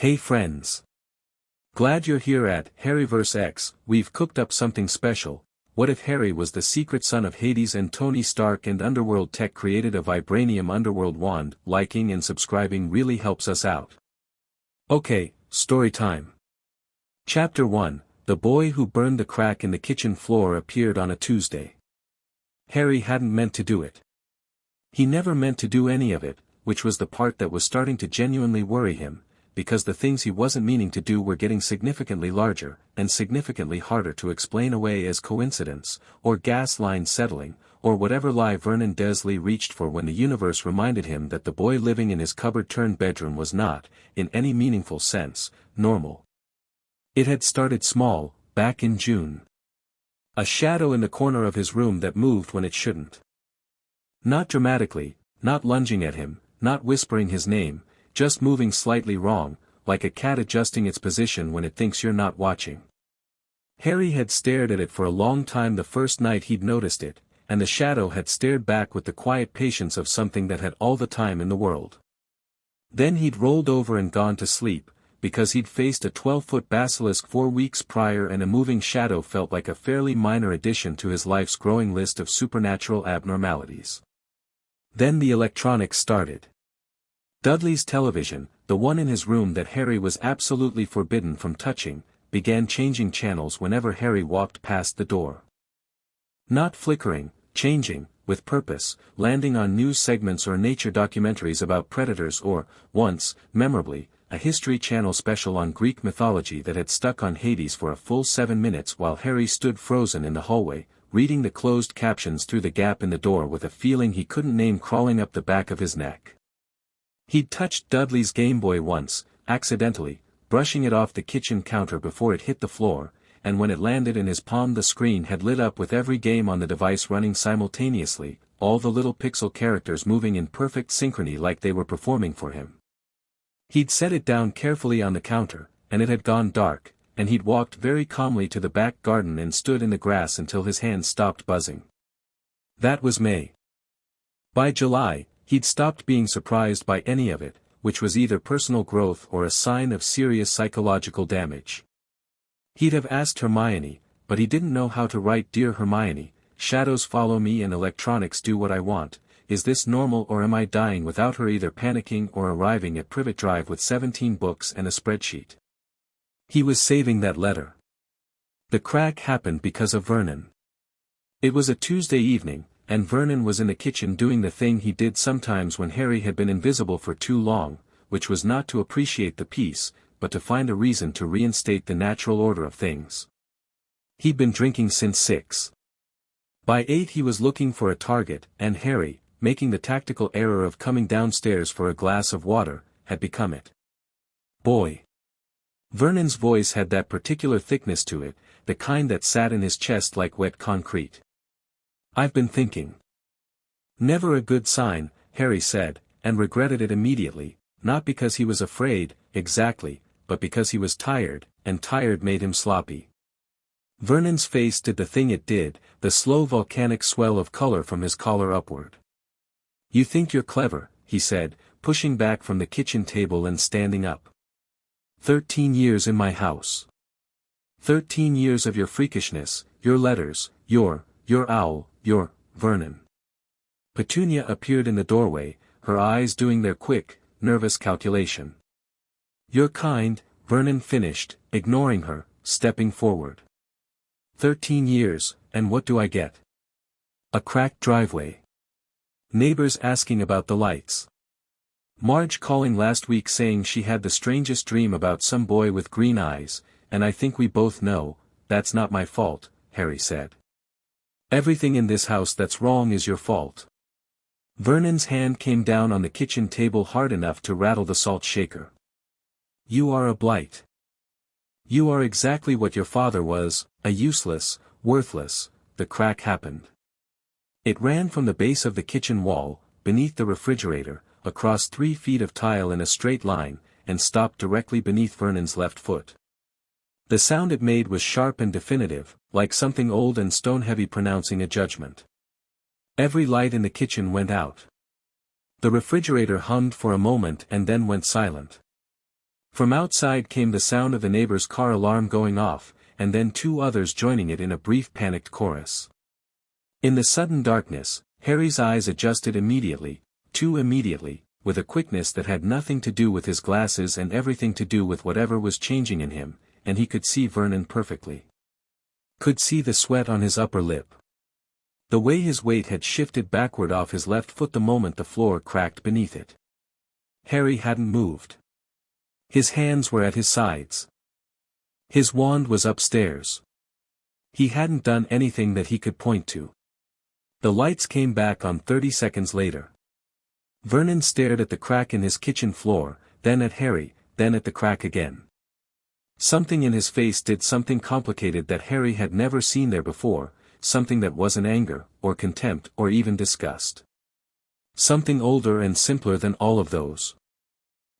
Hey friends! Glad you're here at Harryverse X. We've cooked up something special. What if Harry was the secret son of Hades and Tony Stark and Underworld Tech created a Vibranium Underworld wand? Liking and subscribing really helps us out. Okay, story time. Chapter 1, The Boy Who Burned the Crack in the Kitchen Floor appeared on a Tuesday. Harry hadn't meant to do it. He never meant to do any of it, which was the part that was starting to genuinely worry him, because the things he wasn't meaning to do were getting significantly larger, and significantly harder to explain away as coincidence, or gas line settling, or whatever lie Vernon Dursley reached for when the universe reminded him that the boy living in his cupboard-turned-bedroom was not, in any meaningful sense, normal. It had started small, back in June. A shadow in the corner of his room that moved when it shouldn't. Not dramatically, not lunging at him, not whispering his name, just moving slightly wrong, like a cat adjusting its position when it thinks you're not watching. Harry had stared at it for a long time the first night he'd noticed it, and the shadow had stared back with the quiet patience of something that had all the time in the world. Then he'd rolled over and gone to sleep, because he'd faced a 12-foot basilisk 4 weeks prior, and a moving shadow felt like a fairly minor addition to his life's growing list of supernatural abnormalities. Then the electronics started. Dudley's television, the one in his room that Harry was absolutely forbidden from touching, began changing channels whenever Harry walked past the door. Not flickering, changing, with purpose, landing on news segments or nature documentaries about predators or, once, memorably, a History Channel special on Greek mythology that had stuck on Hades for a full 7 minutes while Harry stood frozen in the hallway, reading the closed captions through the gap in the door with a feeling he couldn't name crawling up the back of his neck. He'd touched Dudley's Game Boy once, accidentally, brushing it off the kitchen counter before it hit the floor, and when it landed in his palm the screen had lit up with every game on the device running simultaneously, all the little pixel characters moving in perfect synchrony like they were performing for him. He'd set it down carefully on the counter, and it had gone dark, and he'd walked very calmly to the back garden and stood in the grass until his hands stopped buzzing. That was May. By July, he'd stopped being surprised by any of it, which was either personal growth or a sign of serious psychological damage. He'd have asked Hermione, but he didn't know how to write "Dear Hermione, shadows follow me and electronics do what I want. Is this normal or am I dying?" without her either panicking or arriving at Privet Drive with 17 books and a spreadsheet. He was saving that letter. The crack happened because of Vernon. It was a Tuesday evening, and Vernon was in the kitchen doing the thing he did sometimes when Harry had been invisible for too long, which was not to appreciate the peace, but to find a reason to reinstate the natural order of things. He'd been drinking since 6. By 8 he was looking for a target, and Harry, making the tactical error of coming downstairs for a glass of water, had become it. Boy. Vernon's voice had that particular thickness to it, the kind that sat in his chest like wet concrete. "I've been thinking." Never a good sign, Harry said, and regretted it immediately, not because he was afraid, exactly, but because he was tired, and tired made him sloppy. Vernon's face did the thing it did, the slow volcanic swell of color from his collar upward. "You think you're clever," he said, pushing back from the kitchen table and standing up. 13 years in my house. 13 years of your freakishness, your letters, your owl, your Vernon." Petunia appeared in the doorway, her eyes doing their quick, nervous calculation. "You're kind," Vernon finished, ignoring her, stepping forward. 13 years, and what do I get? A cracked driveway. Neighbors asking about the lights. Marge calling last week saying she had the strangest dream about some boy with green eyes, and I think we both know, that's not my fault, Harry said. "Everything in this house that's wrong is your fault." Vernon's hand came down on the kitchen table hard enough to rattle the salt shaker. "You are a blight. You are exactly what your father was, a useless, worthless." The crack happened. It ran from the base of the kitchen wall, beneath the refrigerator, across 3 feet of tile in a straight line, and stopped directly beneath Vernon's left foot. The sound it made was sharp and definitive, like something old and stone-heavy pronouncing a judgment. Every light in the kitchen went out. The refrigerator hummed for a moment and then went silent. From outside came the sound of the neighbor's car alarm going off, and then two others joining it in a brief panicked chorus. In the sudden darkness, Harry's eyes adjusted immediately, too immediately, with a quickness that had nothing to do with his glasses and everything to do with whatever was changing in him, and he could see Vernon perfectly. Could see the sweat on his upper lip. The way his weight had shifted backward off his left foot the moment the floor cracked beneath it. Harry hadn't moved. His hands were at his sides. His wand was upstairs. He hadn't done anything that he could point to. The lights came back on 30 seconds later. Vernon stared at the crack in his kitchen floor, then at Harry, then at the crack again. Something in his face did something complicated that Harry had never seen there before, something that wasn't anger, or contempt, or even disgust. Something older and simpler than all of those.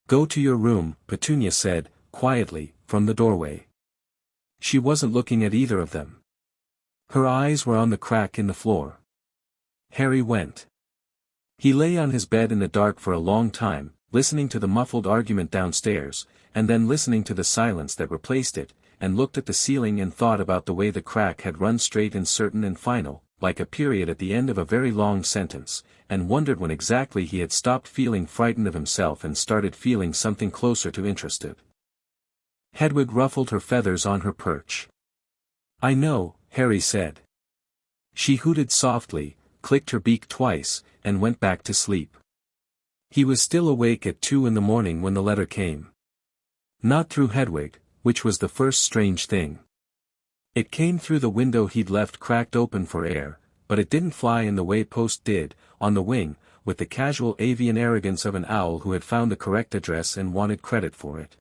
"Go to your room," Petunia said, quietly, from the doorway. She wasn't looking at either of them. Her eyes were on the crack in the floor. Harry went. He lay on his bed in the dark for a long time, listening to the muffled argument downstairs, and then listening to the silence that replaced it, and looked at the ceiling and thought about the way the crack had run straight and certain and final, like a period at the end of a very long sentence, and wondered when exactly he had stopped feeling frightened of himself and started feeling something closer to interested. Hedwig ruffled her feathers on her perch. "I know," Harry said. She hooted softly, clicked her beak twice, and went back to sleep. He was still awake at 2 in the morning when the letter came. Not through Hedwig, which was the first strange thing. It came through the window he'd left cracked open for air, but it didn't fly in the way post did, on the wing, with the casual avian arrogance of an owl who had found the correct address and wanted credit for it.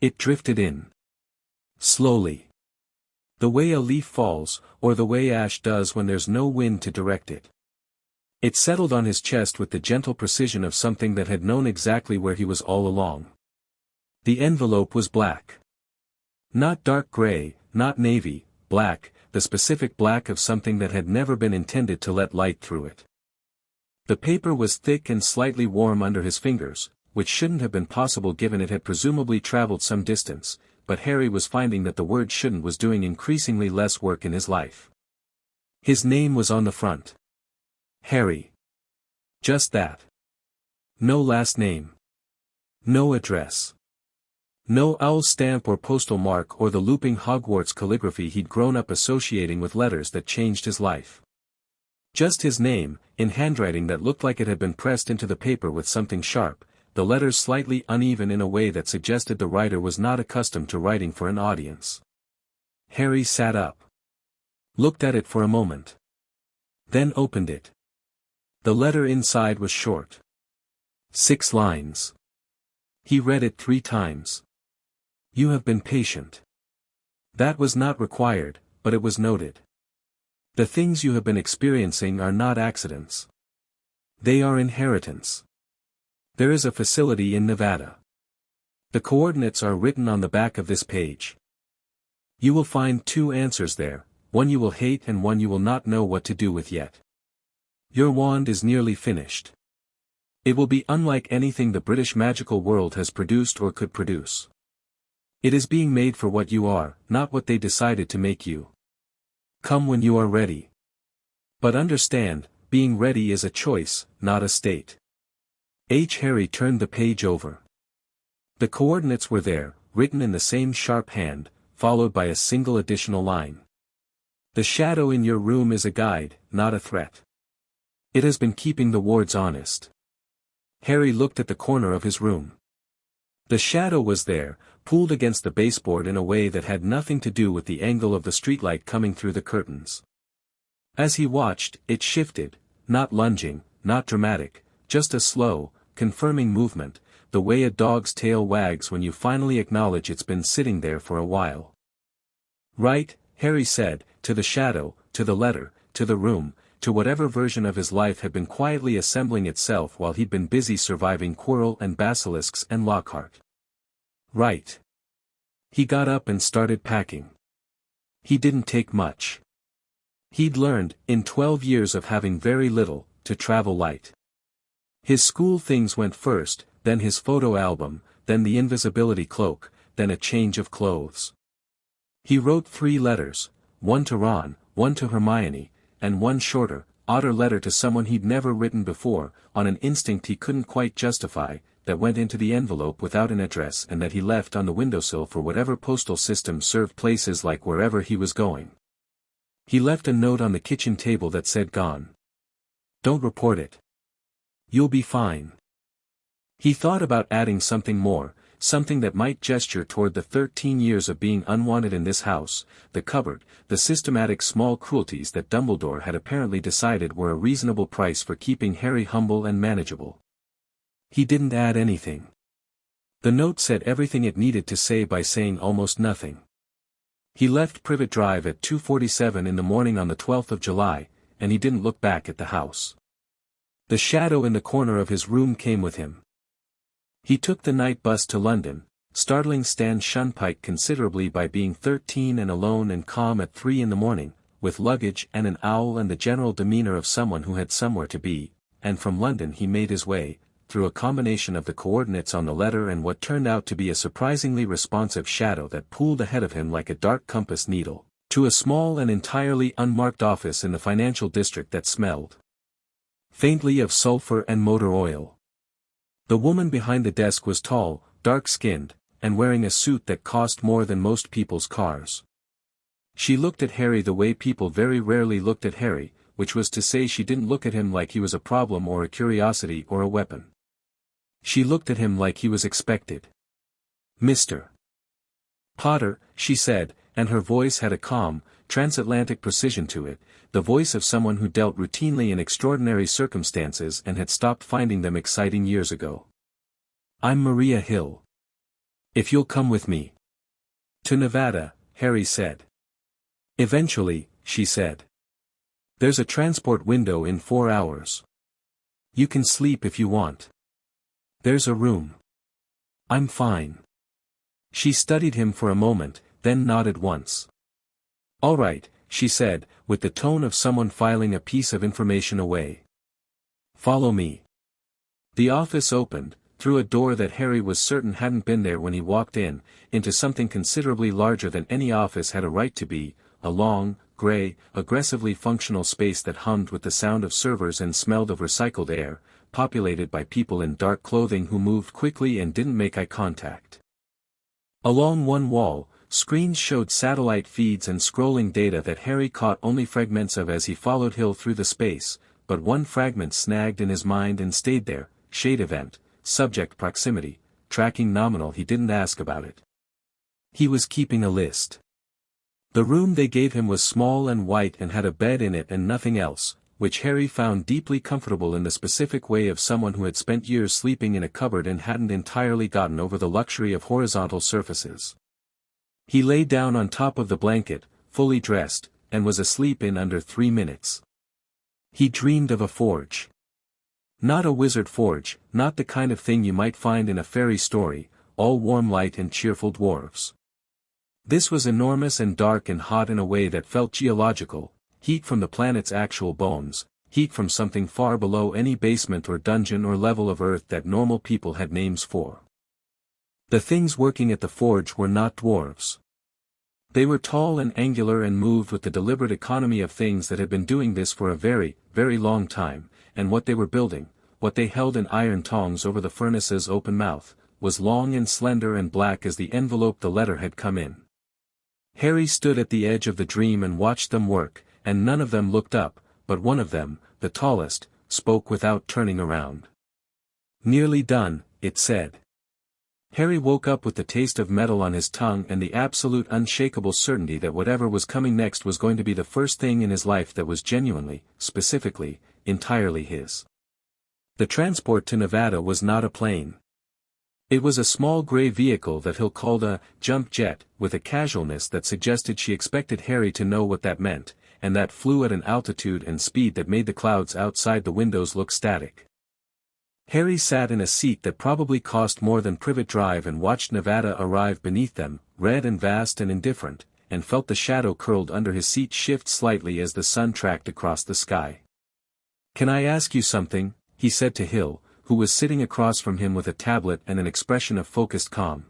It drifted in. Slowly. The way a leaf falls, or the way ash does when there's no wind to direct it. It settled on his chest with the gentle precision of something that had known exactly where he was all along. The envelope was black. Not dark gray, not navy, black, the specific black of something that had never been intended to let light through it. The paper was thick and slightly warm under his fingers, which shouldn't have been possible given it had presumably traveled some distance, but Harry was finding that the word shouldn't was doing increasingly less work in his life. His name was on the front. Harry. Just that. No last name. No address. No owl stamp or postal mark or the looping Hogwarts calligraphy he'd grown up associating with letters that changed his life. Just his name, in handwriting that looked like it had been pressed into the paper with something sharp, the letters slightly uneven in a way that suggested the writer was not accustomed to writing for an audience. Harry sat up. Looked at it for a moment. Then opened it. The letter inside was short. 6 lines. He read it 3 times. "You have been patient." That was not required, but it was noted. "The things you have been experiencing are not accidents. They are inheritance. There is a facility in Nevada. The coordinates are written on the back of this page. You will find 2 answers there, one you will hate and one you will not know what to do with yet. Your wand is nearly finished. It will be unlike anything the British magical world has produced or could produce. It is being made for what you are, not what they decided to make you. Come when you are ready. But understand, being ready is a choice, not a state." Harry turned the page over. The coordinates were there, written in the same sharp hand, followed by a single additional line. "The shadow in your room is a guide, not a threat. It has been keeping the wards honest." Harry looked at the corner of his room. The shadow was there, pulled against the baseboard in a way that had nothing to do with the angle of the streetlight coming through the curtains. As he watched, it shifted, not lunging, not dramatic, just a slow, confirming movement, the way a dog's tail wags when you finally acknowledge it's been sitting there for a while. "Right," Harry said, to the shadow, to the letter, to the room, to whatever version of his life had been quietly assembling itself while he'd been busy surviving Quirrell and basilisks and Lockhart. "Right." He got up and started packing. He didn't take much. He'd learned, in 12 years of having very little, to travel light. His school things went first, then his photo album, then the invisibility cloak, then a change of clothes. He wrote 3 letters, one to Ron, one to Hermione, and one shorter, odder letter to someone he'd never written before, on an instinct he couldn't quite justify, that went into the envelope without an address and that he left on the windowsill for whatever postal system served places like wherever he was going. He left a note on the kitchen table that said gone. Don't report it. You'll be fine. He thought about adding something more, something that might gesture toward the 13 years of being unwanted in this house, the cupboard, the systematic small cruelties that Dumbledore had apparently decided were a reasonable price for keeping Harry humble and manageable. He didn't add anything. The note said everything it needed to say by saying almost nothing. He left Privet Drive at 2:47 in the morning on the 12th of July, and he didn't look back at the house. The shadow in the corner of his room came with him. He took the night bus to London, startling Stan Shunpike considerably by being 13 and alone and calm at 3 in the morning, with luggage and an owl and the general demeanor of someone who had somewhere to be, and from London he made his way, through a combination of the coordinates on the letter and what turned out to be a surprisingly responsive shadow that pooled ahead of him like a dark compass needle, to a small and entirely unmarked office in the financial district that smelled faintly of sulfur and motor oil. The woman behind the desk was tall, dark-skinned, and wearing a suit that cost more than most people's cars. She looked at Harry the way people very rarely looked at Harry, which was to say she didn't look at him like he was a problem or a curiosity or a weapon. She looked at him like he was expected. "Mr. Potter," she said, and her voice had a calm, transatlantic precision to it, the voice of someone who dealt routinely in extraordinary circumstances and had stopped finding them exciting years ago. "I'm Maria Hill. If you'll come with me." "To Nevada," Harry said. "Eventually," she said. "There's a transport window in 4 hours. You can sleep if you want. There's a room." "I'm fine." She studied him for a moment, then nodded once. "All right," she said, with the tone of someone filing a piece of information away. "Follow me." The office opened, through a door that Harry was certain hadn't been there when he walked in, into something considerably larger than any office had a right to be, a long, grey, aggressively functional space that hummed with the sound of servers and smelled of recycled air, populated by people in dark clothing who moved quickly and didn't make eye contact. Along one wall, screens showed satellite feeds and scrolling data that Harry caught only fragments of as he followed Hill through the space, but one fragment snagged in his mind and stayed there: shade event, subject proximity, tracking nominal. He didn't ask about it. He was keeping a list. The room they gave him was small and white and had a bed in it and nothing else, which Harry found deeply comfortable in the specific way of someone who had spent years sleeping in a cupboard and hadn't entirely gotten over the luxury of horizontal surfaces. He lay down on top of the blanket, fully dressed, and was asleep in under 3 minutes. He dreamed of a forge. Not a wizard forge, not the kind of thing you might find in a fairy story, all warm light and cheerful dwarves. This was enormous and dark and hot in a way that felt geological, heat from the planet's actual bones, heat from something far below any basement or dungeon or level of earth that normal people had names for. The things working at the forge were not dwarves. They were tall and angular and moved with the deliberate economy of things that had been doing this for a very, very long time, and what they were building, what they held in iron tongs over the furnace's open mouth, was long and slender and black as the envelope the letter had come in. Harry stood at the edge of the dream and watched them work, and none of them looked up, but one of them, the tallest, spoke without turning around. "Nearly done," it said. Harry woke up with the taste of metal on his tongue and the absolute unshakable certainty that whatever was coming next was going to be the first thing in his life that was genuinely, specifically, entirely his. The transport to Nevada was not a plane. It was a small gray vehicle that Hill called a jump jet, with a casualness that suggested she expected Harry to know what that meant, and that flew at an altitude and speed that made the clouds outside the windows look static. Harry sat in a seat that probably cost more than Privet Drive and watched Nevada arrive beneath them, red and vast and indifferent, and felt the shadow curled under his seat shift slightly as the sun tracked across the sky. "Can I ask you something?" he said to Hill, who was sitting across from him with a tablet and an expression of focused calm.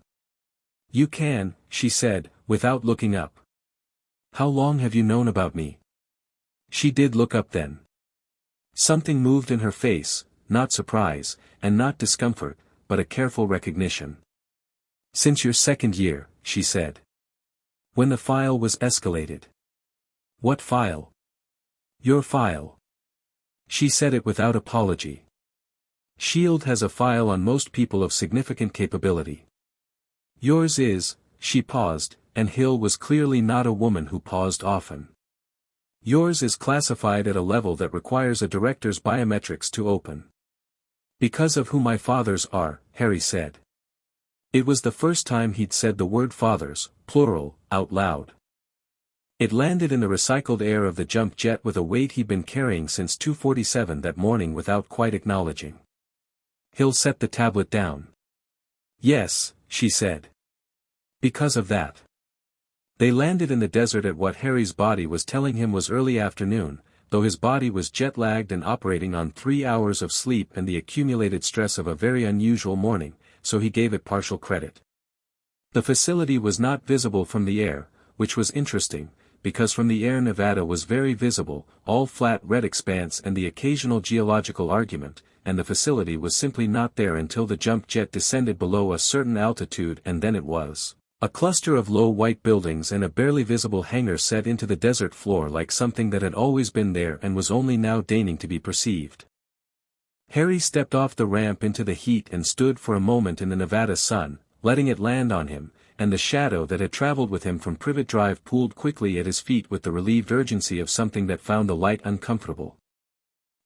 "You can," she said, without looking up. "How long have you known about me?" She did look up then. Something moved in her face, not surprise, and not discomfort, but a careful recognition. "Since your second year," she said. "When the file was escalated." "What file?" "Your file." She said it without apology. S.H.I.E.L.D. has a file on most people of significant capability. Yours is. She paused, and Hill was clearly not a woman who paused often. Yours is classified at a level that requires a director's biometrics to open. Because of who my fathers are, Harry said. It was the first time he'd said the word fathers, plural, out loud. It landed in the recycled air of the jump jet with a weight he'd been carrying since 2:47 that morning without quite acknowledging. Hill set the tablet down. "Yes," she said. "Because of that." They landed in the desert at what Harry's body was telling him was early afternoon, though his body was jet-lagged and operating on 3 hours of sleep and the accumulated stress of a very unusual morning, so he gave it partial credit. The facility was not visible from the air, which was interesting, because from the air Nevada was very visible, all flat red expanse and the occasional geological argument, and the facility was simply not there until the jump jet descended below a certain altitude, and then it was a cluster of low white buildings and a barely visible hangar set into the desert floor like something that had always been there and was only now deigning to be perceived. Harry stepped off the ramp into the heat and stood for a moment in the Nevada sun, letting it land on him, and the shadow that had traveled with him from Privet Drive pooled quickly at his feet with the relieved urgency of something that found the light uncomfortable.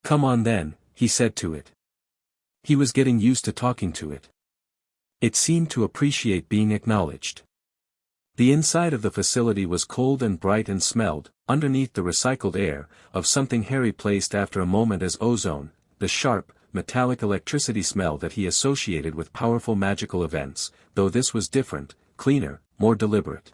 "Come on then," he said to it. He was getting used to talking to it. It seemed to appreciate being acknowledged. The inside of the facility was cold and bright and smelled, underneath the recycled air, of something Harry placed after a moment as ozone, the sharp, metallic electricity smell that he associated with powerful magical events, though this was different, cleaner, more deliberate.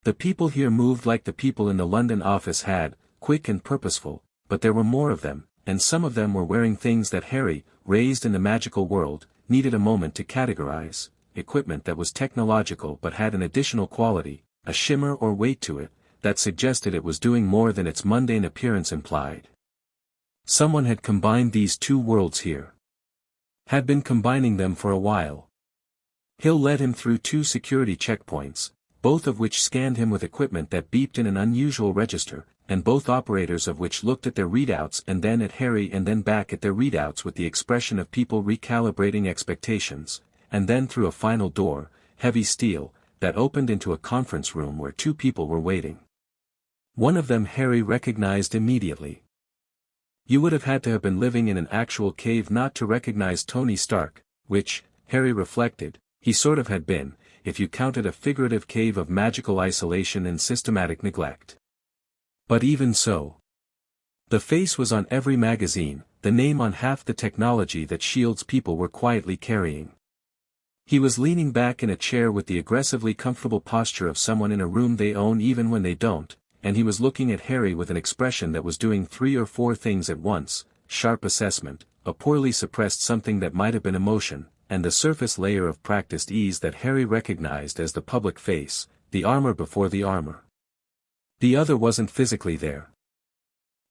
The people here moved like the people in the London office had, quick and purposeful, but there were more of them, and some of them were wearing things that Harry, raised in the magical world, needed a moment to categorize. Equipment that was technological but had an additional quality, a shimmer or weight to it, that suggested it was doing more than its mundane appearance implied. Someone had combined these two worlds here. Had been combining them for a while. Hill led him through 2 security checkpoints, both of which scanned him with equipment that beeped in an unusual register, and both operators of which looked at their readouts and then at Harry and then back at their readouts with the expression of people recalibrating expectations, and then through a final door, heavy steel, that opened into a conference room where 2 people were waiting. One of them Harry recognized immediately. You would have had to have been living in an actual cave not to recognize Tony Stark, which, Harry reflected, he sort of had been, if you counted a figurative cave of magical isolation and systematic neglect. But even so, the face was on every magazine, the name on half the technology that S.H.I.E.L.D's people were quietly carrying. He was leaning back in a chair with the aggressively comfortable posture of someone in a room they own even when they don't, and he was looking at Harry with an expression that was doing 3 or 4 things at once: sharp assessment, a poorly suppressed something that might have been emotion, and the surface layer of practiced ease that Harry recognized as the public face, the armor before the armor. The other wasn't physically there.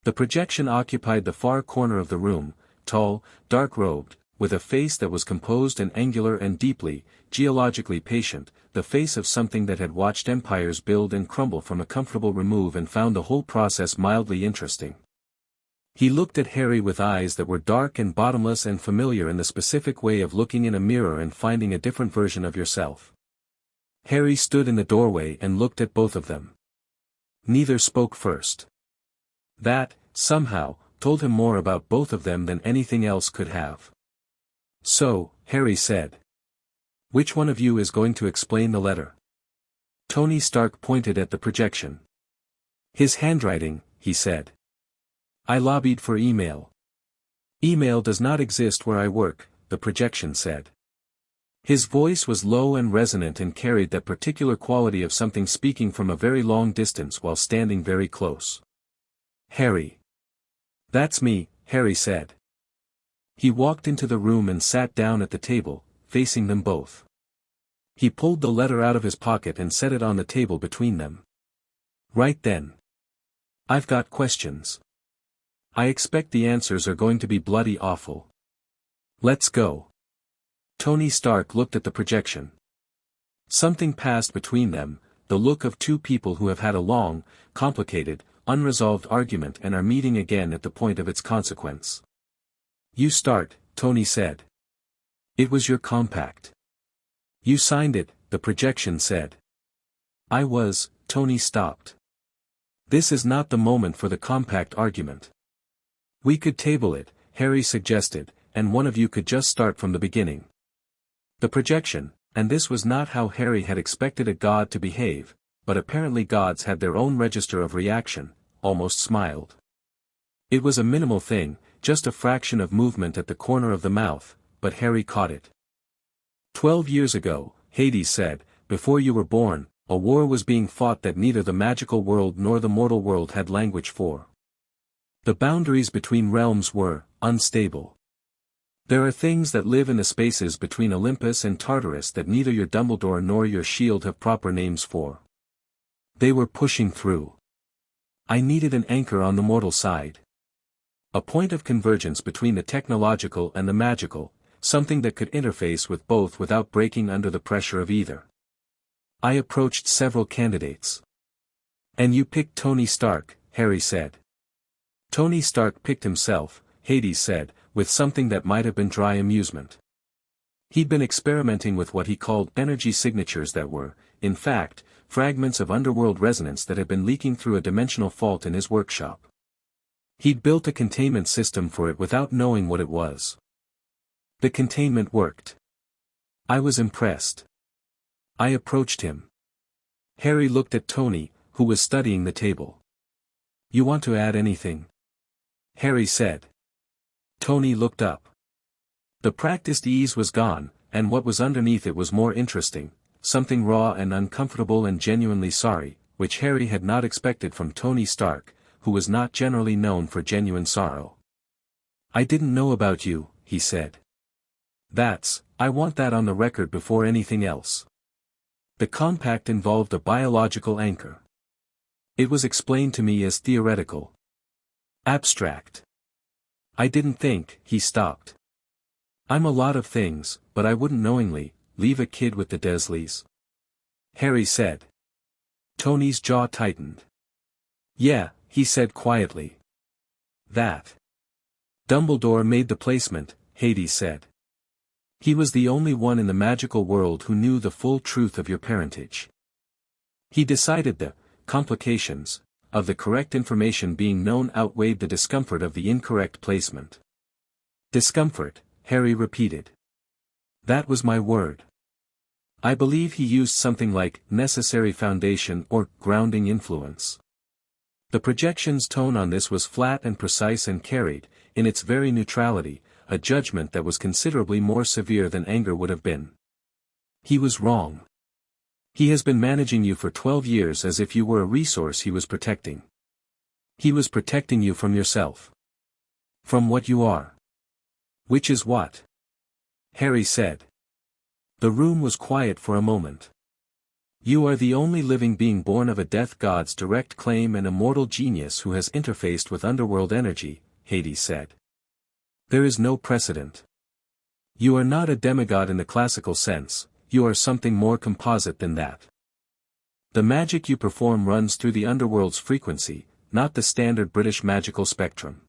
The projection occupied the far corner of the room, tall, dark-robed, with a face that was composed and angular and deeply, geologically patient, the face of something that had watched empires build and crumble from a comfortable remove and found the whole process mildly interesting. He looked at Harry with eyes that were dark and bottomless and familiar in the specific way of looking in a mirror and finding a different version of yourself. Harry stood in the doorway and looked at both of them. Neither spoke first. That, somehow, told him more about both of them than anything else could have. "So," Harry said. "Which one of you is going to explain the letter?" Tony Stark pointed at the projection. "His handwriting," he said. "I lobbied for email." "Email does not exist where I work," the projection said. His voice was low and resonant and carried that particular quality of something speaking from a very long distance while standing very close. "Harry." "That's me," Harry said. He walked into the room and sat down at the table, facing them both. He pulled the letter out of his pocket and set it on the table between them. Right then. I've got questions. I expect the answers are going to be bloody awful. Let's go. Tony Stark looked at the projection. Something passed between them, the look of two people who have had a long, complicated, unresolved argument and are meeting again at the point of its consequence. You start, Tony said. It was your compact. You signed it, the projection said. Tony stopped. This is not the moment for the compact argument. We could table it, Harry suggested, and one of you could just start from the beginning. The projection, and this was not how Harry had expected a god to behave, but apparently gods had their own register of reaction, almost smiled. It was a minimal thing, just a fraction of movement at the corner of the mouth, but Harry caught it. 12 years ago, Hades said, before you were born, a war was being fought that neither the magical world nor the mortal world had language for. The boundaries between realms were unstable. There are things that live in the spaces between Olympus and Tartarus that neither your Dumbledore nor your S.H.I.E.L.D have proper names for. They were pushing through. I needed an anchor on the mortal side. A point of convergence between the technological and the magical, something that could interface with both without breaking under the pressure of either. I approached several candidates. And you picked Tony Stark, Harry said. Tony Stark picked himself, Hades said, with something that might have been dry amusement. He'd been experimenting with what he called energy signatures that were, in fact, fragments of underworld resonance that had been leaking through a dimensional fault in his workshop. He'd built a containment system for it without knowing what it was. The containment worked. I was impressed. I approached him. Harry looked at Tony, who was studying the table. You want to add anything? Harry said. Tony looked up. The practiced ease was gone, and what was underneath it was more interesting, something raw and uncomfortable and genuinely sorry, which Harry had not expected from Tony Stark, who was not generally known for genuine sorrow. I didn't know about you, he said. I want that on the record before anything else. The compact involved a biological anchor. It was explained to me as theoretical. Abstract. I didn't think, he stopped. I'm a lot of things, but I wouldn't knowingly leave a kid with the Dursleys. Harry said. Tony's jaw tightened. Yeah, he said quietly. That. Dumbledore made the placement, Hades said. He was the only one in the magical world who knew the full truth of your parentage. He decided the complications of the correct information being known outweighed the discomfort of the incorrect placement. Discomfort, Harry repeated. That was my word. I believe he used something like necessary foundation or grounding influence. The projection's tone on this was flat and precise and carried, in its very neutrality, a judgment that was considerably more severe than anger would have been. He was wrong. He has been managing you for 12 years as if you were a resource he was protecting. He was protecting you from yourself. From what you are. Which is what? Harry said. The room was quiet for a moment. You are the only living being born of a death god's direct claim and immortal genius who has interfaced with underworld energy, Hades said. There is no precedent. You are not a demigod in the classical sense, you are something more composite than that. The magic you perform runs through the underworld's frequency, not the standard British magical spectrum.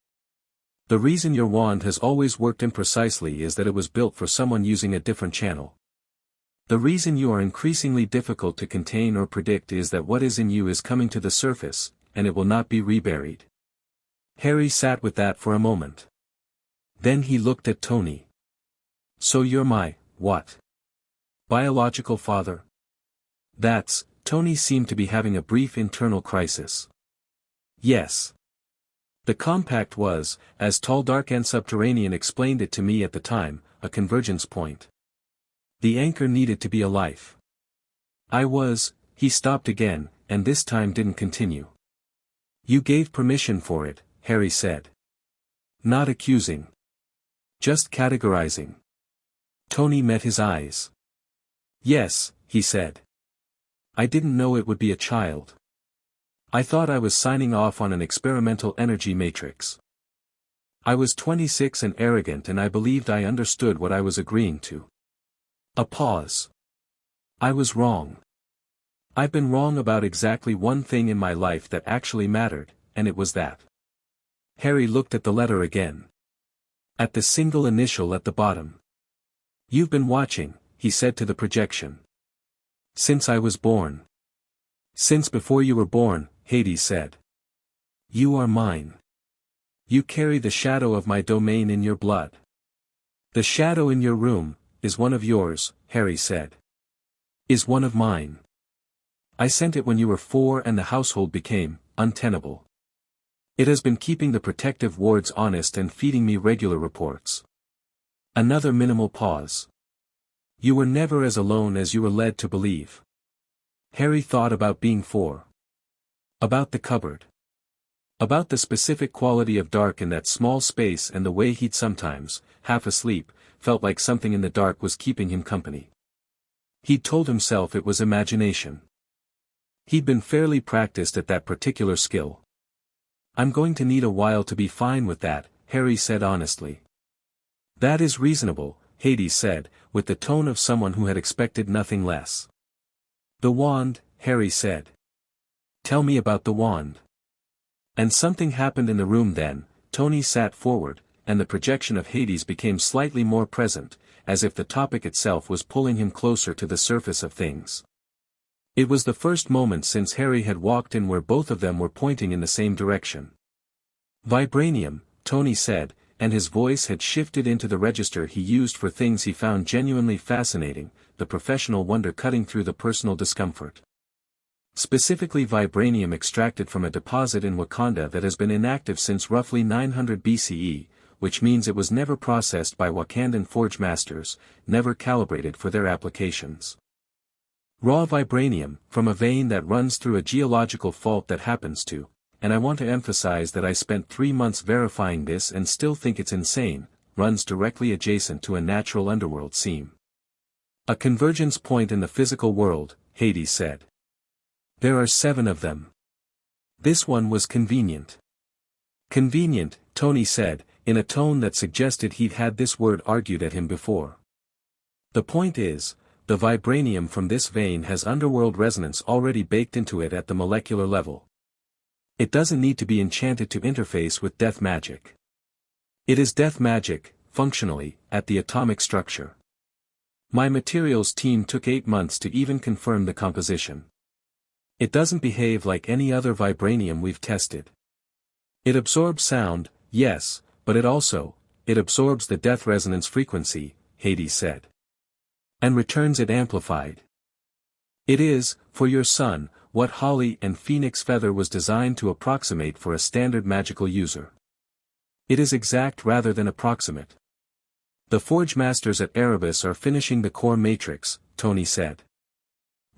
The reason your wand has always worked imprecisely is that it was built for someone using a different channel. The reason you are increasingly difficult to contain or predict is that what is in you is coming to the surface, and it will not be reburied. Harry sat with that for a moment. Then he looked at Tony. So you're my, what? Biological father? Tony seemed to be having a brief internal crisis. Yes. The compact was, as Tall Dark and Subterranean explained it to me at the time, a convergence point. The anchor needed to be a life. He stopped again, and this time didn't continue. You gave permission for it, Harry said. Not accusing. Just categorizing. Tony met his eyes. Yes, he said. I didn't know it would be a child. I thought I was signing off on an experimental energy matrix. I was 26 and arrogant, and I believed I understood what I was agreeing to. A pause. I was wrong. I've been wrong about exactly one thing in my life that actually mattered, and it was that. Harry looked at the letter again. At the single initial at the bottom. You've been watching, he said to the projection. Since I was born. Since before you were born, Hades said. You are mine. You carry the shadow of my domain in your blood. The shadow in your room is one of yours, Harry said. Is one of mine. I sent it when you were 4 and the household became untenable. It has been keeping the protective wards honest and feeding me regular reports. Another minimal pause. You were never as alone as you were led to believe. Harry thought about being 4. About the cupboard. About the specific quality of dark in that small space, and the way he'd sometimes, half asleep, felt like something in the dark was keeping him company. He'd told himself it was imagination. He'd been fairly practiced at that particular skill. I'm going to need a while to be fine with that, Harry said honestly. That is reasonable, Hades said, with the tone of someone who had expected nothing less. The wand, Harry said. Tell me about the wand. And something happened in the room then. Tony sat forward, and the projection of Hades became slightly more present, as if the topic itself was pulling him closer to the surface of things. It was the first moment since Harry had walked in where both of them were pointing in the same direction. Vibranium, Tony said, and his voice had shifted into the register he used for things he found genuinely fascinating, the professional wonder cutting through the personal discomfort. Specifically vibranium extracted from a deposit in Wakanda that has been inactive since roughly 900 BCE, which means it was never processed by Wakandan forge masters, never calibrated for their applications. Raw vibranium, from a vein that runs through a geological fault that happens to, and I want to emphasize that I spent 3 months verifying this and still think it's insane, runs directly adjacent to a natural underworld seam. A convergence point in the physical world, Hades said. There are 7 of them. This one was convenient. Convenient, Tony said, in a tone that suggested he'd had this word argued at him before. The point is, the vibranium from this vein has underworld resonance already baked into it at the molecular level. It doesn't need to be enchanted to interface with death magic. It is death magic, functionally, at the atomic structure. My materials team took 8 months to even confirm the composition. It doesn't behave like any other vibranium we've tested. It absorbs sound, yes, but it absorbs the death resonance frequency, Hades said. And returns it amplified. It is, for your son, what Holly and Phoenix Feather was designed to approximate for a standard magical user. It is exact rather than approximate. The Forge Masters at Erebus are finishing the core matrix, Tony said.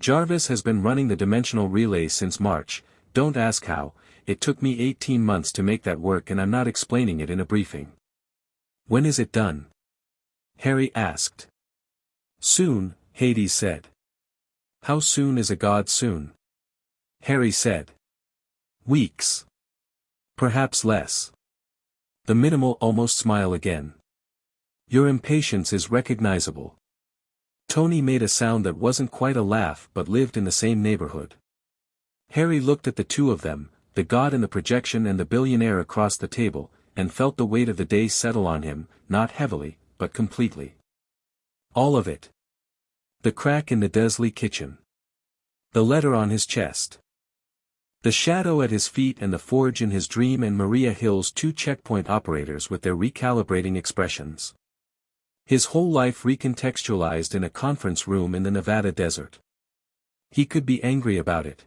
Jarvis has been running the dimensional relay since March. Don't ask how, it took me 18 months to make that work, and I'm not explaining it in a briefing. When is it done? Harry asked. Soon, Hades said. How soon is a god soon? Harry said. Weeks. Perhaps less. The minimal almost smile again. Your impatience is recognizable. Tony made a sound that wasn't quite a laugh but lived in the same neighborhood. Harry looked at the two of them, the god in the projection and the billionaire across the table, and felt the weight of the day settle on him, not heavily, but completely. All of it. The crack in the Dursley kitchen. The letter on his chest. The shadow at his feet and the forge in his dream, and Maria Hill's 2 checkpoint operators with their recalibrating expressions. His whole life recontextualized in a conference room in the Nevada desert. He could be angry about it.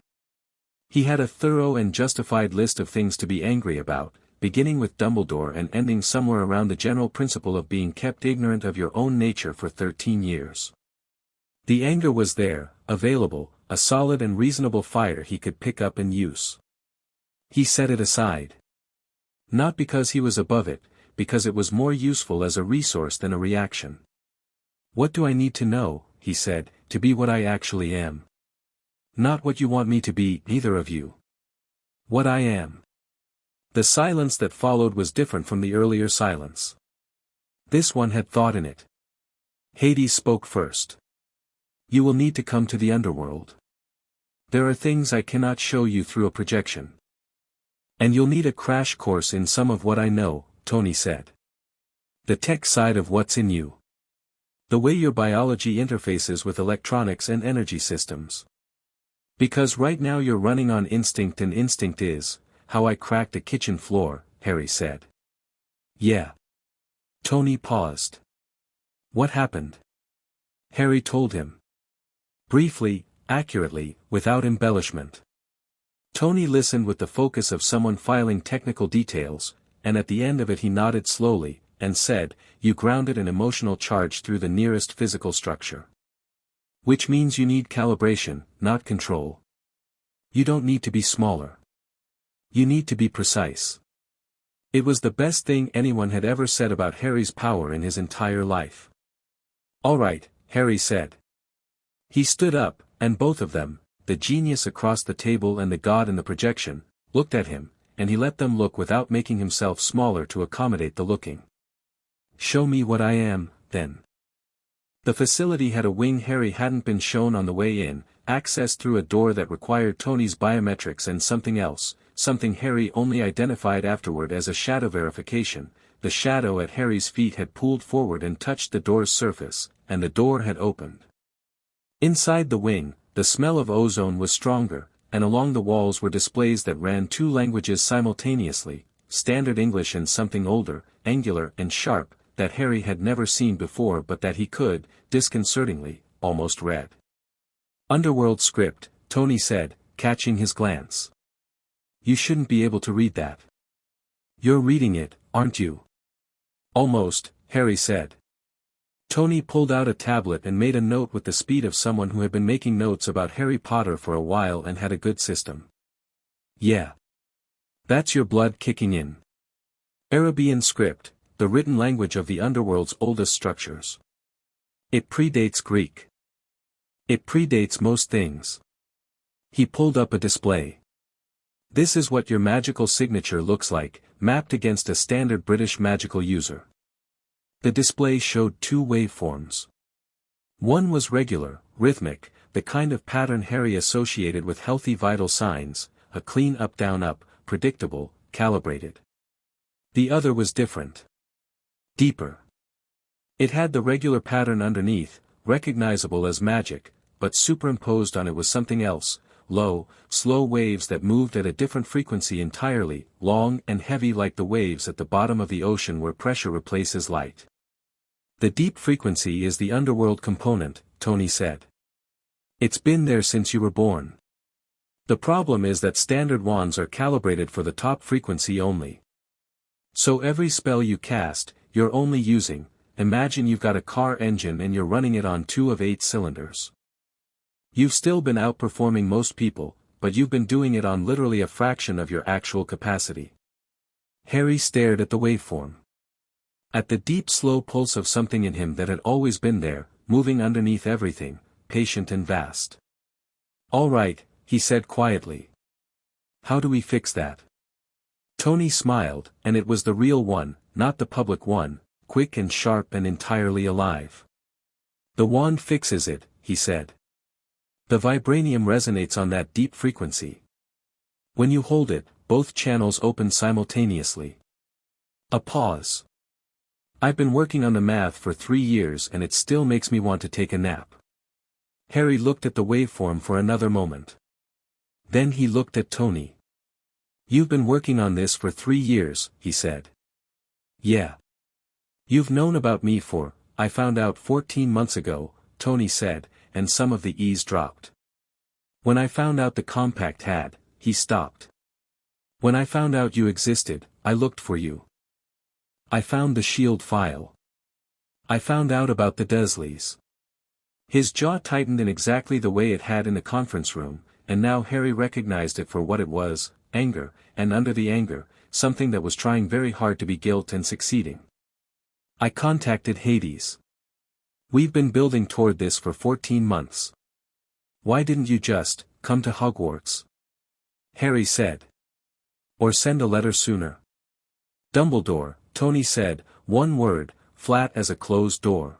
He had a thorough and justified list of things to be angry about, beginning with Dumbledore and ending somewhere around the general principle of being kept ignorant of your own nature for 13 years. The anger was there, available, a solid and reasonable fire he could pick up and use. He set it aside. Not because he was above it, because it was more useful as a resource than a reaction. "What do I need to know," he said, "to be what I actually am? Not what you want me to be, either of you. What I am." The silence that followed was different from the earlier silence. This one had thought in it. Hades spoke first. "You will need to come to the underworld. There are things I cannot show you through a projection. And you'll need a crash course in some of what I know," Tony said. "The tech side of what's in you. The way your biology interfaces with electronics and energy systems. Because right now you're running on instinct, and instinct is how I cracked a kitchen floor," Harry said. "Yeah." Tony paused. "What happened?" Harry told him. Briefly, accurately, without embellishment. Tony listened with the focus of someone filing technical details, and at the end of it he nodded slowly, and said, "You grounded an emotional charge through the nearest physical structure. Which means you need calibration, not control. You don't need to be smaller. You need to be precise." It was the best thing anyone had ever said about Harry's power in his entire life. "All right," Harry said. He stood up, and both of them, the genius across the table and the god in the projection, looked at him, and he let them look without making himself smaller to accommodate the looking. "Show me what I am, then." The facility had a wing Harry hadn't been shown on the way in, access through a door that required Tony's biometrics, and something else, something Harry only identified afterward as a shadow verification. The shadow at Harry's feet had pulled forward and touched the door's surface, and the door had opened. Inside the wing, the smell of ozone was stronger, and along the walls were displays that ran 2 languages simultaneously, Standard English and something older, angular and sharp, that Harry had never seen before but that he could, disconcertingly, almost read. "Underworld script," Tony said, catching his glance. "You shouldn't be able to read that." "You're reading it, aren't you?" "Almost," Harry said. Tony pulled out a tablet and made a note with the speed of someone who had been making notes about Harry Potter for a while and had a good system. "Yeah. That's your blood kicking in. Arabian script, the written language of the underworld's oldest structures. It predates Greek. It predates most things." He pulled up a display. "This is what your magical signature looks like, mapped against a standard British magical user." The display showed 2 waveforms. One was regular, rhythmic, the kind of pattern Harry associated with healthy vital signs, a clean up-down-up, predictable, calibrated. The other was different. Deeper. It had the regular pattern underneath, recognizable as magic, but superimposed on it was something else, low, slow waves that moved at a different frequency entirely, long and heavy like the waves at the bottom of the ocean where pressure replaces light. "The deep frequency is the underworld component," Tony said. "It's been there since you were born. The problem is that standard wands are calibrated for the top frequency only. So every spell you cast, you're only using, imagine you've got a car engine and you're running it on 2 of 8 cylinders. You've still been outperforming most people, but you've been doing it on literally a fraction of your actual capacity." Harry stared at the waveform. At the deep slow pulse of something in him that had always been there, moving underneath everything, patient and vast. "All right," he said quietly. "How do we fix that?" Tony smiled, and it was the real one, not the public one, quick and sharp and entirely alive. "The wand fixes it," he said. "The vibranium resonates on that deep frequency. When you hold it, both channels open simultaneously." A pause. "I've been working on the math for 3 years and it still makes me want to take a nap." Harry looked at the waveform for another moment. Then he looked at Tony. "You've been working on this for 3 years, he said. "Yeah. You've known about me I found out 14 months ago, Tony said, and some of the ease dropped. "When I found out the compact had," he stopped. "When I found out you existed, I looked for you. I found the S.H.I.E.L.D. file. I found out about the Dursleys." His jaw tightened in exactly the way it had in the conference room, and now Harry recognized it for what it was, anger, and under the anger, something that was trying very hard to be guilt and succeeding. I contacted Hades. We've been building toward this for 14 months. Why didn't you just come to Hogwarts? Harry said. Or send a letter sooner. Dumbledore, Tony said, one word, flat as a closed door.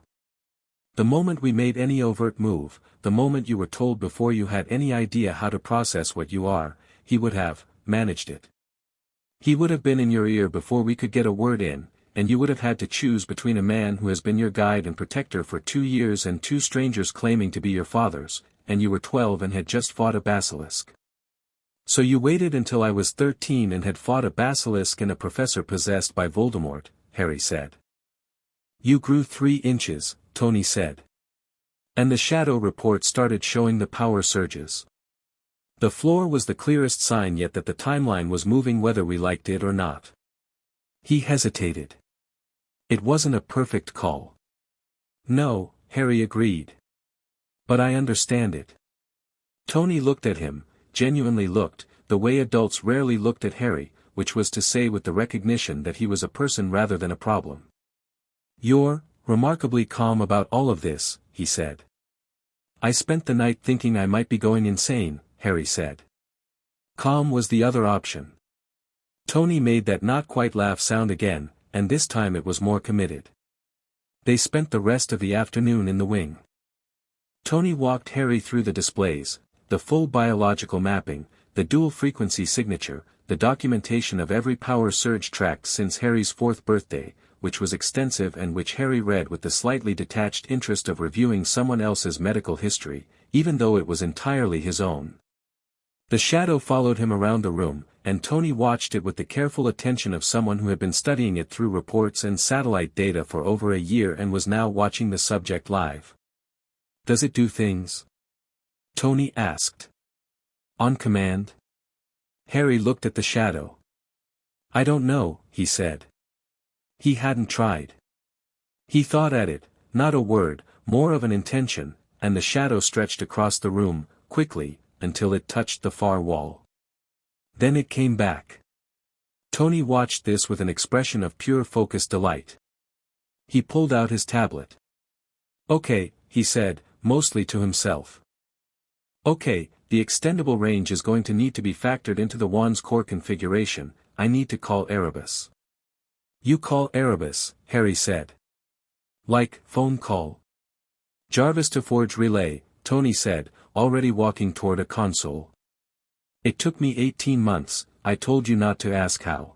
The moment we made any overt move, the moment you were told before you had any idea how to process what you are, he would have managed it. He would have been in your ear before we could get a word in, and you would have had to choose between a man who has been your guide and protector for 2 years and 2 strangers claiming to be your fathers, and you were 12 and had just fought a basilisk. So you waited until I was 13 and had fought a basilisk and a professor possessed by Voldemort, Harry said. You grew 3 inches, Tony said. And the shadow report started showing the power surges. The floor was the clearest sign yet that the timeline was moving whether we liked it or not. He hesitated. It wasn't a perfect call. No, Harry agreed. But I understand it. Tony looked at him, genuinely looked, the way adults rarely looked at Harry, which was to say with the recognition that he was a person rather than a problem. You're remarkably calm about all of this, he said. I spent the night thinking I might be going insane, Harry said. Calm was the other option. Tony made that not quite laugh sound again, and this time it was more committed. They spent the rest of the afternoon in the wing. Tony walked Harry through the displays, the full biological mapping, the dual frequency signature, the documentation of every power surge tracked since Harry's 4th birthday, which was extensive and which Harry read with the slightly detached interest of reviewing someone else's medical history, even though it was entirely his own. The shadow followed him around the room, and Tony watched it with the careful attention of someone who had been studying it through reports and satellite data for over a year and was now watching the subject live. Does it do things? Tony asked. On command? Harry looked at the shadow. I don't know, he said. He hadn't tried. He thought at it, not a word, more of an intention, and the shadow stretched across the room, quickly, until it touched the far wall. Then it came back. Tony watched this with an expression of pure focused delight. He pulled out his tablet. Okay, he said, mostly to himself. Okay, the extendable range is going to need to be factored into the wand's core configuration. I need to call Erebus. You call Erebus, Harry said. Like, phone call? Jarvis to forge relay, Tony said, already walking toward a console. It took me 18 months, I told you not to ask how.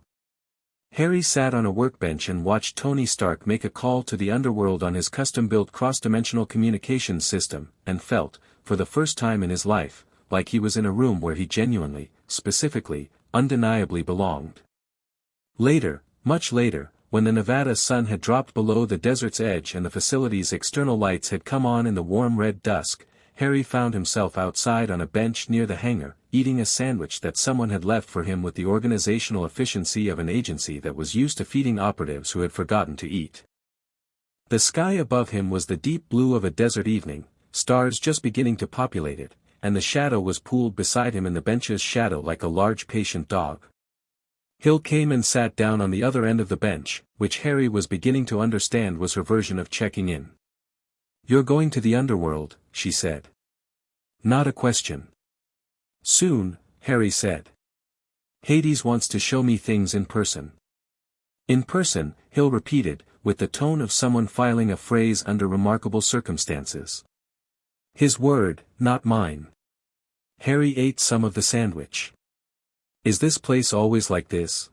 Harry sat on a workbench and watched Tony Stark make a call to the underworld on his custom-built cross-dimensional communications system, and felt, for the first time in his life, like he was in a room where he genuinely, specifically, undeniably belonged. Later, much later, when the Nevada sun had dropped below the desert's edge and the facility's external lights had come on in the warm red dusk, Harry found himself outside on a bench near the hangar, eating a sandwich that someone had left for him with the organizational efficiency of an agency that was used to feeding operatives who had forgotten to eat. The sky above him was the deep blue of a desert evening, stars just beginning to populate it, and the shadow was pooled beside him in the bench's shadow like a large patient dog. Hill came and sat down on the other end of the bench, which Harry was beginning to understand was her version of checking in. You're going to the underworld, she said. Not a question. Soon, Harry said. Hades wants to show me things in person. In person, Hill repeated, with the tone of someone filing a phrase under remarkable circumstances. His word, not mine. Harry ate some of the sandwich. Is this place always like this?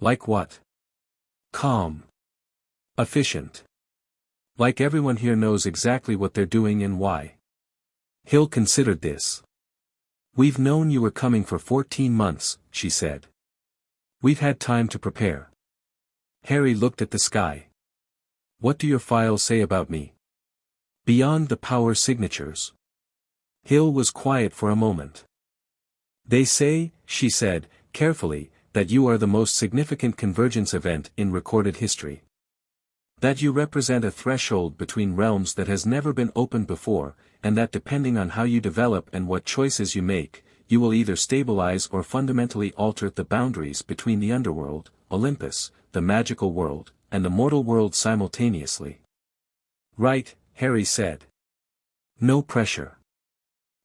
Like what? Calm. Efficient. Like everyone here knows exactly what they're doing and why. Hill considered this. We've known you were coming for 14 months, she said. We've had time to prepare. Harry looked at the sky. What do your files say about me? Beyond the power signatures. Hill was quiet for a moment. They say, she said, carefully, that you are the most significant convergence event in recorded history. That you represent a threshold between realms that has never been opened before, and that depending on how you develop and what choices you make, you will either stabilize or fundamentally alter the boundaries between the underworld, Olympus, the magical world, and the mortal world simultaneously. Right, Harry said. No pressure.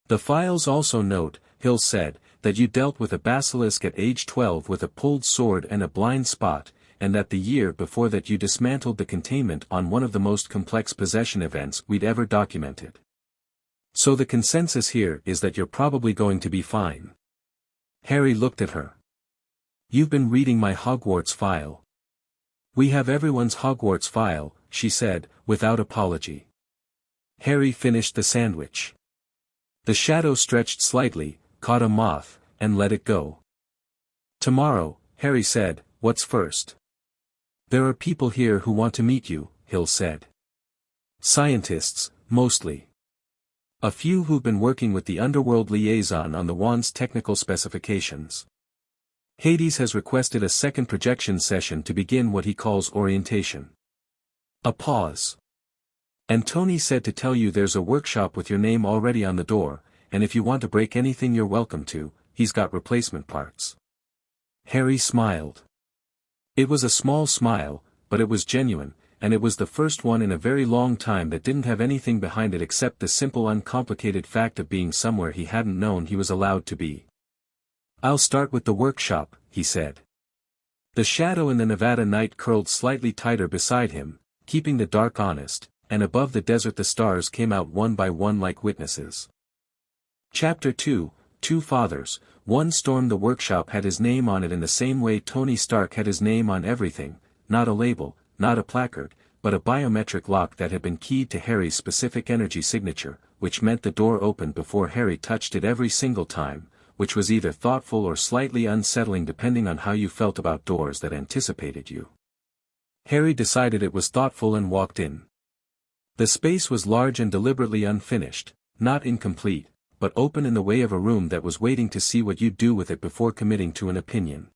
The files also note, Hill said, that you dealt with a basilisk at age 12 with a pulled sword and a blind spot, and that the year before that you dismantled the containment on one of the most complex possession events we'd ever documented. So the consensus here is that you're probably going to be fine. Harry looked at her. You've been reading my Hogwarts file. We have everyone's Hogwarts file, she said, without apology. Harry finished the sandwich. The shadow stretched slightly, caught a moth, and let it go. Tomorrow, Harry said, what's first? There are people here who want to meet you, Hill said. Scientists, mostly. A few who've been working with the Underworld liaison on the wand's technical specifications. Hades has requested a second projection session to begin what he calls orientation. A pause. And Tony said to tell you there's a workshop with your name already on the door, and if you want to break anything you're welcome to, he's got replacement parts. Harry smiled. It was a small smile, but it was genuine, and it was the first one in a very long time that didn't have anything behind it except the simple uncomplicated fact of being somewhere he hadn't known he was allowed to be. I'll start with the workshop, he said. The shadow in the Nevada night curled slightly tighter beside him, keeping the dark honest, and above the desert the stars came out one by one like witnesses. Chapter 2, Two Fathers. One storm. The workshop had his name on it in the same way Tony Stark had his name on everything, not a label, not a placard, but a biometric lock that had been keyed to Harry's specific energy signature, which meant the door opened before Harry touched it every single time, which was either thoughtful or slightly unsettling depending on how you felt about doors that anticipated you. Harry decided it was thoughtful and walked in. The space was large and deliberately unfinished, not incomplete, but open in the way of a room that was waiting to see what you'd do with it before committing to an opinion.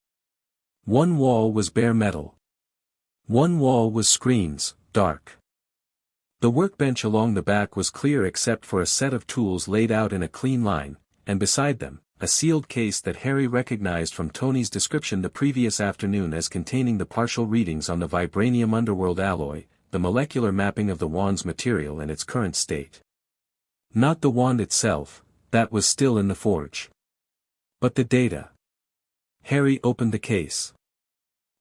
One wall was bare metal. One wall was screens, dark. The workbench along the back was clear except for a set of tools laid out in a clean line, and beside them, a sealed case that Harry recognized from Tony's description the previous afternoon as containing the partial readings on the Vibranium Underworld alloy, the molecular mapping of the wand's material and its current state. Not the wand itself, that was still in the forge. But the data. Harry opened the case.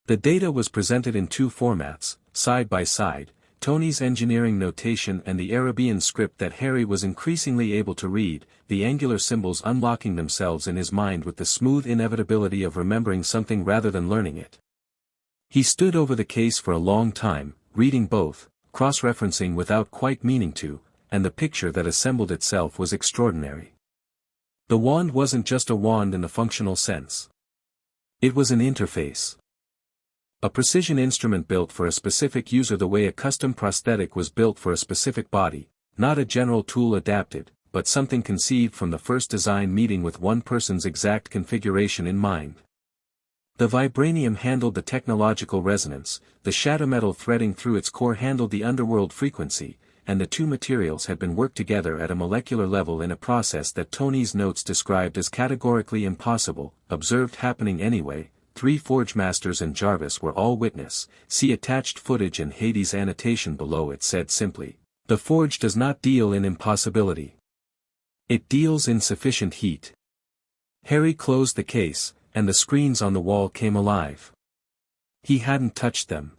The data was presented in two formats, side by side, Tony's engineering notation and the Arabian script that Harry was increasingly able to read, the angular symbols unlocking themselves in his mind with the smooth inevitability of remembering something rather than learning it. He stood over the case for a long time, reading both, cross-referencing without quite meaning to, and the picture that assembled itself was extraordinary. The wand wasn't just a wand in the functional sense. It was an interface. A precision instrument built for a specific user the way a custom prosthetic was built for a specific body, not a general tool adapted, but something conceived from the first design meeting with one person's exact configuration in mind. The vibranium handled the technological resonance, the shadow metal threading through its core handled the underworld frequency, and the two materials had been worked together at a molecular level in a process that Tony's notes described as categorically impossible, observed happening anyway. 3 Forge Masters and Jarvis were all witness. See attached footage and Hades' annotation below. It said simply, "The Forge does not deal in impossibility. It deals in sufficient heat." Harry closed the case, and the screens on the wall came alive. He hadn't touched them.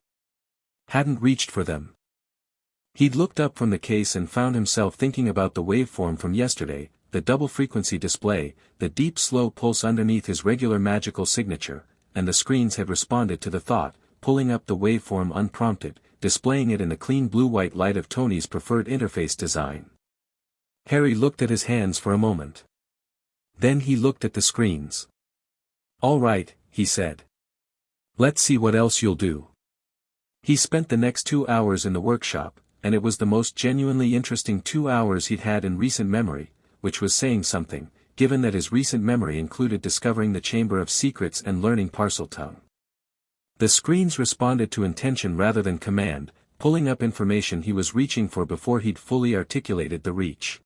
Hadn't reached for them. He'd looked up from the case and found himself thinking about the waveform from yesterday, the double-frequency display, the deep slow pulse underneath his regular magical signature, and the screens had responded to the thought, pulling up the waveform unprompted, displaying it in the clean blue-white light of Tony's preferred interface design. Harry looked at his hands for a moment. Then he looked at the screens. "All right," he said. "Let's see what else you'll do." He spent the next 2 hours in the workshop, and it was the most genuinely interesting 2 hours he'd had in recent memory, which was saying something, given that his recent memory included discovering the Chamber of Secrets and learning Parseltongue. The screens responded to intention rather than command, pulling up information he was reaching for before he'd fully articulated the reach.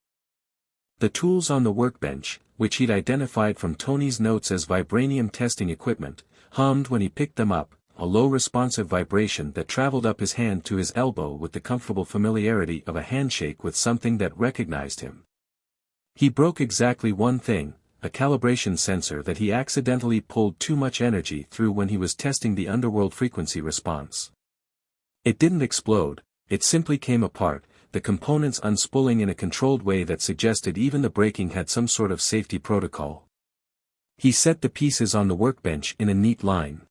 The tools on the workbench, which he'd identified from Tony's notes as vibranium testing equipment, hummed when he picked them up, a low responsive vibration that traveled up his hand to his elbow with the comfortable familiarity of a handshake with something that recognized him. He broke exactly one thing, a calibration sensor that he accidentally pulled too much energy through when he was testing the underworld frequency response. It didn't explode, it simply came apart, the components unspooling in a controlled way that suggested even the breaking had some sort of safety protocol. He set the pieces on the workbench in a neat line.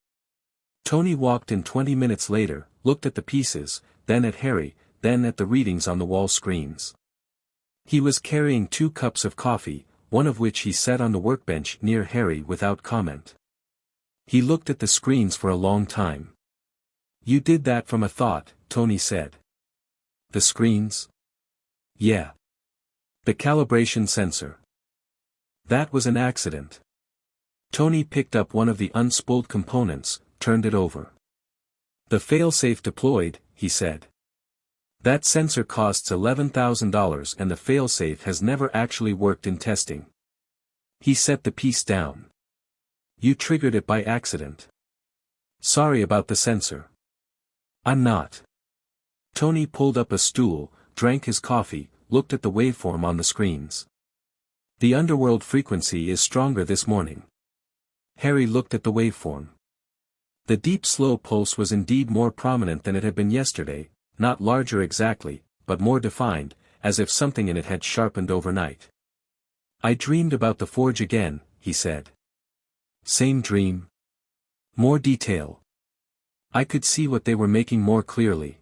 Tony walked in 20 minutes later, looked at the pieces, then at Harry, then at the readings on the wall screens. He was carrying 2 cups of coffee, one of which he set on the workbench near Harry without comment. He looked at the screens for a long time. "You did that from a thought," Tony said. "The screens?" "Yeah. The calibration sensor." "That was an accident." Tony picked up one of the unspooled components, turned it over. "The failsafe deployed," he said. "That sensor costs $11,000 and the failsafe has never actually worked in testing." He set the piece down. "You triggered it by accident. Sorry about the sensor." "I'm not." Tony pulled up a stool, drank his coffee, looked at the waveform on the screens. "The underworld frequency is stronger this morning." Harry looked at the waveform. The deep slow pulse was indeed more prominent than it had been yesterday, not larger exactly, but more defined, as if something in it had sharpened overnight. "I dreamed about the forge again," he said. "Same dream?" "More detail. I could see what they were making more clearly."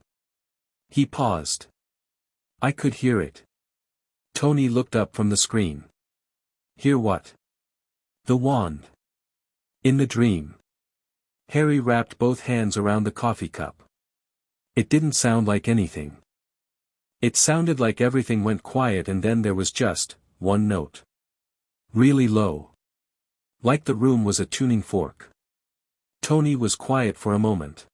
He paused. "I could hear it." Tony looked up from the screen. "Hear what?" "The wand." "In the dream." Harry wrapped both hands around the coffee cup. "It didn't sound like anything. It sounded like everything went quiet and then there was just one note. Really low. Like the room was a tuning fork." Tony was quiet for a moment.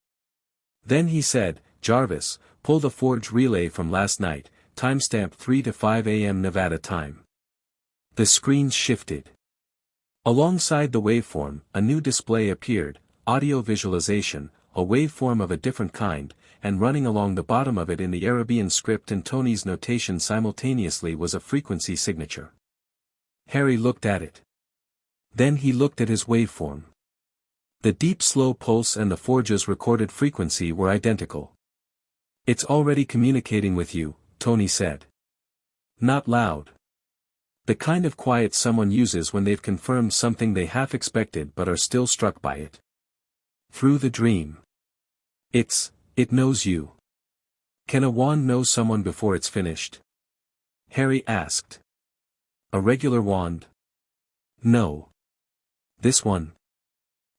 Then he said, "Jarvis, pull the forge relay from last night, timestamp 3 to 5 a.m. Nevada time." The screens shifted. Alongside the waveform, a new display appeared, audio visualization, a waveform of a different kind, and running along the bottom of it in the Arabian script and Tony's notation simultaneously was a frequency signature. Harry looked at it. Then he looked at his waveform. The deep slow pulse and the forge's recorded frequency were identical. "It's already communicating with you," Tony said. "Not loud. The kind of quiet someone uses when they've confirmed something they half expected but are still struck by it. Through the dream. It knows you." "Can a wand know someone before it's finished?" Harry asked. "A regular wand?" "No. This one?"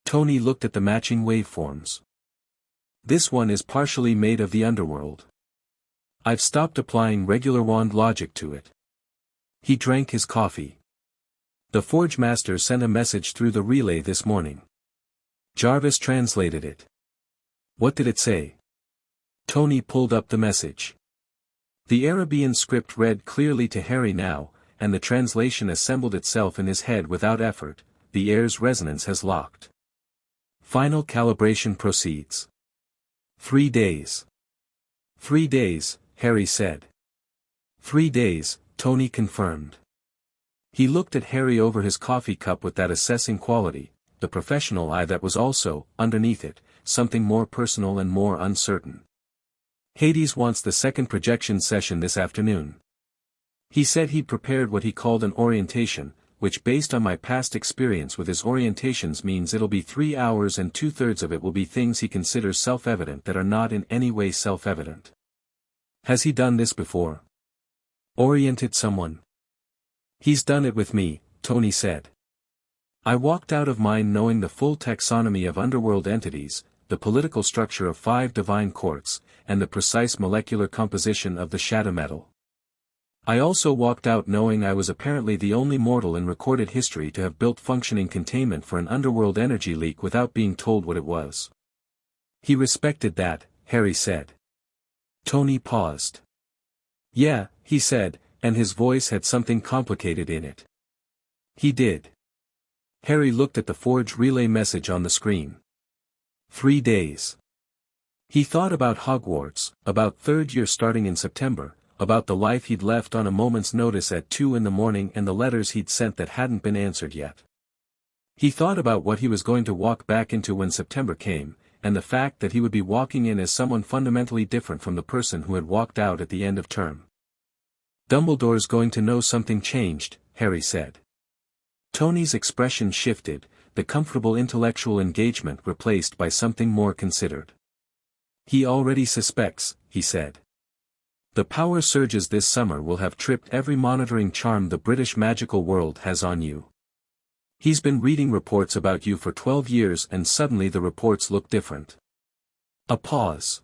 Tony looked at the matching waveforms. "This one is partially made of the underworld. I've stopped applying regular wand logic to it." He drank his coffee. "The Forge Master sent a message through the relay this morning. Jarvis translated it." "What did it say?" Tony pulled up the message. The Arabian script read clearly to Harry now, and the translation assembled itself in his head without effort. "The air's resonance has locked. Final calibration proceeds. 3 days." 3 days, Harry said. 3 days, Tony confirmed. He looked at Harry over his coffee cup with that assessing quality, the professional eye that was also, underneath it, something more personal and more uncertain. "Hades wants the second projection session this afternoon. He said he'd prepared what he called an orientation, which based on my past experience with his orientations means it'll be 3 hours and 2/3 of it will be things he considers self-evident that are not in any way self-evident." "Has he done this before? Oriented someone?" "He's done it with me," Tony said. "I walked out of mine knowing the full taxonomy of underworld entities, the political structure of 5 divine courts, and the precise molecular composition of the shadow metal. I also walked out knowing I was apparently the only mortal in recorded history to have built functioning containment for an underworld energy leak without being told what it was." "He respected that," Harry said. Tony paused. "Yeah," he said, and his voice had something complicated in it. He did. Harry looked at the forge relay message on the screen. 3 days. He thought about Hogwarts, about third year starting in September, about the life he'd left on a moment's notice at 2 in the morning and the letters he'd sent that hadn't been answered yet. He thought about what he was going to walk back into when September came, and the fact that he would be walking in as someone fundamentally different from the person who had walked out at the end of term. Dumbledore's going to know something changed, Harry said. Tony's expression shifted, the comfortable intellectual engagement replaced by something more considered. He already suspects, he said. The power surges this summer will have tripped every monitoring charm the British magical world has on you. He's been reading reports about you for 12 years and suddenly the reports look different. A pause.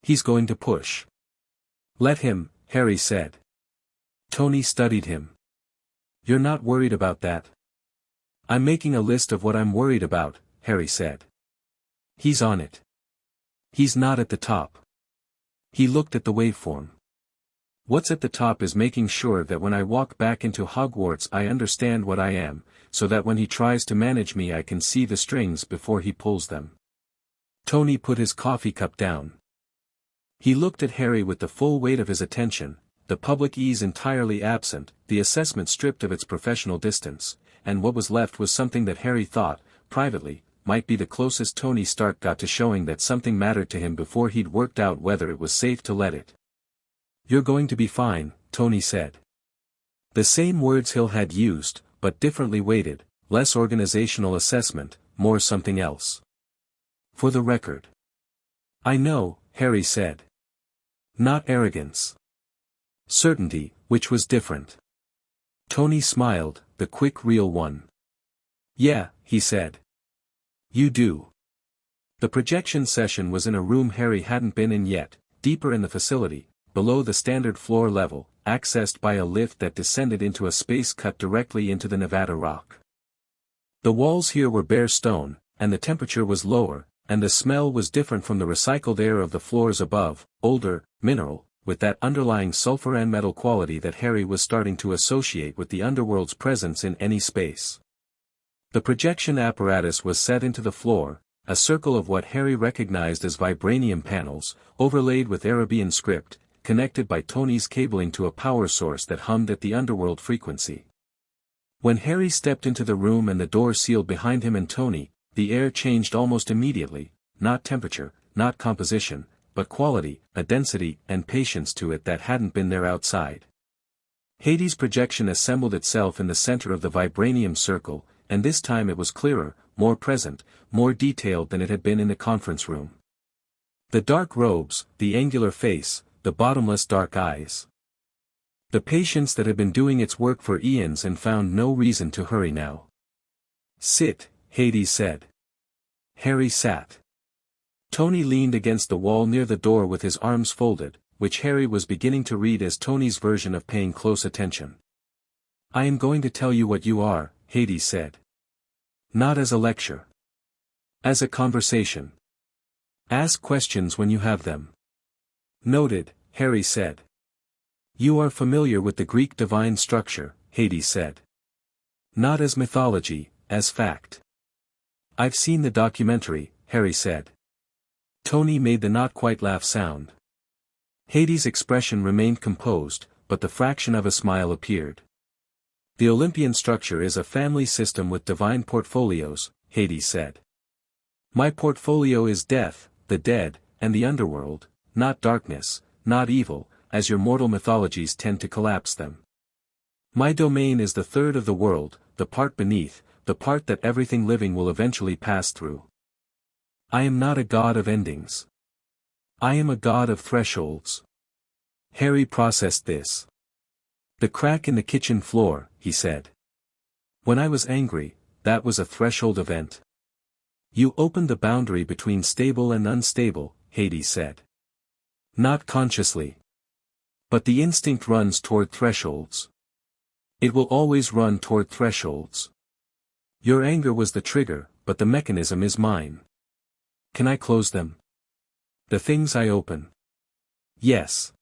He's going to push. Let him, Harry said. Tony studied him. You're not worried about that? I'm making a list of what I'm worried about, Harry said. He's on it. He's not at the top. He looked at the waveform. What's at the top is making sure that when I walk back into Hogwarts I understand what I am, so that when he tries to manage me I can see the strings before he pulls them. Tony put his coffee cup down. He looked at Harry with the full weight of his attention, the public ease entirely absent, the assessment stripped of its professional distance, and what was left was something that Harry thought, privately, might be the closest Tony Stark got to showing that something mattered to him before he'd worked out whether it was safe to let it. You're going to be fine, Tony said. The same words Hill had used, but differently weighted, less organizational assessment, more something else. For the record. I know, Harry said. Not arrogance. Certainty, which was different. Tony smiled, the quick real one. Yeah, he said. You do. The projection session was in a room Harry hadn't been in yet, deeper in the facility, below the standard floor level, accessed by a lift that descended into a space cut directly into the Nevada rock. The walls here were bare stone, and the temperature was lower, and the smell was different from the recycled air of the floors above, older, mineral, with that underlying sulfur and metal quality that Harry was starting to associate with the underworld's presence in any space. The projection apparatus was set into the floor, a circle of what Harry recognized as vibranium panels, overlaid with Arabian script, connected by Tony's cabling to a power source that hummed at the underworld frequency. When Harry stepped into the room and the door sealed behind him and Tony, the air changed almost immediately, not temperature, not composition, but quality, a density and patience to it that hadn't been there outside. Hades' projection assembled itself in the center of the vibranium circle, and this time it was clearer, more present, more detailed than it had been in the conference room. The dark robes, the angular face, the bottomless dark eyes. The patience that had been doing its work for eons and found no reason to hurry now. Sit, Hades said. Harry sat. Tony leaned against the wall near the door with his arms folded, which Harry was beginning to read as Tony's version of paying close attention. I am going to tell you what you are, Hades said. Not as a lecture. As a conversation. Ask questions when you have them. Noted, Harry said. You are familiar with the Greek divine structure, Hades said. Not as mythology, as fact. I've seen the documentary, Harry said. Tony made the not quite laugh sound. Hades' expression remained composed, but the fraction of a smile appeared. The Olympian structure is a family system with divine portfolios, Hades said. My portfolio is death, the dead, and the underworld, not darkness, not evil, as your mortal mythologies tend to collapse them. My domain is the third of the world, the part beneath, the part that everything living will eventually pass through. I am not a god of endings. I am a god of thresholds. Harry processed this. The crack in the kitchen floor, he said. When I was angry, that was a threshold event. You opened the boundary between stable and unstable, Hades said. Not consciously. But the instinct runs toward thresholds. It will always run toward thresholds. Your anger was the trigger, but the mechanism is mine. Can I close them? The things I open. Yes.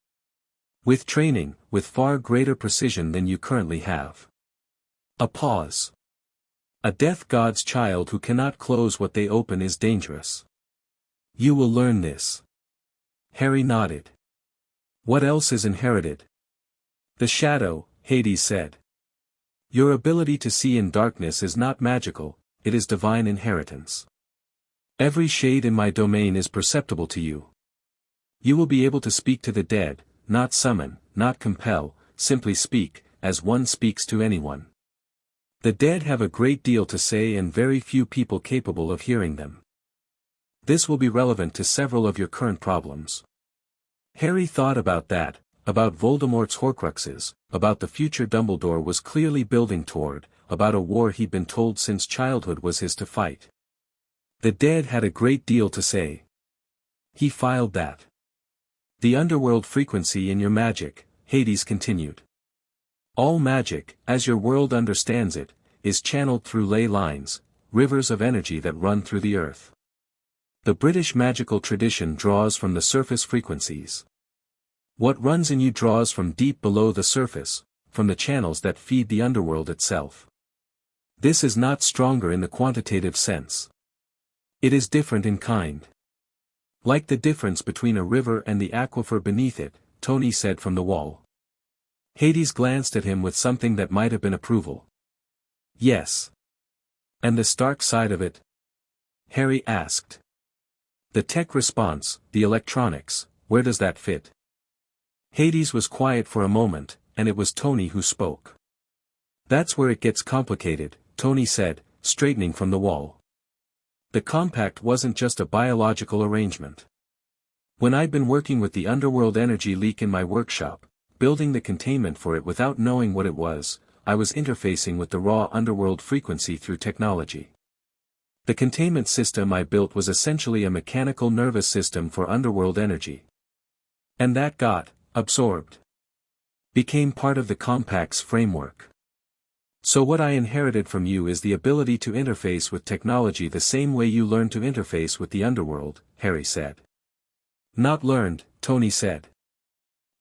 With training, with far greater precision than you currently have. A pause. A death god's child who cannot close what they open is dangerous. You will learn this. Harry nodded. What else is inherited? The shadow, Hades said. Your ability to see in darkness is not magical, it is divine inheritance. Every shade in my domain is perceptible to you. You will be able to speak to the dead, not summon, not compel, simply speak, as one speaks to anyone. The dead have a great deal to say and very few people capable of hearing them. This will be relevant to several of your current problems. Harry thought about that, about Voldemort's Horcruxes, about the future Dumbledore was clearly building toward, about a war he'd been told since childhood was his to fight. The dead had a great deal to say. He filed that. The underworld frequency in your magic, Hades continued. All magic, as your world understands it, is channeled through ley lines, rivers of energy that run through the earth. The British magical tradition draws from the surface frequencies. What runs in you draws from deep below the surface, from the channels that feed the underworld itself. This is not stronger in the quantitative sense. It is different in kind. Like the difference between a river and the aquifer beneath it, Tony said from the wall. Hades glanced at him with something that might have been approval. Yes. And the stark side of it? Harry asked. The tech response, the electronics, where does that fit? Hades was quiet for a moment, and it was Tony who spoke. That's where it gets complicated, Tony said, straightening from the wall. The compact wasn't just a biological arrangement. When I'd been working with the underworld energy leak in my workshop, building the containment for it without knowing what it was, I was interfacing with the raw underworld frequency through technology. The containment system I built was essentially a mechanical nervous system for underworld energy. And that got absorbed. Became part of the compact's framework. So what I inherited from you is the ability to interface with technology the same way you learned to interface with the underworld, Harry said. Not learned, Tony said.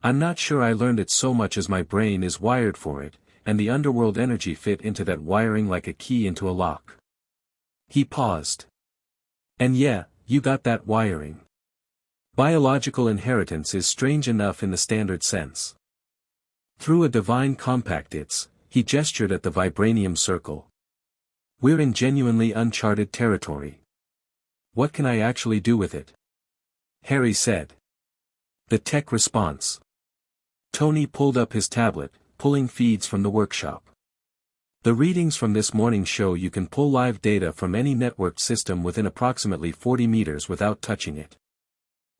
I'm not sure I learned it so much as my brain is wired for it, and the underworld energy fit into that wiring like a key into a lock. He paused. And yeah, you got that wiring. Biological inheritance is strange enough in the standard sense. Through a divine compact he gestured at the Vibranium circle. We're in genuinely uncharted territory. What can I actually do with it? Harry said. The tech response. Tony pulled up his tablet, pulling feeds from the workshop. The readings from this morning show you can pull live data from any networked system within approximately 40 meters without touching it.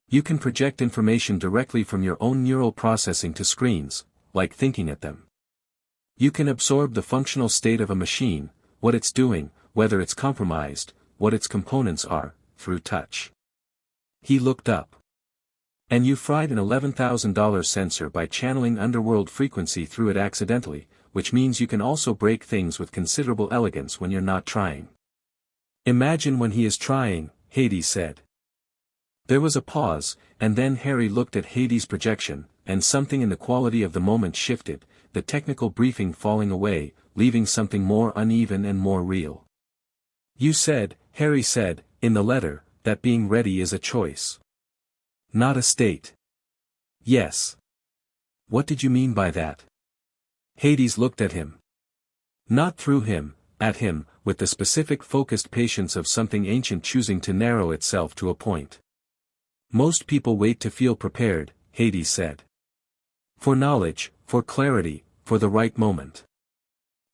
You can project information directly from your own neural processing to screens, like thinking at them. You can absorb the functional state of a machine, what it's doing, whether it's compromised, what its components are, through touch. He looked up. And you fried an $11,000 sensor by channeling underworld frequency through it accidentally, which means you can also break things with considerable elegance when you're not trying. Imagine when he is trying, Hades said. There was a pause, and then Harry looked at Hades' projection, and something in the quality of the moment shifted, the technical briefing falling away, leaving something more uneven and more real. You said, Harry said, in the letter, that being ready is a choice. Not a state. Yes. What did you mean by that? Hades looked at him. Not through him, at him, with the specific focused patience of something ancient choosing to narrow itself to a point. Most people wait to feel prepared, Hades said. For knowledge, for clarity, for the right moment.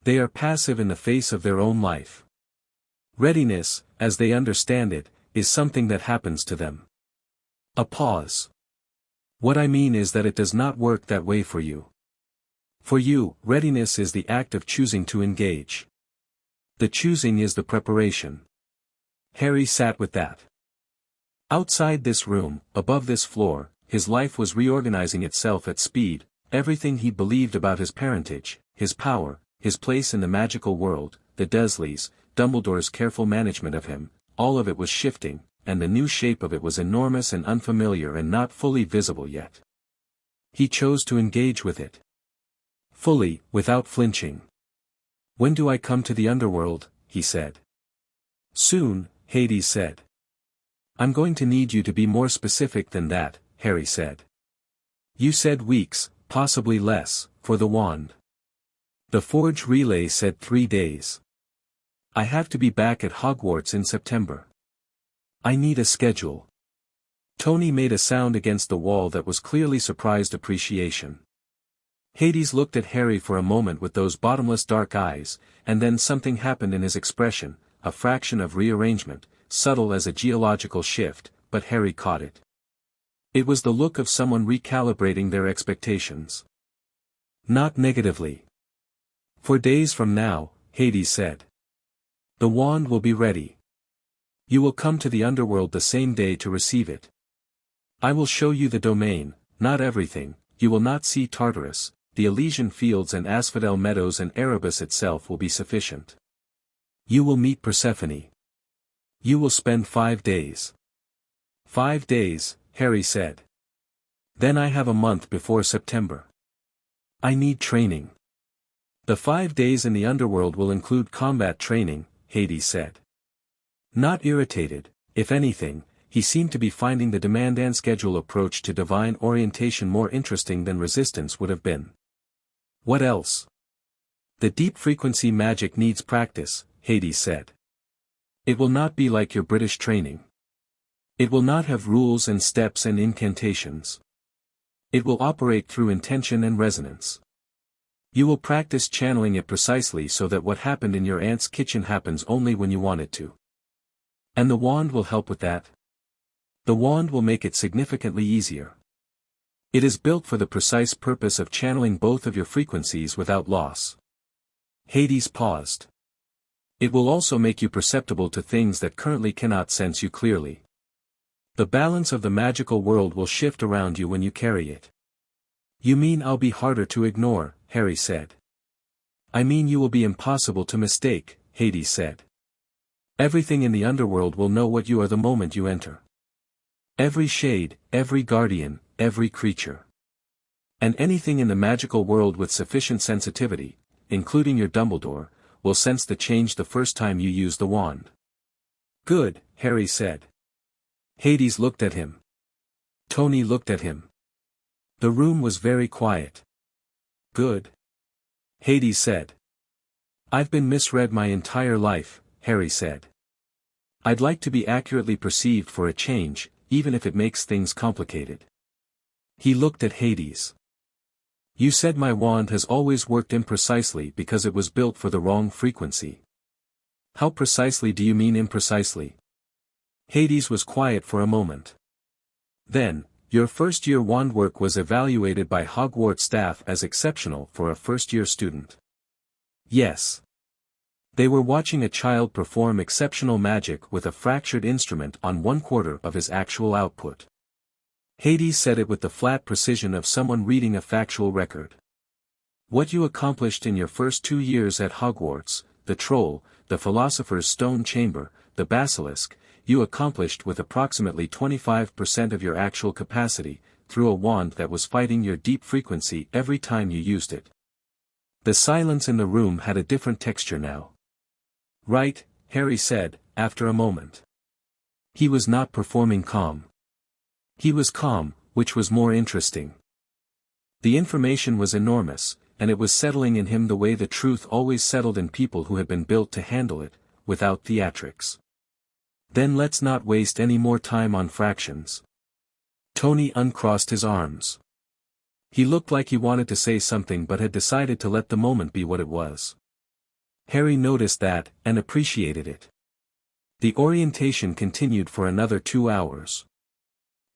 They are passive in the face of their own life. Readiness, as they understand it, is something that happens to them. A pause. What I mean is that it does not work that way for you. For you, readiness is the act of choosing to engage. The choosing is the preparation. Harry sat with that. Outside this room, above this floor, his life was reorganizing itself at speed, everything he believed about his parentage, his power, his place in the magical world, the Dursleys, Dumbledore's careful management of him, all of it was shifting, and the new shape of it was enormous and unfamiliar and not fully visible yet. He chose to engage with it. Fully, without flinching. "When do I come to the underworld?" he said. "Soon," Hades said. "I'm going to need you to be more specific than that," Harry said. "You said weeks, possibly less, for the wand." The forge relay said 3 days. "I have to be back at Hogwarts in September. I need a schedule." Tony made a sound against the wall that was clearly surprised appreciation. Hades looked at Harry for a moment with those bottomless dark eyes, and then something happened in his expression, a fraction of rearrangement, subtle as a geological shift, but Harry caught it. It was the look of someone recalibrating their expectations. Not negatively. "4 days from now," Hades said. "The wand will be ready. You will come to the underworld the same day to receive it. I will show you the domain, not everything. You will not see Tartarus, the Elysian fields and Asphodel meadows, and Erebus itself will be sufficient. You will meet Persephone. You will spend 5 days. 5 days, Harry said. Then I have a month before September. I need training. The 5 days in the underworld will include combat training, Hades said. Not irritated, if anything, he seemed to be finding the demand and schedule approach to divine orientation more interesting than resistance would have been. What else? The deep frequency magic needs practice, Hades said. It will not be like your British training. It will not have rules and steps and incantations. It will operate through intention and resonance. You will practice channeling it precisely so that what happened in your aunt's kitchen happens only when you want it to. And the wand will help with that. The wand will make it significantly easier. It is built for the precise purpose of channeling both of your frequencies without loss. Hades paused. It will also make you perceptible to things that currently cannot sense you clearly. The balance of the magical world will shift around you when you carry it. You mean I'll be harder to ignore, Harry said. I mean you will be impossible to mistake, Hades said. Everything in the underworld will know what you are the moment you enter. Every shade, every guardian, every creature. And anything in the magical world with sufficient sensitivity, including your Dumbledore, will sense the change the first time you use the wand. Good, Harry said. Hades looked at him. Tony looked at him. The room was very quiet. Good. Hades said. I've been misread my entire life, Harry said. I'd like to be accurately perceived for a change, even if it makes things complicated. He looked at Hades. You said my wand has always worked imprecisely because it was built for the wrong frequency. How precisely do you mean imprecisely? Hades was quiet for a moment. Then, your first-year wand work was evaluated by Hogwarts staff as exceptional for a first-year student. Yes. They were watching a child perform exceptional magic with a fractured instrument on 1/4 of his actual output. Hades said it with the flat precision of someone reading a factual record. What you accomplished in your first 2 years at Hogwarts, the Troll, the Philosopher's Stone Chamber, the Basilisk, you accomplished with approximately 25% of your actual capacity, through a wand that was fighting your deep frequency every time you used it. The silence in the room had a different texture now. Right, Harry said, after a moment. He was not performing calm. He was calm, which was more interesting. The information was enormous, and it was settling in him the way the truth always settled in people who had been built to handle it, without theatrics. Then let's not waste any more time on fractions. Tony uncrossed his arms. He looked like he wanted to say something but had decided to let the moment be what it was. Harry noticed that, and appreciated it. The orientation continued for another 2 hours.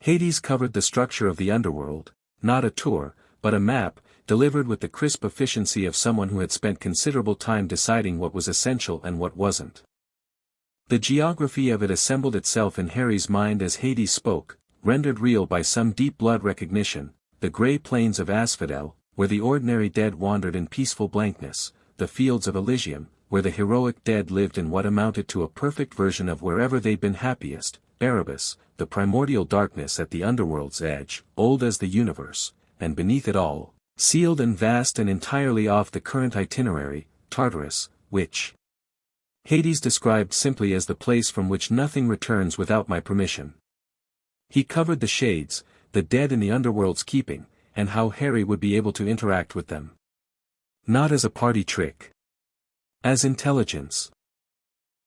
Hades covered the structure of the underworld, not a tour, but a map, delivered with the crisp efficiency of someone who had spent considerable time deciding what was essential and what wasn't. The geography of it assembled itself in Harry's mind as Hades spoke, rendered real by some deep blood recognition, the grey plains of Asphodel, where the ordinary dead wandered in peaceful blankness, the fields of Elysium, where the heroic dead lived in what amounted to a perfect version of wherever they'd been happiest, Erebus, the primordial darkness at the underworld's edge, old as the universe, and beneath it all, sealed and vast and entirely off the current itinerary, Tartarus, which Hades described simply as the place from which nothing returns without my permission. He covered the shades, the dead in the underworld's keeping, and how Harry would be able to interact with them. Not as a party trick. As intelligence.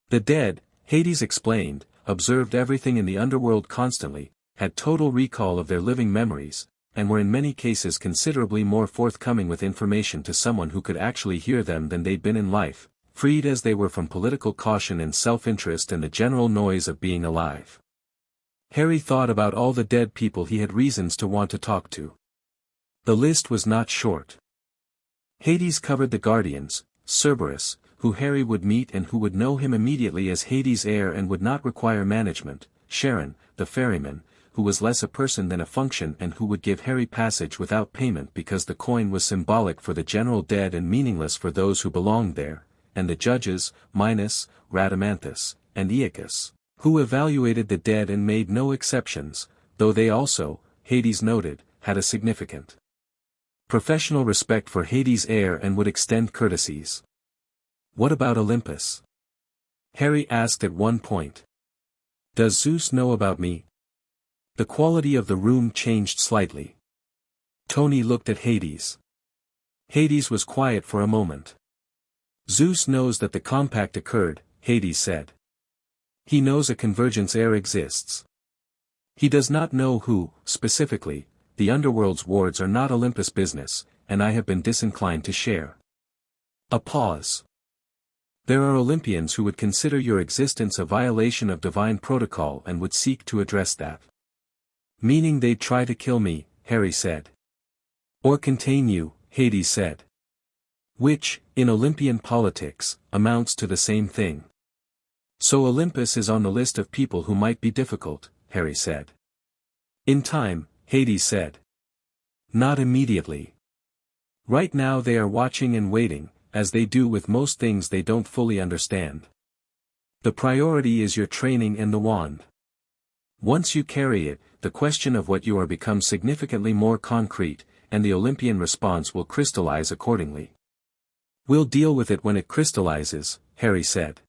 The dead, Hades explained, observed everything in the underworld constantly, had total recall of their living memories, and were in many cases considerably more forthcoming with information to someone who could actually hear them than they'd been in life, freed as they were from political caution and self-interest and the general noise of being alive. Harry thought about all the dead people he had reasons to want to talk to. The list was not short. Hades covered the Guardians, Cerberus, who Harry would meet and who would know him immediately as Hades' heir and would not require management, Charon, the ferryman, who was less a person than a function and who would give Harry passage without payment because the coin was symbolic for the general dead and meaningless for those who belonged there, and the judges, Minos, Rhadamanthus, and Aeacus, who evaluated the dead and made no exceptions, though they also, Hades noted, had a significant professional respect for Hades' heir and would extend courtesies. What about Olympus? Harry asked at one point. Does Zeus know about me? The quality of the room changed slightly. Tony looked at Hades. Hades was quiet for a moment. Zeus knows that the compact occurred, Hades said. He knows a convergence heir exists. He does not know who, specifically. The underworld's wards are not Olympus business, and I have been disinclined to share. A pause. There are Olympians who would consider your existence a violation of divine protocol and would seek to address that. Meaning they'd try to kill me, Harry said. Or contain you, Hades said. Which, in Olympian politics, amounts to the same thing. So Olympus is on the list of people who might be difficult, Harry said. In time, Hades said. Not immediately. Right now they are watching and waiting, as they do with most things they don't fully understand. The priority is your training and the wand. Once you carry it, the question of what you are becomes significantly more concrete, and the Olympian response will crystallize accordingly. We'll deal with it when it crystallizes, Harry said.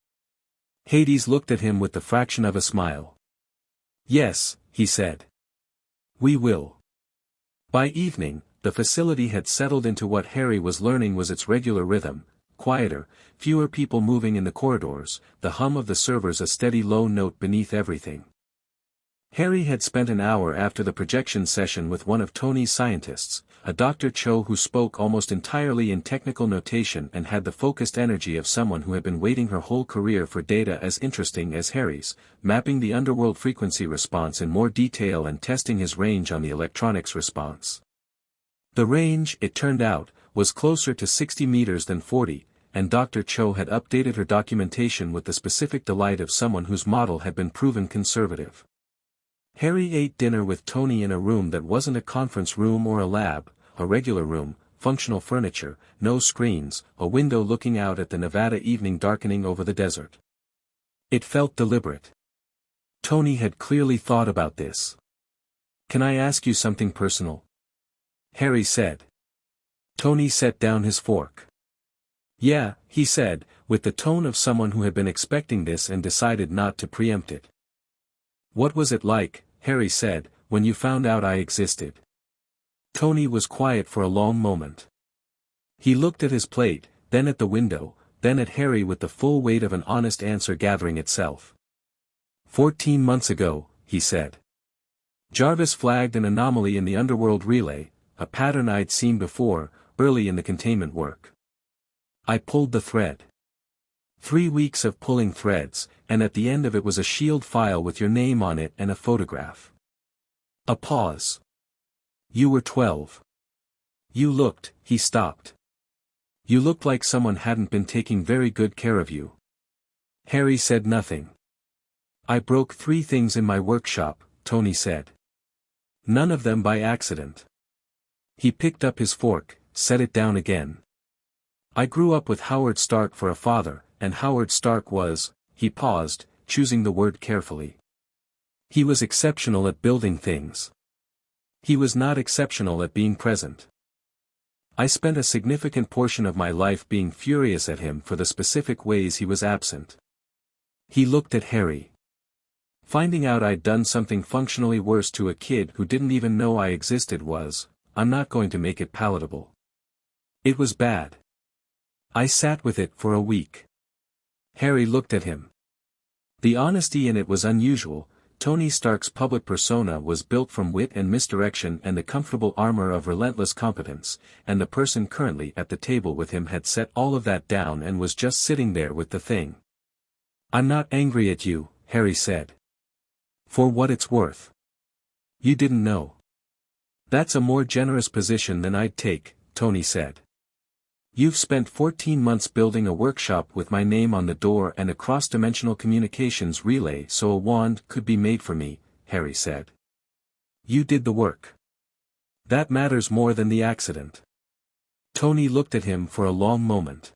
Hades looked at him with the fraction of a smile. Yes, he said. We will. By evening, the facility had settled into what Harry was learning was its regular rhythm, quieter, fewer people moving in the corridors, the hum of the servers a steady low note beneath everything. Harry had spent an hour after the projection session with one of Tony's scientists, a Dr. Cho who spoke almost entirely in technical notation and had the focused energy of someone who had been waiting her whole career for data as interesting as Harry's, mapping the underworld frequency response in more detail and testing his range on the electronics response. The range, it turned out, was closer to 60 meters than 40, and Dr. Cho had updated her documentation with the specific delight of someone whose model had been proven conservative. Harry ate dinner with Tony in a room that wasn't a conference room or a lab, a regular room, functional furniture, no screens, a window looking out at the Nevada evening darkening over the desert. It felt deliberate. Tony had clearly thought about this. Can I ask you something personal? Harry said. Tony set down his fork. Yeah, he said, with the tone of someone who had been expecting this and decided not to preempt it. What was it like, Harry said, when you found out I existed? Tony was quiet for a long moment. He looked at his plate, then at the window, then at Harry with the full weight of an honest answer gathering itself. 14 months ago, he said. Jarvis flagged an anomaly in the underworld relay, a pattern I'd seen before, early in the containment work. I pulled the thread. 3 weeks of pulling threads, and at the end of it was a S.H.I.E.L.D. file with your name on it and a photograph. A pause. You were 12. You looked, he stopped. You looked like someone hadn't been taking very good care of you. Harry said nothing. I broke 3 things in my workshop, Tony said. None of them by accident. He picked up his fork, set it down again. I grew up with Howard Stark for a father, and Howard Stark was, he paused, choosing the word carefully. He was exceptional at building things. He was not exceptional at being present. I spent a significant portion of my life being furious at him for the specific ways he was absent. He looked at Harry. Finding out I'd done something functionally worse to a kid who didn't even know I existed was, I'm not going to make it palatable. It was bad. I sat with it for a week. Harry looked at him. The honesty in it was unusual. Tony Stark's public persona was built from wit and misdirection and the comfortable armor of relentless competence, and the person currently at the table with him had set all of that down and was just sitting there with the thing. I'm not angry at you, Harry said. For what it's worth. You didn't know. That's a more generous position than I'd take, Tony said. You've spent 14 months building a workshop with my name on the door and a cross-dimensional communications relay so a wand could be made for me, Harry said. You did the work. That matters more than the accident. Tony looked at him for a long moment.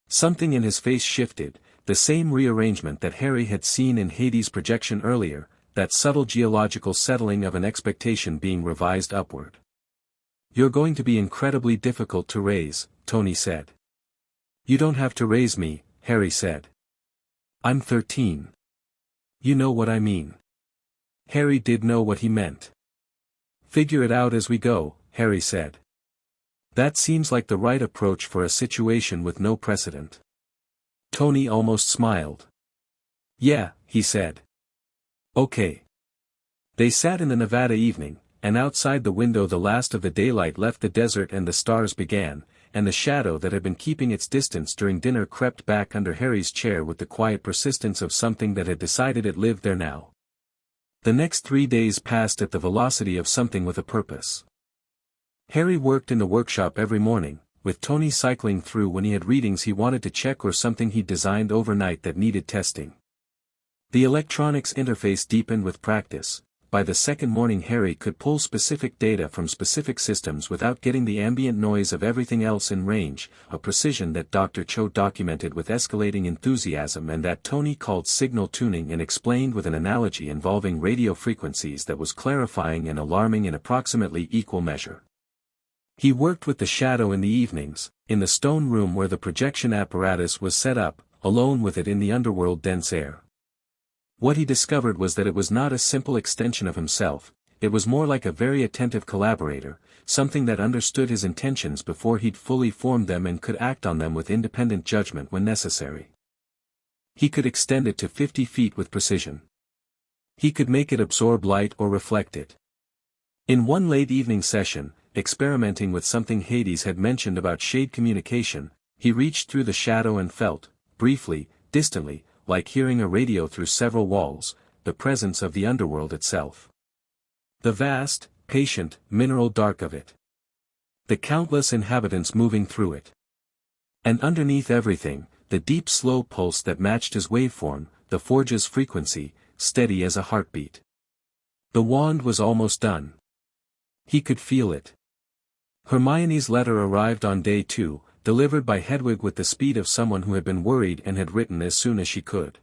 Something in his face shifted, the same rearrangement that Harry had seen in Hades' projection earlier, that subtle geological settling of an expectation being revised upward. You're going to be incredibly difficult to raise, Tony said. You don't have to raise me, Harry said. I'm 13. You know what I mean. Harry did know what he meant. Figure it out as we go, Harry said. That seems like the right approach for a situation with no precedent. Tony almost smiled. Yeah, he said. Okay. They sat in the Nevada evening, and outside the window the last of the daylight left the desert and the stars began, and the shadow that had been keeping its distance during dinner crept back under Harry's chair with the quiet persistence of something that had decided it lived there now. The next 3 days passed at the velocity of something with a purpose. Harry worked in the workshop every morning, with Tony cycling through when he had readings he wanted to check or something he'd designed overnight that needed testing. The electronics interface deepened with practice. By the second morning Harry could pull specific data from specific systems without getting the ambient noise of everything else in range, a precision that Dr. Cho documented with escalating enthusiasm and that Tony called signal tuning and explained with an analogy involving radio frequencies that was clarifying and alarming in approximately equal measure. He worked with the shadow in the evenings, in the stone room where the projection apparatus was set up, alone with it in the underworld dense air. What he discovered was that it was not a simple extension of himself, it was more like a very attentive collaborator, something that understood his intentions before he'd fully formed them and could act on them with independent judgment when necessary. He could extend it to 50 feet with precision. He could make it absorb light or reflect it. In one late evening session, experimenting with something Hades had mentioned about shade communication, he reached through the shadow and felt, briefly, distantly, like hearing a radio through several walls, the presence of the underworld itself. The vast, patient, mineral dark of it. The countless inhabitants moving through it. And underneath everything, the deep slow pulse that matched his waveform, the forge's frequency, steady as a heartbeat. The wand was almost done. He could feel it. Hermione's letter arrived on day 2, delivered by Hedwig with the speed of someone who had been worried and had written as soon as she could.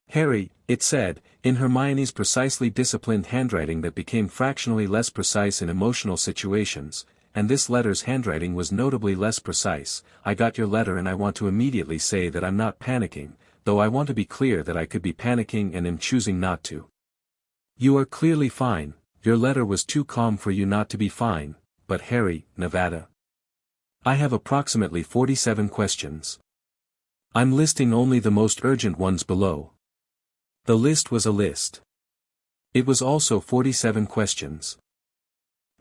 Harry, it said, in Hermione's precisely disciplined handwriting that became fractionally less precise in emotional situations, and this letter's handwriting was notably less precise. I got your letter and I want to immediately say that I'm not panicking, though I want to be clear that I could be panicking and am choosing not to. You are clearly fine, your letter was too calm for you not to be fine, but Harry, Nevada. I have approximately 47 questions. I'm listing only the most urgent ones below. The list was a list. It was also 47 questions.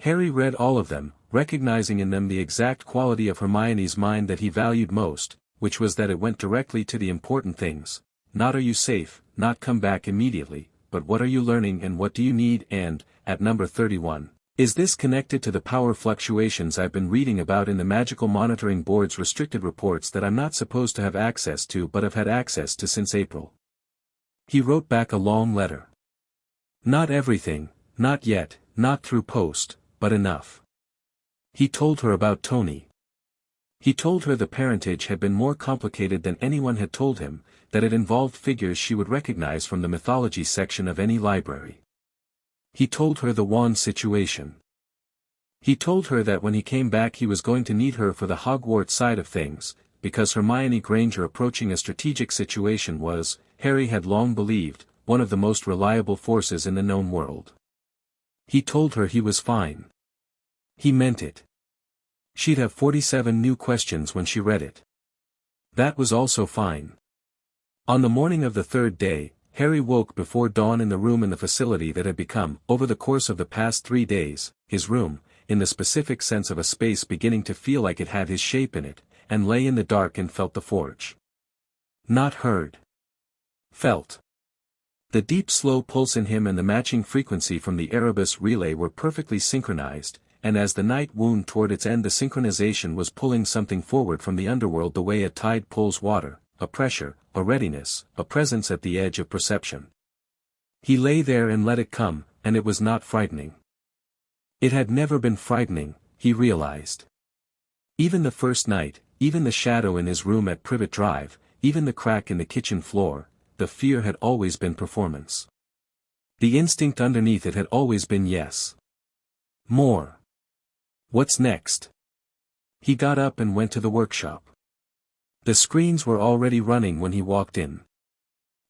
Harry read all of them, recognizing in them the exact quality of Hermione's mind that he valued most, which was that it went directly to the important things. Not are you safe, not come back immediately, but what are you learning and what do you need and, at number 31. Is this connected to the power fluctuations I've been reading about in the Magical Monitoring Board's restricted reports that I'm not supposed to have access to but have had access to since April? He wrote back a long letter. Not everything, not yet, not through post, but enough. He told her about Tony. He told her the parentage had been more complicated than anyone had told him, that it involved figures she would recognize from the mythology section of any library. He told her the wand situation. He told her that when he came back he was going to need her for the Hogwarts side of things, because Hermione Granger approaching a strategic situation was, Harry had long believed, one of the most reliable forces in the known world. He told her he was fine. He meant it. She'd have 47 new questions when she read it. That was also fine. On the morning of the third day, Harry woke before dawn in the room in the facility that had become, over the course of the past 3 days, his room, in the specific sense of a space beginning to feel like it had his shape in it, and lay in the dark and felt the forge. Not heard. Felt. The deep slow pulse in him and the matching frequency from the Erebus relay were perfectly synchronized, and as the night wound toward its end the synchronization was pulling something forward from the underworld the way a tide pulls water, a pressure, a readiness, a presence at the edge of perception. He lay there and let it come, and it was not frightening. It had never been frightening, he realized. Even the first night, even the shadow in his room at Privet Drive, even the crack in the kitchen floor, the fear had always been performance. The instinct underneath it had always been yes. More. What's next? He got up and went to the workshop. The screens were already running when he walked in.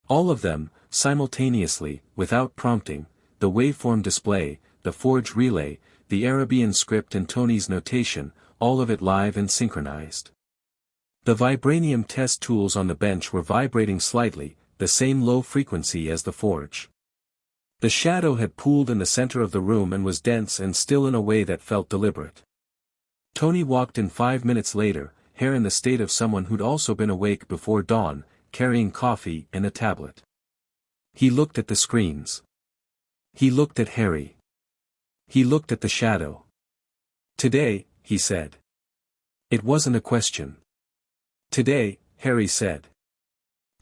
All of them, simultaneously, without prompting, the waveform display, the forge relay, the Arabian script and Tony's notation, all of it live and synchronized. The vibranium test tools on the bench were vibrating slightly, the same low frequency as the forge. The shadow had pooled in the center of the room and was dense and still in a way that felt deliberate. Tony walked in 5 minutes later, hair in the state of someone who'd also been awake before dawn, carrying coffee and a tablet. He looked at the screens. He looked at Harry. He looked at the shadow. Today, he said. It wasn't a question. Today, Harry said.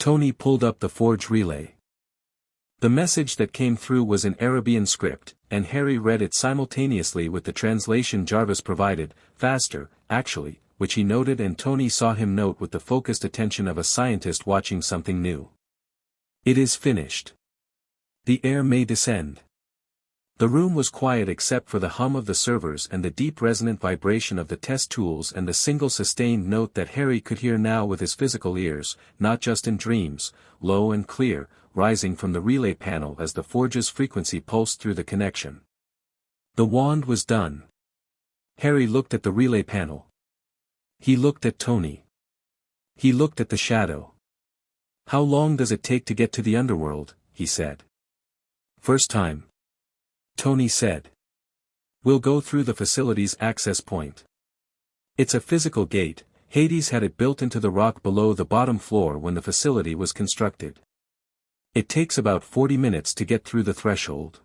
Tony pulled up the forge relay. The message that came through was in Arabian script, and Harry read it simultaneously with the translation Jarvis provided, faster, actually, which he noted and Tony saw him note with the focused attention of a scientist watching something new. It is finished. The heir may descend. The room was quiet except for the hum of the servers and the deep resonant vibration of the test tools and the single sustained note that Harry could hear now with his physical ears, not just in dreams, low and clear, rising from the relay panel as the forge's frequency pulsed through the connection. The wand was done. Harry looked at the relay panel. He looked at Tony. He looked at the shadow. How long does it take to get to the underworld, he said. First time. Tony said. We'll go through the facility's access point. It's a physical gate, Hades had it built into the rock below the bottom floor when the facility was constructed. It takes about 40 minutes to get through the threshold.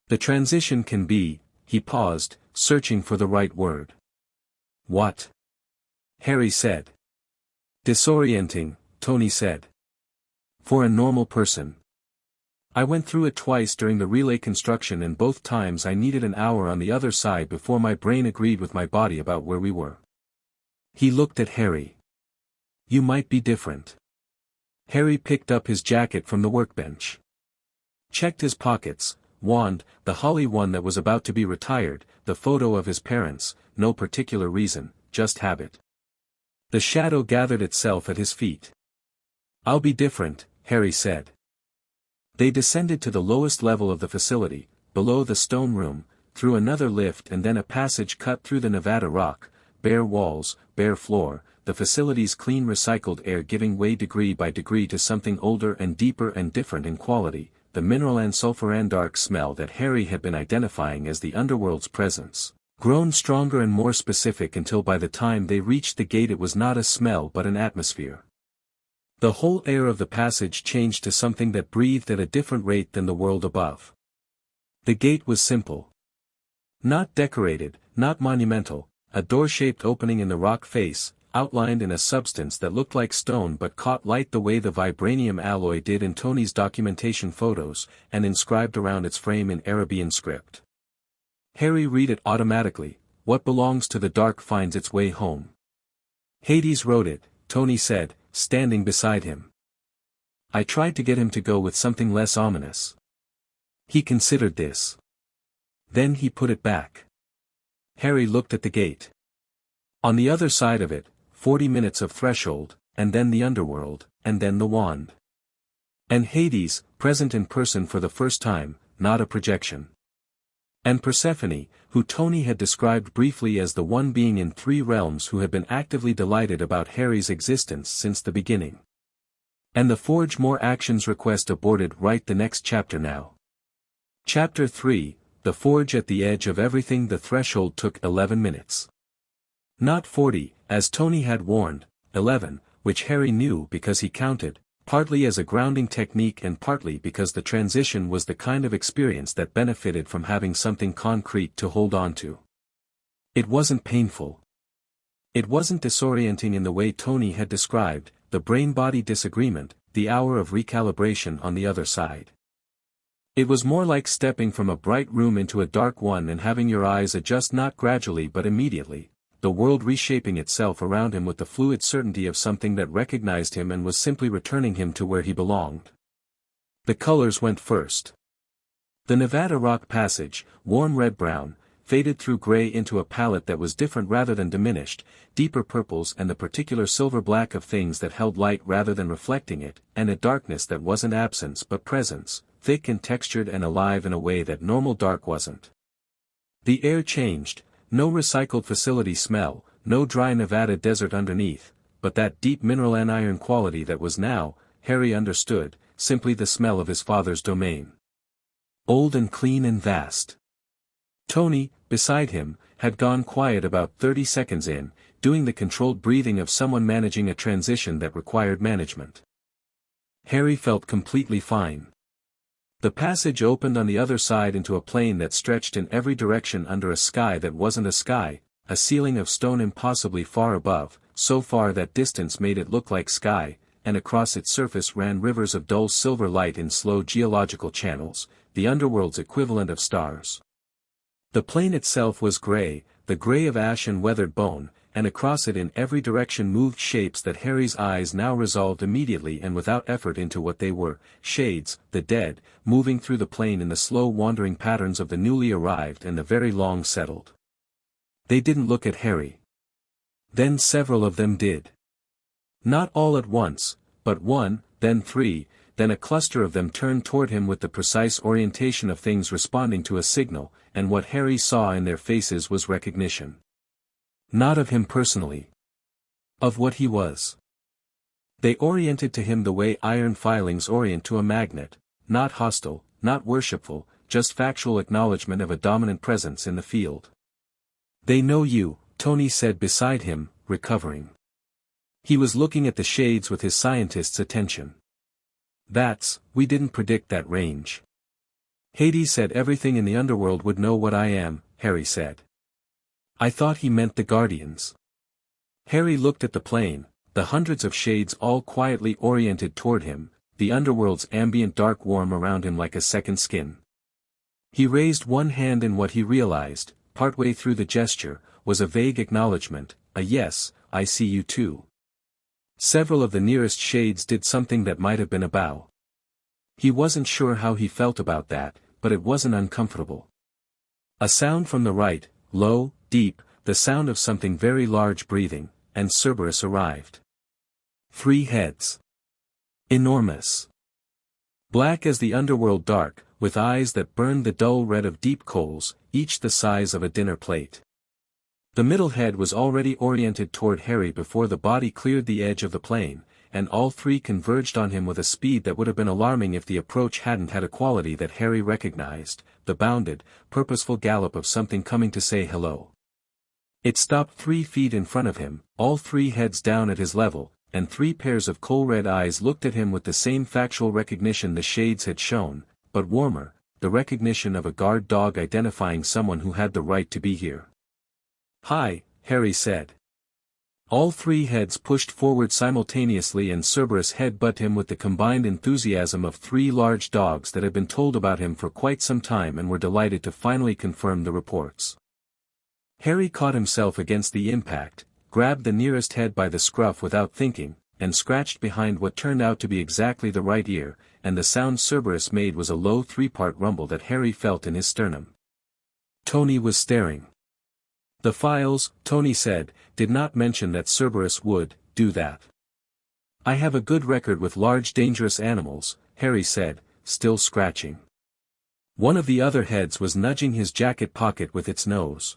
The transition can be, he paused, searching for the right word. What? Harry said. Disorienting, Tony said. For a normal person. I went through it twice during the relay construction and both times I needed an hour on the other side before my brain agreed with my body about where we were. He looked at Harry. You might be different. Harry picked up his jacket from the workbench. Checked his pockets, wand, the holly one that was about to be retired, the photo of his parents, no particular reason, just habit. The shadow gathered itself at his feet. I'll be different, Harry said. They descended to the lowest level of the facility, below the stone room, through another lift and then a passage cut through the Nevada rock, bare walls, bare floor, the facility's clean recycled air giving way degree by degree to something older and deeper and different in quality, the mineral and sulfuran dark smell that Harry had been identifying as the underworld's presence, grown stronger and more specific until by the time they reached the gate it was not a smell but an atmosphere. The whole air of the passage changed to something that breathed at a different rate than the world above. The gate was simple. Not decorated, not monumental, a door-shaped opening in the rock face, outlined in a substance that looked like stone but caught light the way the vibranium alloy did in Tony's documentation photos, and inscribed around its frame in Arabian script. Harry read it automatically, what belongs to the dark finds its way home. Hades wrote it, Tony said, standing beside him. I tried to get him to go with something less ominous. He considered this. Then he put it back. Harry looked at the gate. On the other side of it, 40 minutes of threshold, and then the underworld, and then the wand. And Hades, present in person for the first time, not a projection. And Persephone, who Tony had described briefly as the one being in 3 realms who had been actively delighted about Harry's existence since the beginning. And the Forge More Actions request aborted right the next chapter now. Chapter 3, The Forge at the Edge of Everything. The threshold took 11 minutes. Not 40, as Tony had warned, 11, which Harry knew because he counted, partly as a grounding technique and partly because the transition was the kind of experience that benefited from having something concrete to hold on to. It wasn't painful. It wasn't disorienting in the way Tony had described, the brain-body disagreement, the hour of recalibration on the other side. It was more like stepping from a bright room into a dark one and having your eyes adjust not gradually but immediately, the world reshaping itself around him with the fluid certainty of something that recognized him and was simply returning him to where he belonged. The colors went first. The Nevada rock passage, warm red-brown, faded through gray into a palette that was different rather than diminished, deeper purples and the particular silver-black of things that held light rather than reflecting it, and a darkness that wasn't absence but presence, thick and textured and alive in a way that normal dark wasn't. The air changed. No recycled facility smell, no dry Nevada desert underneath, but that deep mineral and iron quality that was now, Harry understood, simply the smell of his father's domain. Old and clean and vast. Tony, beside him, had gone quiet about 30 seconds in, doing the controlled breathing of someone managing a transition that required management. Harry felt completely fine. The passage opened on the other side into a plain that stretched in every direction under a sky that wasn't a sky, a ceiling of stone impossibly far above, so far that distance made it look like sky, and across its surface ran rivers of dull silver light in slow geological channels, the underworld's equivalent of stars. The plain itself was gray, the gray of ash and weathered bone, and across it in every direction moved shapes that Harry's eyes now resolved immediately and without effort into what they were, shades, the dead, moving through the plain in the slow wandering patterns of the newly arrived and the very long settled. They didn't look at Harry. Then several of them did. Not all at once, but 1, then 3, then a cluster of them turned toward him with the precise orientation of things responding to a signal, and what Harry saw in their faces was recognition. Not of him personally. Of what he was. They oriented to him the way iron filings orient to a magnet, not hostile, not worshipful, just factual acknowledgement of a dominant presence in the field. They know you, Tony said beside him, recovering. He was looking at the shades with his scientist's attention. We didn't predict that range. Hades said everything in the underworld would know what I am, Harry said. I thought he meant the Guardians. Harry looked at the plain, the hundreds of shades all quietly oriented toward him, the underworld's ambient dark warm around him like a second skin. He raised one hand in what he realized, partway through the gesture, was a vague acknowledgement, a yes, I see you too. Several of the nearest shades did something that might have been a bow. He wasn't sure how he felt about that, but it wasn't uncomfortable. A sound from the right, low, deep, the sound of something very large breathing, and Cerberus arrived. 3 heads. Enormous. Black as the underworld dark, with eyes that burned the dull red of deep coals, each the size of a dinner plate. The middle head was already oriented toward Harry before the body cleared the edge of the plain, and all 3 converged on him with a speed that would have been alarming if the approach hadn't had a quality that Harry recognized, the bounded, purposeful gallop of something coming to say hello. It stopped 3 feet in front of him, all 3 heads down at his level, and 3 pairs of coal-red eyes looked at him with the same factual recognition the shades had shown, but warmer, the recognition of a guard dog identifying someone who had the right to be here. Hi, Harry said. All 3 heads pushed forward simultaneously and Cerberus headbutted him with the combined enthusiasm of 3 large dogs that had been told about him for quite some time and were delighted to finally confirm the reports. Harry caught himself against the impact, grabbed the nearest head by the scruff without thinking, and scratched behind what turned out to be exactly the right ear, and the sound Cerberus made was a low three-part rumble that Harry felt in his sternum. Tony was staring. The files, Tony said, did not mention that Cerberus would do that. I have a good record with large dangerous animals, Harry said, still scratching. One of the other heads was nudging his jacket pocket with its nose.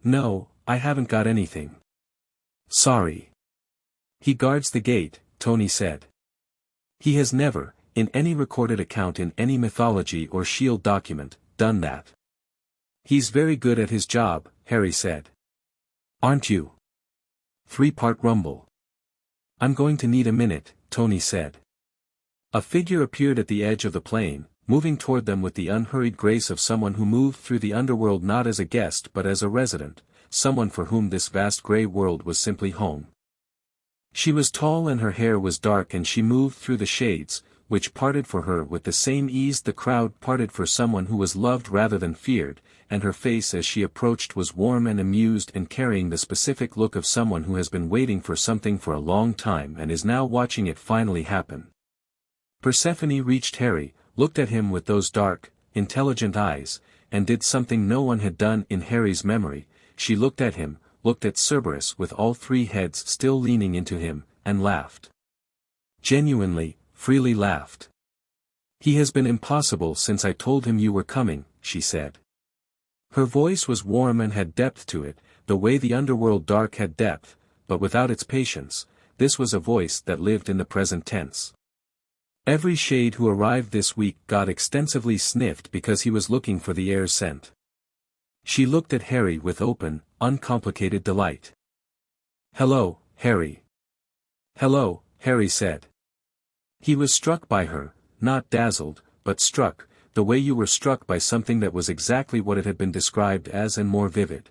No, I haven't got anything. Sorry. He guards the gate, Tony said. He has never, in any recorded account in any mythology or S.H.I.E.L.D. document, done that. He's very good at his job, Harry said. Aren't you? Three-part rumble. I'm going to need a minute, Tony said. A figure appeared at the edge of the plane, moving toward them with the unhurried grace of someone who moved through the underworld not as a guest but as a resident, someone for whom this vast grey world was simply home. She was tall and her hair was dark and she moved through the shades, which parted for her with the same ease the crowd parted for someone who was loved rather than feared, and her face as she approached was warm and amused and carrying the specific look of someone who has been waiting for something for a long time and is now watching it finally happen. Persephone reached Harry, looked at him with those dark, intelligent eyes, and did something no one had done in Harry's memory. She looked at him, looked at Cerberus with all three heads still leaning into him, and laughed. Genuinely, freely laughed. He has been impossible since I told him you were coming, she said. Her voice was warm and had depth to it, the way the underworld dark had depth, but without its patience. This was a voice that lived in the present tense. Every shade who arrived this week got extensively sniffed because he was looking for the air scent. She looked at Harry with open, uncomplicated delight. Hello, Harry. Hello, Harry said. He was struck by her, not dazzled, but struck, the way you were struck by something that was exactly what it had been described as and more vivid.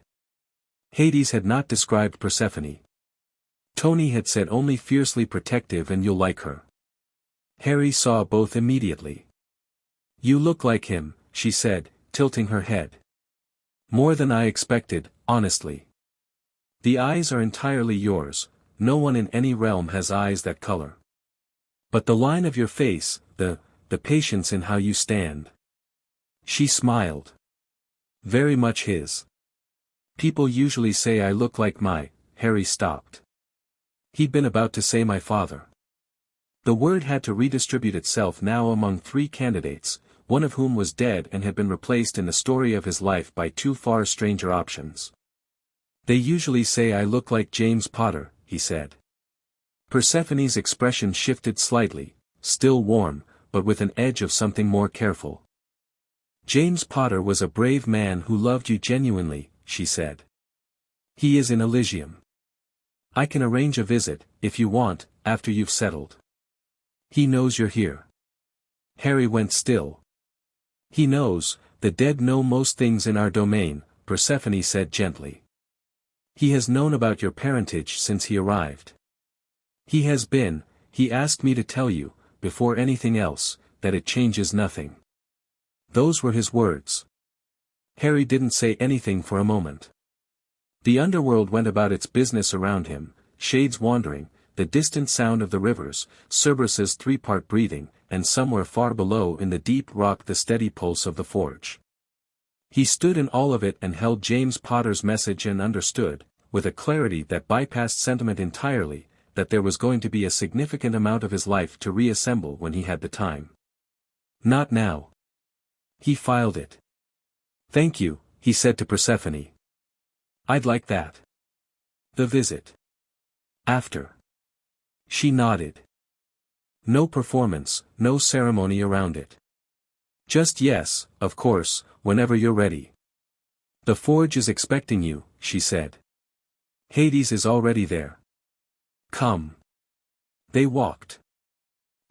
Hades had not described Persephone. Tony had said only fiercely protective and you'll like her. Harry saw both immediately. You look like him, she said, tilting her head. More than I expected, honestly. The eyes are entirely yours, no one in any realm has eyes that color. But the line of your face, the patience in how you stand. She smiled. Very much his. People usually say I look like Harry stopped. He'd been about to say my father. The word had to redistribute itself now among three candidates, one of whom was dead and had been replaced in the story of his life by two far stranger options. They usually say I look like James Potter, he said. Persephone's expression shifted slightly, still warm, but with an edge of something more careful. James Potter was a brave man who loved you genuinely, she said. He is in Elysium. I can arrange a visit, if you want, after you've settled. He knows you're here. Harry went still. He knows, the dead know most things in our domain, Persephone said gently. He has known about your parentage since he arrived. He asked me to tell you, before anything else, that it changes nothing. Those were his words. Harry didn't say anything for a moment. The underworld went about its business around him, shades wandering, the distant sound of the rivers, Cerberus's three-part breathing, and somewhere far below in the deep rock the steady pulse of the forge. He stood in all of it and held James Potter's message and understood, with a clarity that bypassed sentiment entirely, that there was going to be a significant amount of his life to reassemble when he had the time. Not now. He filed it. Thank you, he said to Persephone. I'd like that. The visit. After. She nodded. No performance, no ceremony around it. Just yes, of course, whenever you're ready. The forge is expecting you, she said. Hades is already there. Come. They walked.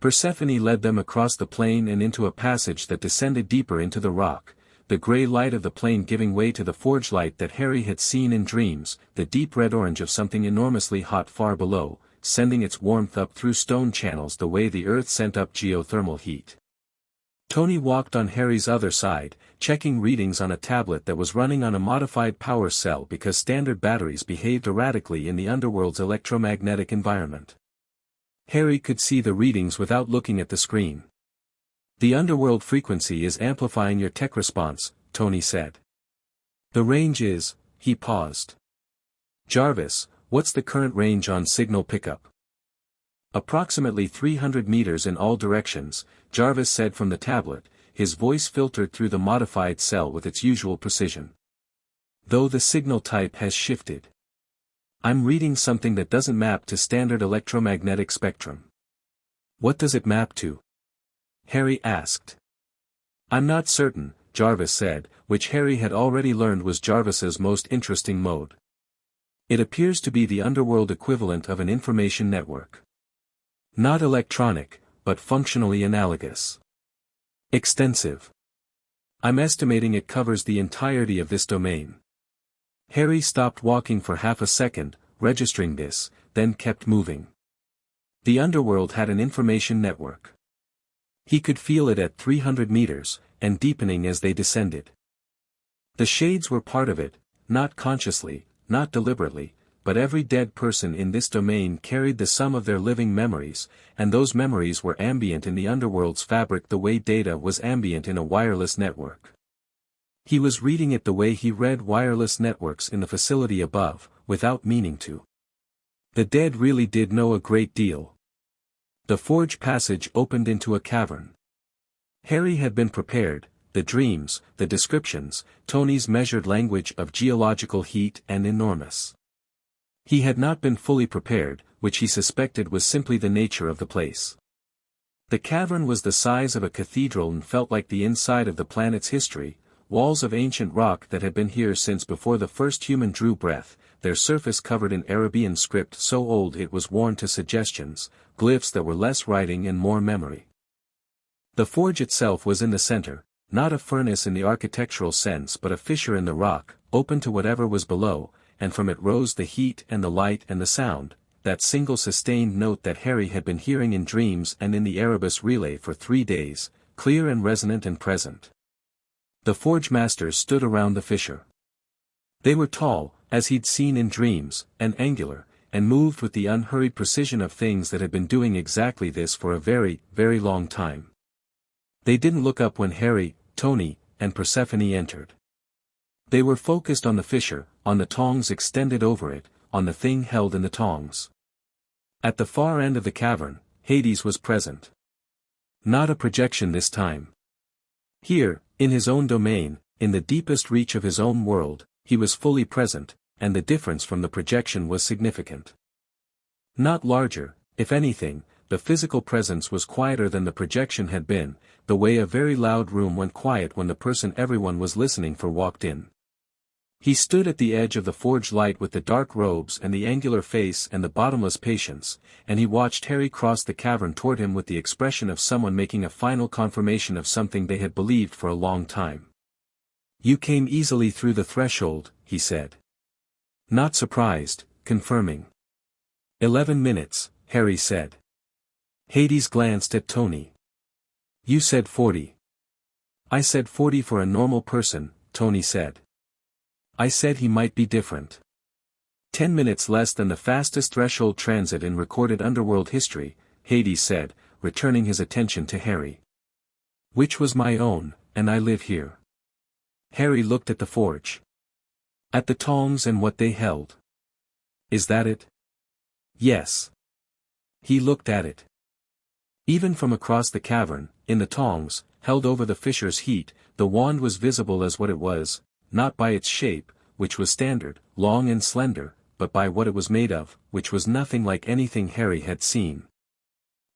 Persephone led them across the plain and into a passage that descended deeper into the rock, the grey light of the plain giving way to the forge light that Harry had seen in dreams, the deep red orange of something enormously hot far below, sending its warmth up through stone channels the way the earth sent up geothermal heat. Tony walked on Harry's other side, checking readings on a tablet that was running on a modified power cell because standard batteries behaved erratically in the underworld's electromagnetic environment. Harry could see the readings without looking at the screen. The underworld frequency is amplifying your tech response, Tony said. The range is, he paused. Jarvis, what's the current range on signal pickup? Approximately 300 meters in all directions, Jarvis said from the tablet, his voice filtered through the modified cell with its usual precision. Though the signal type has shifted. I'm reading something that doesn't map to standard electromagnetic spectrum. What does it map to? Harry asked. I'm not certain, Jarvis said, which Harry had already learned was Jarvis's most interesting mode. It appears to be the underworld equivalent of an information network. Not electronic, but functionally analogous. Extensive. I'm estimating it covers the entirety of this domain. Harry stopped walking for half a second, registering this, then kept moving. The underworld had an information network. He could feel it at 300 meters, and deepening as they descended. The shades were part of it, not consciously, not deliberately, but every dead person in this domain carried the sum of their living memories, and those memories were ambient in the underworld's fabric the way data was ambient in a wireless network. He was reading it the way he read wireless networks in the facility above, without meaning to. The dead really did know a great deal. The forge passage opened into a cavern. Harry had been prepared, the dreams, the descriptions, Tony's measured language of geological heat and enormous. He had not been fully prepared, which he suspected was simply the nature of the place. The cavern was the size of a cathedral and felt like the inside of the planet's history, walls of ancient rock that had been here since before the first human drew breath, their surface covered in Arabian script so old it was worn to suggestions, glyphs that were less writing and more memory. The forge itself was in the center, not a furnace in the architectural sense but a fissure in the rock, open to whatever was below, and from it rose the heat and the light and the sound, that single sustained note that Harry had been hearing in dreams and in the Erebus relay for 3 days, clear and resonant and present. The forge masters stood around the fissure. They were tall, as he'd seen in dreams, and angular, and moved with the unhurried precision of things that had been doing exactly this for a very, very long time. They didn't look up when Harry, Tony, and Persephone entered. They were focused on the fissure, on the tongs extended over it, on the thing held in the tongs. At the far end of the cavern, Hades was present. Not a projection this time. Here, in his own domain, in the deepest reach of his own world, he was fully present, and the difference from the projection was significant. Not larger, if anything, the physical presence was quieter than the projection had been, the way a very loud room went quiet when the person everyone was listening for walked in. He stood at the edge of the forge light with the dark robes and the angular face and the bottomless patience, and he watched Harry cross the cavern toward him with the expression of someone making a final confirmation of something they had believed for a long time. You came easily through the threshold, he said. Not surprised, confirming. 11 minutes, Harry said. Hades glanced at Tony. You said 40. I said 40 for a normal person, Tony said. I said he might be different. 10 minutes less than the fastest threshold transit in recorded underworld history, Hades said, returning his attention to Harry. Which was my own, and I live here. Harry looked at the forge. At the tongs and what they held. Is that it? Yes. He looked at it. Even from across the cavern, in the tongs, held over the fissure's heat, the wand was visible as what it was, not by its shape, which was standard, long and slender, but by what it was made of, which was nothing like anything Harry had seen.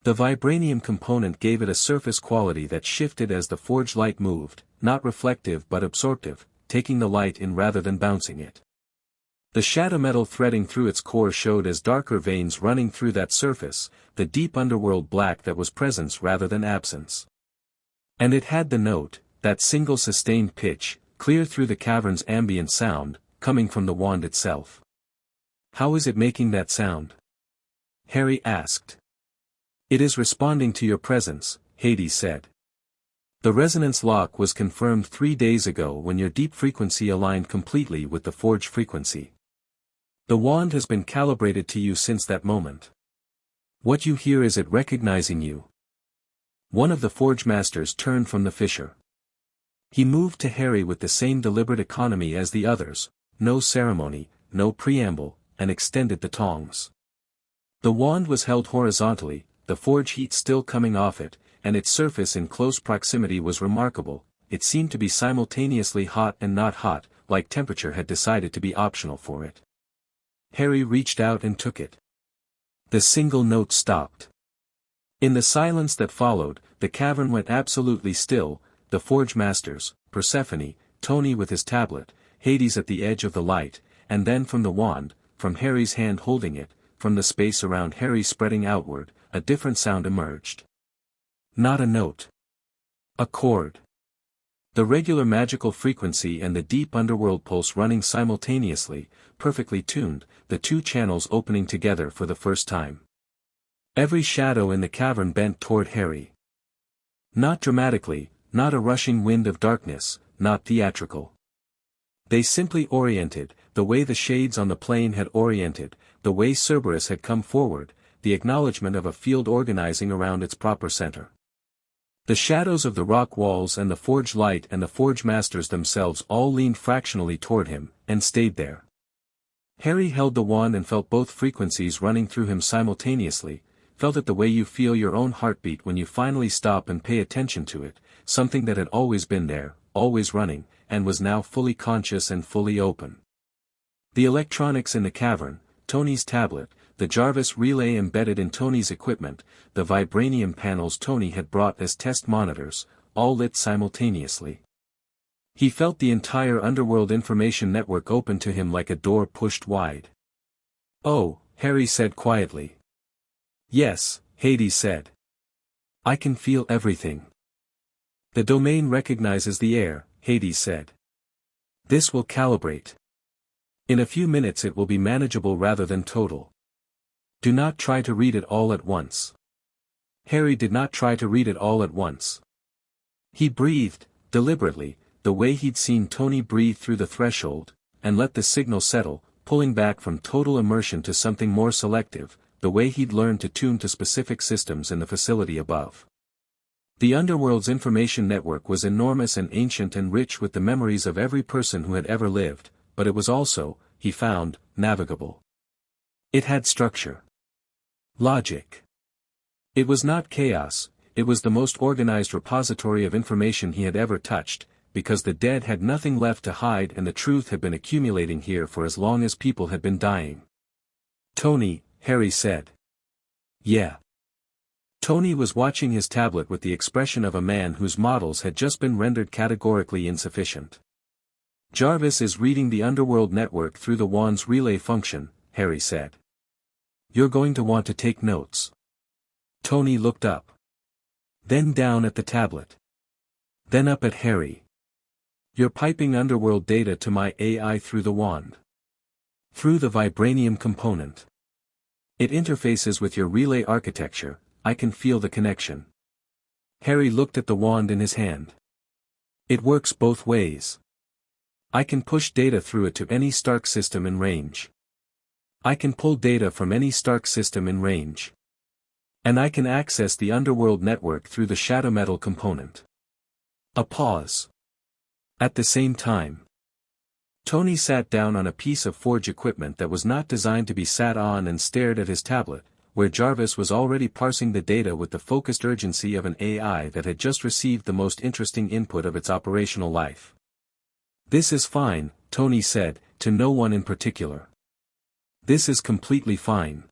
The vibranium component gave it a surface quality that shifted as the forge light moved, not reflective but absorptive, taking the light in rather than bouncing it. The shadow metal threading through its core showed as darker veins running through that surface, the deep underworld black that was presence rather than absence. And it had the note, that single sustained pitch, clear through the cavern's ambient sound, coming from the wand itself. How is it making that sound? Harry asked. It is responding to your presence, Hades said. The resonance lock was confirmed 3 days ago when your deep frequency aligned completely with the forge frequency. The wand has been calibrated to you since that moment. What you hear is it recognizing you. One of the forge masters turned from the fissure. He moved to Harry with the same deliberate economy as the others, no ceremony, no preamble, and extended the tongs. The wand was held horizontally, the forge heat still coming off it, and its surface in close proximity was remarkable. It seemed to be simultaneously hot and not hot, like temperature had decided to be optional for it. Harry reached out and took it. The single note stopped. In the silence that followed, the cavern went absolutely still, the forge masters, Persephone, Tony with his tablet, Hades at the edge of the light, and then from the wand, from Harry's hand holding it, from the space around Harry spreading outward, a different sound emerged. Not a note. A chord. The regular magical frequency and the deep underworld pulse running simultaneously, perfectly tuned, the two channels opening together for the first time. Every shadow in the cavern bent toward Harry. Not dramatically, not a rushing wind of darkness, not theatrical. They simply oriented, the way the shades on the plane had oriented, the way Cerberus had come forward, the acknowledgement of a field organizing around its proper center. The shadows of the rock walls and the forge light and the forge masters themselves all leaned fractionally toward him, and stayed there. Harry held the wand and felt both frequencies running through him simultaneously, felt it the way you feel your own heartbeat when you finally stop and pay attention to it, something that had always been there, always running, and was now fully conscious and fully open. The electronics in the cavern, Tony's tablet, the Jarvis relay embedded in Tony's equipment, the vibranium panels Tony had brought as test monitors, all lit simultaneously. He felt the entire underworld information network open to him like a door pushed wide. "Oh," Harry said quietly. "Yes," Hades said. "I can feel everything." "The domain recognizes the air," Hades said. "This will calibrate. In a few minutes it will be manageable rather than total. Do not try to read it all at once." Harry did not try to read it all at once. He breathed, deliberately, the way he'd seen Tony breathe through the threshold, and let the signal settle, pulling back from total immersion to something more selective, the way he'd learned to tune to specific systems in the facility above. The underworld's information network was enormous and ancient and rich with the memories of every person who had ever lived, but it was also, he found, navigable. It had structure. Logic. It was not chaos, it was the most organized repository of information he had ever touched, because the dead had nothing left to hide and the truth had been accumulating here for as long as people had been dying. "Tony," Harry said. "Yeah." Tony was watching his tablet with the expression of a man whose models had just been rendered categorically insufficient. "Jarvis is reading the underworld network through the wand's relay function," Harry said. "You're going to want to take notes." Tony looked up. Then down at the tablet. Then up at Harry. "You're piping underworld data to my AI through the wand. Through the vibranium component. It interfaces with your relay architecture, I can feel the connection." Harry looked at the wand in his hand. "It works both ways. I can push data through it to any Stark system in range. I can pull data from any Stark system in range. And I can access the underworld network through the shadow metal component." A pause. "At the same time." Tony sat down on a piece of forge equipment that was not designed to be sat on and stared at his tablet, where Jarvis was already parsing the data with the focused urgency of an AI that had just received the most interesting input of its operational life. "This is fine," Tony said, to no one in particular. "This is completely fine."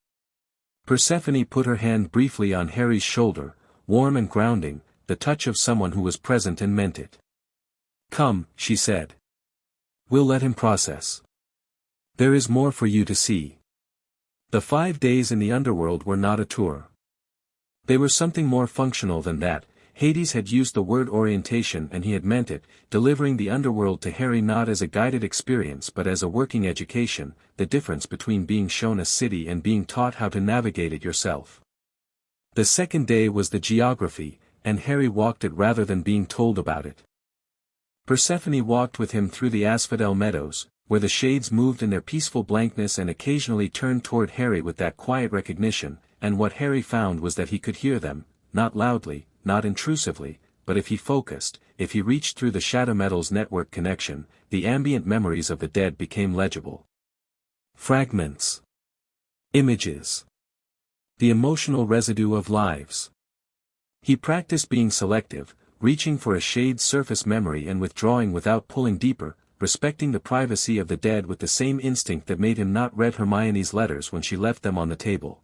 Persephone put her hand briefly on Harry's shoulder, warm and grounding, the touch of someone who was present and meant it. "Come," she said. "We'll let him process. There is more for you to see." The 5 days in the underworld were not a tour. They were something more functional than that. Hades had used the word orientation and he had meant it, delivering the underworld to Harry not as a guided experience but as a working education, the difference between being shown a city and being taught how to navigate it yourself. The second day was the geography, and Harry walked it rather than being told about it. Persephone walked with him through the asphodel meadows, where the shades moved in their peaceful blankness and occasionally turned toward Harry with that quiet recognition, and what Harry found was that he could hear them, not loudly, not intrusively, but if he focused, if he reached through the shadow metal's network connection, the ambient memories of the dead became legible. Fragments. Images. The emotional residue of lives. He practiced being selective, reaching for a shade's surface memory and withdrawing without pulling deeper, respecting the privacy of the dead with the same instinct that made him not read Hermione's letters when she left them on the table.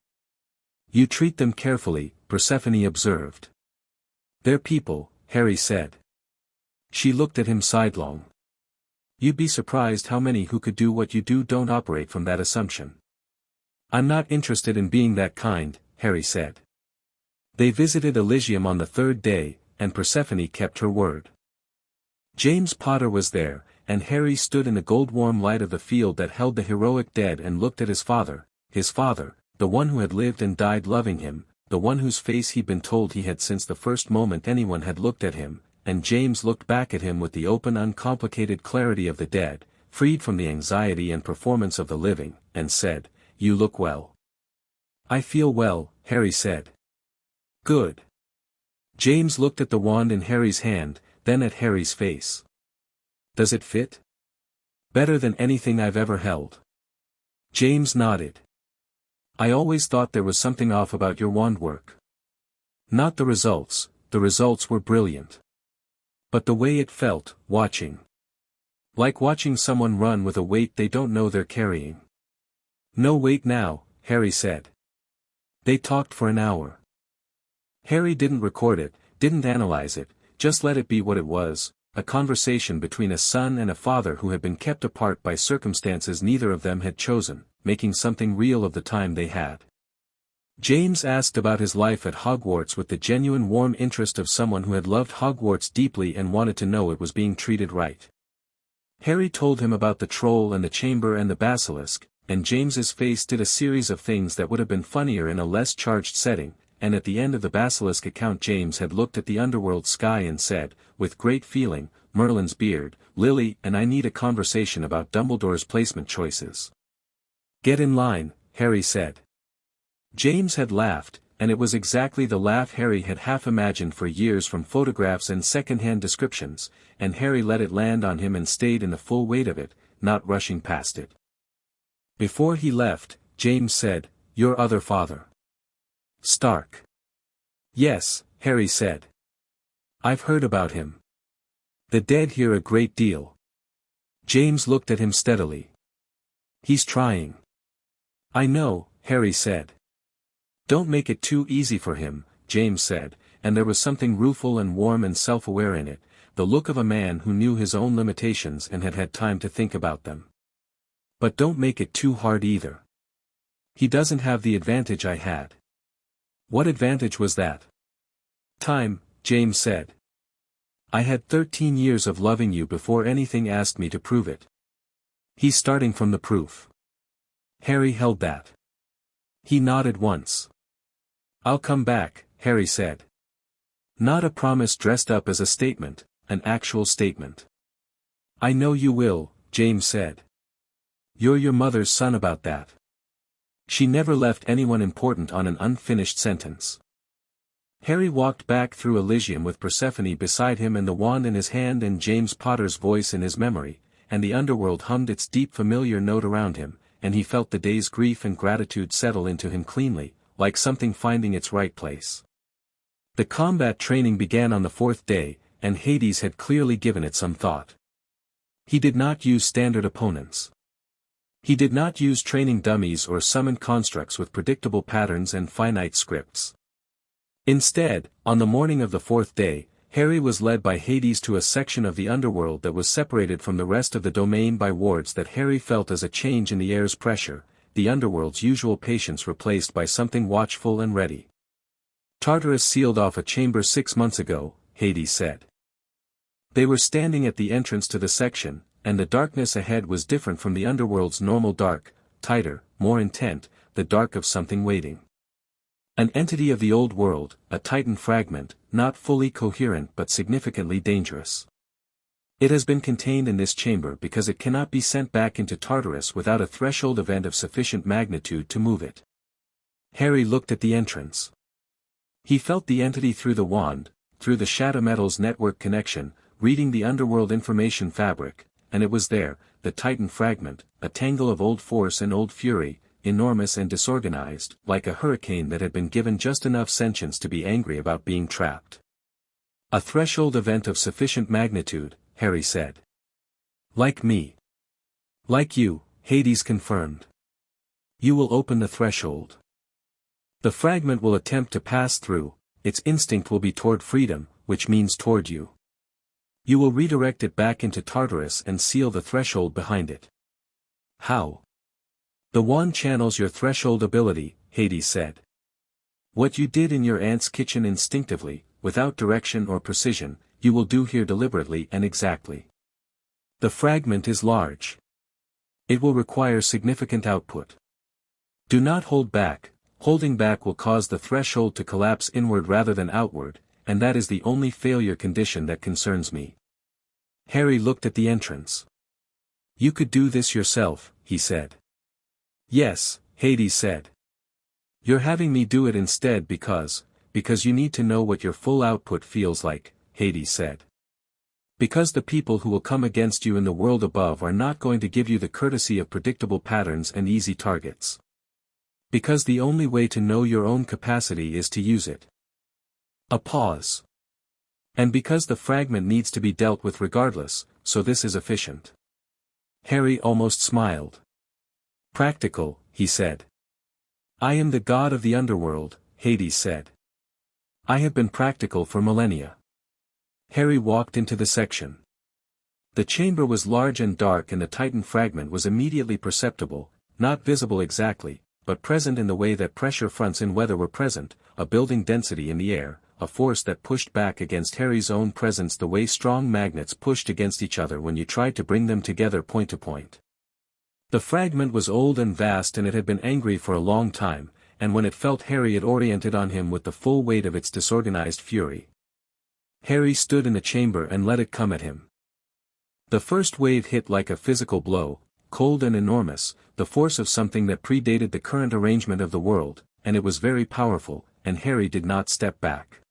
You treat them carefully, Persephone observed. They're people, Harry said. She looked at him sidelong. You'd be surprised how many who could do what you do don't operate from that assumption. I'm not interested in being that kind, Harry said. They visited Elysium on the third day, and Persephone kept her word. James Potter was there, and Harry stood in the gold-warm light of the field that held the heroic dead and looked at his father, the one who had lived and died loving him, the one whose face he'd been told he had since the first moment anyone had looked at him, and James looked back at him with the open uncomplicated clarity of the dead, freed from the anxiety and performance of the living, and said, "You look well." "I feel well," Harry said. "Good." James looked at the wand in Harry's hand, then at Harry's face. "Does it fit?" "Better than anything I've ever held." James nodded. "I always thought there was something off about your wand work." "Not the results were brilliant. But the way it felt, watching. Like watching someone run with a weight they don't know they're carrying." "No weight now," Harry said. They talked for an hour. Harry didn't record it, didn't analyze it, just let it be what it was, a conversation between a son and a father who had been kept apart by circumstances neither of them had chosen, making something real of the time they had. James asked about his life at Hogwarts with the genuine warm interest of someone who had loved Hogwarts deeply and wanted to know it was being treated right. Harry told him about the troll and the chamber and the basilisk, and James's face did a series of things that would have been funnier in a less charged setting, and at the end of the basilisk account James had looked at the underworld sky and said, with great feeling, "Merlin's beard, Lily and I need a conversation about Dumbledore's placement choices." "Get in line," Harry said. James had laughed, and it was exactly the laugh Harry had half imagined for years from photographs and second-hand descriptions, and Harry let it land on him and stayed in the full weight of it, not rushing past it. Before he left, James said, "Your other father. Stark." "Yes," Harry said. "I've heard about him. The dead hear a great deal." James looked at him steadily. "He's trying." "I know," Harry said. "Don't make it too easy for him," James said, and there was something rueful and warm and self-aware in it, the look of a man who knew his own limitations and had had time to think about them. "But don't make it too hard either. He doesn't have the advantage I had." "What advantage was that?" "Time," James said. "I had 13 years of loving you before anything asked me to prove it. He's starting from the proof." Harry held that. He nodded once. "I'll come back," Harry said. Not a promise dressed up as a statement, an actual statement. "I know you will," James said. "You're your mother's son about that. She never left anyone important on an unfinished sentence." Harry walked back through Elysium with Persephone beside him and the wand in his hand and James Potter's voice in his memory, and the underworld hummed its deep familiar note around him, and he felt the day's grief and gratitude settle into him cleanly, like something finding its right place. The combat training began on the fourth day, and Hades had clearly given it some thought. He did not use standard opponents. He did not use training dummies or summoned constructs with predictable patterns and finite scripts. Instead, on the morning of the fourth day, Harry was led by Hades to a section of the underworld that was separated from the rest of the domain by wards that Harry felt as a change in the air's pressure, the underworld's usual patience replaced by something watchful and ready. "Tartarus sealed off a chamber 6 months ago," Hades said. They were standing at the entrance to the section, and the darkness ahead was different from the underworld's normal dark, tighter, more intent, the dark of something waiting. An entity of the old world, a titan fragment, not fully coherent but significantly dangerous. It has been contained in this chamber because it cannot be sent back into Tartarus without a threshold event of sufficient magnitude to move it. Harry looked at the entrance. He felt the entity through the wand, through the shadow metal's network connection, reading the underworld information fabric, and it was there, the Titan fragment, a tangle of old force and old fury, enormous and disorganized, like a hurricane that had been given just enough sentience to be angry about being trapped. A threshold event of sufficient magnitude, Harry said. Like me. Like you, Hades confirmed. You will open the threshold. The fragment will attempt to pass through, its instinct will be toward freedom, which means toward you. You will redirect it back into Tartarus and seal the threshold behind it. How? The wand channels your threshold ability, Hades said. What you did in your aunt's kitchen instinctively, without direction or precision, you will do here deliberately and exactly. The fragment is large. It will require significant output. Do not hold back. Holding back will cause the threshold to collapse inward rather than outward, and that is the only failure condition that concerns me. Harry looked at the entrance. You could do this yourself, he said. Yes, Hades said. You're having me do it instead because you need to know what your full output feels like, Hades said. Because the people who will come against you in the world above are not going to give you the courtesy of predictable patterns and easy targets. Because the only way to know your own capacity is to use it. A pause. And because the fragment needs to be dealt with regardless, so this is efficient. Harry almost smiled. Practical, he said. I am the god of the underworld, Hades said. I have been practical for millennia. Harry walked into the section. The chamber was large and dark and the Titan fragment was immediately perceptible, not visible exactly, but present in the way that pressure fronts in weather were present, a building density in the air, a force that pushed back against Harry's own presence the way strong magnets pushed against each other when you tried to bring them together point to point. The fragment was old and vast and it had been angry for a long time, and when it felt Harry it oriented on him with the full weight of its disorganized fury. Harry stood in the chamber and let it come at him. The first wave hit like a physical blow, cold and enormous, the force of something that predated the current arrangement of the world, and it was very powerful, and Harry did not step back.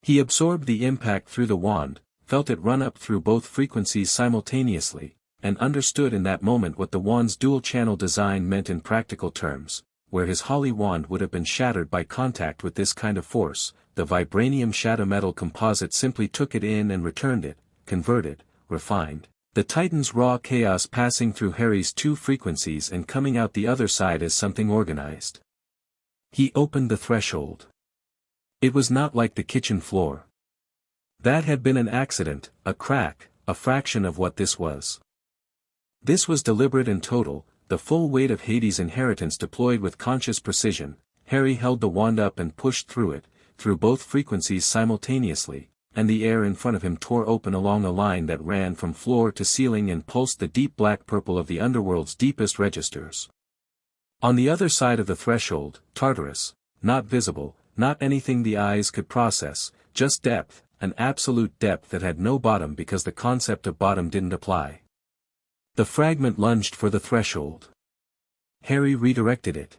He absorbed the impact through the wand, felt it run up through both frequencies simultaneously, and understood in that moment what the wand's dual-channel design meant in practical terms. Where his holly wand would have been shattered by contact with this kind of force, the vibranium shadow metal composite simply took it in and returned it, converted, refined. The Titan's raw chaos passing through Harry's two frequencies and coming out the other side as something organized. He opened the threshold. It was not like the kitchen floor. That had been an accident, a crack, a fraction of what this was. This was deliberate and total, the full weight of Hades' inheritance deployed with conscious precision. Harry held the wand up and pushed through it, through both frequencies simultaneously, and the air in front of him tore open along a line that ran from floor to ceiling and pulsed the deep black purple of the underworld's deepest registers. On the other side of the threshold, Tartarus, not visible, not anything the eyes could process, just depth, an absolute depth that had no bottom because the concept of bottom didn't apply. The fragment lunged for the threshold. Harry redirected it.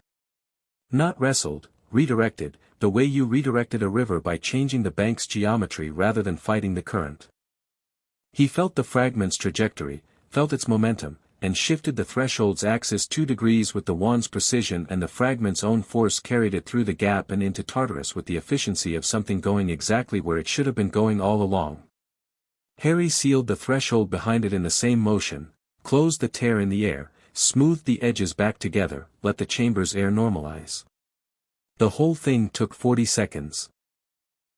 Not wrestled, redirected, the way you redirected a river by changing the bank's geometry rather than fighting the current. He felt the fragment's trajectory, felt its momentum, and shifted the threshold's axis 2 degrees with the wand's precision, and the fragment's own force carried it through the gap and into Tartarus with the efficiency of something going exactly where it should have been going all along. Harry sealed the threshold behind it in the same motion, closed the tear in the air, smoothed the edges back together, let the chamber's air normalize. The whole thing took 40 seconds.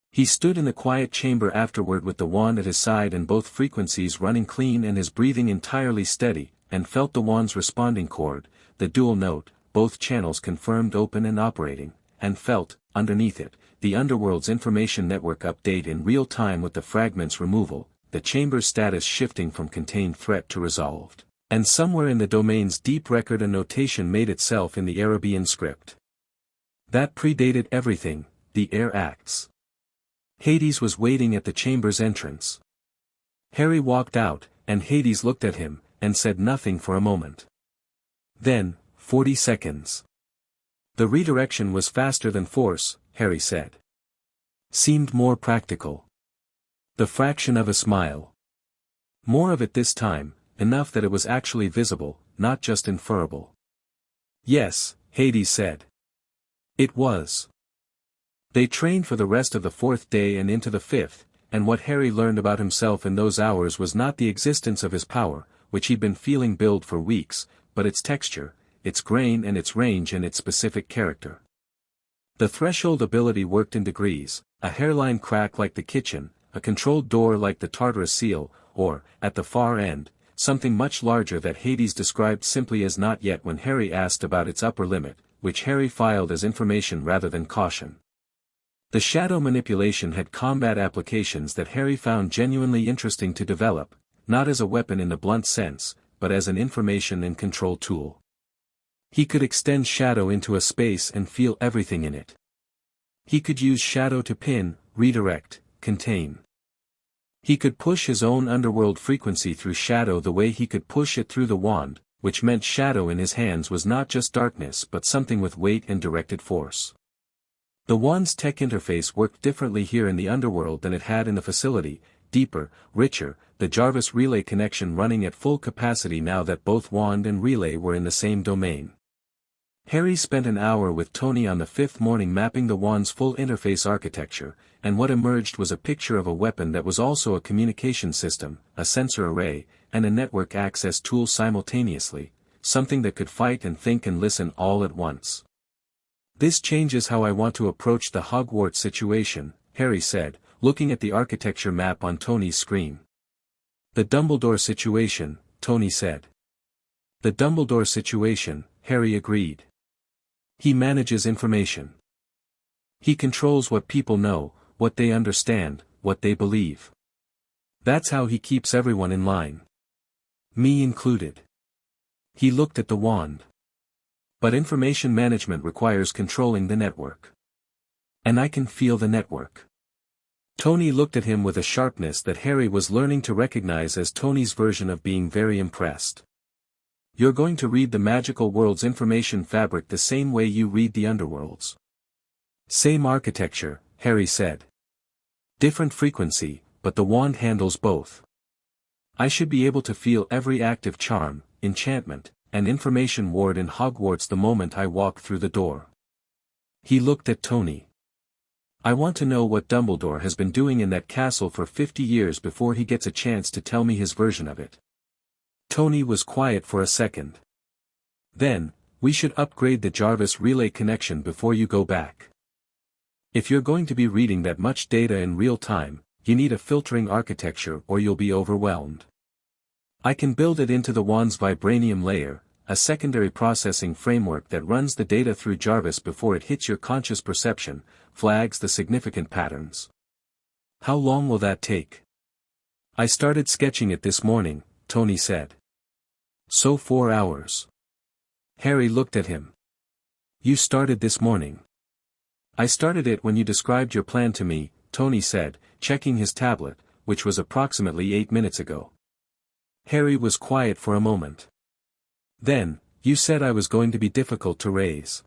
He stood in the quiet chamber afterward with the wand at his side and both frequencies running clean and his breathing entirely steady, and felt the wand's responding chord, the dual note, both channels confirmed open and operating, and felt, underneath it, the underworld's information network update in real time with the fragment's removal, the chamber's status shifting from contained threat to resolved, and somewhere in the domain's deep record a notation made itself in the Arabian script. That predated everything, the air acts. Hades was waiting at the chamber's entrance. Harry walked out, and Hades looked at him, and said nothing for a moment. Then, 40 seconds. The redirection was faster than force, Harry said. Seemed more practical. The fraction of a smile. More of it this time, enough that it was actually visible, not just inferable. Yes, Hades said. It was. They trained for the rest of the 4th day and into the 5th, and what Harry learned about himself in those hours was not the existence of his power, which he'd been feeling build for weeks, but its texture, its grain and its range and its specific character. The threshold ability worked in degrees, a hairline crack like the kitchen, a controlled door like the Tartarus seal, or, at the far end, something much larger that Hades described simply as not yet when Harry asked about its upper limit, which Harry filed as information rather than caution. The shadow manipulation had combat applications that Harry found genuinely interesting to develop, not as a weapon in the blunt sense, but as an information and control tool. He could extend shadow into a space and feel everything in it. He could use shadow to pin, redirect, contain. He could push his own underworld frequency through shadow the way he could push it through the wand, which meant shadow in his hands was not just darkness but something with weight and directed force. The wand's tech interface worked differently here in the underworld than it had in the facility, deeper, richer, the Jarvis relay connection running at full capacity now that both wand and relay were in the same domain. Harry spent an hour with Tony on the 5th morning mapping the wand's full interface architecture, and what emerged was a picture of a weapon that was also a communication system, a sensor array, and a network access tool simultaneously, something that could fight and think and listen all at once. This changes how I want to approach the Hogwarts situation, Harry said, looking at the architecture map on Tony's screen. The Dumbledore situation, Tony said. The Dumbledore situation, Harry agreed. He manages information. He controls what people know, what they understand, what they believe. That's how he keeps everyone in line. Me included. He looked at the wand. But information management requires controlling the network. And I can feel the network. Tony looked at him with a sharpness that Harry was learning to recognize as Tony's version of being very impressed. You're going to read the magical world's information fabric the same way you read the underworld's. Same architecture, Harry said. Different frequency, but the wand handles both. I should be able to feel every active charm, enchantment, and information ward in Hogwarts the moment I walk through the door. He looked at Tony. I want to know what Dumbledore has been doing in that castle for 50 years before he gets a chance to tell me his version of it. Tony was quiet for a second. Then, we should upgrade the Jarvis relay connection before you go back. If you're going to be reading that much data in real time, you need a filtering architecture or you'll be overwhelmed. I can build it into the wand's vibranium layer, a secondary processing framework that runs the data through Jarvis before it hits your conscious perception, flags the significant patterns. How long will that take? I started sketching it this morning, Tony said. So 4 hours. Harry looked at him. You started this morning. I started it when you described your plan to me, Tony said, checking his tablet, which was approximately 8 minutes ago. Harry was quiet for a moment. Then, you said I was going to be difficult to raise.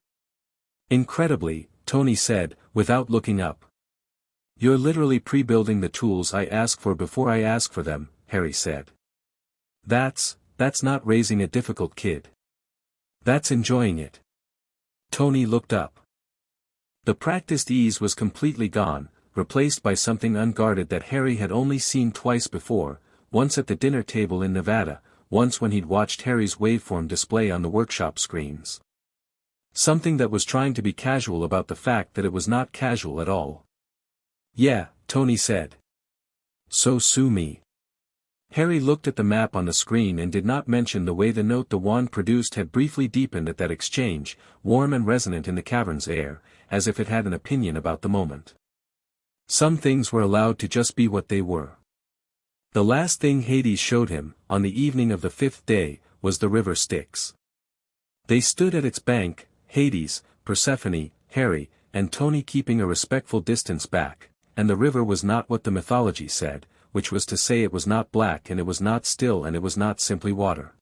Incredibly, Tony said, without looking up. You're literally pre-building the tools I ask for before I ask for them, Harry said. That's not raising a difficult kid. That's enjoying it. Tony looked up. The practiced ease was completely gone, replaced by something unguarded that Harry had only seen twice before, once at the dinner table in Nevada, once when he'd watched Harry's waveform display on the workshop screens. Something that was trying to be casual about the fact that it was not casual at all. Yeah, Tony said. So sue me. Harry looked at the map on the screen and did not mention the way the note the wand produced had briefly deepened at that exchange, warm and resonant in the cavern's air, as if it had an opinion about the moment. Some things were allowed to just be what they were. The last thing Hades showed him, on the evening of the 5th day, was the river Styx. They stood at its bank, Hades, Persephone, Harry, and Tony keeping a respectful distance back, and the river was not what the mythology said, which was to say it was not black and it was not still and it was not simply water.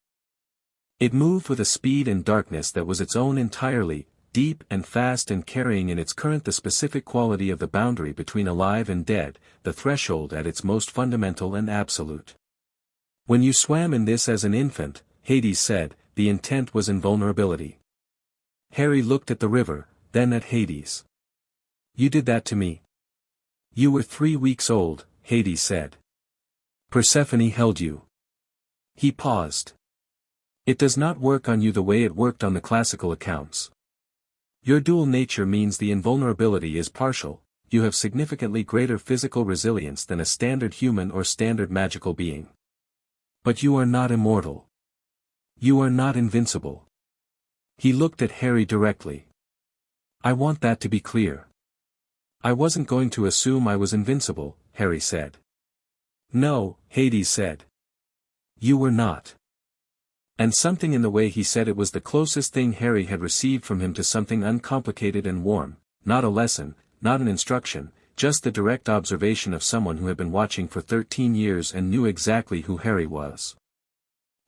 It moved with a speed and darkness that was its own entirely, deep and fast and carrying in its current the specific quality of the boundary between alive and dead, the threshold at its most fundamental and absolute. When you swam in this as an infant, Hades said, the intent was invulnerability. Harry looked at the river, then at Hades. You did that to me. You were 3 weeks old, Hades said. Persephone held you. He paused. It does not work on you the way it worked on the classical accounts. Your dual nature means the invulnerability is partial, you have significantly greater physical resilience than a standard human or standard magical being. But you are not immortal. You are not invincible. He looked at Harry directly. I want that to be clear. I wasn't going to assume I was invincible, Harry said. No, Hades said. You were not. And something in the way he said it was the closest thing Harry had received from him to something uncomplicated and warm, not a lesson, not an instruction, just the direct observation of someone who had been watching for 13 years and knew exactly who Harry was.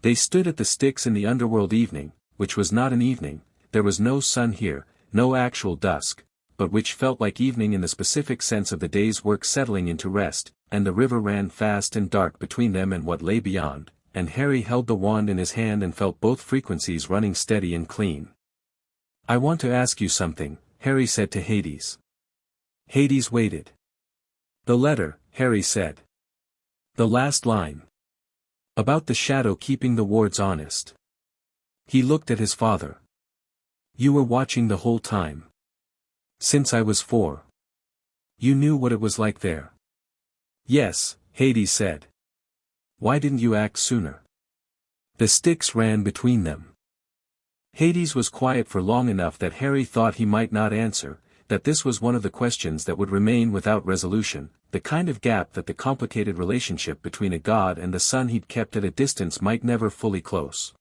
They stood at the Styx in the underworld evening, which was not an evening, there was no sun here, no actual dusk, but which felt like evening in the specific sense of the day's work settling into rest, and the river ran fast and dark between them and what lay beyond, and Harry held the wand in his hand and felt both frequencies running steady and clean. I want to ask you something, Harry said to Hades. Hades waited. The letter, Harry said. The last line. About the shadow keeping the wards honest. He looked at his father. You were watching the whole time. Since I was 4. You knew what it was like there. Yes, Hades said. Why didn't you act sooner? The Styx ran between them. Hades was quiet for long enough that Harry thought he might not answer, that this was one of the questions that would remain without resolution, the kind of gap that the complicated relationship between a god and the son he'd kept at a distance might never fully close.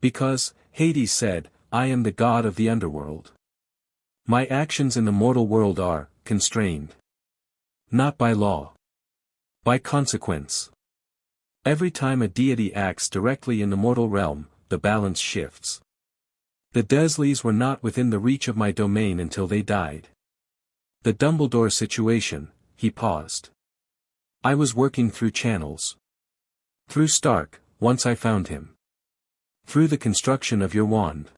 Because, Hades said, I am the god of the underworld. My actions in the mortal world are constrained. Not by law. By consequence. Every time a deity acts directly in the mortal realm, the balance shifts. The Dursleys were not within the reach of my domain until they died. The Dumbledore situation, he paused. I was working through channels. Through Stark, once I found him. Through the construction of your wand.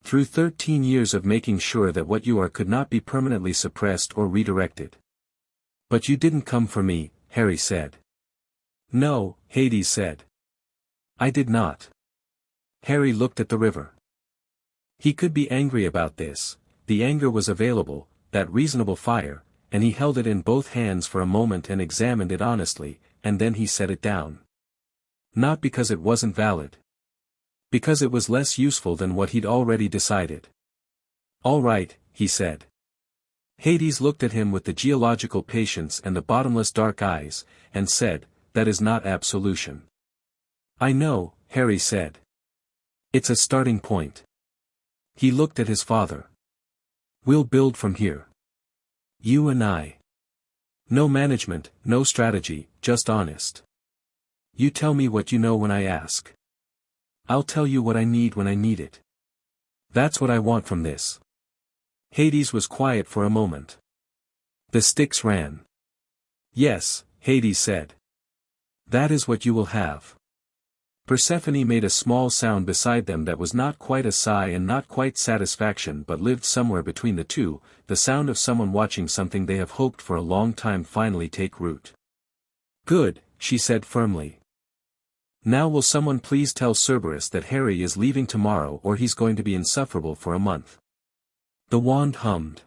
Through 13 years of making sure that what you are could not be permanently suppressed or redirected. But you didn't come for me, Harry said. No, Hades said. I did not. Harry looked at the river. He could be angry about this, the anger was available, that reasonable fire, and he held it in both hands for a moment and examined it honestly, and then he set it down. Not because it wasn't valid. Because it was less useful than what he'd already decided. All right, he said. Hades looked at him with the geological patience and the bottomless dark eyes, and said, that is not absolution. I know, Harry said. It's a starting point. He looked at his father. We'll build from here. You and I. No management, no strategy, just honest. You tell me what you know when I ask. I'll tell you what I need when I need it. That's what I want from this. Hades was quiet for a moment. The Styx ran. Yes, Hades said. That is what you will have. Persephone made a small sound beside them that was not quite a sigh and not quite satisfaction but lived somewhere between the two, the sound of someone watching something they have hoped for a long time finally take root. Good, she said firmly. Now will someone please tell Cerberus that Harry is leaving tomorrow or he's going to be insufferable for a month. The wand hummed.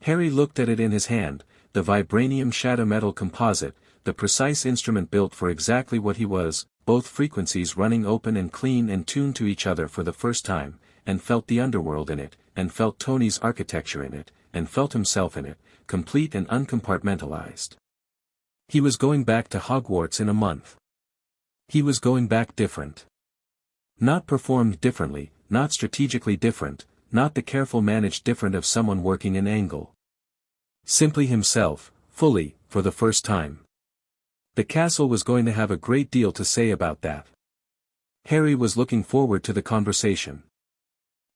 Harry looked at it in his hand, the vibranium shadow metal composite, the precise instrument built for exactly what he was, both frequencies running open and clean and tuned to each other for the first time, and felt the underworld in it, and felt Tony's architecture in it, and felt himself in it, complete and uncompartmentalized. He was going back to Hogwarts in a month. He was going back different. Not performed differently, not strategically different, not the careful managed different of someone working an angle. Simply himself, fully, for the first time. The castle was going to have a great deal to say about that. Harry was looking forward to the conversation.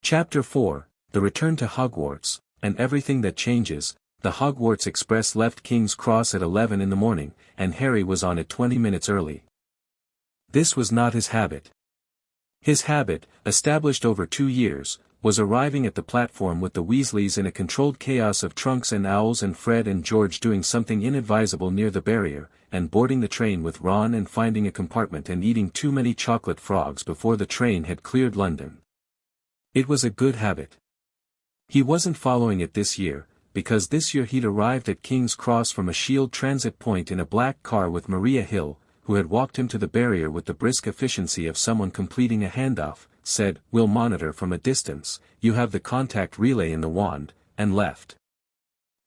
Chapter 4, the return to Hogwarts, and everything that changes. The Hogwarts Express left King's Cross at 11 in the morning, and Harry was on it 20 minutes early. This was not his habit. His habit, established over 2 years, was arriving at the platform with the Weasleys in a controlled chaos of Trunks and Owls and Fred and George doing something inadvisable near the barrier, and boarding the train with Ron and finding a compartment and eating too many chocolate frogs before the train had cleared London. It was a good habit. He wasn't following it this year, because this year he'd arrived at King's Cross from a S.H.I.E.L.D. transit point in a black car with Maria Hill, who had walked him to the barrier with the brisk efficiency of someone completing a handoff, said, "We'll monitor from a distance, you have the contact relay in the wand," and left.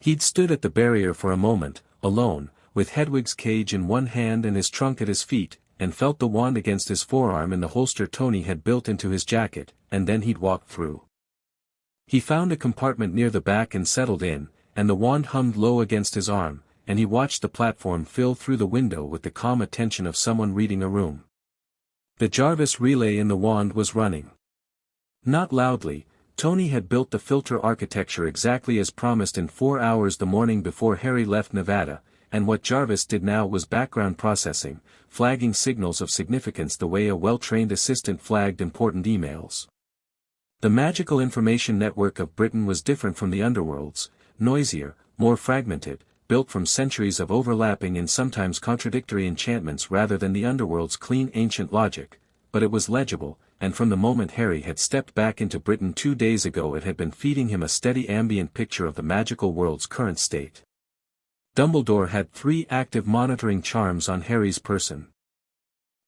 He'd stood at the barrier for a moment, alone, with Hedwig's cage in one hand and his trunk at his feet, and felt the wand against his forearm in the holster Tony had built into his jacket, and then he'd walked through. He found a compartment near the back and settled in, and the wand hummed low against his arm, and he watched the platform fill through the window with the calm attention of someone reading a room. The Jarvis relay in the wand was running. Not loudly. Tony had built the filter architecture exactly as promised in 4 hours the morning before Harry left Nevada, and what Jarvis did now was background processing, flagging signals of significance the way a well-trained assistant flagged important emails. The magical information network of Britain was different from the Underworld's, noisier, more fragmented, built from centuries of overlapping and sometimes contradictory enchantments rather than the Underworld's clean ancient logic, but it was legible, and from the moment Harry had stepped back into Britain 2 days ago it had been feeding him a steady ambient picture of the magical world's current state. Dumbledore had 3 active monitoring charms on Harry's person.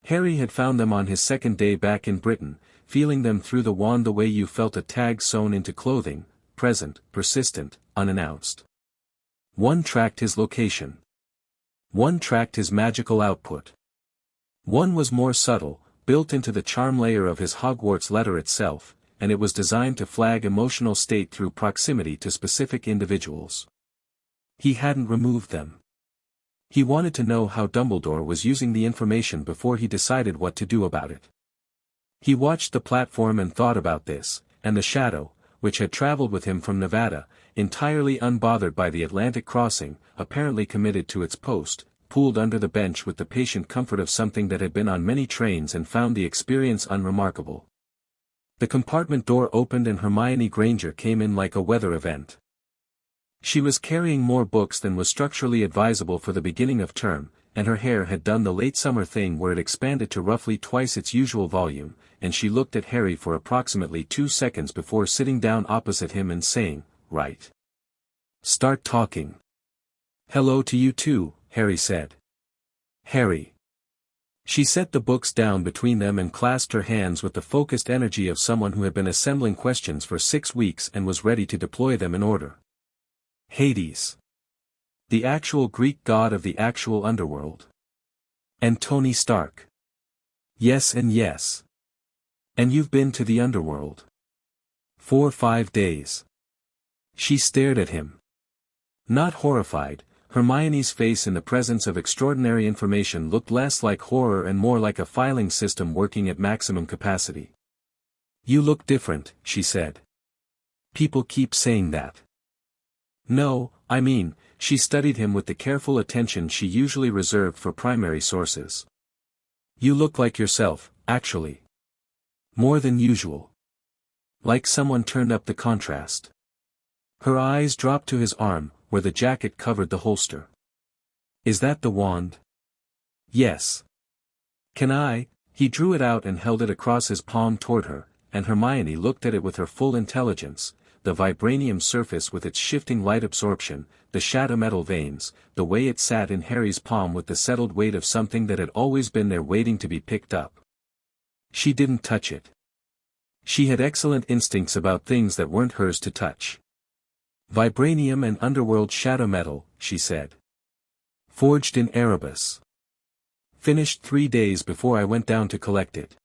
Harry had found them on his second day back in Britain, feeling them through the wand the way you felt a tag sewn into clothing, present, persistent, unannounced. One tracked his location. One tracked his magical output. One was more subtle, built into the charm layer of his Hogwarts letter itself, and it was designed to flag emotional state through proximity to specific individuals. He hadn't removed them. He wanted to know how Dumbledore was using the information before he decided what to do about it. He watched the platform and thought about this, and the shadow, which had traveled with him from Nevada, entirely unbothered by the Atlantic crossing, apparently committed to its post, pooled under the bench with the patient comfort of something that had been on many trains and found the experience unremarkable. The compartment door opened and Hermione Granger came in like a weather event. She was carrying more books than was structurally advisable for the beginning of term, and her hair had done the late summer thing where it expanded to roughly twice its usual volume, and she looked at Harry for approximately 2 seconds before sitting down opposite him and saying, "Right. Start talking." "Hello to you too," Harry said. "Harry." She set the books down between them and clasped her hands with the focused energy of someone who had been assembling questions for 6 weeks and was ready to deploy them in order. "Hades. The actual Greek god of the actual underworld. And Tony Stark." "Yes and yes. And you've been to the underworld." "4 or 5 days." She stared at him. Not horrified, Hermione's face in the presence of extraordinary information looked less like horror and more like a filing system working at maximum capacity. "You look different," she said. "People keep saying that." "No, I mean," she studied him with the careful attention she usually reserved for primary sources. "You look like yourself, actually. More than usual. Like someone turned up the contrast." Her eyes dropped to his arm, where the jacket covered the holster. "Is that the wand?" "Yes." "Can I?" He drew it out and held it across his palm toward her, and Hermione looked at it with her full intelligence, the vibranium surface with its shifting light absorption, the shadow metal veins, the way it sat in Harry's palm with the settled weight of something that had always been there waiting to be picked up. She didn't touch it. She had excellent instincts about things that weren't hers to touch. "Vibranium and underworld shadow metal," she said. "Forged in Erebus. Finished 3 days before I went down to collect it.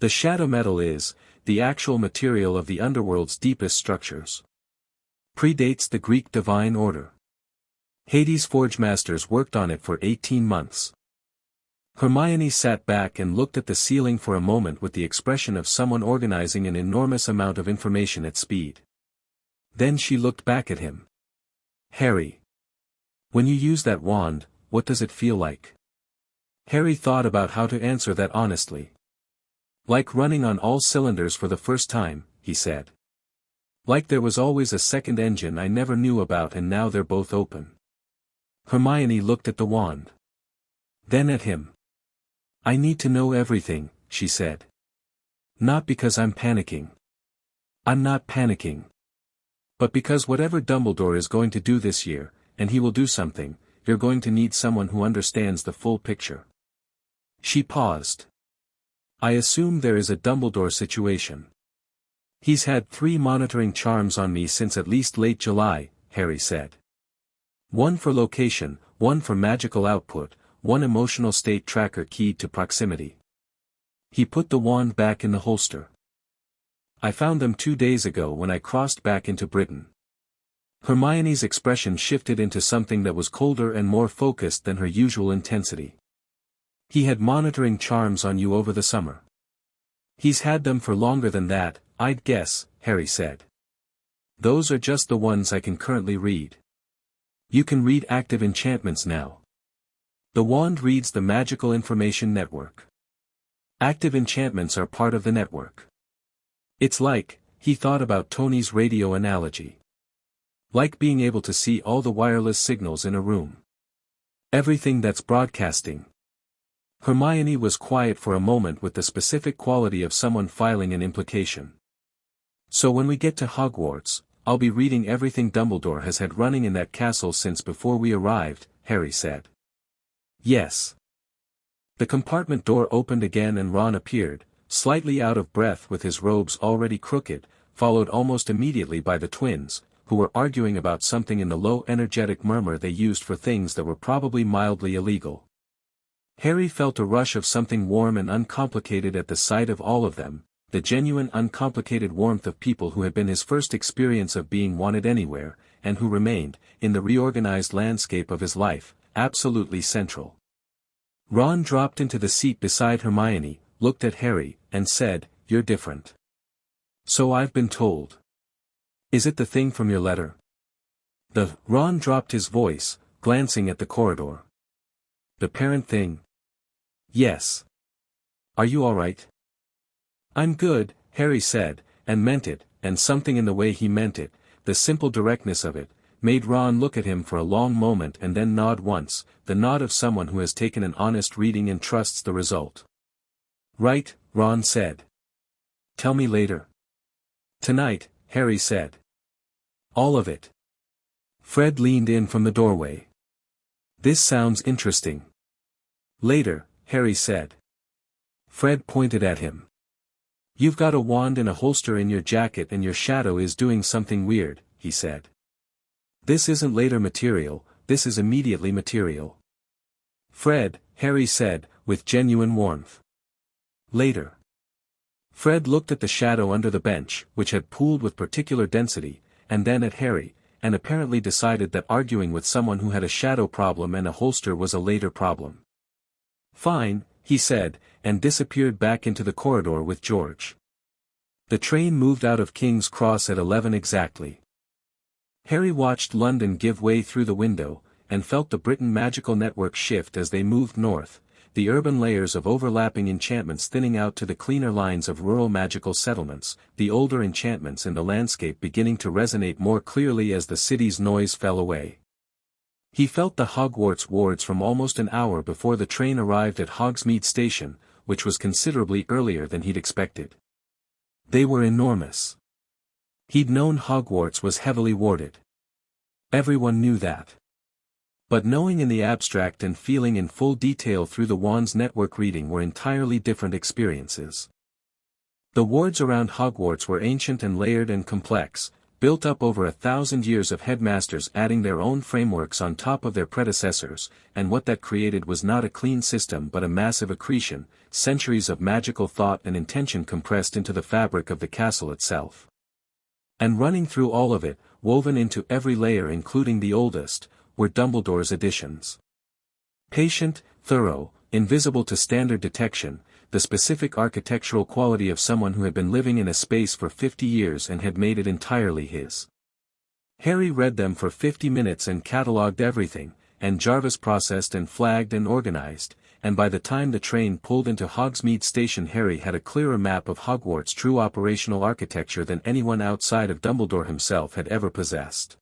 The shadow metal is, the actual material of the underworld's deepest structures. Predates the Greek divine order. Hades' forge masters worked on it for 18 months. Hermione sat back and looked at the ceiling for a moment with the expression of someone organizing an enormous amount of information at speed. Then she looked back at him. Harry. When you use that wand, what does it feel like? Harry thought about how to answer that honestly. Like running on all cylinders for the first time, he said. Like there was always a second engine I never knew about and now they're both open. Hermione looked at the wand. Then at him. I need to know everything, she said. Not because I'm panicking. I'm not panicking. But because whatever Dumbledore is going to do this year, and he will do something, you're going to need someone who understands the full picture. She paused. I assume there is a Dumbledore situation. He's had 3 monitoring charms on me since at least late July, Harry said. 1 for location, 1 for magical output, 1 emotional state tracker keyed to proximity. He put the wand back in the holster. I found them 2 days ago when I crossed back into Britain. Hermione's expression shifted into something that was colder and more focused than her usual intensity. He had monitoring charms on you over the summer. He's had them for longer than that, I'd guess, Harry said. Those are just the ones I can currently read. You can read active enchantments now. The wand reads the Magical Information Network. Active enchantments are part of the network. It's like, he thought about Tony's radio analogy. Like being able to see all the wireless signals in a room. Everything that's broadcasting. Hermione was quiet for a moment with the specific quality of someone filing an implication. So when we get to Hogwarts, I'll be reading everything Dumbledore has had running in that castle since before we arrived, Harry said. Yes. The compartment door opened again and Ron appeared, slightly out of breath with his robes already crooked, followed almost immediately by the twins, who were arguing about something in the low energetic murmur they used for things that were probably mildly illegal. Harry felt a rush of something warm and uncomplicated at the sight of all of them, the genuine uncomplicated warmth of people who had been his first experience of being wanted anywhere, and who remained, in the reorganized landscape of his life, absolutely central. Ron dropped into the seat beside Hermione, looked at Harry, and said, You're different. So I've been told. Is it the thing from your letter? Ron dropped his voice, glancing at the corridor. The parent thing? Yes. Are you all right? I'm good, Harry said, and meant it, and something in the way he meant it, the simple directness of it, made Ron look at him for a long moment and then nod once, the nod of someone who has taken an honest reading and trusts the result. Right, Ron said. Tell me later. Tonight, Harry said. All of it. Fred leaned in from the doorway. This sounds interesting. Later, Harry said. Fred pointed at him. You've got a wand in a holster in your jacket and your shadow is doing something weird, he said. This isn't later material, this is immediately material. Fred, Harry said, with genuine warmth. Later. Fred looked at the shadow under the bench, which had pooled with particular density, and then at Harry, and apparently decided that arguing with someone who had a shadow problem and a holster was a later problem. Fine, he said, and disappeared back into the corridor with George. The train moved out of King's Cross at 11 exactly. Harry watched London give way through the window, and felt the Britain magical network shift as they moved north, the urban layers of overlapping enchantments thinning out to the cleaner lines of rural magical settlements, the older enchantments in the landscape beginning to resonate more clearly as the city's noise fell away. He felt the Hogwarts wards from almost an hour before the train arrived at Hogsmeade Station, which was considerably earlier than he'd expected. They were enormous. He'd known Hogwarts was heavily warded. Everyone knew that. But knowing in the abstract and feeling in full detail through the wand's network reading were entirely different experiences. The wards around Hogwarts were ancient and layered and complex, built up over 1,000 years of headmasters adding their own frameworks on top of their predecessors, and what that created was not a clean system but a massive accretion, centuries of magical thought and intention compressed into the fabric of the castle itself. And running through all of it, woven into every layer including the oldest, were Dumbledore's additions. Patient, thorough, invisible to standard detection, the specific architectural quality of someone who had been living in a space for 50 years and had made it entirely his. Harry read them for 50 minutes and catalogued everything, and Jarvis processed and flagged and organized, and by the time the train pulled into Hogsmeade Station Harry had a clearer map of Hogwarts' true operational architecture than anyone outside of Dumbledore himself had ever possessed.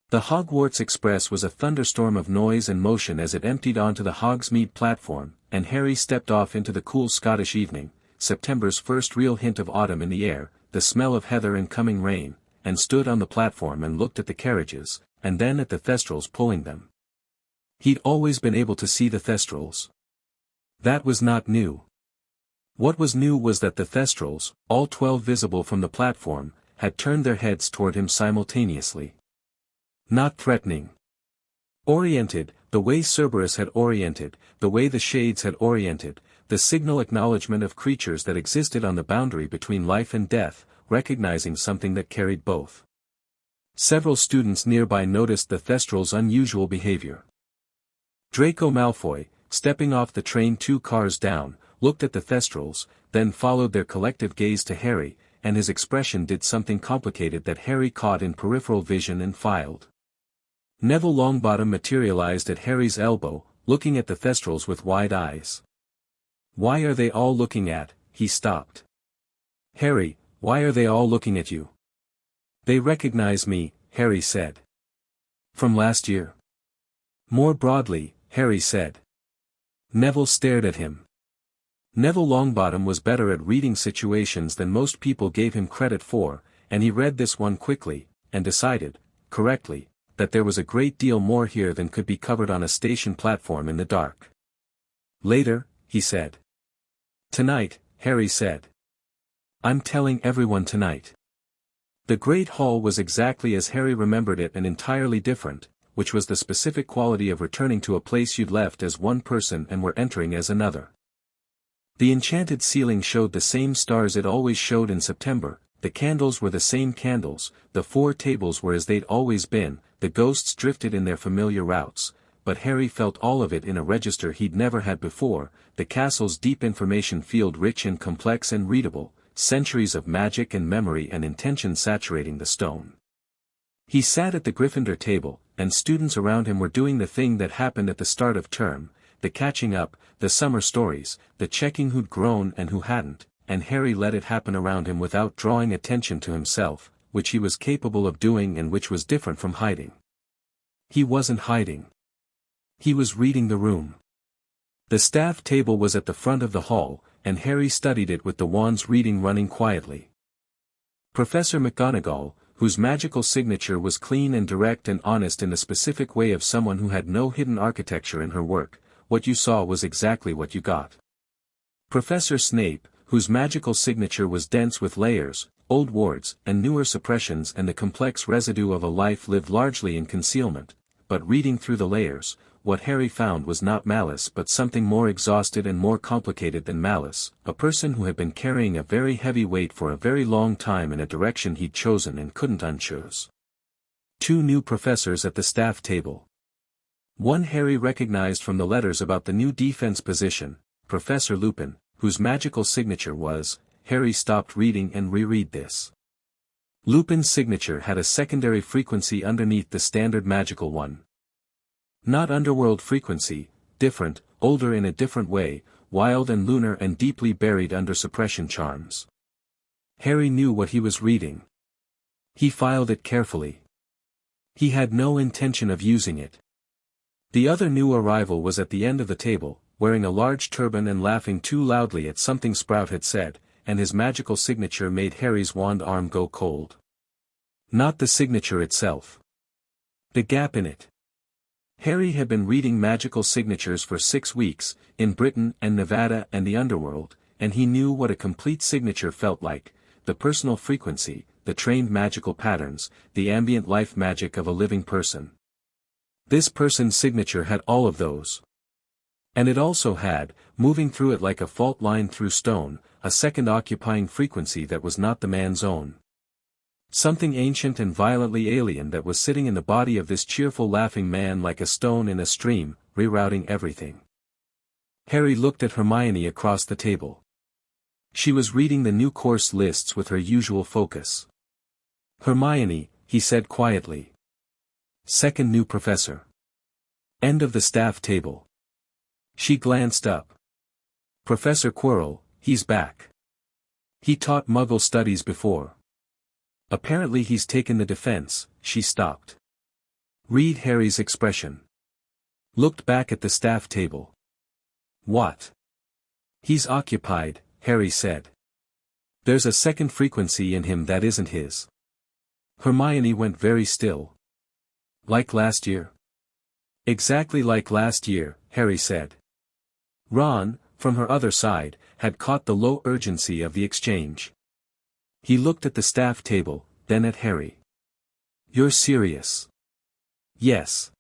The Hogwarts Express was a thunderstorm of noise and motion as it emptied onto the Hogsmeade platform, and Harry stepped off into the cool Scottish evening, September's first real hint of autumn in the air, the smell of heather and coming rain, and stood on the platform and looked at the carriages, and then at the Thestrals pulling them. He'd always been able to see the Thestrals. That was not new. What was new was that the Thestrals, all 12 visible from the platform, had turned their heads toward him simultaneously. Not threatening. Oriented, the way Cerberus had oriented, the way the Shades had oriented, the signal acknowledgement of creatures that existed on the boundary between life and death, recognizing something that carried both. Several students nearby noticed the Thestrals' unusual behavior. Draco Malfoy, stepping off the train 2 cars down, looked at the Thestrals, then followed their collective gaze to Harry, and his expression did something complicated that Harry caught in peripheral vision and filed. Neville Longbottom materialized at Harry's elbow, looking at the Thestrals with wide eyes. "Why are they all looking at?" he stopped. "Harry, why are they all looking at you?" "They recognize me," Harry said. "From last year?" "More broadly," Harry said. Neville stared at him. Neville Longbottom was better at reading situations than most people gave him credit for, and he read this one quickly, and decided, correctly, that there was a great deal more here than could be covered on a station platform in the dark. "Later," he said. "Tonight," Harry said. "I'm telling everyone tonight." The Great Hall was exactly as Harry remembered it and entirely different, which was the specific quality of returning to a place you'd left as one person and were entering as another. The enchanted ceiling showed the same stars it always showed in September, the candles were the same candles, the 4 tables were as they'd always been, the ghosts drifted in their familiar routes, but Harry felt all of it in a register he'd never had before, the castle's deep information field rich and complex and readable, centuries of magic and memory and intention saturating the stone. He sat at the Gryffindor table, and students around him were doing the thing that happened at the start of term, the catching up, the summer stories, the checking who'd grown and who hadn't, and Harry let it happen around him without drawing attention to himself, which he was capable of doing and which was different from hiding. He wasn't hiding. He was reading the room. The staff table was at the front of the hall, and Harry studied it with the wands reading running quietly. Professor McGonagall, whose magical signature was clean and direct and honest in the specific way of someone who had no hidden architecture in her work, what you saw was exactly what you got. Professor Snape, whose magical signature was dense with layers, old wards, and newer suppressions and the complex residue of a life lived largely in concealment, but reading through the layers, what Harry found was not malice but something more exhausted and more complicated than malice, a person who had been carrying a very heavy weight for a very long time in a direction he'd chosen and couldn't unchoose. 2 new professors at the staff table. One Harry recognized from the letters about the new defense position, Professor Lupin, whose magical signature was, Harry stopped reading and reread this. Lupin's signature had a secondary frequency underneath the standard magical one. Not underworld frequency, different, older in a different way, wild and lunar and deeply buried under suppression charms. Harry knew what he was reading. He filed it carefully. He had no intention of using it. The other new arrival was at the end of the table, wearing a large turban and laughing too loudly at something Sprout had said, and his magical signature made Harry's wand arm go cold. Not the signature itself. The gap in it. Harry had been reading magical signatures for 6 weeks, in Britain and Nevada and the Underworld, and he knew what a complete signature felt like, the personal frequency, the trained magical patterns, the ambient life magic of a living person. This person's signature had all of those. And it also had, moving through it like a fault line through stone, a second occupying frequency that was not the man's own. Something ancient and violently alien that was sitting in the body of this cheerful laughing man like a stone in a stream, rerouting everything. Harry looked at Hermione across the table. She was reading the new course lists with her usual focus. "Hermione," he said quietly. "Second new professor. End of the staff table." She glanced up. "Professor Quirrell, he's back. He taught Muggle studies before. Apparently he's taken the defense." She stopped. Read Harry's expression. Looked back at the staff table. "What?" "He's occupied," Harry said. "There's a second frequency in him that isn't his." Hermione went very still. "Like last year?" "Exactly like last year," Harry said. Ron, from her other side, had caught the low urgency of the exchange. He looked at the staff table, then at Harry. "You're serious?" "Yes."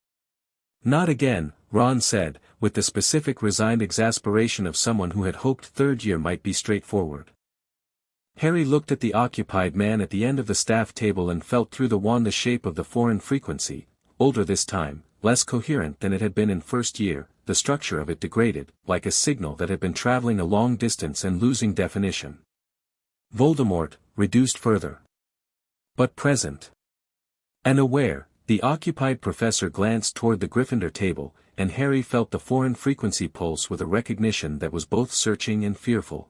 "Not again," Ron said, with the specific resigned exasperation of someone who had hoped third year might be straightforward. Harry looked at the occupied man at the end of the staff table and felt through the wand the shape of the foreign frequency, older this time, less coherent than it had been in first year, the structure of it degraded, like a signal that had been traveling a long distance and losing definition. Voldemort, reduced further. But present. And aware, the occupied professor glanced toward the Gryffindor table, and Harry felt the foreign frequency pulse with a recognition that was both searching and fearful.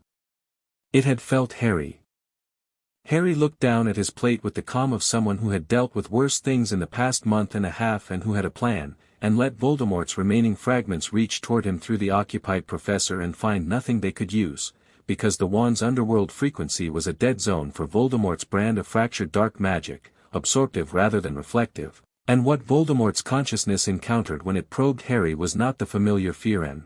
It had felt Harry. Harry looked down at his plate with the calm of someone who had dealt with worse things in the past month and a half and who had a plan, and let Voldemort's remaining fragments reach toward him through the occupied professor and find nothing they could use, because the wand's underworld frequency was a dead zone for Voldemort's brand of fractured dark magic, absorptive rather than reflective, and what Voldemort's consciousness encountered when it probed Harry was not the familiar fear and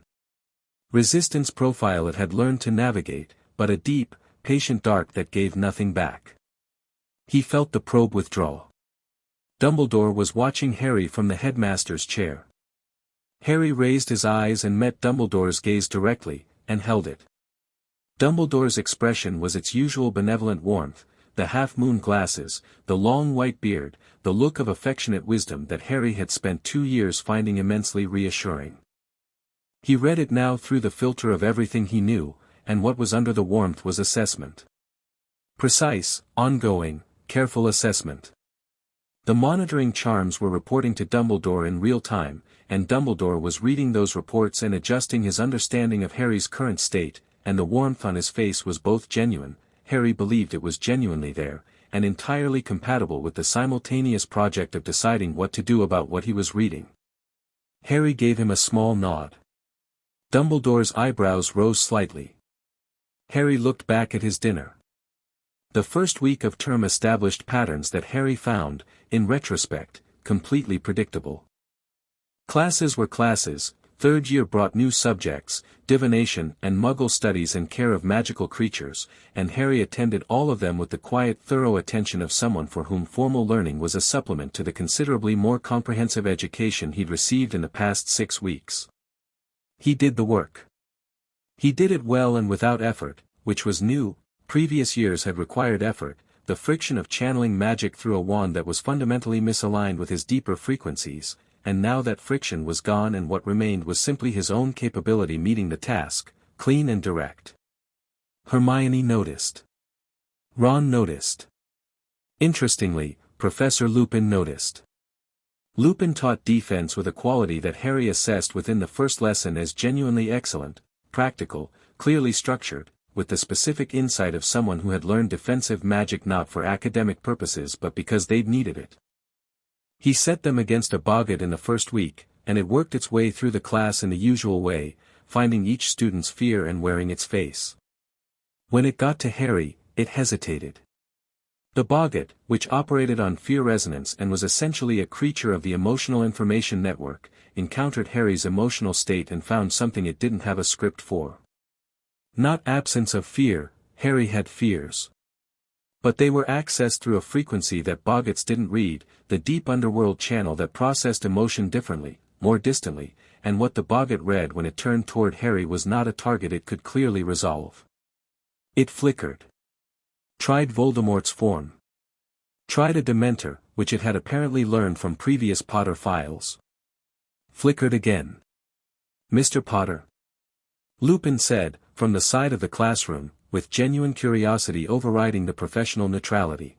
resistance profile it had learned to navigate, but a deep, patient dark that gave nothing back. He felt the probe withdraw. Dumbledore was watching Harry from the headmaster's chair. Harry raised his eyes and met Dumbledore's gaze directly, and held it. Dumbledore's expression was its usual benevolent warmth, the half-moon glasses, the long white beard, the look of affectionate wisdom that Harry had spent 2 years finding immensely reassuring. He read it now through the filter of everything he knew, and what was under the warmth was assessment. Precise, ongoing, careful assessment. The monitoring charms were reporting to Dumbledore in real time, and Dumbledore was reading those reports and adjusting his understanding of Harry's current state, and the warmth on his face was both genuine, Harry believed it was genuinely there, and entirely compatible with the simultaneous project of deciding what to do about what he was reading. Harry gave him a small nod. Dumbledore's eyebrows rose slightly. Harry looked back at his dinner. The first week of term established patterns that Harry found, in retrospect, completely predictable. Classes were classes, third year brought new subjects, divination and Muggle studies and care of magical creatures, and Harry attended all of them with the quiet thorough attention of someone for whom formal learning was a supplement to the considerably more comprehensive education he'd received in the past 6 weeks. He did the work. He did it well and without effort, which was new. Previous years had required effort, the friction of channeling magic through a wand that was fundamentally misaligned with his deeper frequencies, and now that friction was gone and what remained was simply his own capability meeting the task, clean and direct. Hermione noticed. Ron noticed. Interestingly, Professor Lupin noticed. Lupin taught defense with a quality that Harry assessed within the first lesson as genuinely excellent, practical, clearly structured, with the specific insight of someone who had learned defensive magic not for academic purposes but because they'd needed it. He set them against a boggart in the first week, and it worked its way through the class in the usual way, finding each student's fear and wearing its face. When it got to Harry, it hesitated. The boggart, which operated on fear resonance and was essentially a creature of the emotional information network, encountered Harry's emotional state and found something it didn't have a script for. Not absence of fear, Harry had fears. But they were accessed through a frequency that boggarts didn't read, the deep underworld channel that processed emotion differently, more distantly, and what the boggart read when it turned toward Harry was not a target it could clearly resolve. It flickered. Tried Voldemort's form. Tried a Dementor, which it had apparently learned from previous Potter files. Flickered again. Mr. Potter. Lupin said, from the side of the classroom, with genuine curiosity overriding the professional neutrality.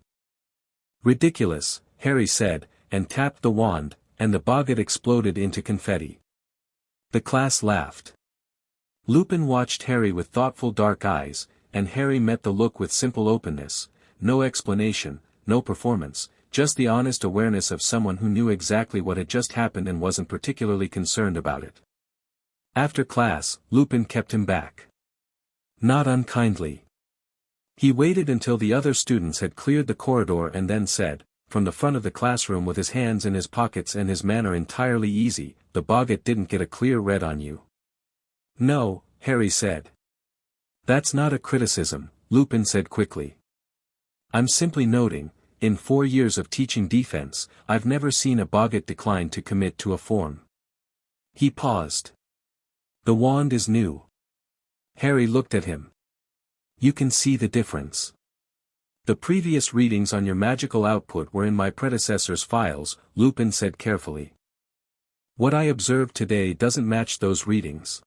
Ridiculous, Harry said, and tapped the wand, and the boggart exploded into confetti. The class laughed. Lupin watched Harry with thoughtful dark eyes, and Harry met the look with simple openness, no explanation, no performance, just the honest awareness of someone who knew exactly what had just happened and wasn't particularly concerned about it. After class, Lupin kept him back. Not unkindly. He waited until the other students had cleared the corridor and then said, from the front of the classroom with his hands in his pockets and his manner entirely easy, "The boggart didn't get a clear red on you." "No," Harry said. "That's not a criticism," Lupin said quickly. "I'm simply noting, in 4 years of teaching defense, I've never seen a boggart decline to commit to a form." He paused. "The wand is new." Harry looked at him. "You can see the difference. The previous readings on your magical output were in my predecessor's files," Lupin said carefully. "What I observed today doesn't match those readings."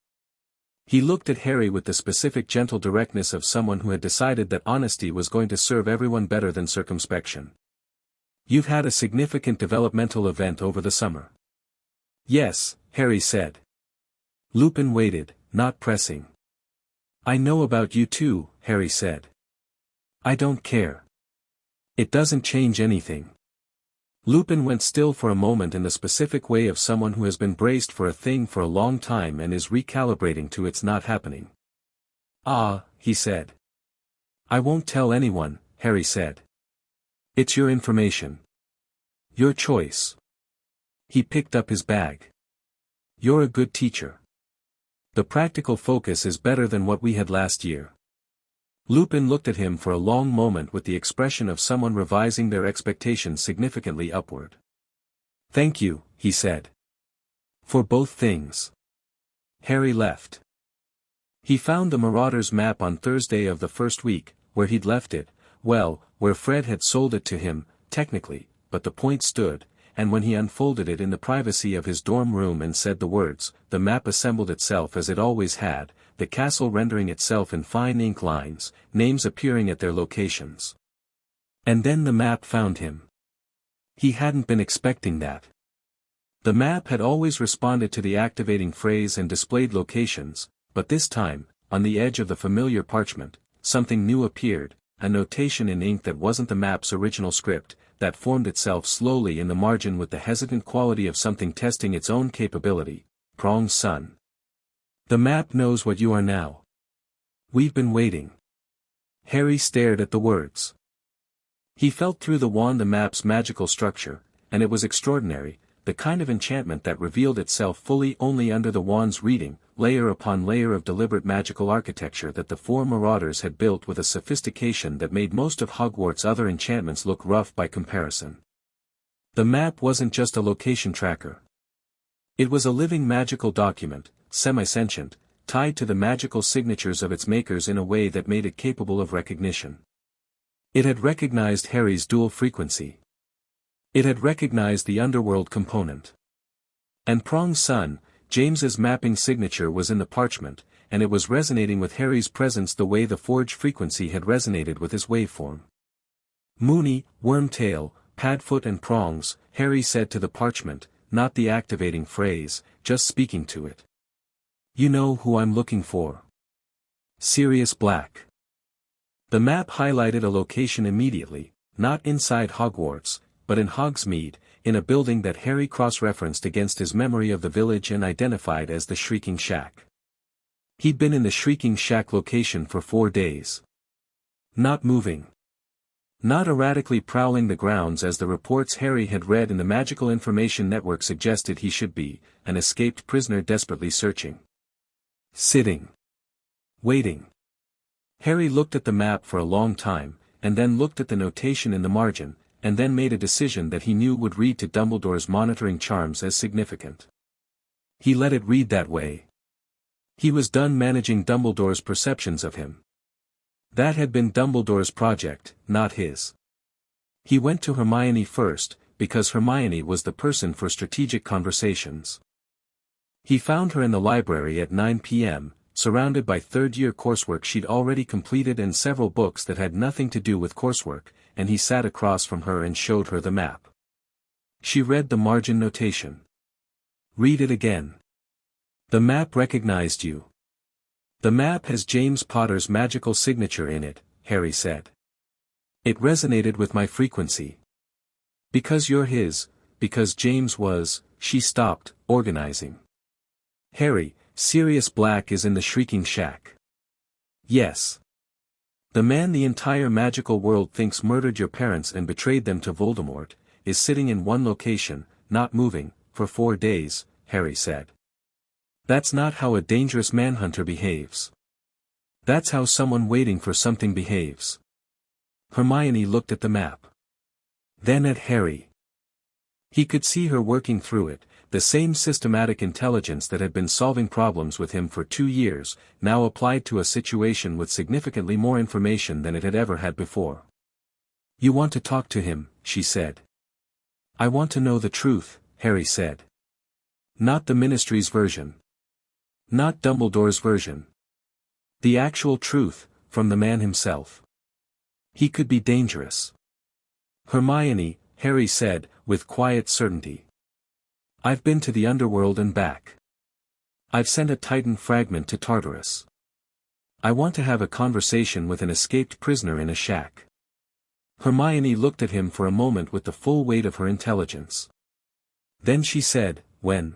He looked at Harry with the specific gentle directness of someone who had decided that honesty was going to serve everyone better than circumspection. "You've had a significant developmental event over the summer." "Yes," Harry said. Lupin waited, not pressing. "I know about you too," Harry said. "I don't care. It doesn't change anything." Lupin went still for a moment in the specific way of someone who has been braced for a thing for a long time and is recalibrating to its not happening. "Ah," he said. "I won't tell anyone," Harry said. "It's your information. Your choice." He picked up his bag. "You're a good teacher. The practical focus is better than what we had last year." Lupin looked at him for a long moment with the expression of someone revising their expectations significantly upward. "Thank you," he said. "For both things." Harry left. He found the Marauder's map on Thursday of the first week, where he'd left it, well, where Fred had sold it to him, technically, but the point stood, and when he unfolded it in the privacy of his dorm room and said the words, the map assembled itself as it always had, the castle rendering itself in fine ink lines, names appearing at their locations. And then the map found him. He hadn't been expecting that. The map had always responded to the activating phrase and displayed locations, but this time, on the edge of the familiar parchment, something new appeared, a notation in ink that wasn't the map's original script, that formed itself slowly in the margin with the hesitant quality of something testing its own capability. Prong's son. The map knows what you are now. We've been waiting. Harry stared at the words. He felt through the wand the map's magical structure, and it was extraordinary, the kind of enchantment that revealed itself fully only under the wand's reading, layer upon layer of deliberate magical architecture that the four Marauders had built with a sophistication that made most of Hogwarts' other enchantments look rough by comparison. The map wasn't just a location tracker. It was a living magical document, semi-sentient, tied to the magical signatures of its makers in a way that made it capable of recognition. It had recognized Harry's dual frequency. It had recognized the underworld component. And Prong's son, James's mapping signature was in the parchment, and it was resonating with Harry's presence the way the forge frequency had resonated with his waveform. "Moony, Wormtail, Padfoot and Prongs," Harry said to the parchment, not the activating phrase, just speaking to it. "You know who I'm looking for. Sirius Black." The map highlighted a location immediately, not inside Hogwarts, but in Hogsmeade, in a building that Harry cross-referenced against his memory of the village and identified as the Shrieking Shack. He'd been in the Shrieking Shack location for 4 days. Not moving. Not erratically prowling the grounds as the reports Harry had read in the Magical Information Network suggested he should be, an escaped prisoner desperately searching. Sitting. Waiting. Harry looked at the map for a long time, and then looked at the notation in the margin, and then made a decision that he knew would read to Dumbledore's monitoring charms as significant. He let it read that way. He was done managing Dumbledore's perceptions of him. That had been Dumbledore's project, not his. He went to Hermione first, because Hermione was the person for strategic conversations. He found her in the library at 9 p.m., surrounded by third-year coursework she'd already completed and several books that had nothing to do with coursework, and he sat across from her and showed her the map. She read the margin notation. "Read it again." "The map recognized you." "The map has James Potter's magical signature in it," Harry said. "It resonated with my frequency. Because you're his, because James was." She stopped, organizing. "Harry, Sirius Black is in the Shrieking Shack." "Yes. The man the entire magical world thinks murdered your parents and betrayed them to Voldemort, is sitting in one location, not moving, for 4 days," Harry said. "That's not how a dangerous manhunter behaves. That's how someone waiting for something behaves." Hermione looked at the map. Then at Harry. He could see her working through it, the same systematic intelligence that had been solving problems with him for 2 years, now applied to a situation with significantly more information than it had ever had before. "You want to talk to him," she said. "I want to know the truth," Harry said. "Not the Ministry's version. Not Dumbledore's version. The actual truth, from the man himself. He could be dangerous." "Hermione," Harry said, with quiet certainty. "I've been to the underworld and back. I've sent a Titan fragment to Tartarus. I want to have a conversation with an escaped prisoner in a shack." Hermione looked at him for a moment with the full weight of her intelligence. Then she said, "When?"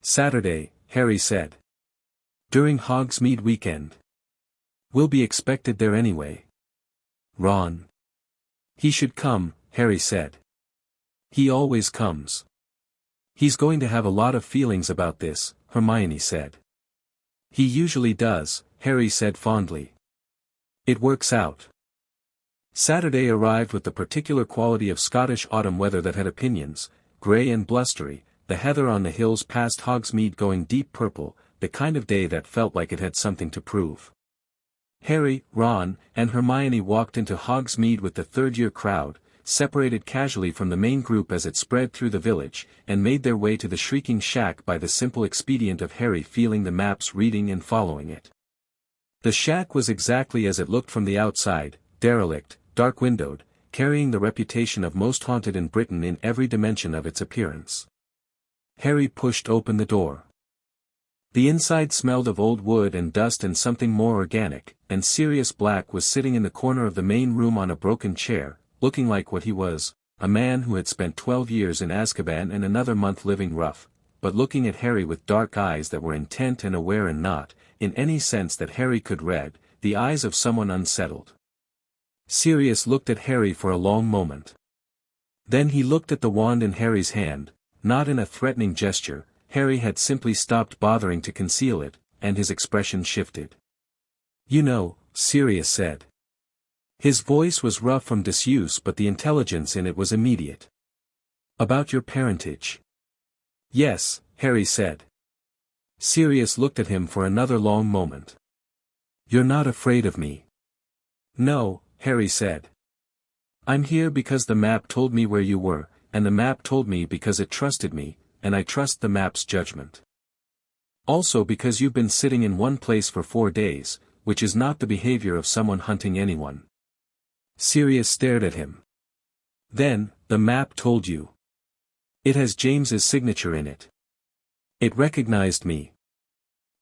"Saturday," Harry said. "During Hogsmeade weekend. We'll be expected there anyway." "Ron." "He should come," Harry said. "He always comes." "He's going to have a lot of feelings about this," Hermione said. "He usually does," Harry said fondly. "It works out." Saturday arrived with the particular quality of Scottish autumn weather that had opinions, grey and blustery, the heather on the hills past Hogsmeade going deep purple, the kind of day that felt like it had something to prove. Harry, Ron, and Hermione walked into Hogsmeade with the third-year crowd, separated casually from the main group as it spread through the village, and made their way to the Shrieking Shack by the simple expedient of Harry feeling the maps, reading and following it. The shack was exactly as it looked from the outside, derelict, dark-windowed, carrying the reputation of most haunted in Britain in every dimension of its appearance. Harry pushed open the door. The inside smelled of old wood and dust and something more organic, and Sirius Black was sitting in the corner of the main room on a broken chair, looking like what he was, a man who had spent 12 years in Azkaban and another month living rough, but looking at Harry with dark eyes that were intent and aware and not, in any sense that Harry could read, the eyes of someone unsettled. Sirius looked at Harry for a long moment. Then he looked at the wand in Harry's hand, not in a threatening gesture. Harry had simply stopped bothering to conceal it, and his expression shifted. "You know," Sirius said. His voice was rough from disuse but the intelligence in it was immediate. "About your parentage." "Yes," Harry said. Sirius looked at him for another long moment. "You're not afraid of me?" "No," Harry said. "I'm here because the map told me where you were, and the map told me because it trusted me, and I trust the map's judgment. Also because you've been sitting in one place for 4 days, which is not the behavior of someone hunting anyone." Sirius stared at him. "Then, the map told you. It has James's signature in it. It recognized me."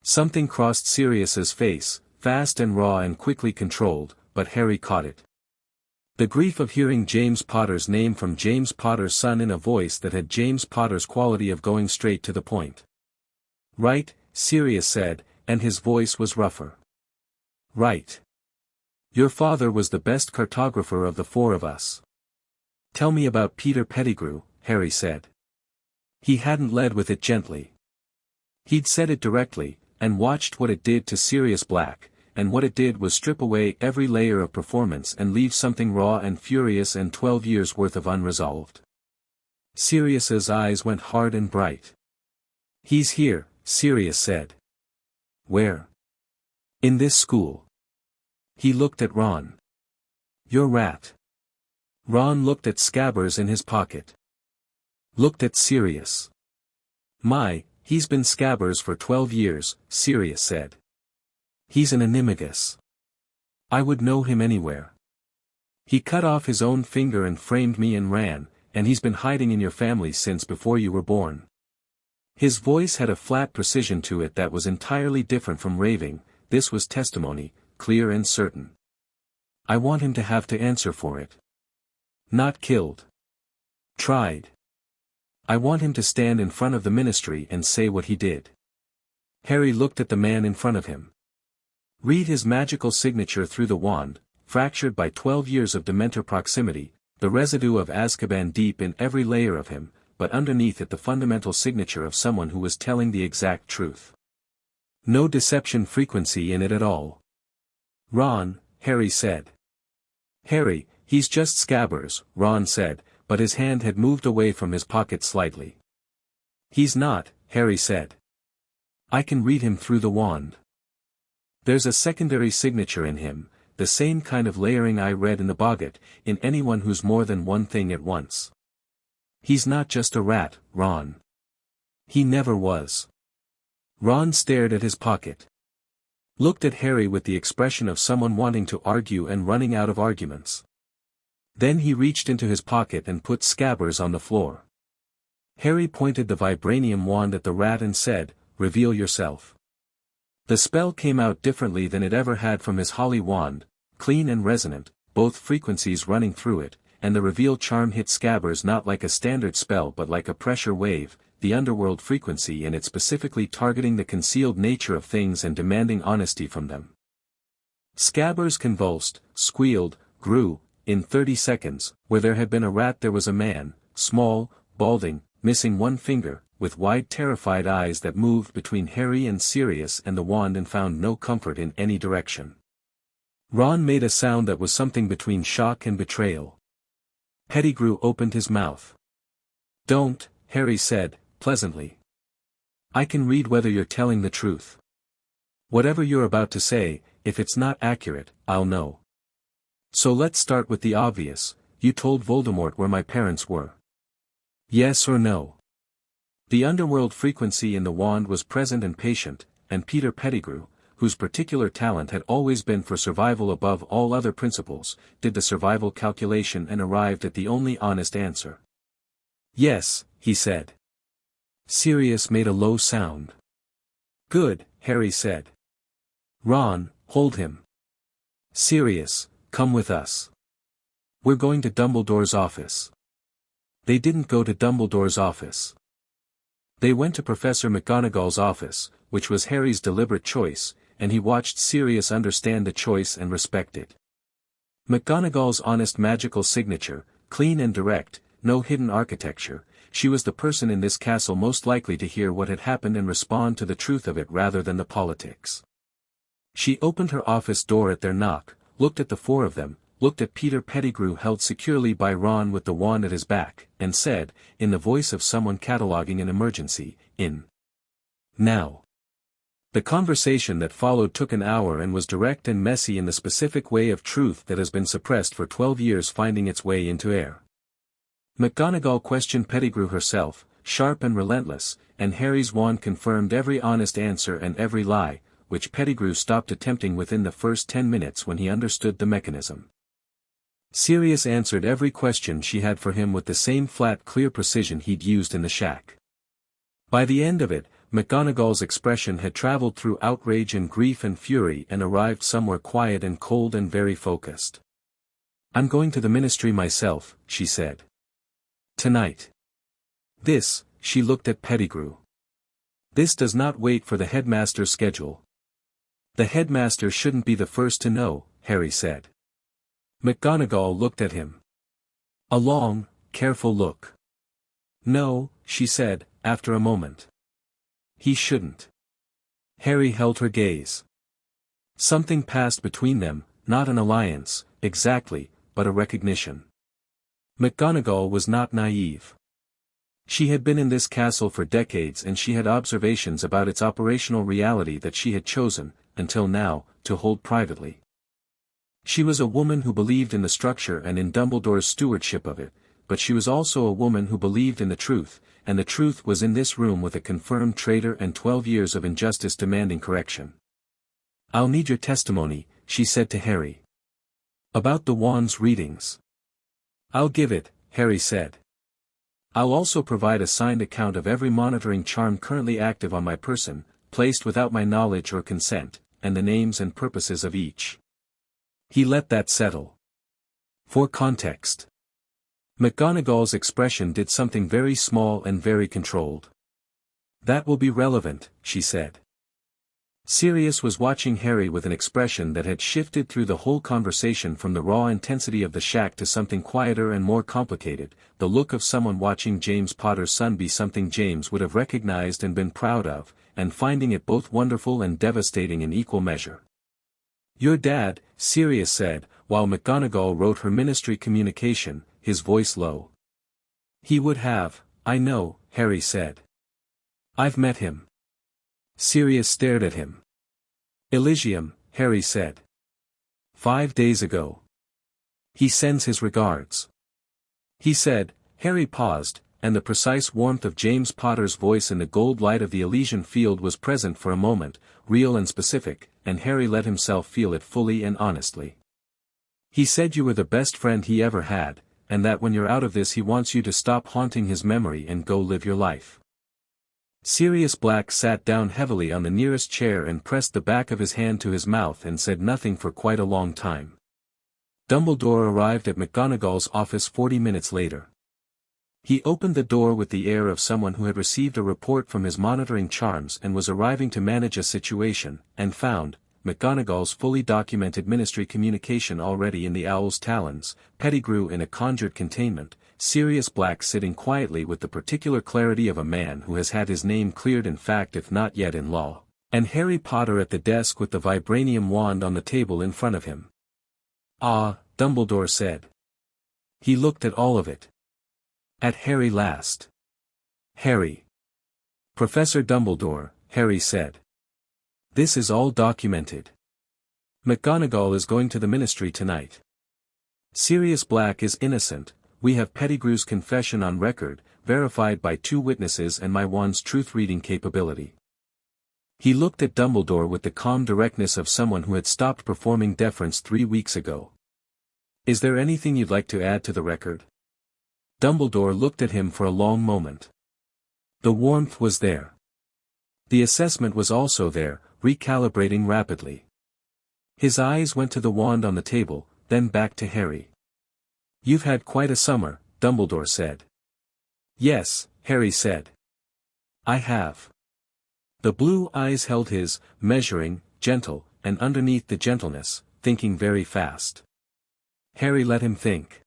Something crossed Sirius's face, fast and raw and quickly controlled, but Harry caught it. The grief of hearing James Potter's name from James Potter's son in a voice that had James Potter's quality of going straight to the point. "Right," Sirius said, and his voice was rougher. "Right. Your father was the best cartographer of the 4 of us." "Tell me about Peter Pettigrew," Harry said. He hadn't led with it gently. He'd said it directly, and watched what it did to Sirius Black, and what it did was strip away every layer of performance and leave something raw and furious and 12 years' worth of unresolved. Sirius's eyes went hard and bright. "He's here," Sirius said. "Where?" "In this school." He looked at Ron. "Your rat." Ron looked at Scabbers in his pocket. Looked at Sirius. "My, he's been Scabbers for 12 years, Sirius said. He's an animagus. I would know him anywhere. He cut off his own finger and framed me and ran, and he's been hiding in your family since before you were born. His voice had a flat precision to it that was entirely different from raving. This was testimony, clear and certain. I want him to have to answer for it. Not killed. Tried. I want him to stand in front of the ministry and say what he did. Harry looked at the man in front of him. Read his magical signature through the wand, fractured by 12 years of Dementor proximity, the residue of Azkaban deep in every layer of him, but underneath it the fundamental signature of someone who was telling the exact truth. No deception frequency in it at all. Ron, Harry said. Harry, he's just Scabbers, Ron said, but his hand had moved away from his pocket slightly. He's not, Harry said. I can read him through the wand. There's a secondary signature in him, the same kind of layering I read in the Boggart, in anyone who's more than one thing at once. He's not just a rat, Ron. He never was. Ron stared at his pocket. Looked at Harry with the expression of someone wanting to argue and running out of arguments. Then he reached into his pocket and put Scabbers on the floor. Harry pointed the vibranium wand at the rat and said, "Reveal yourself." The spell came out differently than it ever had from his holly wand, clean and resonant, both frequencies running through it, and the reveal charm hit Scabbers not like a standard spell but like a pressure wave, the underworld frequency in it specifically targeting the concealed nature of things and demanding honesty from them. Scabbers convulsed, squealed, grew. In 30 seconds, where there had been a rat there was a man, small, balding, missing one finger, with wide terrified eyes that moved between Harry and Sirius and the wand and found no comfort in any direction. Ron made a sound that was something between shock and betrayal. Pettigrew opened his mouth. "Don't," Harry said, pleasantly. "I can read whether you're telling the truth. Whatever you're about to say, if it's not accurate, I'll know. So let's start with the obvious. You told Voldemort where my parents were. Yes or no?" The underworld frequency in the wand was present and patient, and Peter Pettigrew, whose particular talent had always been for survival above all other principles, did the survival calculation and arrived at the only honest answer. "Yes," he said. Sirius made a low sound. "Good," Harry said. "Ron, hold him. Sirius, come with us. We're going to Dumbledore's office." They didn't go to Dumbledore's office. They went to Professor McGonagall's office, which was Harry's deliberate choice, and he watched Sirius understand the choice and respect it. McGonagall's honest magical signature, clean and direct, no hidden architecture, she was the person in this castle most likely to hear what had happened and respond to the truth of it rather than the politics. She opened her office door at their knock, looked at the four of them, looked at Peter Pettigrew held securely by Ron with the wand at his back, and said, in the voice of someone cataloging an emergency, "Now." The conversation that followed took an hour and was direct and messy in the specific way of truth that has been suppressed for 12 years finding its way into air. McGonagall questioned Pettigrew herself, sharp and relentless, and Harry's wand confirmed every honest answer and every lie, which Pettigrew stopped attempting within the first 10 minutes when he understood the mechanism. Sirius answered every question she had for him with the same flat clear precision he'd used in the shack. By the end of it, McGonagall's expression had traveled through outrage and grief and fury and arrived somewhere quiet and cold and very focused. "I'm going to the ministry myself," she said. "Tonight." This, she looked at Pettigrew. "This does not wait for the headmaster's schedule." "The headmaster shouldn't be the first to know," Harry said. McGonagall looked at him. A long, careful look. "No," she said, after a moment. "He shouldn't." Harry held her gaze. Something passed between them, not an alliance, exactly, but a recognition. McGonagall was not naive. She had been in this castle for decades and she had observations about its operational reality that she had chosen, until now, to hold privately. She was a woman who believed in the structure and in Dumbledore's stewardship of it, but she was also a woman who believed in the truth, and the truth was in this room with a confirmed traitor and 12 years of injustice demanding correction. "I'll need your testimony," she said to Harry. "About the wand's readings." "I'll give it," Harry said. "I'll also provide a signed account of every monitoring charm currently active on my person, placed without my knowledge or consent, and the names and purposes of each." He let that settle. For context. McGonagall's expression did something very small and very controlled. "That will be relevant," she said. Sirius was watching Harry with an expression that had shifted through the whole conversation from the raw intensity of the shack to something quieter and more complicated, the look of someone watching James Potter's son be something James would have recognized and been proud of, and finding it both wonderful and devastating in equal measure. "Your dad," Sirius said, while McGonagall wrote her ministry communication, his voice low. "He would have, I know," Harry said. "I've met him." Sirius stared at him. "Elysium," Harry said. 5 days ago. He sends his regards." He said. Harry paused, and the precise warmth of James Potter's voice in the gold light of the Elysian field was present for a moment, real and specific, and Harry let himself feel it fully and honestly. "He said you were the best friend he ever had, and that when you're out of this he wants you to stop haunting his memory and go live your life." Sirius Black sat down heavily on the nearest chair and pressed the back of his hand to his mouth and said nothing for quite a long time. Dumbledore arrived at McGonagall's office 40 minutes later. He opened the door with the air of someone who had received a report from his monitoring charms and was arriving to manage a situation, and found McGonagall's fully documented ministry communication already in the owl's talons, Pettigrew in a conjured containment, Sirius Black sitting quietly with the particular clarity of a man who has had his name cleared in fact if not yet in law, and Harry Potter at the desk with the vibranium wand on the table in front of him. "Ah," Dumbledore said. He looked at all of it. At Harry last. "Harry." "Professor Dumbledore," Harry said. "This is all documented. McGonagall is going to the ministry tonight. Sirius Black is innocent. We have Pettigrew's confession on record, verified by 2 witnesses and my wand's truth-reading capability." He looked at Dumbledore with the calm directness of someone who had stopped performing deference 3 weeks ago. "Is there anything you'd like to add to the record?" Dumbledore looked at him for a long moment. The warmth was there. The assessment was also there, recalibrating rapidly. His eyes went to the wand on the table, then back to Harry. "You've had quite a summer," Dumbledore said. "Yes," Harry said. "I have." The blue eyes held his, measuring, gentle, and underneath the gentleness, thinking very fast. Harry let him think.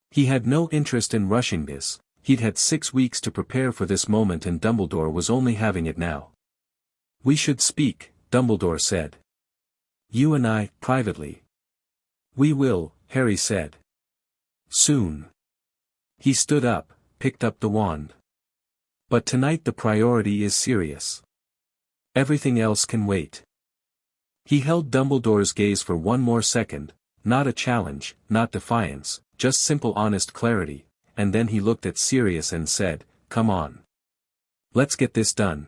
He had no interest in rushing this, he'd had 6 weeks to prepare for this moment and Dumbledore was only having it now. "We should speak," Dumbledore said. "You and I, privately." "We will," Harry said. "Soon." He stood up, picked up the wand. "But tonight the priority is serious. Everything else can wait." He held Dumbledore's gaze for one more second, not a challenge, not defiance, just simple honest clarity, and then he looked at Sirius and said, "Come on. Let's get this done."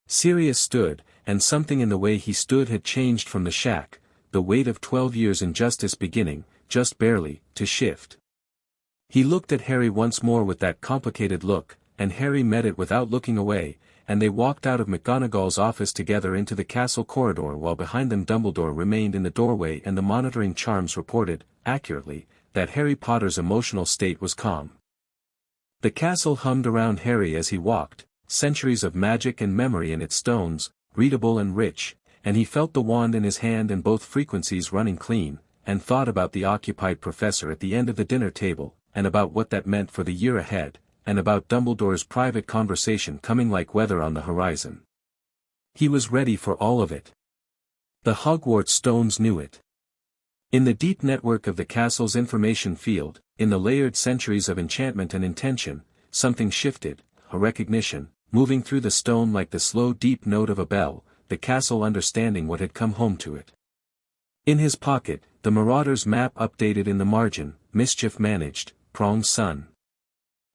Sirius stood, and something in the way he stood had changed from the shack, the weight of 12 years injustice beginning, just barely, to shift. He looked at Harry once more with that complicated look, and Harry met it without looking away, and they walked out of McGonagall's office together into the castle corridor while behind them Dumbledore remained in the doorway and the monitoring charms reported, accurately, that Harry Potter's emotional state was calm. The castle hummed around Harry as he walked, centuries of magic and memory in its stones, readable and rich, and he felt the wand in his hand and both frequencies running clean, and thought about the occupied professor at the end of the dinner table, and about what that meant for the year ahead, and about Dumbledore's private conversation coming like weather on the horizon. He was ready for all of it. The Hogwarts stones knew it. In the deep network of the castle's information field, in the layered centuries of enchantment and intention, something shifted, a recognition, moving through the stone like the slow deep note of a bell, the castle understanding what had come home to it. In his pocket, the Marauder's map updated in the margin, mischief managed, Prong's son.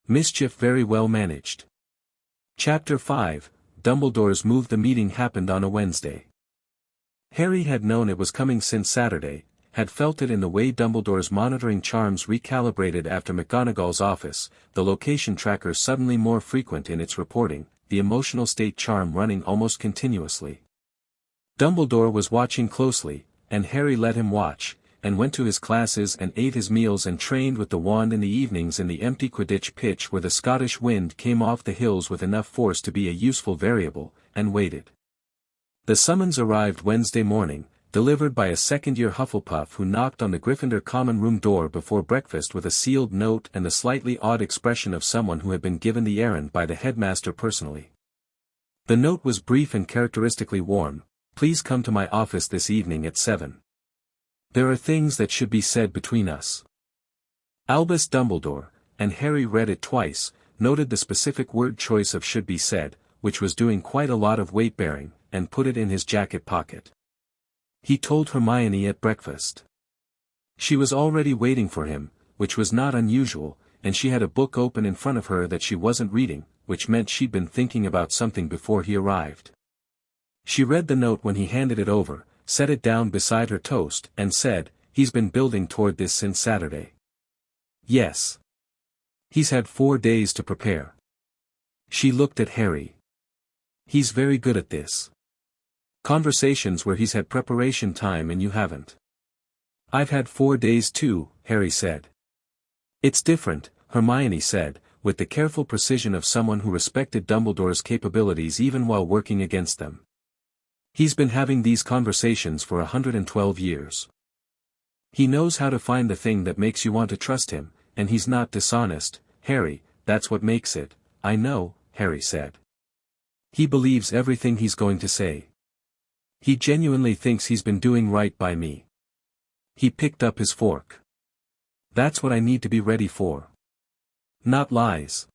Mischief very well managed. Chapter 5, Dumbledore's move. The meeting happened on a Wednesday. Harry had known it was coming since Saturday, had felt it in the way Dumbledore's monitoring charms recalibrated after McGonagall's office, the location tracker suddenly more frequent in its reporting, the emotional state charm running almost continuously. Dumbledore was watching closely, and Harry let him watch, and went to his classes and ate his meals and trained with the wand in the evenings in the empty Quidditch pitch where the Scottish wind came off the hills with enough force to be a useful variable, and waited. The summons arrived Wednesday morning, delivered by a second-year Hufflepuff who knocked on the Gryffindor common room door before breakfast with a sealed note and the slightly odd expression of someone who had been given the errand by the headmaster personally. The note was brief and characteristically warm. Please come to my office this evening at 7. There are things that should be said between us. Albus Dumbledore, and Harry read it twice, noted the specific word choice of should be said, which was doing quite a lot of weight-bearing, and put it in his jacket pocket. He told Hermione at breakfast. She was already waiting for him, which was not unusual, and she had a book open in front of her that she wasn't reading, which meant she'd been thinking about something before he arrived. She read the note when he handed it over, set it down beside her toast, and said, "He's been building toward this since Saturday." "Yes. He's had 4 days to prepare." She looked at Harry. "He's very good at this. Conversations where he's had preparation time and you haven't." "I've had 4 days too," Harry said. "It's different," Hermione said, with the careful precision of someone who respected Dumbledore's capabilities even while working against them. "He's been having these conversations for 112 years. He knows how to find the thing that makes you want to trust him, and he's not dishonest, Harry, that's what makes it." "I know," Harry said. "He believes everything he's going to say. He genuinely thinks he's been doing right by me." He picked up his fork. "That's what I need to be ready for. Not lies.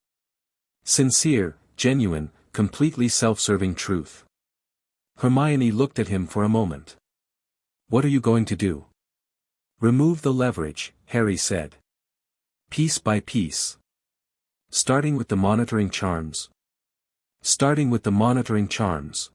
Sincere, genuine, completely self-serving truth." Hermione looked at him for a moment. "What are you going to do?" "Remove the leverage," Harry said. "Piece by piece. Starting with the monitoring charms." "Starting with the monitoring charms."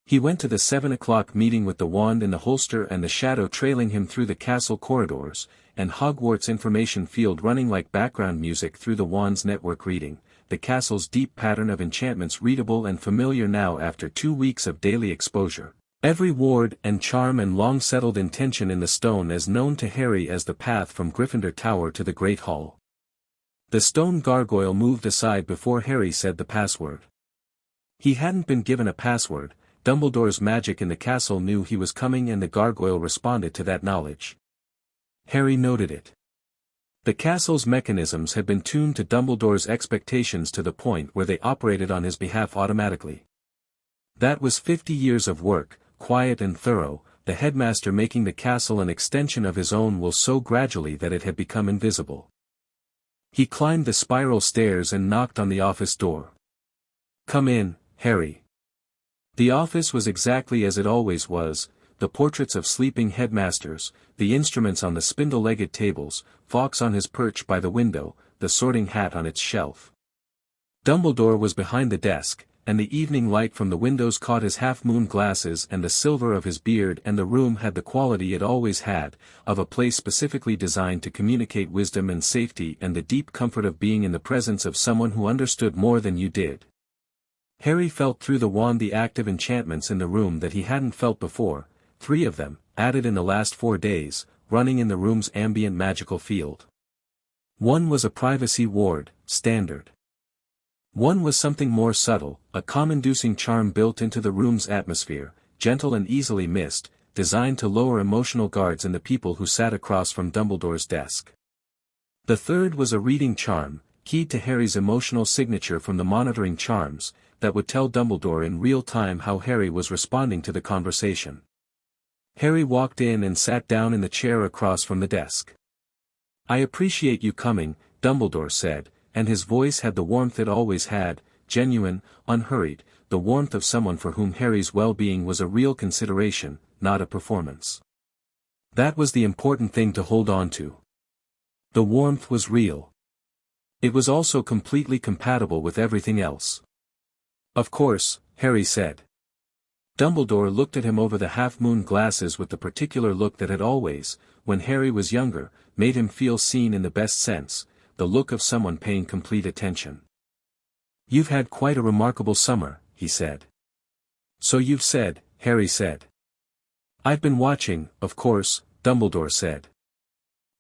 He went to the 7 o'clock meeting with the wand in the holster and the shadow trailing him through the castle corridors, and Hogwarts information field running like background music through the wand's network reading, the castle's deep pattern of enchantments readable and familiar now after 2 weeks of daily exposure. Every ward and charm and long-settled intention in the stone as known to Harry as the path from Gryffindor Tower to the Great Hall. The stone gargoyle moved aside before Harry said the password. He hadn't been given a password. Dumbledore's magic in the castle knew he was coming and the gargoyle responded to that knowledge. Harry noted it. The castle's mechanisms had been tuned to Dumbledore's expectations to the point where they operated on his behalf automatically. That was 50 years of work, quiet and thorough, the headmaster making the castle an extension of his own will so gradually that it had become invisible. He climbed the spiral stairs and knocked on the office door. "Come in, Harry." The office was exactly as it always was, the portraits of sleeping headmasters, the instruments on the spindle-legged tables, Fawkes on his perch by the window, the sorting hat on its shelf. Dumbledore was behind the desk, and the evening light from the windows caught his half-moon glasses and the silver of his beard, and the room had the quality it always had, of a place specifically designed to communicate wisdom and safety and the deep comfort of being in the presence of someone who understood more than you did. Harry felt through the wand the active enchantments in the room that he hadn't felt before, 3 of them, added in the last 4 days, running in the room's ambient magical field. One was a privacy ward, standard. One was something more subtle, a calm-inducing charm built into the room's atmosphere, gentle and easily missed, designed to lower emotional guards in the people who sat across from Dumbledore's desk. The third was a reading charm, keyed to Harry's emotional signature from the monitoring charms, that would tell Dumbledore in real time how Harry was responding to the conversation. Harry walked in and sat down in the chair across from the desk. "I appreciate you coming," Dumbledore said, and his voice had the warmth it always had, genuine, unhurried, the warmth of someone for whom Harry's well-being was a real consideration, not a performance. That was the important thing to hold on to. The warmth was real. It was also completely compatible with everything else. "Of course," Harry said. Dumbledore looked at him over the half-moon glasses with the particular look that had always, when Harry was younger, made him feel seen in the best sense, the look of someone paying complete attention. "You've had quite a remarkable summer," he said. "So you've said," Harry said. "I've been watching, of course," Dumbledore said.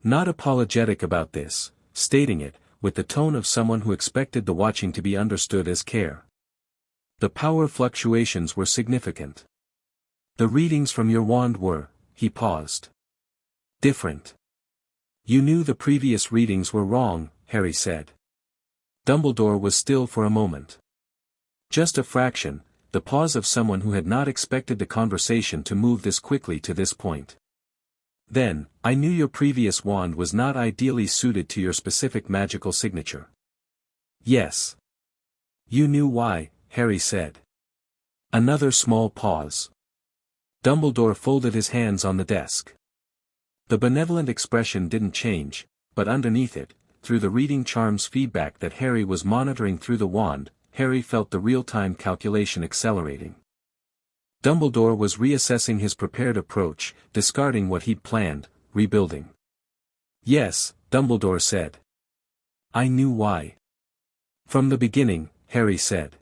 Not apologetic about this, stating it, with the tone of someone who expected the watching to be understood as care. "The power fluctuations were significant. The readings from your wand were," he paused. "Different. You knew the previous readings were wrong," Harry said. Dumbledore was still for a moment. Just a fraction, the pause of someone who had not expected the conversation to move this quickly to this point. "Then, I knew your previous wand was not ideally suited to your specific magical signature." "Yes. You knew why," Harry said. Another small pause. Dumbledore folded his hands on the desk. The benevolent expression didn't change, but underneath it, through the reading charm's feedback that Harry was monitoring through the wand, Harry felt the real-time calculation accelerating. Dumbledore was reassessing his prepared approach, discarding what he'd planned, rebuilding. "Yes," Dumbledore said. "I knew why." "From the beginning," Harry said.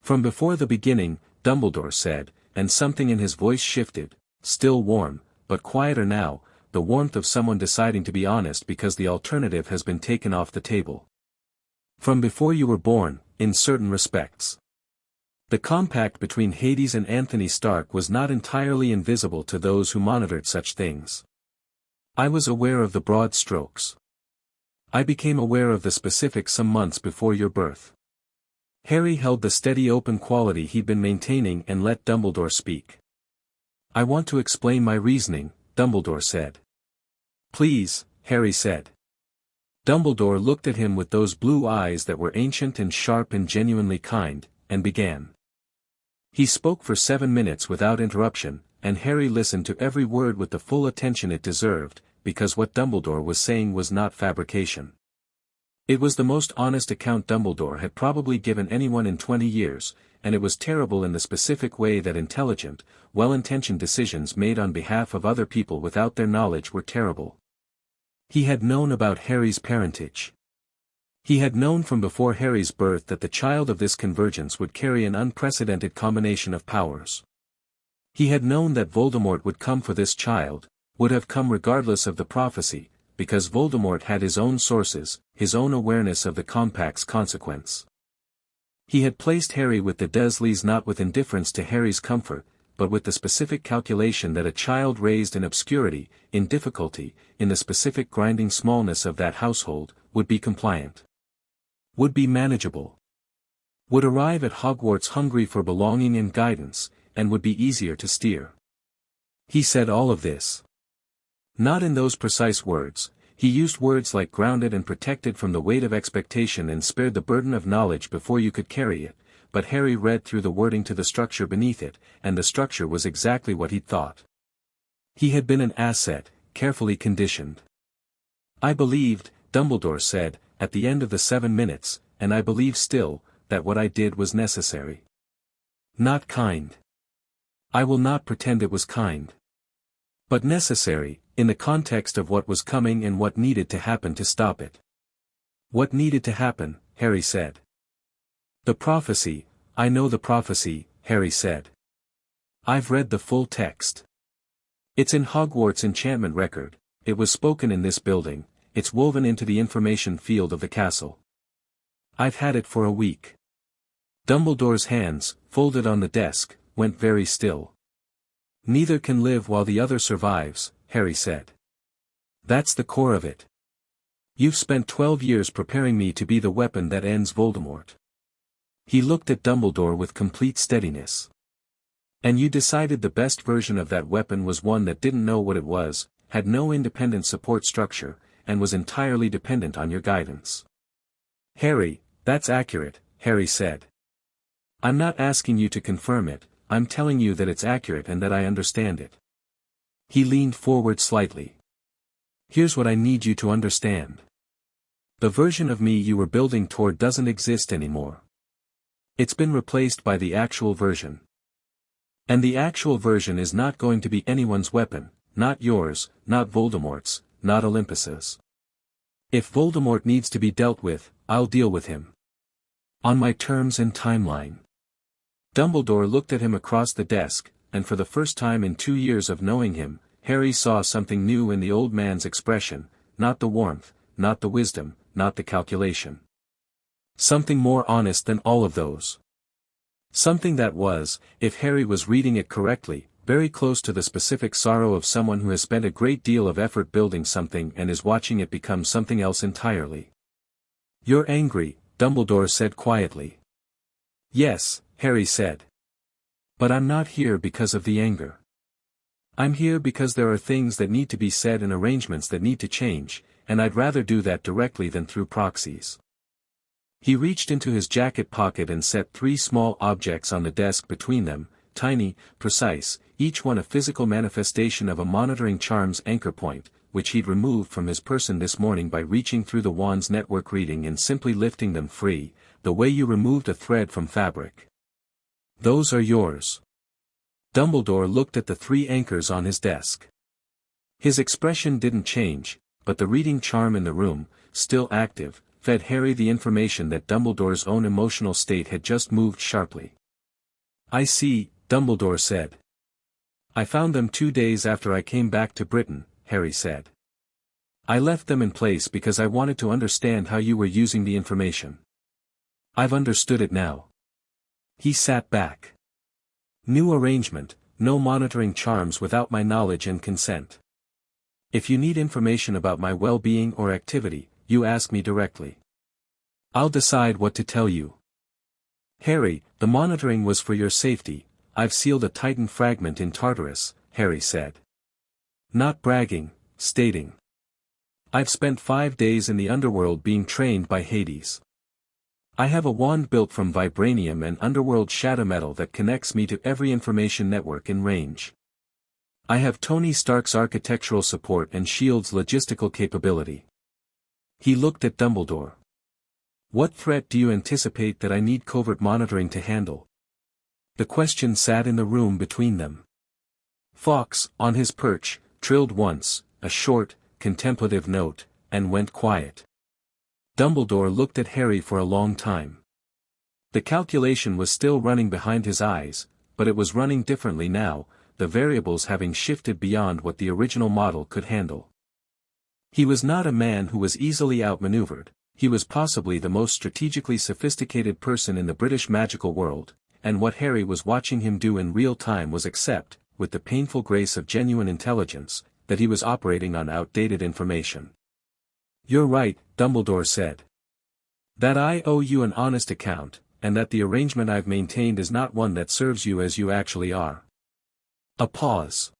"From before the beginning," Dumbledore said, and something in his voice shifted, still warm, but quieter now, the warmth of someone deciding to be honest because the alternative has been taken off the table. "From before you were born, in certain respects. The compact between Hades and Anthony Stark was not entirely invisible to those who monitored such things. I was aware of the broad strokes. I became aware of the specifics some months before your birth." Harry held the steady open quality he'd been maintaining and let Dumbledore speak. "I want to explain my reasoning," Dumbledore said. "Please," Harry said. Dumbledore looked at him with those blue eyes that were ancient and sharp and genuinely kind, and began. He spoke for 7 minutes without interruption, and Harry listened to every word with the full attention it deserved, because what Dumbledore was saying was not fabrication. It was the most honest account Dumbledore had probably given anyone in 20 years, and it was terrible in the specific way that intelligent, well-intentioned decisions made on behalf of other people without their knowledge were terrible. He had known about Harry's parentage. He had known from before Harry's birth that the child of this convergence would carry an unprecedented combination of powers. He had known that Voldemort would come for this child, would have come regardless of the prophecy, because Voldemort had his own sources, his own awareness of the compact's consequence. He had placed Harry with the Dursleys not with indifference to Harry's comfort, but with the specific calculation that a child raised in obscurity, in difficulty, in the specific grinding smallness of that household, would be compliant. Would be manageable. Would arrive at Hogwarts hungry for belonging and guidance, and would be easier to steer. He said all of this. Not in those precise words, he used words like grounded and protected from the weight of expectation and spared the burden of knowledge before you could carry it, but Harry read through the wording to the structure beneath it, and the structure was exactly what he'd thought. He had been an asset, carefully conditioned. "I believed," Dumbledore said, at the end of the 7 minutes, "and I believe still, that what I did was necessary. Not kind. I will not pretend it was kind. But necessary, in the context of what was coming and what needed to happen to stop it." "What needed to happen?" Harry said. "The prophecy, I know the prophecy," Harry said. "I've read the full text. It's in Hogwarts enchantment record, it was spoken in this building, it's woven into the information field of the castle. I've had it for a week." Dumbledore's hands, folded on the desk, went very still. "Neither can live while the other survives," Harry said. "That's the core of it. You've spent 12 years preparing me to be the weapon that ends Voldemort." He looked at Dumbledore with complete steadiness. "And you decided the best version of that weapon was one that didn't know what it was, had no independent support structure, and was entirely dependent on your guidance." "Harry, that's accurate," Harry said. "I'm not asking you to confirm it, I'm telling you that it's accurate and that I understand it." He leaned forward slightly. "Here's what I need you to understand. The version of me you were building toward doesn't exist anymore. It's been replaced by the actual version. And the actual version is not going to be anyone's weapon, not yours, not Voldemort's, not Olympus's. If Voldemort needs to be dealt with, I'll deal with him. On my terms and timeline. Dumbledore looked at him across the desk, and for the first time in 2 years of knowing him, Harry saw something new in the old man's expression, not the warmth, not the wisdom, not the calculation. Something more honest than all of those. Something that was, if Harry was reading it correctly, very close to the specific sorrow of someone who has spent a great deal of effort building something and is watching it become something else entirely. "You're angry," Dumbledore said quietly. "Yes," Harry said. "But I'm not here because of the anger. I'm here because there are things that need to be said and arrangements that need to change, and I'd rather do that directly than through proxies." He reached into his jacket pocket and set 3 small objects on the desk between them, tiny, precise, each one a physical manifestation of a monitoring charm's anchor point, which he'd removed from his person this morning by reaching through the wand's network reading and simply lifting them free, the way you removed a thread from fabric. "Those are yours." Dumbledore looked at the 3 anchors on his desk. His expression didn't change, but the reading charm in the room, still active, fed Harry the information that Dumbledore's own emotional state had just moved sharply. "I see," Dumbledore said. "I found them 2 days after I came back to Britain," Harry said. "I left them in place because I wanted to understand how you were using the information. I've understood it now." He sat back. "New arrangement, no monitoring charms without my knowledge and consent. If you need information about my well-being or activity, you ask me directly. I'll decide what to tell you." "Harry, the monitoring was for your safety. I've sealed a Titan fragment in Tartarus," Harry said. Not bragging, stating. "I've spent 5 days in the underworld being trained by Hades. I have a wand built from Vibranium and Underworld shadow metal that connects me to every information network in range. I have Tony Stark's architectural support and S.H.I.E.L.D's logistical capability." He looked at Dumbledore. "What threat do you anticipate that I need covert monitoring to handle?" The question sat in the room between them. Fawkes, on his perch, trilled once, a short, contemplative note, and went quiet. Dumbledore looked at Harry for a long time. The calculation was still running behind his eyes, but it was running differently now, the variables having shifted beyond what the original model could handle. He was not a man who was easily outmaneuvered, he was possibly the most strategically sophisticated person in the British magical world, and what Harry was watching him do in real time was accept, with the painful grace of genuine intelligence, that he was operating on outdated information. "You're right," Dumbledore said. "That I owe you an honest account, and that the arrangement I've maintained is not one that serves you as you actually are." A pause.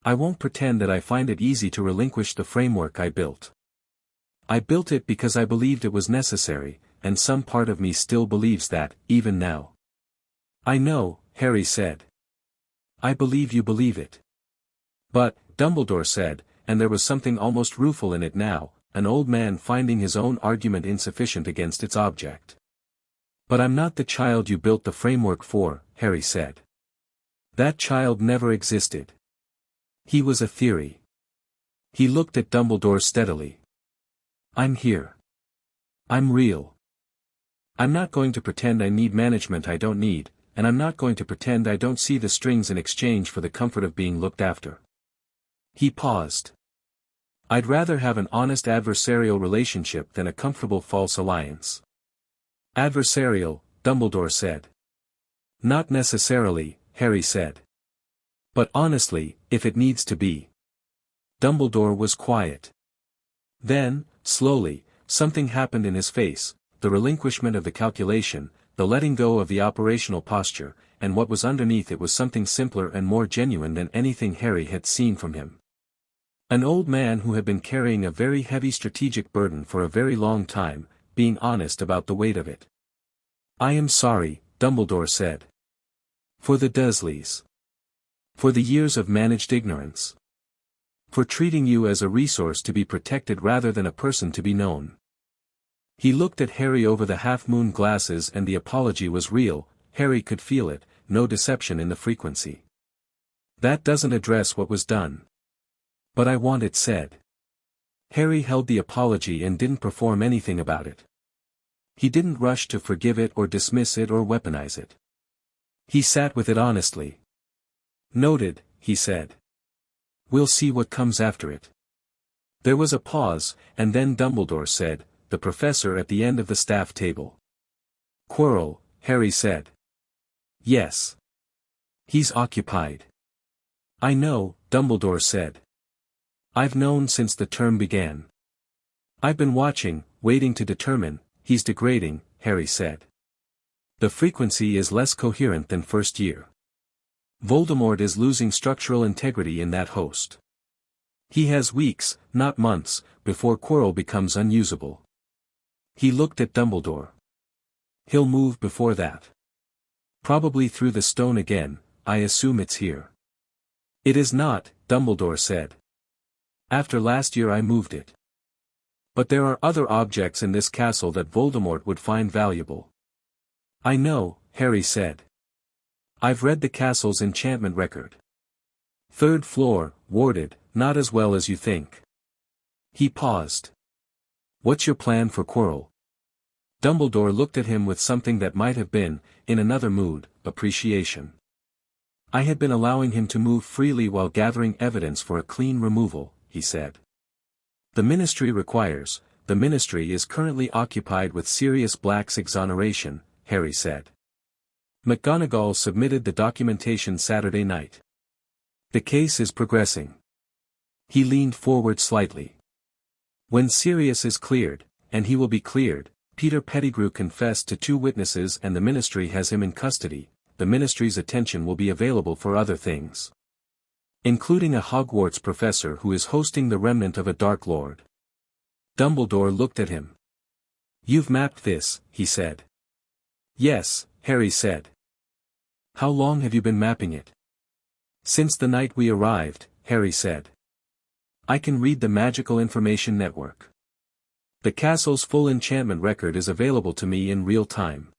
"I won't pretend that I find it easy to relinquish the framework I built. I built it because I believed it was necessary, and some part of me still believes that, even now." "I know," Harry said. "I believe you believe it." "But," Dumbledore said, and there was something almost rueful in it now, an old man finding his own argument insufficient against its object. "But I'm not the child you built the framework for," Harry said. "That child never existed. He was a theory." He looked at Dumbledore steadily. "I'm here. I'm real. I'm not going to pretend I need management I don't need, and I'm not going to pretend I don't see the strings in exchange for the comfort of being looked after." He paused. "I'd rather have an honest adversarial relationship than a comfortable false alliance." "Adversarial," Dumbledore said. "Not necessarily," Harry said. "But honestly, if it needs to be." Dumbledore was quiet. Then, slowly, something happened in his face, the relinquishment of the calculation, the letting go of the operational posture, and what was underneath it was something simpler and more genuine than anything Harry had seen from him. An old man who had been carrying a very heavy strategic burden for a very long time, being honest about the weight of it. "I am sorry," Dumbledore said. "For the Dursleys. For the years of managed ignorance. For treating you as a resource to be protected rather than a person to be known." He looked at Harry over the half-moon glasses and the apology was real, Harry could feel it, no deception in the frequency. That doesn't address what was done. But I want it said. Harry held the apology and didn't perform anything about it. He didn't rush to forgive it or dismiss it or weaponize it. He sat with it honestly. Noted, he said. We'll see what comes after it. There was a pause, and then Dumbledore said, the professor at the end of the staff table. Quirrell, Harry said. Yes. He's occupied. I know, Dumbledore said. I've known since the term began. I've been watching, waiting to determine. He's degrading, Harry said. The frequency is less coherent than first year. Voldemort is losing structural integrity in that host. He has weeks, not months, before Quirrell becomes unusable. He looked at Dumbledore. He'll move before that. Probably through the stone again, I assume it's here. It is not, Dumbledore said. After last year I moved it. But there are other objects in this castle that Voldemort would find valuable. I know, Harry said. I've read the castle's enchantment record. 3rd floor, warded, not as well as you think. He paused. What's your plan for Quirrell? Dumbledore looked at him with something that might have been, in another mood, appreciation. I had been allowing him to move freely while gathering evidence for a clean removal, he said. The Ministry is currently occupied with Sirius Black's exoneration, Harry said. McGonagall submitted the documentation Saturday night. The case is progressing. He leaned forward slightly. When Sirius is cleared, and he will be cleared, Peter Pettigrew confessed to 2 witnesses and the Ministry has him in custody. The Ministry's attention will be available for other things. Including a Hogwarts professor who is hosting the remnant of a Dark Lord. Dumbledore looked at him. You've mapped this, he said. Yes, Harry said. How long have you been mapping it? Since the night we arrived, Harry said. I can read the Magical Information Network. The castle's full enchantment record is available to me in real time.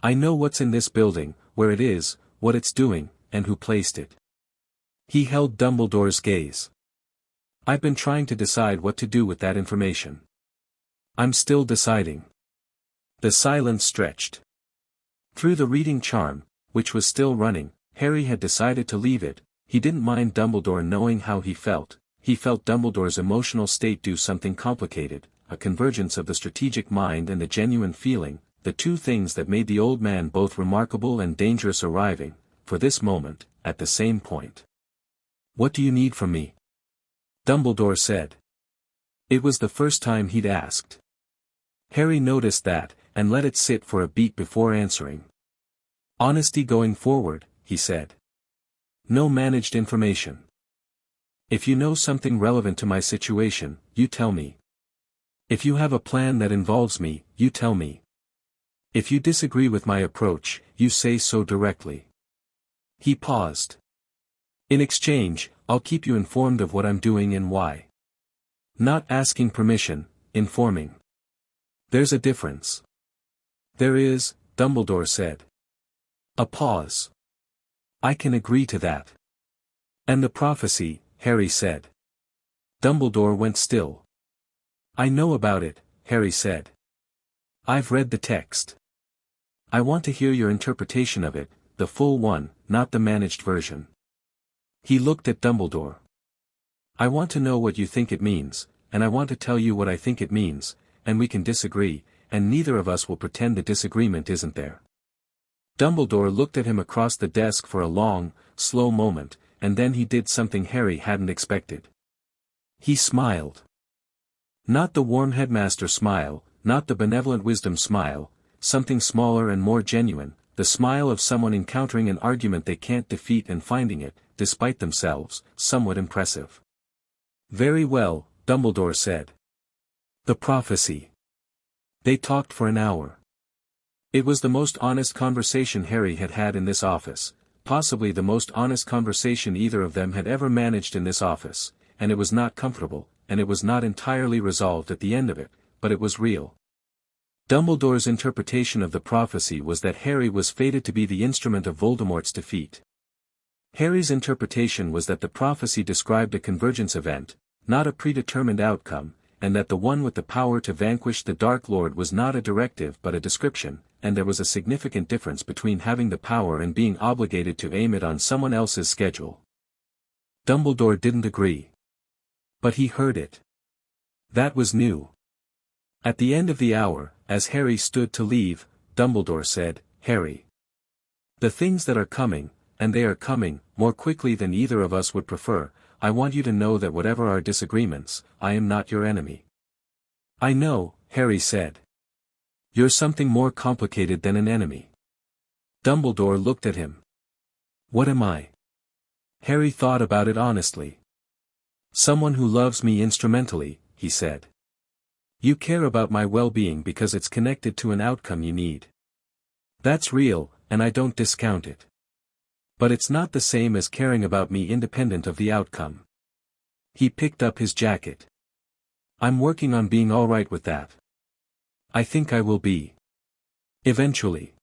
I know what's in this building, where it is, what it's doing, and who placed it. He held Dumbledore's gaze. I've been trying to decide what to do with that information. I'm still deciding. The silence stretched. Through the reading charm, which was still running, Harry had decided to leave it. He didn't mind Dumbledore knowing how he felt. He felt Dumbledore's emotional state do something complicated, a convergence of the strategic mind and the genuine feeling, the 2 things that made the old man both remarkable and dangerous arriving, for this moment, at the same point. What do you need from me? Dumbledore said. It was the first time he'd asked. Harry noticed that, and let it sit for a beat before answering. Honesty going forward, he said. No managed information. If you know something relevant to my situation, you tell me. If you have a plan that involves me, you tell me. If you disagree with my approach, you say so directly. He paused. In exchange, I'll keep you informed of what I'm doing and why. Not asking permission, informing. There's a difference. There is, Dumbledore said. A pause. I can agree to that. And the prophecy, Harry said. Dumbledore went still. I know about it, Harry said. I've read the text. I want to hear your interpretation of it, the full one, not the managed version. He looked at Dumbledore. I want to know what you think it means, and I want to tell you what I think it means, and we can disagree, and neither of us will pretend the disagreement isn't there. Dumbledore looked at him across the desk for a long, slow moment, and then he did something Harry hadn't expected. He smiled. Not the warm headmaster smile, not the benevolent wisdom smile, something smaller and more genuine, the smile of someone encountering an argument they can't defeat and finding it, despite themselves, somewhat impressive. Very well, Dumbledore said. The prophecy. They talked for an hour. It was the most honest conversation Harry had had in this office, possibly the most honest conversation either of them had ever managed in this office, and it was not comfortable, and it was not entirely resolved at the end of it, but it was real. Dumbledore's interpretation of the prophecy was that Harry was fated to be the instrument of Voldemort's defeat. Harry's interpretation was that the prophecy described a convergence event, not a predetermined outcome, and that the one with the power to vanquish the Dark Lord was not a directive but a description, and there was a significant difference between having the power and being obligated to aim it on someone else's schedule. Dumbledore didn't agree. But he heard it. That was new. At the end of the hour, as Harry stood to leave, Dumbledore said, "Harry. The things that are coming, and they are coming, more quickly than either of us would prefer, I want you to know that whatever our disagreements, I am not your enemy." "I know," Harry said. "You're something more complicated than an enemy." Dumbledore looked at him. "What am I?" Harry thought about it honestly. "Someone who loves me instrumentally," he said. "You care about my well-being because it's connected to an outcome you need. That's real, and I don't discount it. But it's not the same as caring about me independent of the outcome." He picked up his jacket. "I'm working on being all right with that. I think I will be. Eventually."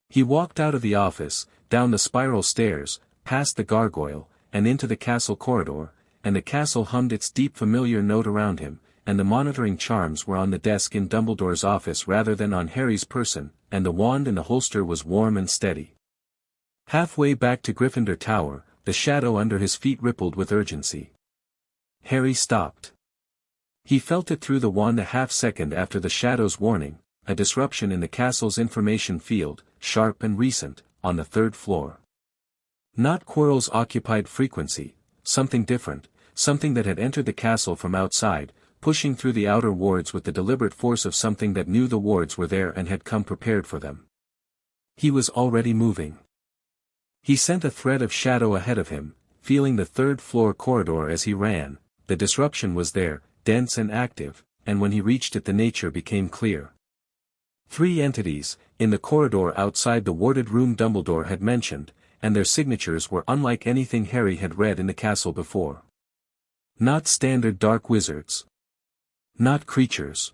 He walked out of the office, down the spiral stairs, past the gargoyle, and into the castle corridor, and the castle hummed its deep familiar note around him, and the monitoring charms were on the desk in Dumbledore's office rather than on Harry's person, and the wand in the holster was warm and steady. Halfway back to Gryffindor Tower, the shadow under his feet rippled with urgency. Harry stopped. He felt it through the wand a half-second after the shadow's warning, a disruption in the castle's information field, sharp and recent, on the 3rd floor. Not Quirrell's occupied frequency, something different, something that had entered the castle from outside, pushing through the outer wards with the deliberate force of something that knew the wards were there and had come prepared for them. He was already moving. He sent a thread of shadow ahead of him, feeling the 3rd floor corridor as he ran. The disruption was there, dense and active, and when he reached it the nature became clear. 3 entities, in the corridor outside the warded room Dumbledore had mentioned, and their signatures were unlike anything Harry had read in the castle before. Not standard dark wizards. Not creatures.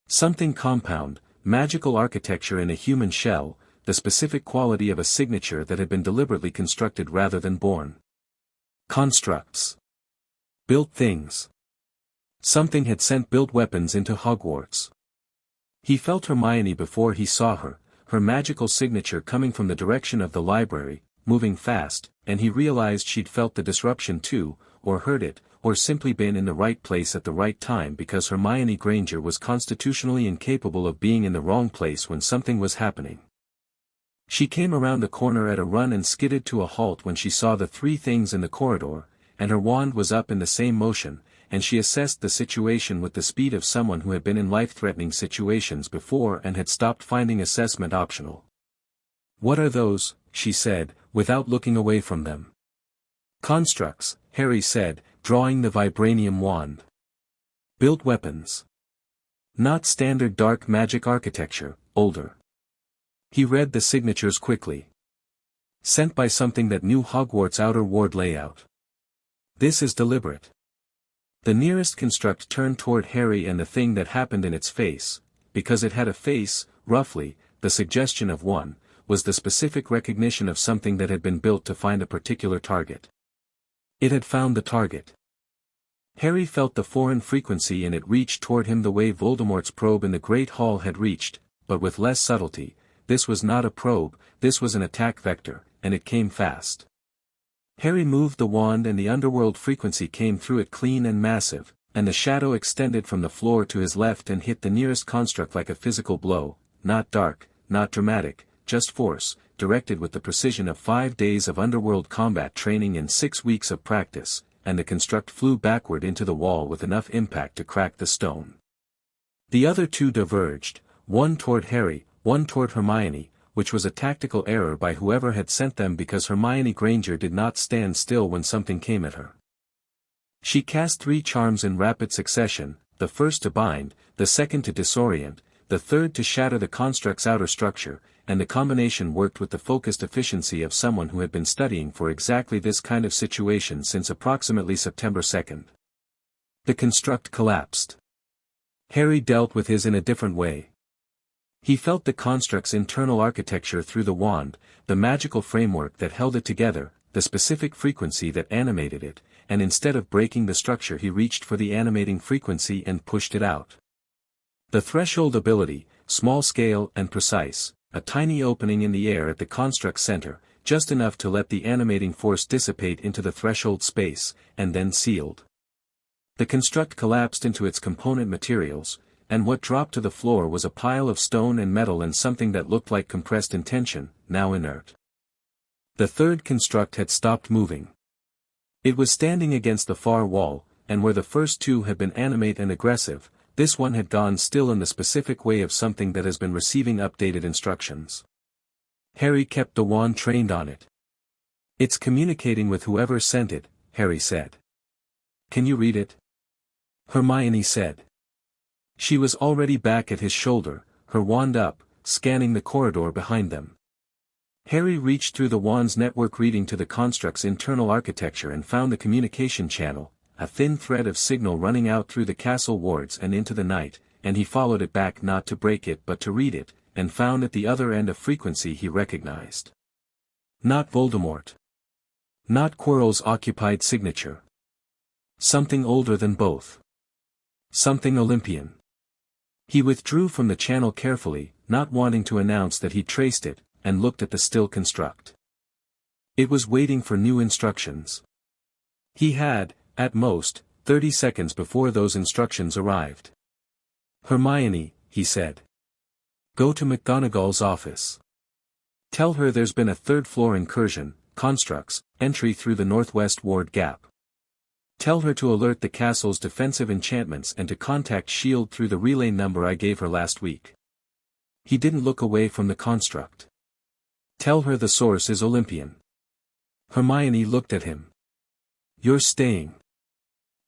Something compound, magical architecture in a human shell, the specific quality of a signature that had been deliberately constructed rather than born. Constructs. Built things. Something had sent built weapons into Hogwarts. He felt Hermione before he saw her, her magical signature coming from the direction of the library, moving fast, and he realized she'd felt the disruption too, or heard it, or simply been in the right place at the right time because Hermione Granger was constitutionally incapable of being in the wrong place when something was happening. She came around the corner at a run and skidded to a halt when she saw the 3 things in the corridor, and her wand was up in the same motion, and she assessed the situation with the speed of someone who had been in life-threatening situations before and had stopped finding assessment optional. "What are those?" she said, without looking away from them. "Constructs," Harry said, drawing the vibranium wand. "Built weapons. Not standard dark magic architecture, older." He read the signatures quickly. "Sent by something that knew Hogwarts' outer ward layout. This is deliberate." The nearest construct turned toward Harry and the thing that happened in its face, because it had a face, roughly, the suggestion of one, was the specific recognition of something that had been built to find a particular target. It had found the target. Harry felt the foreign frequency in it reach toward him the way Voldemort's probe in the Great Hall had reached, but with less subtlety. This was not a probe, this was an attack vector, and it came fast. Harry moved the wand and the underworld frequency came through it clean and massive, and the shadow extended from the floor to his left and hit the nearest construct like a physical blow, not dark, not dramatic, just force, directed with the precision of 5 days of underworld combat training and 6 weeks of practice, and the construct flew backward into the wall with enough impact to crack the stone. The other 2 diverged, one toward Harry, one toward Hermione, which was a tactical error by whoever had sent them because Hermione Granger did not stand still when something came at her. She cast 3 charms in rapid succession, the first to bind, the second to disorient, the third to shatter the construct's outer structure, and the combination worked with the focused efficiency of someone who had been studying for exactly this kind of situation since approximately September 2nd. The construct collapsed. Harry dealt with his in a different way. He felt the construct's internal architecture through the wand, the magical framework that held it together, the specific frequency that animated it, and instead of breaking the structure he reached for the animating frequency and pushed it out. The threshold ability, small scale and precise, a tiny opening in the air at the construct's center, just enough to let the animating force dissipate into the threshold space, and then sealed. The construct collapsed into its component materials, and what dropped to the floor was a pile of stone and metal and something that looked like compressed intention, now inert. The third construct had stopped moving. It was standing against the far wall, and where the first two had been animate and aggressive, this one had gone still in the specific way of something that has been receiving updated instructions. Harry kept the wand trained on it. "It's communicating with whoever sent it," Harry said. "Can you read it?" Hermione said. She was already back at his shoulder, her wand up, scanning the corridor behind them. Harry reached through the wand's network reading to the construct's internal architecture and found the communication channel, a thin thread of signal running out through the castle wards and into the night, and he followed it back not to break it but to read it, and found at the other end a frequency he recognized. Not Voldemort. Not Quirrell's occupied signature. Something older than both. Something Olympian. He withdrew from the channel carefully, not wanting to announce that he'd traced it, and looked at the still construct. It was waiting for new instructions. He had, at most, 30 seconds before those instructions arrived. "Hermione," he said. "Go to McGonagall's office. Tell her there's been a third-floor incursion, constructs, entry through the northwest ward gap. Tell her to alert the castle's defensive enchantments and to contact S.H.I.E.L.D. through the relay number I gave her last week." He didn't look away from the construct. "Tell her the source is Olympian." Hermione looked at him. "You're staying."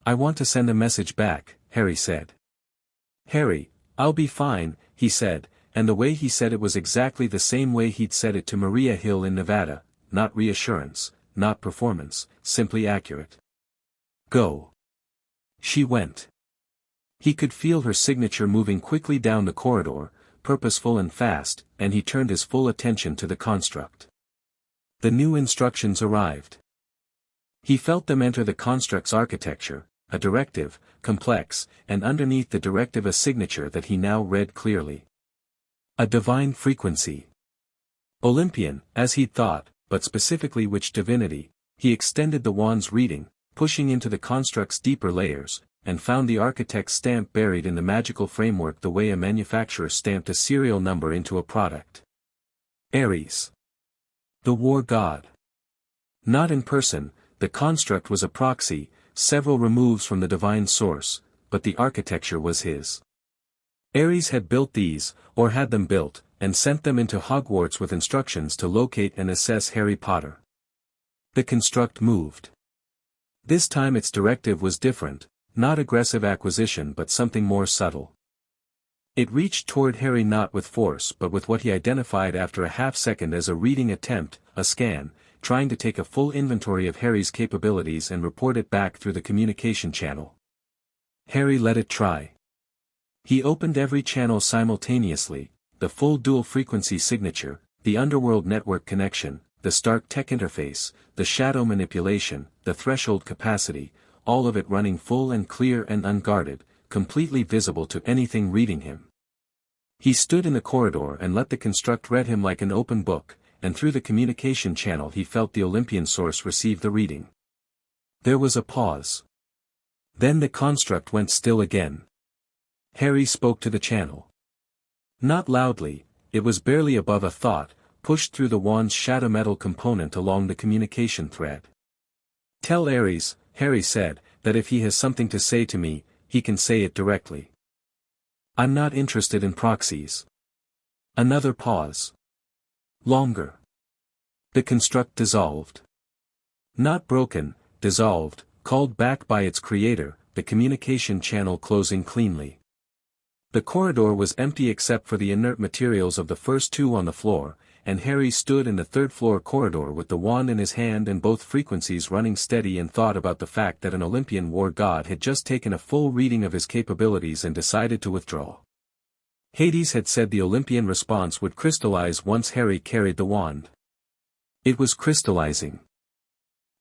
"I want to send a message back," Harry said. "Harry, I'll be fine," he said, and the way he said it was exactly the same way he'd said it to Maria Hill in Nevada, not reassurance, not performance, simply accurate. "Go." She went. He could feel her signature moving quickly down the corridor, purposeful and fast, and he turned his full attention to the construct. The new instructions arrived. He felt them enter the construct's architecture, a directive, complex, and underneath the directive a signature that he now read clearly. A divine frequency. Olympian, as he'd thought, but specifically which divinity. He extended the wand's reading, pushing into the construct's deeper layers, and found the architect's stamp buried in the magical framework the way a manufacturer stamped a serial number into a product. Ares. The war god. Not in person, the construct was a proxy, several removes from the divine source, but the architecture was his. Ares had built these, or had them built, and sent them into Hogwarts with instructions to locate and assess Harry Potter. The construct moved. This time its directive was different, not aggressive acquisition but something more subtle. It reached toward Harry not with force but with what he identified after a half-second as a reading attempt, a scan, trying to take a full inventory of Harry's capabilities and report it back through the communication channel. Harry let it try. He opened every channel simultaneously, the full dual-frequency signature, the Underworld network connection, the Stark tech interface, the shadow manipulation, the threshold capacity, all of it running full and clear and unguarded, completely visible to anything reading him. He stood in the corridor and let the construct read him like an open book, and through the communication channel he felt the Olympian source receive the reading. There was a pause. Then the construct went still again. Harry spoke to the channel. Not loudly, it was barely above a thought, pushed through the wand's shadow metal component along the communication thread. "Tell Ares," Harry said, "that if he has something to say to me, he can say it directly. I'm not interested in proxies." Another pause. Longer. The construct dissolved. Not broken, dissolved, called back by its creator, the communication channel closing cleanly. The corridor was empty except for the inert materials of the first two on the floor, and Harry stood in the third-floor corridor with the wand in his hand and both frequencies running steady and thought about the fact that an Olympian war god had just taken a full reading of his capabilities and decided to withdraw. Hades had said the Olympian response would crystallize once Harry carried the wand. It was crystallizing.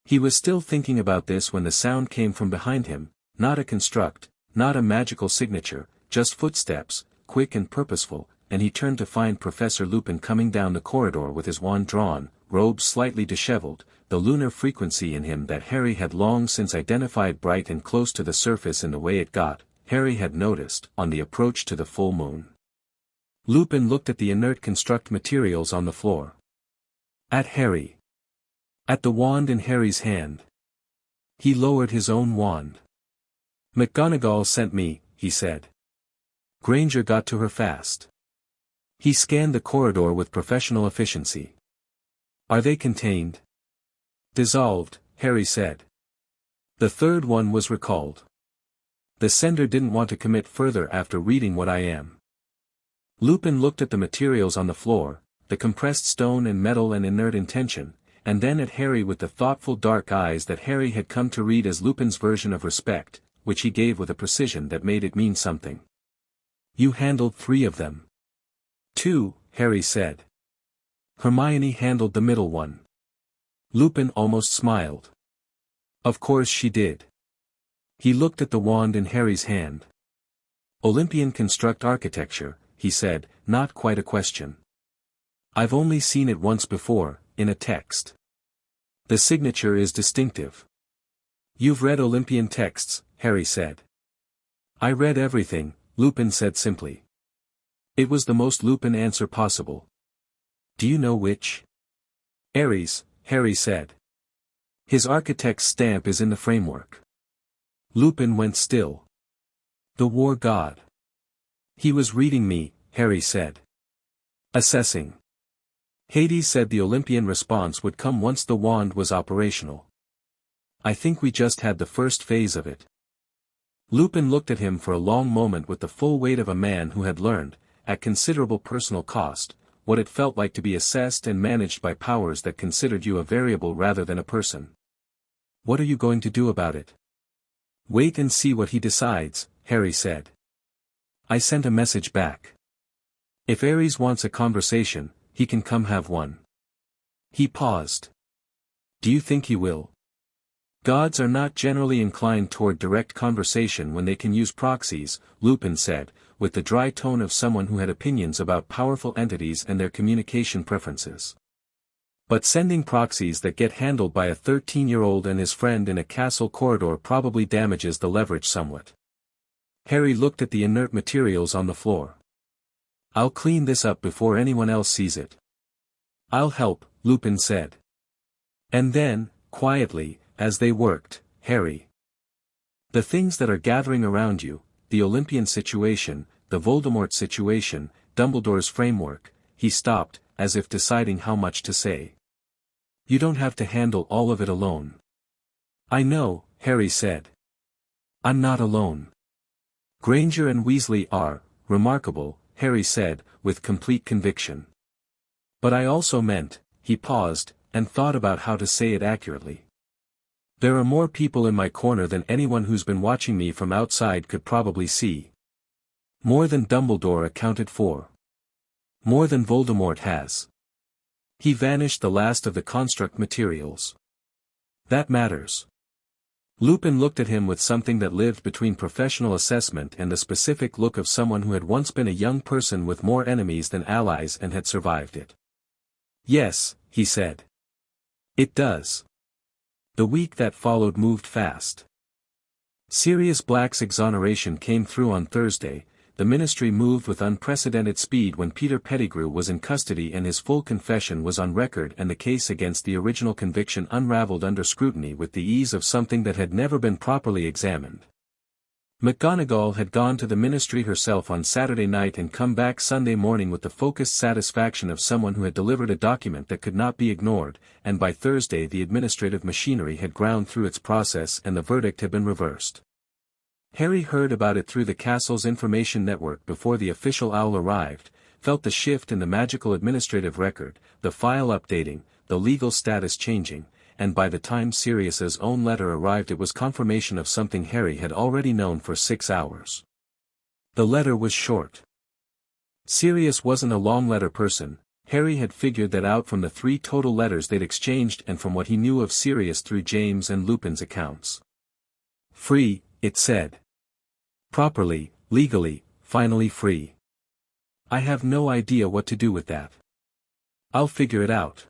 He was still thinking about this when the sound came from behind him, not a construct, not a magical signature, just footsteps, quick and purposeful, and he turned to find Professor Lupin coming down the corridor with his wand drawn, robes slightly disheveled, the lunar frequency in him that Harry had long since identified bright and close to the surface in the way it got, Harry had noticed, on the approach to the full moon. Lupin looked at the inert construct materials on the floor. At Harry. At the wand in Harry's hand. He lowered his own wand. "McGonagall sent me," he said. Granger got to her fast. He scanned the corridor with professional efficiency. "Are they contained?" "Dissolved," Harry said. "The third one was recalled. The sender didn't want to commit further after reading what I am." Lupin looked at the materials on the floor, the compressed stone and metal and inert intention, and then at Harry with the thoughtful dark eyes that Harry had come to read as Lupin's version of respect, which he gave with a precision that made it mean something. "You handled 3 of them." "2, Harry said. "Hermione handled the middle one." Lupin almost smiled. "Of course she did." He looked at the wand in Harry's hand. "Olympian construct architecture," he said, "not quite a question. I've only seen it once before, in a text. The signature is distinctive." "You've read Olympian texts," Harry said. "I read everything," Lupin said simply. It was the most Lupin answer possible. "Do you know which?" "Ares," Harry said. "His architect's stamp is in the framework." Lupin went still. "The war god." "He was reading me," Harry said. "Assessing." Hades said the Olympian response would come once the wand was operational. "I think we just had the first phase of it." Lupin looked at him for a long moment with the full weight of a man who had learned, at considerable personal cost, what it felt like to be assessed and managed by powers that considered you a variable rather than a person. "What are you going to do about it?" "Wait and see what he decides," Harry said. "I sent a message back. If Ares wants a conversation, he can come have one." He paused. "Do you think he will?" "Gods are not generally inclined toward direct conversation when they can use proxies," Lupin said, with the dry tone of someone who had opinions about powerful entities and their communication preferences. "But sending proxies that get handled by a 13-year-old and his friend in a castle corridor probably damages the leverage somewhat." Harry looked at the inert materials on the floor. "I'll clean this up before anyone else sees it." "I'll help," Lupin said. And then, quietly, as they worked, Harry. "The things that are gathering around you, the Olympian situation, the Voldemort situation, Dumbledore's framework," he stopped, as if deciding how much to say. "You don't have to handle all of it alone." "I know," Harry said. "I'm not alone. Granger and Weasley are remarkable," Harry said, with complete conviction. "But I also meant," he paused, and thought about how to say it accurately. "There are more people in my corner than anyone who's been watching me from outside could probably see. More than Dumbledore accounted for. More than Voldemort has." He vanished the last of the construct materials. "That matters." Lupin looked at him with something that lived between professional assessment and the specific look of someone who had once been a young person with more enemies than allies and had survived it. "Yes," he said. "It does." The week that followed moved fast. Sirius Black's exoneration came through on Thursday. The ministry moved with unprecedented speed when Peter Pettigrew was in custody and his full confession was on record and the case against the original conviction unraveled under scrutiny with the ease of something that had never been properly examined. McGonagall had gone to the ministry herself on Saturday night and come back Sunday morning with the focused satisfaction of someone who had delivered a document that could not be ignored, and by Thursday the administrative machinery had ground through its process and the verdict had been reversed. Harry heard about it through the castle's information network before the official owl arrived, felt the shift in the magical administrative record, the file updating, the legal status changing, and by the time Sirius's own letter arrived it was confirmation of something Harry had already known for 6 hours. The letter was short. Sirius wasn't a long letter person. Harry had figured that out from the 3 total letters they'd exchanged and from what he knew of Sirius through James and Lupin's accounts. Free, it said. Properly, legally, finally free. I have no idea what to do with that. I'll figure it out.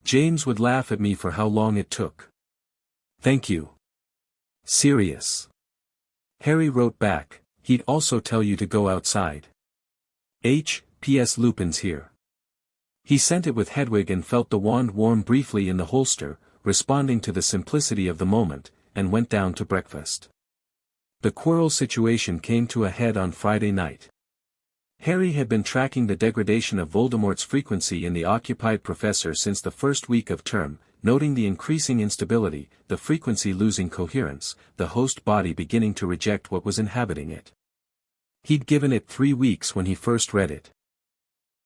James would laugh at me for how long it took. Thank you. Sirius. Harry wrote back, he'd also tell you to go outside. P.S. Lupin's here. He sent it with Hedwig and felt the wand warm briefly in the holster, responding to the simplicity of the moment, and went down to breakfast. The Quirrell situation came to a head on Friday night. Harry had been tracking the degradation of Voldemort's frequency in the occupied professor since the first week of term, noting the increasing instability, the frequency losing coherence, the host body beginning to reject what was inhabiting it. He'd given it 3 weeks when he first read it.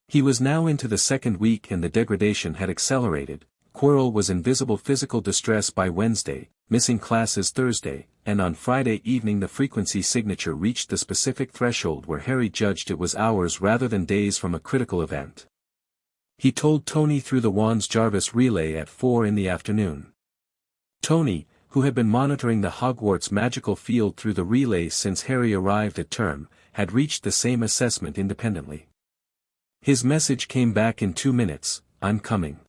He was now into the 2nd week and the degradation had accelerated. Quirrell was in visible physical distress by Wednesday, missing classes Thursday, and on Friday evening the frequency signature reached the specific threshold where Harry judged it was hours rather than days from a critical event. He told Tony through the wand's Jarvis relay at 4 in the afternoon. Tony, who had been monitoring the Hogwarts magical field through the relay since Harry arrived at term, had reached the same assessment independently. His message came back in 2 minutes, I'm coming.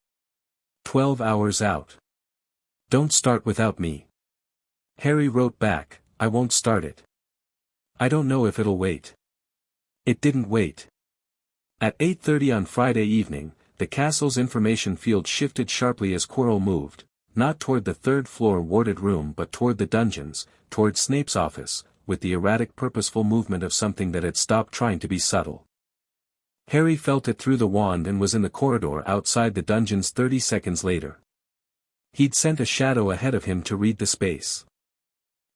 12 hours out. Don't start without me. Harry wrote back, I won't start it. I don't know if it'll wait. It didn't wait. At 8:30 on Friday evening, the castle's information field shifted sharply as Quirrell moved, not toward the 3rd floor warded room but toward the dungeons, toward Snape's office, with the erratic purposeful movement of something that had stopped trying to be subtle. Harry felt it through the wand and was in the corridor outside the dungeons 30 seconds later. He'd sent a shadow ahead of him to read the space.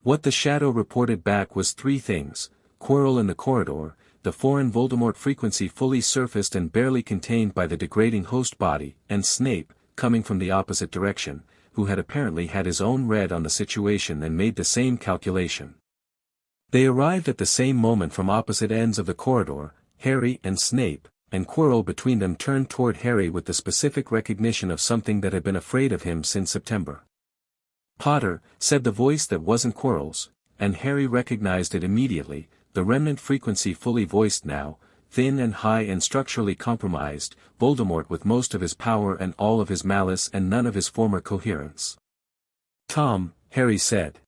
What the shadow reported back was 3 things: Quirrell in the corridor, the foreign Voldemort frequency fully surfaced and barely contained by the degrading host body, and Snape, coming from the opposite direction, who had apparently had his own read on the situation and made the same calculation. They arrived at the same moment from opposite ends of the corridor, Harry and Snape, and Quirrell between them turned toward Harry with the specific recognition of something that had been afraid of him since September. Potter, said the voice that wasn't Quirrell's, and Harry recognized it immediately, the remnant frequency fully voiced now, thin and high and structurally compromised, Voldemort with most of his power and all of his malice and none of his former coherence. Tom, Harry said.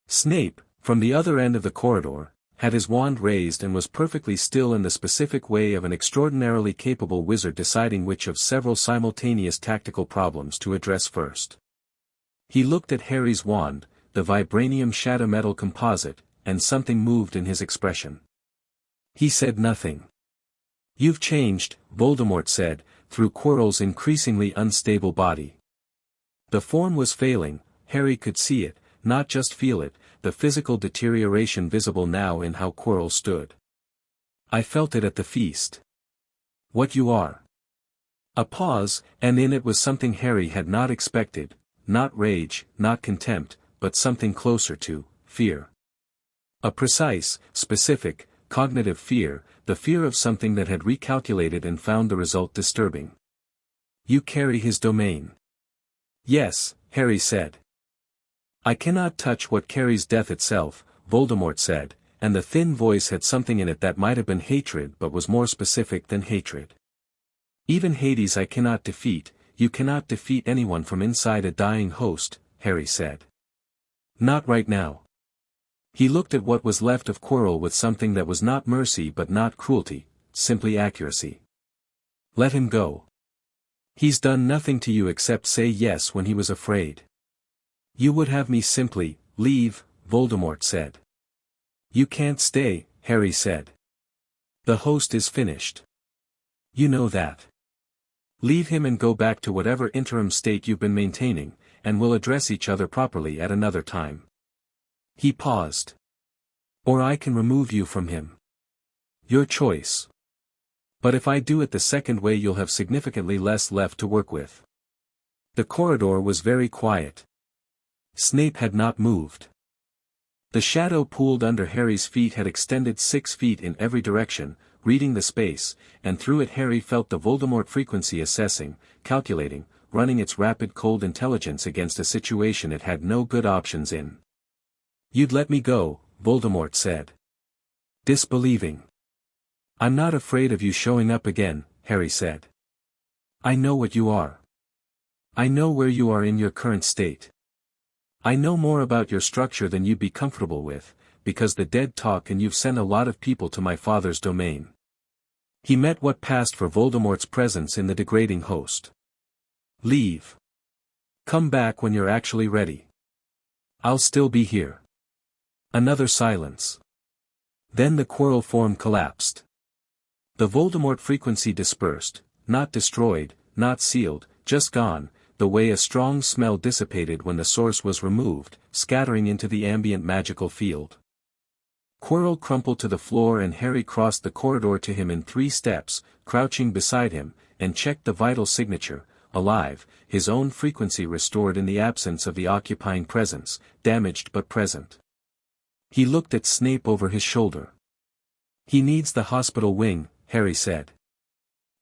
Snape, from the other end of the corridor, had his wand raised and was perfectly still in the specific way of an extraordinarily capable wizard deciding which of several simultaneous tactical problems to address first. He looked at Harry's wand, the Vibranium shadow metal composite, and something moved in his expression. He said nothing. You've changed, Voldemort said, through Quirrell's increasingly unstable body. The form was failing, Harry could see it, not just feel it, the physical deterioration visible now in how Quirrell stood. I felt it at the feast. What you are. A pause, and in it was something Harry had not expected, not rage, not contempt, but something closer to fear. A precise, specific, cognitive fear, the fear of something that had recalculated and found the result disturbing. You carry his domain. Yes, Harry said. I cannot touch what carries death itself, Voldemort said, and the thin voice had something in it that might have been hatred but was more specific than hatred. Even Hades I cannot defeat, you cannot defeat anyone from inside a dying host, Harry said. Not right now. He looked at what was left of Quirrell with something that was not mercy but not cruelty, simply accuracy. Let him go. He's done nothing to you except say yes when he was afraid. You would have me simply leave, Voldemort said. You can't stay, Harry said. The host is finished. You know that. Leave him and go back to whatever interim state you've been maintaining, and we'll address each other properly at another time. He paused. Or I can remove you from him. Your choice. But if I do it the second way you'll have significantly less left to work with. The corridor was very quiet. Snape had not moved. The shadow pooled under Harry's feet had extended 6 feet in every direction, reading the space, and through it Harry felt the Voldemort frequency assessing, calculating, running its rapid cold intelligence against a situation it had no good options in. "You'd let me go," Voldemort said. Disbelieving. "I'm not afraid of you showing up again," Harry said. "I know what you are. I know where you are in your current state. I know more about your structure than you'd be comfortable with, because the dead talk and you've sent a lot of people to my father's domain." He met what passed for Voldemort's presence in the degrading host. "Leave. Come back when you're actually ready. I'll still be here." Another silence. Then the Quirrell form collapsed. The Voldemort frequency dispersed, not destroyed, not sealed, just gone, the way a strong smell dissipated when the source was removed, scattering into the ambient magical field. Quirrell crumpled to the floor and Harry crossed the corridor to him in 3 steps, crouching beside him, and checked the vital signature, alive, his own frequency restored in the absence of the occupying presence, damaged but present. He looked at Snape over his shoulder. "He needs the hospital wing," Harry said.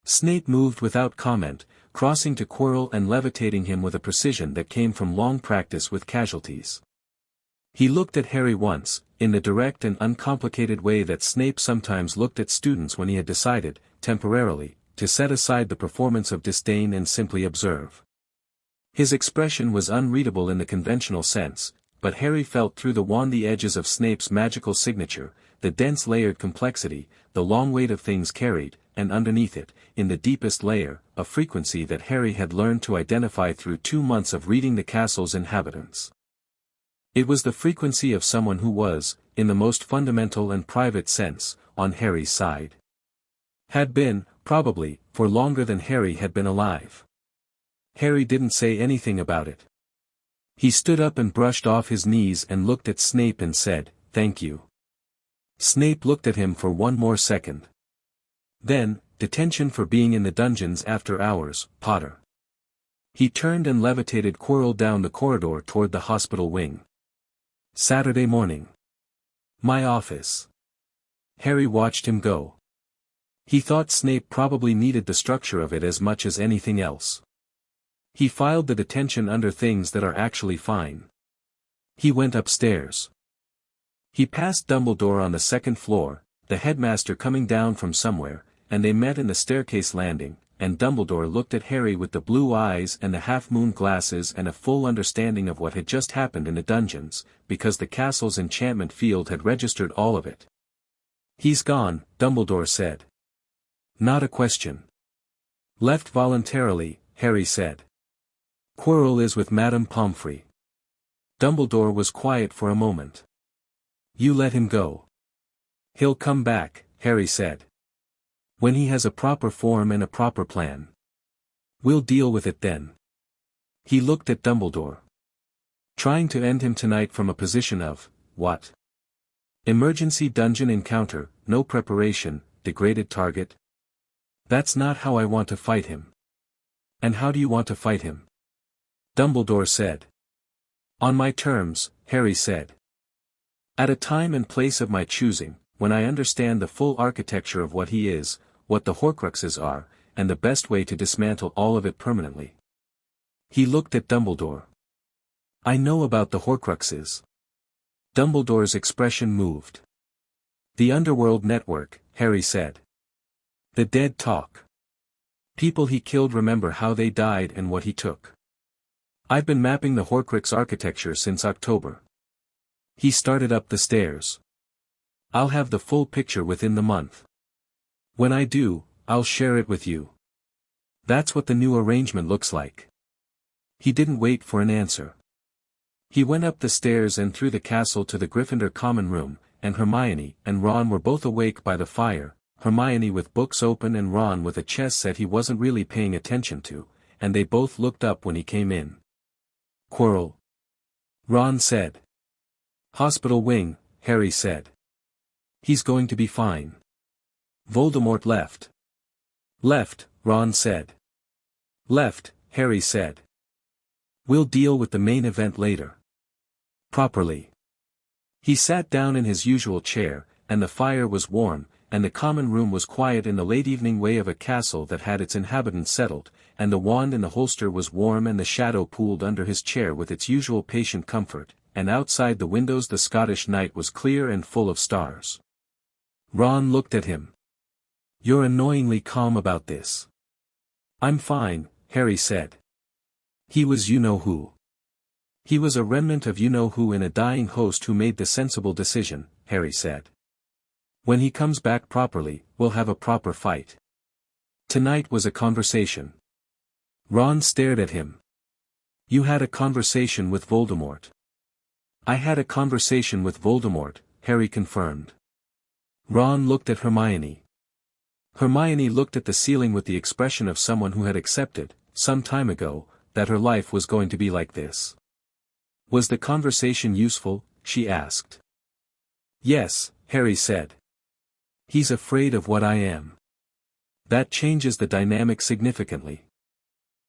Snape moved without comment, crossing to Quirrell and levitating him with a precision that came from long practice with casualties. He looked at Harry once, in the direct and uncomplicated way that Snape sometimes looked at students when he had decided, temporarily, to set aside the performance of disdain and simply observe. His expression was unreadable in the conventional sense, but Harry felt through the wandy edges of Snape's magical signature, the dense layered complexity, the long weight of things carried, and underneath it, in the deepest layer, a frequency that Harry had learned to identify through 2 months of reading the castle's inhabitants. It was the frequency of someone who was, in the most fundamental and private sense, on Harry's side. Had been, probably, for longer than Harry had been alive. Harry didn't say anything about it. He stood up and brushed off his knees and looked at Snape and said, "Thank you." Snape looked at him for 1 more second. Then, detention for being in the dungeons after hours, Potter. He turned and levitated Quirrell down the corridor toward the hospital wing. Saturday morning. My office. Harry watched him go. He thought Snape probably needed the structure of it as much as anything else. He filed the detention under things that are actually fine. He went upstairs. He passed Dumbledore on the 2nd floor, the headmaster coming down from somewhere, and they met in the staircase landing, and Dumbledore looked at Harry with the blue eyes and the half-moon glasses and a full understanding of what had just happened in the dungeons, because the castle's enchantment field had registered all of it. "He's gone," Dumbledore said. "Not a question." "Left voluntarily," Harry said. "Quirrell is with Madame Pomfrey." Dumbledore was quiet for a moment. "You let him go." "He'll come back," Harry said. "When he has a proper form and a proper plan. We'll deal with it then." He looked at Dumbledore. "Trying to end him tonight from a position of, what? Emergency dungeon encounter, no preparation, degraded target? That's not how I want to fight him." "And how do you want to fight him?" Dumbledore said. "On my terms," Harry said. "At a time and place of my choosing, when I understand the full architecture of what he is, what the Horcruxes are, and the best way to dismantle all of it permanently." He looked at Dumbledore. "I know about the Horcruxes." Dumbledore's expression moved. "The Underworld network," Harry said. "The dead talk. People he killed remember how they died and what he took. I've been mapping the Horcrux architecture since October." He started up the stairs. "I'll have the full picture within the month. When I do, I'll share it with you. That's what the new arrangement looks like." He didn't wait for an answer. He went up the stairs and through the castle to the Gryffindor common room, and Hermione and Ron were both awake by the fire, Hermione with books open and Ron with a chess set he wasn't really paying attention to, and they both looked up when he came in. "Quirrell," Ron said. "Hospital wing," Harry said. "He's going to be fine." Voldemort left. Left, Ron said. Left, Harry said. We'll deal with the main event later. Properly. He sat down in his usual chair, and the fire was warm, and the common room was quiet in the late evening way of a castle that had its inhabitants settled, and the wand in the holster was warm and the shadow pooled under his chair with its usual patient comfort, and outside the windows the Scottish night was clear and full of stars. Ron looked at him. You're annoyingly calm about this. I'm fine, Harry said. He was you-know-who. He was a remnant of you-know-who in a dying host who made the sensible decision, Harry said. When he comes back properly, we'll have a proper fight. Tonight was a conversation. Ron stared at him. You had a conversation with Voldemort. I had a conversation with Voldemort, Harry confirmed. Ron looked at Hermione. Hermione looked at the ceiling with the expression of someone who had accepted, some time ago, that her life was going to be like this. Was the conversation useful? She asked. Yes, Harry said. He's afraid of what I am. That changes the dynamic significantly.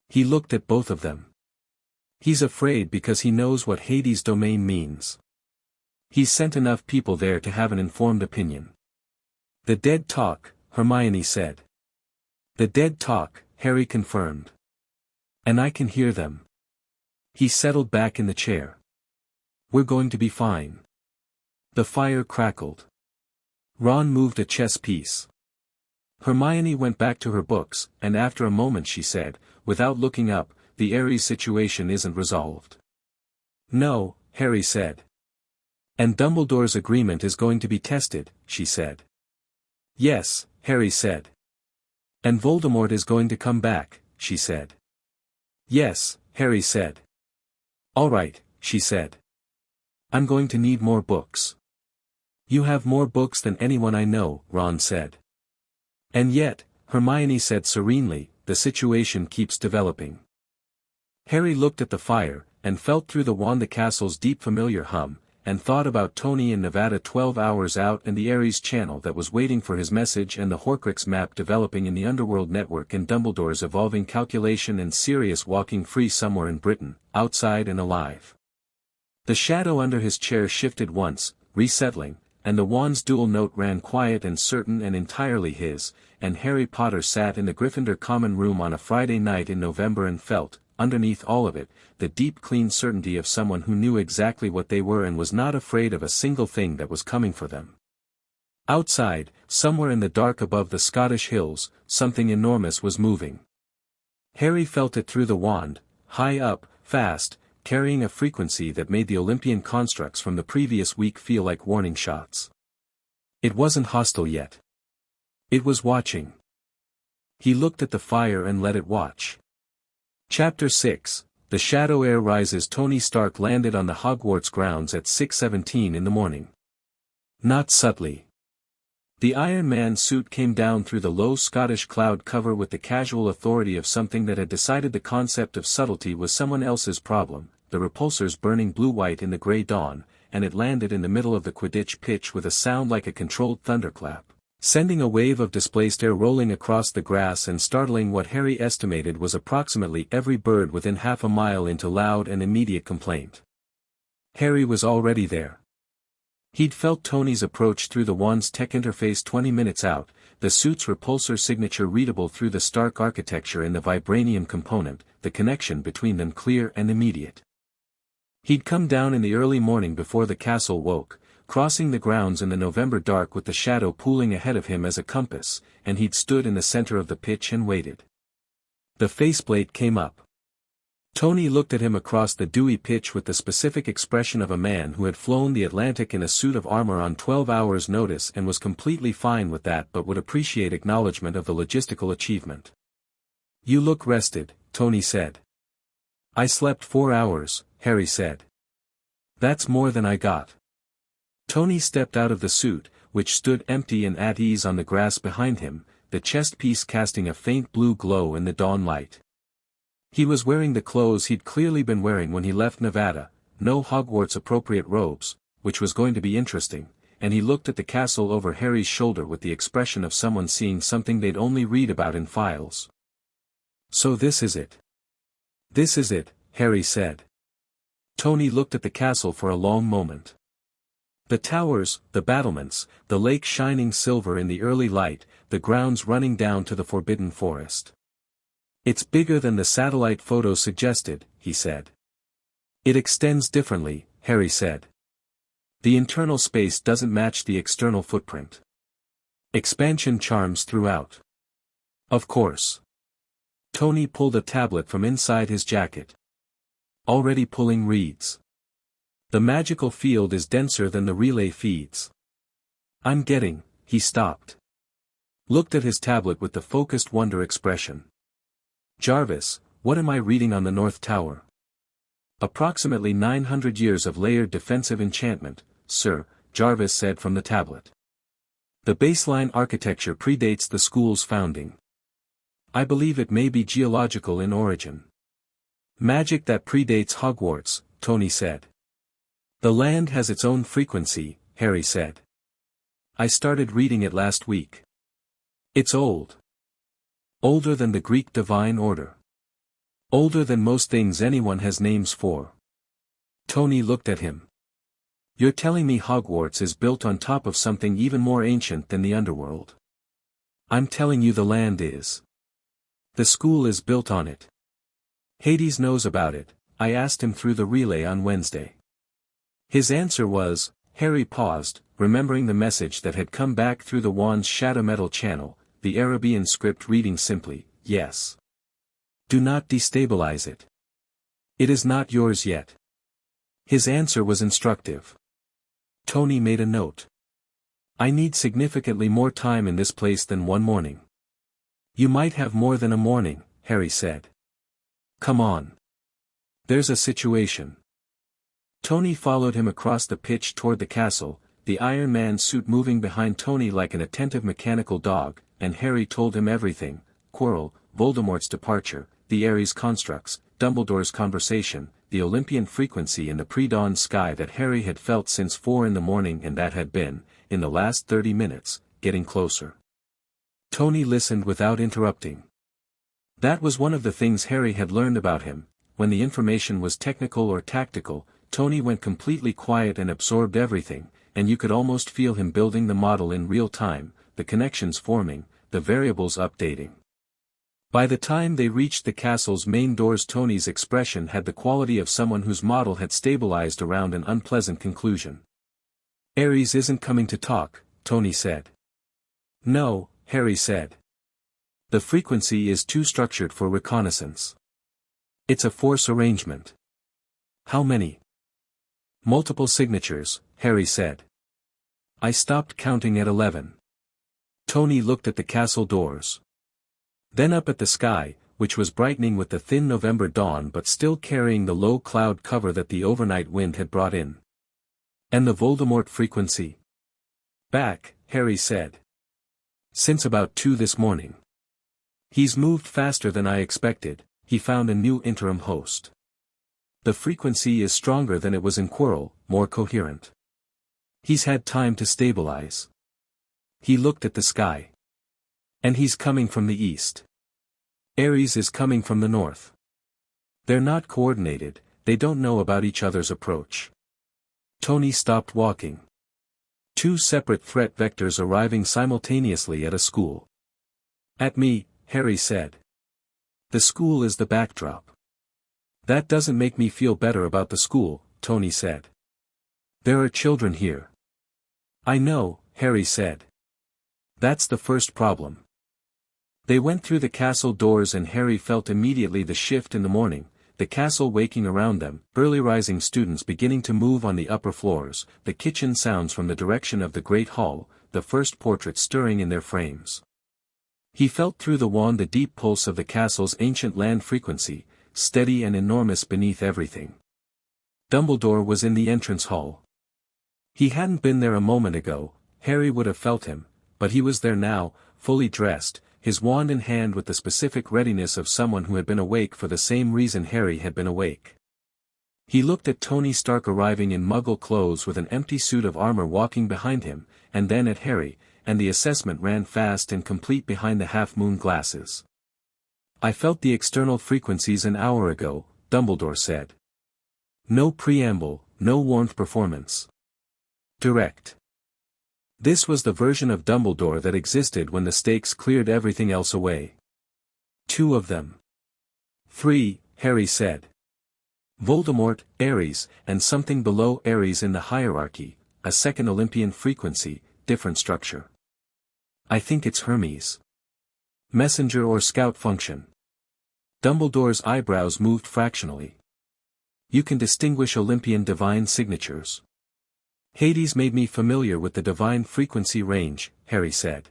He looked at both of them. He's afraid because he knows what Hades' domain means. He's sent enough people there to have an informed opinion. The dead talk, Hermione said. The dead talk, Harry confirmed. And I can hear them. He settled back in the chair. We're going to be fine. The fire crackled. Ron moved a chess piece. Hermione went back to her books, and after a moment she said, without looking up, the Ares situation isn't resolved. No, Harry said. And Dumbledore's agreement is going to be tested, she said. Yes, Harry said. And Voldemort is going to come back, she said. Yes, Harry said. All right, she said. I'm going to need more books. You have more books than anyone I know, Ron said. And yet, Hermione said serenely, the situation keeps developing. Harry looked at the fire, and felt through the wand the castle's deep familiar hum, and thought about Tony in Nevada 12 hours out and the Ares channel that was waiting for his message and the Horcrux map developing in the Underworld network and Dumbledore's evolving calculation and Sirius walking free somewhere in Britain, outside and alive. The shadow under his chair shifted once, resettling, and the wand's dual note ran quiet and certain and entirely his, and Harry Potter sat in the Gryffindor common room on a Friday night in November and felt, underneath all of it, the deep clean certainty of someone who knew exactly what they were and was not afraid of a single thing that was coming for them. Outside, somewhere in the dark above the Scottish hills, something enormous was moving. Harry felt it through the wand, high up, fast, carrying a frequency that made the Olympian constructs from the previous week feel like warning shots. It wasn't hostile yet. It was watching. He looked at the fire and let it watch. Chapter 6, The Shadow Heir Rises. Tony Stark landed on the Hogwarts grounds at 6:17 in the morning. Not subtly. The Iron Man suit came down through the low Scottish cloud cover with the casual authority of something that had decided the concept of subtlety was someone else's problem, the repulsors burning blue-white in the grey dawn, and it landed in the middle of the Quidditch pitch with a sound like a controlled thunderclap, sending a wave of displaced air rolling across the grass and startling what Harry estimated was approximately every bird within half a mile into loud and immediate complaint. Harry was already there. He'd felt Tony's approach through the wand's tech interface 20 minutes out, the suit's repulsor signature readable through the Stark architecture in the Vibranium component, the connection between them clear and immediate. He'd come down in the early morning before the castle woke, crossing the grounds in the November dark with the shadow pooling ahead of him as a compass, and he'd stood in the center of the pitch and waited. The faceplate came up. Tony looked at him across the dewy pitch with the specific expression of a man who had flown the Atlantic in a suit of armor on 12 hours' notice and was completely fine with that but would appreciate acknowledgement of the logistical achievement. You look rested, Tony said. I slept 4 hours, Harry said. That's more than I got. Tony stepped out of the suit, which stood empty and at ease on the grass behind him, the chest piece casting a faint blue glow in the dawn light. He was wearing the clothes he'd clearly been wearing when he left Nevada, no Hogwarts-appropriate robes, which was going to be interesting, and he looked at the castle over Harry's shoulder with the expression of someone seeing something they'd only read about in files. "So this is it." "This is it," Harry said. Tony looked at the castle for a long moment. The towers, the battlements, the lake shining silver in the early light, the grounds running down to the forbidden forest. "It's bigger than the satellite photo suggested," he said. "It extends differently," Harry said. "The internal space doesn't match the external footprint. Expansion charms throughout." "Of course." Tony pulled a tablet from inside his jacket. "Already pulling reads. The magical field is denser than the relay feeds. I'm getting," he stopped. Looked at his tablet with the focused wonder expression. "Jarvis, what am I reading on the North Tower?" "Approximately 900 years of layered defensive enchantment, sir," Jarvis said from the tablet. "The baseline architecture predates the school's founding. I believe it may be geological in origin." "Magic that predates Hogwarts," Tony said. "The land has its own frequency," Harry said. "I started reading it last week. It's old. Older than the Greek divine order. Older than most things anyone has names for." Tony looked at him. "You're telling me Hogwarts is built on top of something even more ancient than the underworld?" "I'm telling you the land is. The school is built on it. Hades knows about it. I asked him through the relay on Wednesday." His answer was, Harry paused, remembering the message that had come back through the wand's shadow metal channel, the Arabian script reading simply, "Yes. Do not destabilize it. It is not yours yet." His answer was instructive. Tony made a note. "I need significantly more time in this place than one morning." "You might have more than a morning," Harry said. "Come on. There's a situation." Tony followed him across the pitch toward the castle, the Iron Man suit moving behind Tony like an attentive mechanical dog, and Harry told him everything: Quirrell, Voldemort's departure, the Ares constructs, Dumbledore's conversation, the Olympian frequency in the pre-dawn sky that Harry had felt since 4 in the morning and that had been, in the last 30 minutes, getting closer. Tony listened without interrupting. That was one of the things Harry had learned about him: when the information was technical or tactical, Tony went completely quiet and absorbed everything, and you could almost feel him building the model in real time, the connections forming, the variables updating. By the time they reached the castle's main doors, Tony's expression had the quality of someone whose model had stabilized around an unpleasant conclusion. "Ares isn't coming to talk," Tony said. "No," Harry said. "The frequency is too structured for reconnaissance. It's a force arrangement." "How many?" "Multiple signatures," Harry said. "I stopped counting at 11. Tony looked at the castle doors. Then up at the sky, which was brightening with the thin November dawn but still carrying the low cloud cover that the overnight wind had brought in. "And the Voldemort frequency?" "Back," Harry said. "Since about 2 this morning. He's moved faster than I expected. He found a new interim host. The frequency is stronger than it was in Quirrell, more coherent. He's had time to stabilize." He looked at the sky. "And he's coming from the east. Ares is coming from the north. They're not coordinated, they don't know about each other's approach." Tony stopped walking. 2 separate threat vectors arriving simultaneously at a school. "At me," Harry said. "The school is the backdrop." "That doesn't make me feel better about the school," Tony said. "There are children here." "I know," Harry said. "That's the first problem." They went through the castle doors and Harry felt immediately the shift in the morning, the castle waking around them, early rising students beginning to move on the upper floors, the kitchen sounds from the direction of the great hall, the first portraits stirring in their frames. He felt through the wand the deep pulse of the castle's ancient land frequency, steady and enormous beneath everything. Dumbledore was in the entrance hall. He hadn't been there a moment ago, Harry would have felt him, but he was there now, fully dressed, his wand in hand with the specific readiness of someone who had been awake for the same reason Harry had been awake. He looked at Tony Stark arriving in Muggle clothes with an empty suit of armor walking behind him, and then at Harry, and the assessment ran fast and complete behind the half-moon glasses. "I felt the external frequencies an hour ago," Dumbledore said. "No preamble, no warmed performance. Direct." This was the version of Dumbledore that existed when the stakes cleared everything else away. "Two of them." "Three," Harry said. "Voldemort, Ares, and something below Ares in the hierarchy, a second Olympian frequency, different structure. I think it's Hermes. Messenger or scout function." Dumbledore's eyebrows moved fractionally. "You can distinguish Olympian divine signatures." "Hades made me familiar with the divine frequency range," Harry said.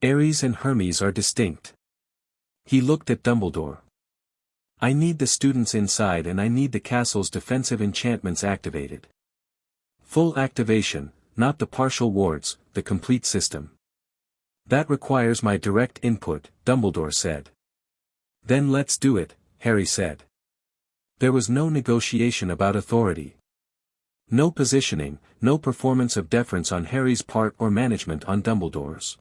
"Ares and Hermes are distinct." He looked at Dumbledore. "I need the students inside and I need the castle's defensive enchantments activated. Full activation, not the partial wards, the complete system." "That requires my direct input," Dumbledore said. "Then let's do it," Harry said. There was no negotiation about authority. No positioning, no performance of deference on Harry's part or management on Dumbledore's.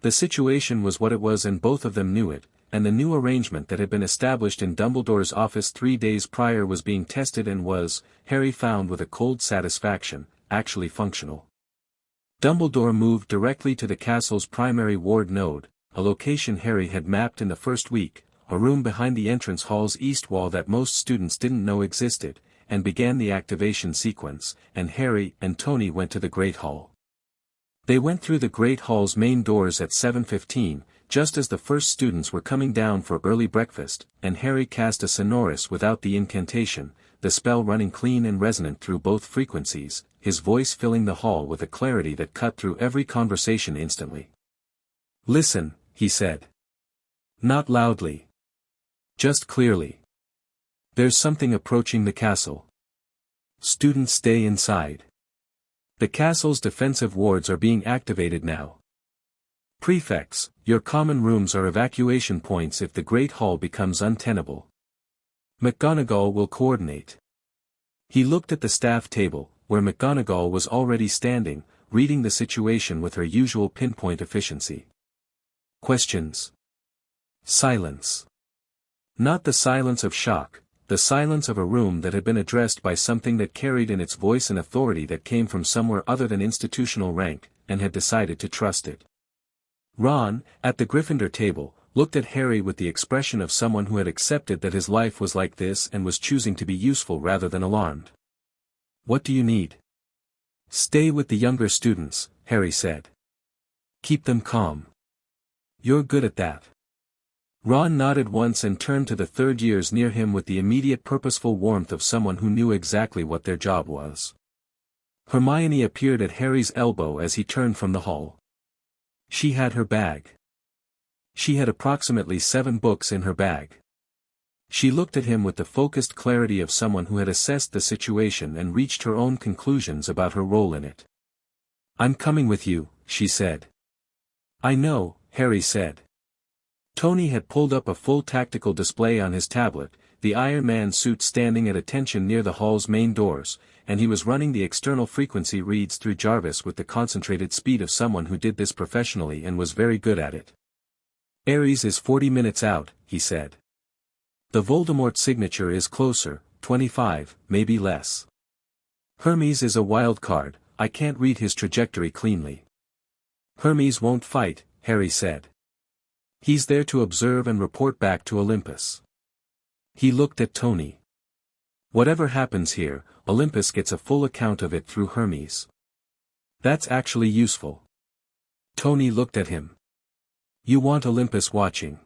The situation was what it was and both of them knew it, and the new arrangement that had been established in Dumbledore's office 3 days prior was being tested and was, Harry found with a cold satisfaction, actually functional. Dumbledore moved directly to the castle's primary ward node, a location Harry had mapped in the first week, a room behind the entrance hall's east wall that most students didn't know existed, and began the activation sequence, and Harry and Tony went to the Great Hall. They went through the Great Hall's main doors at 7:15, just as the first students were coming down for early breakfast, and Harry cast a sonorous without the incantation, the spell running clean and resonant through both frequencies, his voice filling the hall with a clarity that cut through every conversation instantly. "Listen," he said. "Not loudly. Just clearly. There's something approaching the castle. Students stay inside. The castle's defensive wards are being activated now. Prefects, your common rooms are evacuation points if the Great Hall becomes untenable. McGonagall will coordinate." He looked at the staff table, where McGonagall was already standing, reading the situation with her usual pinpoint efficiency. Questions. Silence. Not the silence of shock, the silence of a room that had been addressed by something that carried in its voice an authority that came from somewhere other than institutional rank, and had decided to trust it. Ron, at the Gryffindor table, looked at Harry with the expression of someone who had accepted that his life was like this and was choosing to be useful rather than alarmed. "What do you need?" "Stay with the younger students," Harry said. "Keep them calm. You're good at that." Ron nodded once and turned to the third years near him with the immediate purposeful warmth of someone who knew exactly what their job was. Hermione appeared at Harry's elbow as he turned from the hall. She had her bag. She had approximately 7 books in her bag. She looked at him with the focused clarity of someone who had assessed the situation and reached her own conclusions about her role in it. "I'm coming with you," she said. "I know," Harry said. Tony had pulled up a full tactical display on his tablet, the Iron Man suit standing at attention near the hall's main doors, and he was running the external frequency reads through Jarvis with the concentrated speed of someone who did this professionally and was very good at it. "Ares is 40 minutes out," he said. "The Voldemort signature is closer, 25, maybe less. Hermes is a wild card, I can't read his trajectory cleanly." "Hermes won't fight," Harry said. "He's there to observe and report back to Olympus." He looked at Tony. "Whatever happens here, Olympus gets a full account of it through Hermes. That's actually useful." Tony looked at him. "You want Olympus watching?"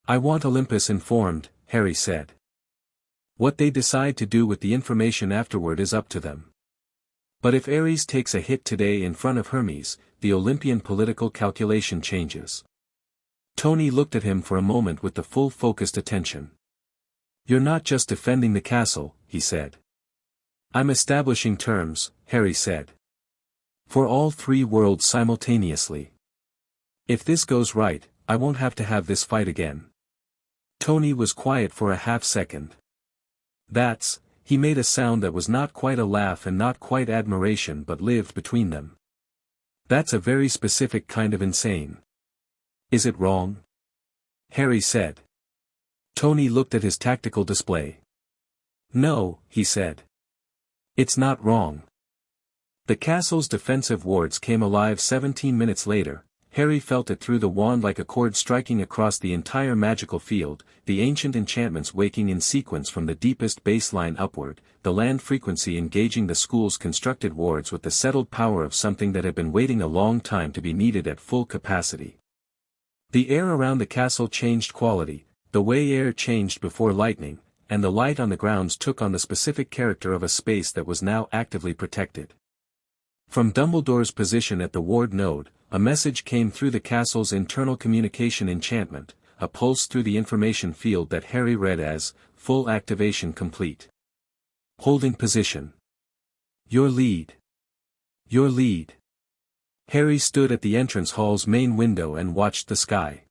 "I want Olympus informed," Harry said. "What they decide to do with the information afterward is up to them. But if Ares takes a hit today in front of Hermes, the Olympian political calculation changes." Tony looked at him for a moment with the full focused attention. "You're not just defending the castle," he said. "I'm establishing terms," Harry said. "For all 3 worlds simultaneously. If this goes right, I won't have to have this fight again." Tony was quiet for a half second. He made a sound that was not quite a laugh and not quite admiration but lived between them. That's a very specific kind of insane. Is it wrong? Harry said. Tony looked at his tactical display. No, he said. It's not wrong. The castle's defensive wards came alive 17 minutes later. Harry felt it through the wand like a chord striking across the entire magical field, the ancient enchantments waking in sequence from the deepest baseline upward, the land frequency engaging the school's constructed wards with the settled power of something that had been waiting a long time to be needed at full capacity. The air around the castle changed quality, the way air changed before lightning, and the light on the grounds took on the specific character of a space that was now actively protected. From Dumbledore's position at the ward node, a message came through the castle's internal communication enchantment, a pulse through the information field that Harry read as, "Full activation complete. Holding position. Your lead. Your lead." Harry stood at the entrance hall's main window and watched the sky.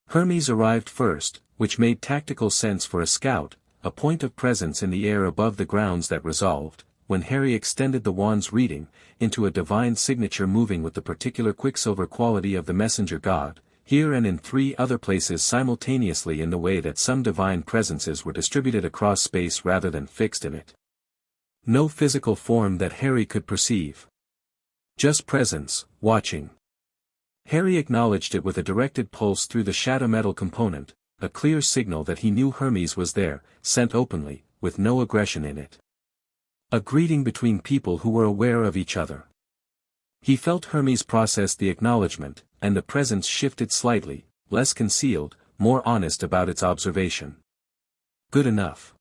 Hermes arrived first, which made tactical sense for a scout, a point of presence in the air above the grounds that resolved, when Harry extended the wand's reading, into a divine signature moving with the particular quicksilver quality of the messenger god, here and in 3 other places simultaneously in the way that some divine presences were distributed across space rather than fixed in it. No physical form that Harry could perceive. Just presence, watching. Harry acknowledged it with a directed pulse through the shadow metal component, a clear signal that he knew Hermes was there, sent openly, with no aggression in it. A greeting between people who were aware of each other. He felt Hermes process the acknowledgement, and the presence shifted slightly, less concealed, more honest about its observation. Good enough.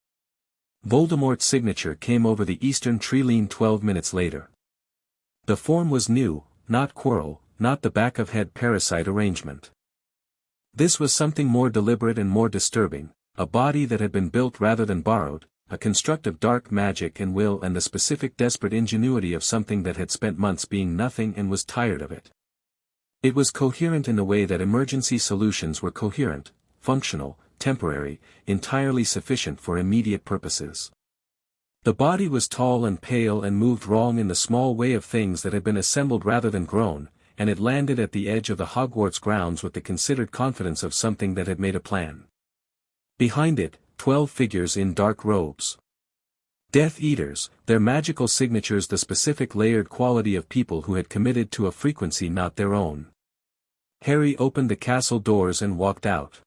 Voldemort's signature came over the eastern tree-line 12 minutes later. The form was new, not Quirrell, not the back-of-head parasite arrangement. This was something more deliberate and more disturbing, a body that had been built rather than borrowed, a construct of dark magic and will and the specific desperate ingenuity of something that had spent months being nothing and was tired of it. It was coherent in the way that emergency solutions were coherent, functional, temporary, entirely sufficient for immediate purposes. The body was tall and pale and moved wrong in the small way of things that had been assembled rather than grown, and it landed at the edge of the Hogwarts grounds with the considered confidence of something that had made a plan. Behind it, 12 figures in dark robes. Death Eaters, their magical signatures the specific layered quality of people who had committed to a frequency not their own. Harry opened the castle doors and walked out.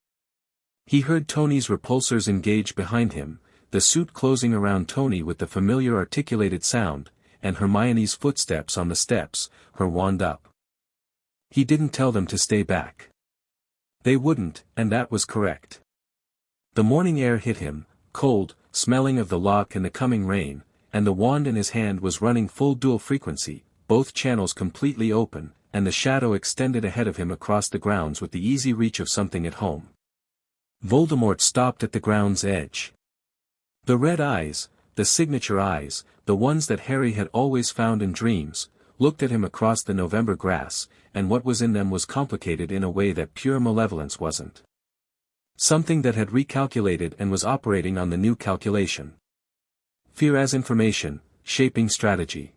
He heard Tony's repulsors engage behind him, the suit closing around Tony with the familiar articulated sound, and Hermione's footsteps on the steps, her wand up. He didn't tell them to stay back. They wouldn't, and that was correct. The morning air hit him, cold, smelling of the lock and the coming rain, and the wand in his hand was running full dual frequency, both channels completely open, and the shadow extended ahead of him across the grounds with the easy reach of something at home. Voldemort stopped at the ground's edge. The red eyes, the signature eyes, the ones that Harry had always found in dreams, looked at him across the November grass, and what was in them was complicated in a way that pure malevolence wasn't. Something that had recalculated and was operating on the new calculation. Fear as information, shaping strategy.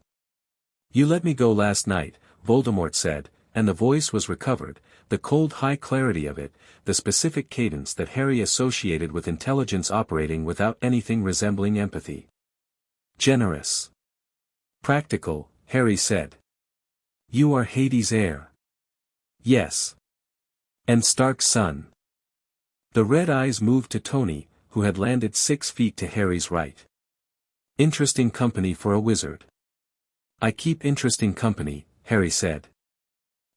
"You let me go last night," Voldemort said, and the voice was recovered, the cold high clarity of it, the specific cadence that Harry associated with intelligence operating without anything resembling empathy. "Generous. Practical," Harry said. "You are Hades' heir." "Yes. And Stark's son." The red eyes moved to Tony, who had landed 6 feet to Harry's right. "Interesting company for a wizard." "I keep interesting company," Harry said.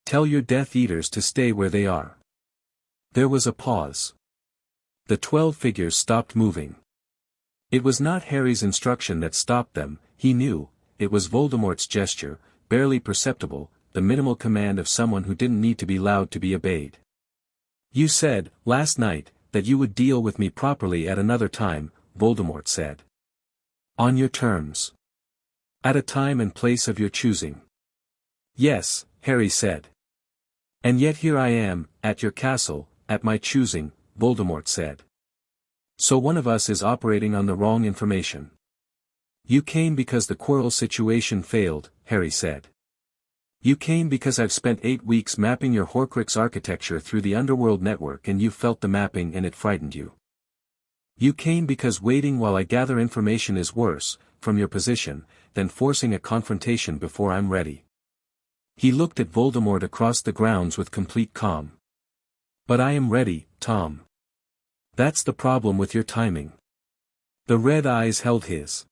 "Tell your Death Eaters to stay where they are." There was a pause. The 12 figures stopped moving. It was not Harry's instruction that stopped them, he knew, it was Voldemort's gesture, barely perceptible, the minimal command of someone who didn't need to be loud to be obeyed. "You said, last night, that you would deal with me properly at another time," Voldemort said. "On your terms. At a time and place of your choosing." "Yes," Harry said. "And yet here I am, at your castle, at my choosing," Voldemort said. So one of us is operating on the wrong information. You came because the Quirrell situation failed, Harry said. You came because I've spent 8 weeks mapping your Horcrux architecture through the Underworld network and you felt the mapping and it frightened you. You came because waiting while I gather information is worse, from your position, than forcing a confrontation before I'm ready. He looked at Voldemort across the grounds with complete calm. But I am ready, Tom. That's the problem with your timing. The red eyes held his.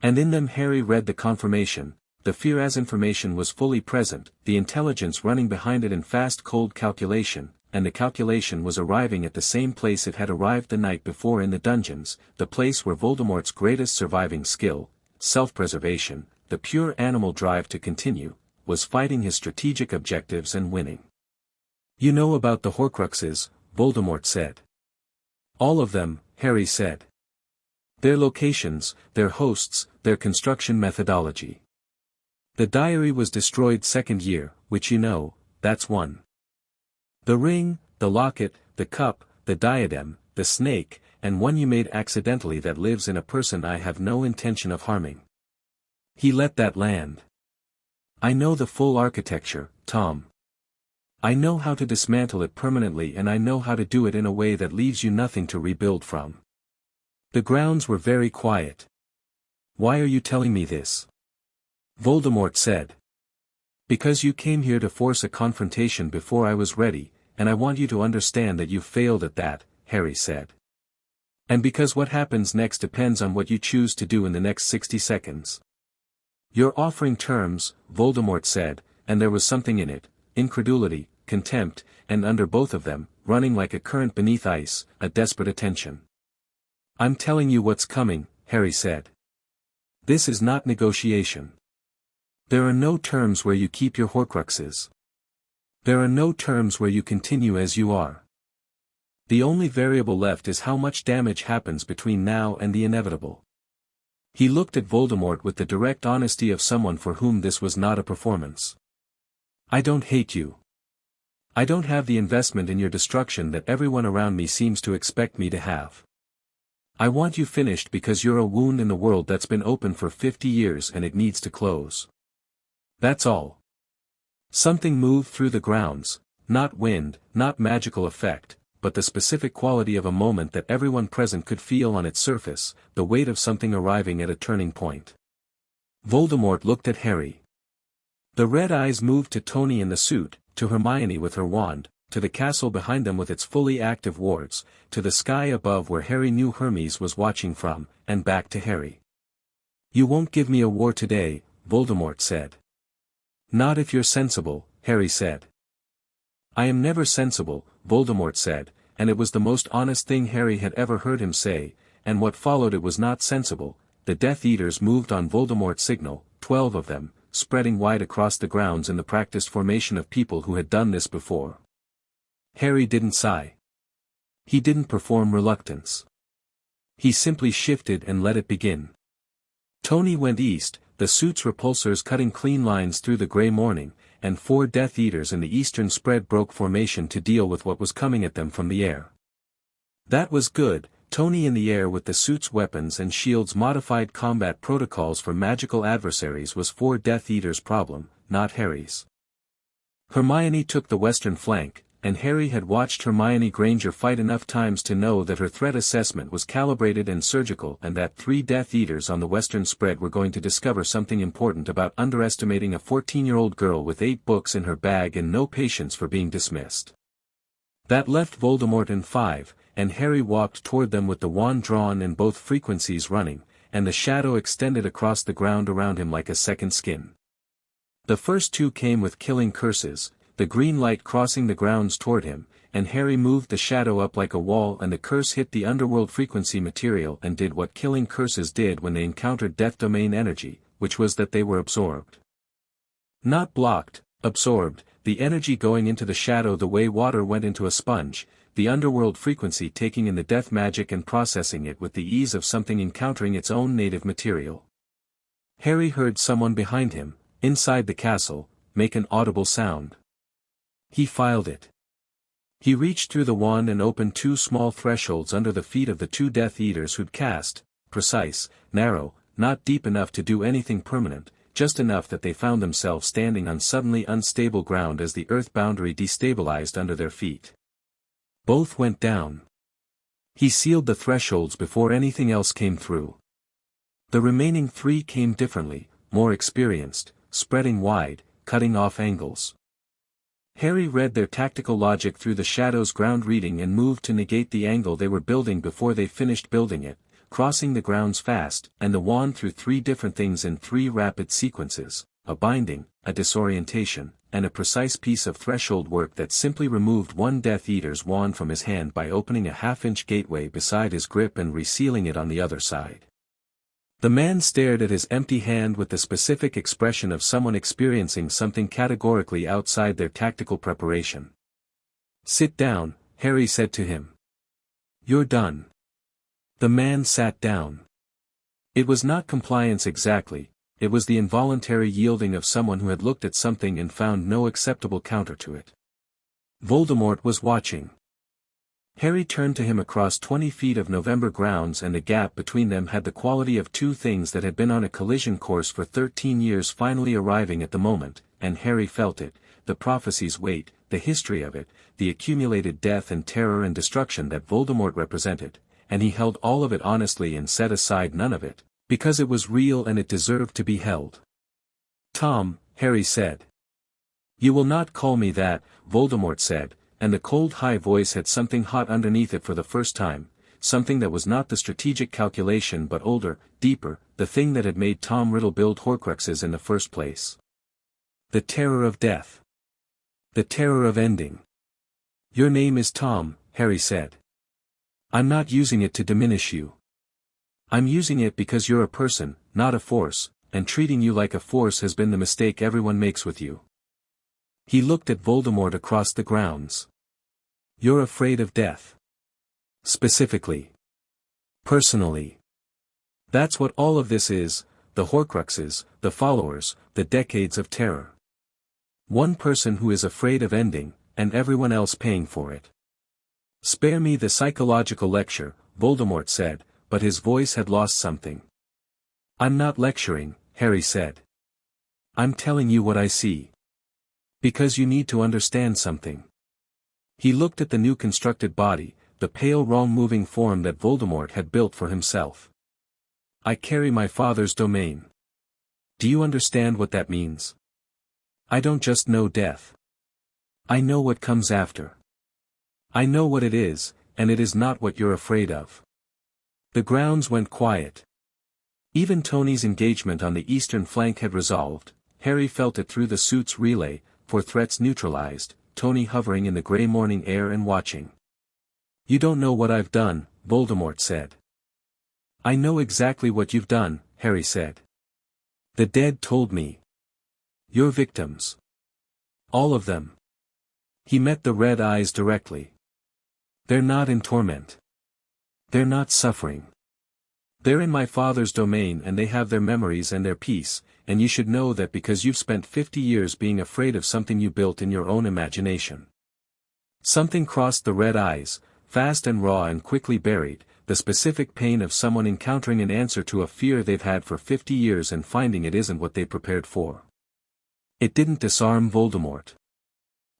And in them Harry read the confirmation. The fear as information was fully present, the intelligence running behind it in fast cold calculation, and the calculation was arriving at the same place it had arrived the night before in the dungeons, the place where Voldemort's greatest surviving skill, self-preservation, the pure animal drive to continue, was fighting his strategic objectives and winning. You know about the Horcruxes, Voldemort said. All of them, Harry said. Their locations, their hosts, their construction methodology. The diary was destroyed second year, which you know, that's one. The ring, the locket, the cup, the diadem, the snake, and one you made accidentally that lives in a person I have no intention of harming. He let that land. I know the full architecture, Tom. I know how to dismantle it permanently and I know how to do it in a way that leaves you nothing to rebuild from. The grounds were very quiet. Why are you telling me this? Voldemort said. Because you came here to force a confrontation before I was ready, and I want you to understand that you failed at that, Harry said. And because what happens next depends on what you choose to do in the next 60 seconds. You're offering terms, Voldemort said, and there was something in it, incredulity, contempt, and under both of them, running like a current beneath ice, a desperate attention. I'm telling you what's coming, Harry said. This is not negotiation. There are no terms where you keep your Horcruxes. There are no terms where you continue as you are. The only variable left is how much damage happens between now and the inevitable. He looked at Voldemort with the direct honesty of someone for whom this was not a performance. I don't hate you. I don't have the investment in your destruction that everyone around me seems to expect me to have. I want you finished because you're a wound in the world that's been open for 50 years and it needs to close. That's all. Something moved through the grounds, not wind, not magical effect, but the specific quality of a moment that everyone present could feel on its surface, the weight of something arriving at a turning point. Voldemort looked at Harry. The red eyes moved to Tony in the suit, to Hermione with her wand, to the castle behind them with its fully active wards, to the sky above where Harry knew Hermes was watching from, and back to Harry. You won't give me a war today, Voldemort said. Not if you're sensible, Harry said. I am never sensible, Voldemort said, and it was the most honest thing Harry had ever heard him say, and what followed it was not sensible. The Death Eaters moved on Voldemort's signal, 12 of them, spreading wide across the grounds in the practiced formation of people who had done this before. Harry didn't sigh. He didn't perform reluctance. He simply shifted and let it begin. Tony went east, the suit's repulsors cutting clean lines through the grey morning, and 4 Death Eaters in the eastern spread broke formation to deal with what was coming at them from the air. That was good. Tony in the air with the suit's weapons and shields modified combat protocols for magical adversaries was 4 Death Eaters' problem, not Harry's. Hermione took the western flank, and Harry had watched Hermione Granger fight enough times to know that her threat assessment was calibrated and surgical and that 3 Death Eaters on the western spread were going to discover something important about underestimating a 14-year-old girl with 8 books in her bag and no patience for being dismissed. That left Voldemort in 5, and Harry walked toward them with the wand drawn and both frequencies running, and the shadow extended across the ground around him like a second skin. The first 2 came with killing curses, the green light crossing the grounds toward him, and Harry moved the shadow up like a wall and the curse hit the underworld frequency material and did what killing curses did when they encountered death domain energy, which was that they were absorbed. Not blocked, absorbed, the energy going into the shadow the way water went into a sponge, the underworld frequency taking in the death magic and processing it with the ease of something encountering its own native material. Harry heard someone behind him, inside the castle, make an audible sound. He filed it. He reached through the wand and opened two small thresholds under the feet of the two Death Eaters who'd cast, precise, narrow, not deep enough to do anything permanent, just enough that they found themselves standing on suddenly unstable ground as the earth boundary destabilized under their feet. Both went down. He sealed the thresholds before anything else came through. The remaining three came differently, more experienced, spreading wide, cutting off angles. Harry read their tactical logic through the shadow's ground reading and moved to negate the angle they were building before they finished building it, crossing the grounds fast, and the wand through three different things in three rapid sequences, a binding, a disorientation, and a precise piece of threshold work that simply removed one Death Eater's wand from his hand by opening a half-inch gateway beside his grip and resealing it on the other side. The man stared at his empty hand with the specific expression of someone experiencing something categorically outside their tactical preparation. "Sit down," Harry said to him. "You're done." The man sat down. It was not compliance exactly, it was the involuntary yielding of someone who had looked at something and found no acceptable counter to it. Voldemort was watching. Harry turned to him across 20 feet of November grounds, and the gap between them had the quality of two things that had been on a collision course for 13 years finally arriving at the moment, and Harry felt it, the prophecy's weight, the history of it, the accumulated death and terror and destruction that Voldemort represented, and he held all of it honestly and set aside none of it, because it was real and it deserved to be held. "Tom," Harry said. "You will not call me that," Voldemort said, and the cold high voice had something hot underneath it for the first time, something that was not the strategic calculation but older, deeper, the thing that had made Tom Riddle build Horcruxes in the first place. "The terror of death. The terror of ending. Your name is Tom," Harry said. "I'm not using it to diminish you. I'm using it because you're a person, not a force, and treating you like a force has been the mistake everyone makes with you." He looked at Voldemort across the grounds. "You're afraid of death. Specifically. Personally. That's what all of this is, the Horcruxes, the followers, the decades of terror. One person who is afraid of ending, and everyone else paying for it." "Spare me the psychological lecture," Voldemort said, but his voice had lost something. "I'm not lecturing," Harry said. "I'm telling you what I see. Because you need to understand something." He looked at the new constructed body, the pale wrong-moving form that Voldemort had built for himself. "I carry my father's domain. Do you understand what that means? I don't just know death. I know what comes after. I know what it is, and it is not what you're afraid of." The grounds went quiet. Even Tony's engagement on the eastern flank had resolved. Harry felt it through the suit's relay, for threats neutralized, Tony hovering in the grey morning air and watching. "You don't know what I've done," Voldemort said. "I know exactly what you've done," Harry said. "The dead told me. Your victims. All of them." He met the red eyes directly. "They're not in torment. They're not suffering. They're in my father's domain and they have their memories and their peace, and you should know that because you've spent 50 years being afraid of something you built in your own imagination." Something crossed the red eyes, fast and raw and quickly buried, the specific pain of someone encountering an answer to a fear they've had for 50 years and finding it isn't what they prepared for. It didn't disarm Voldemort.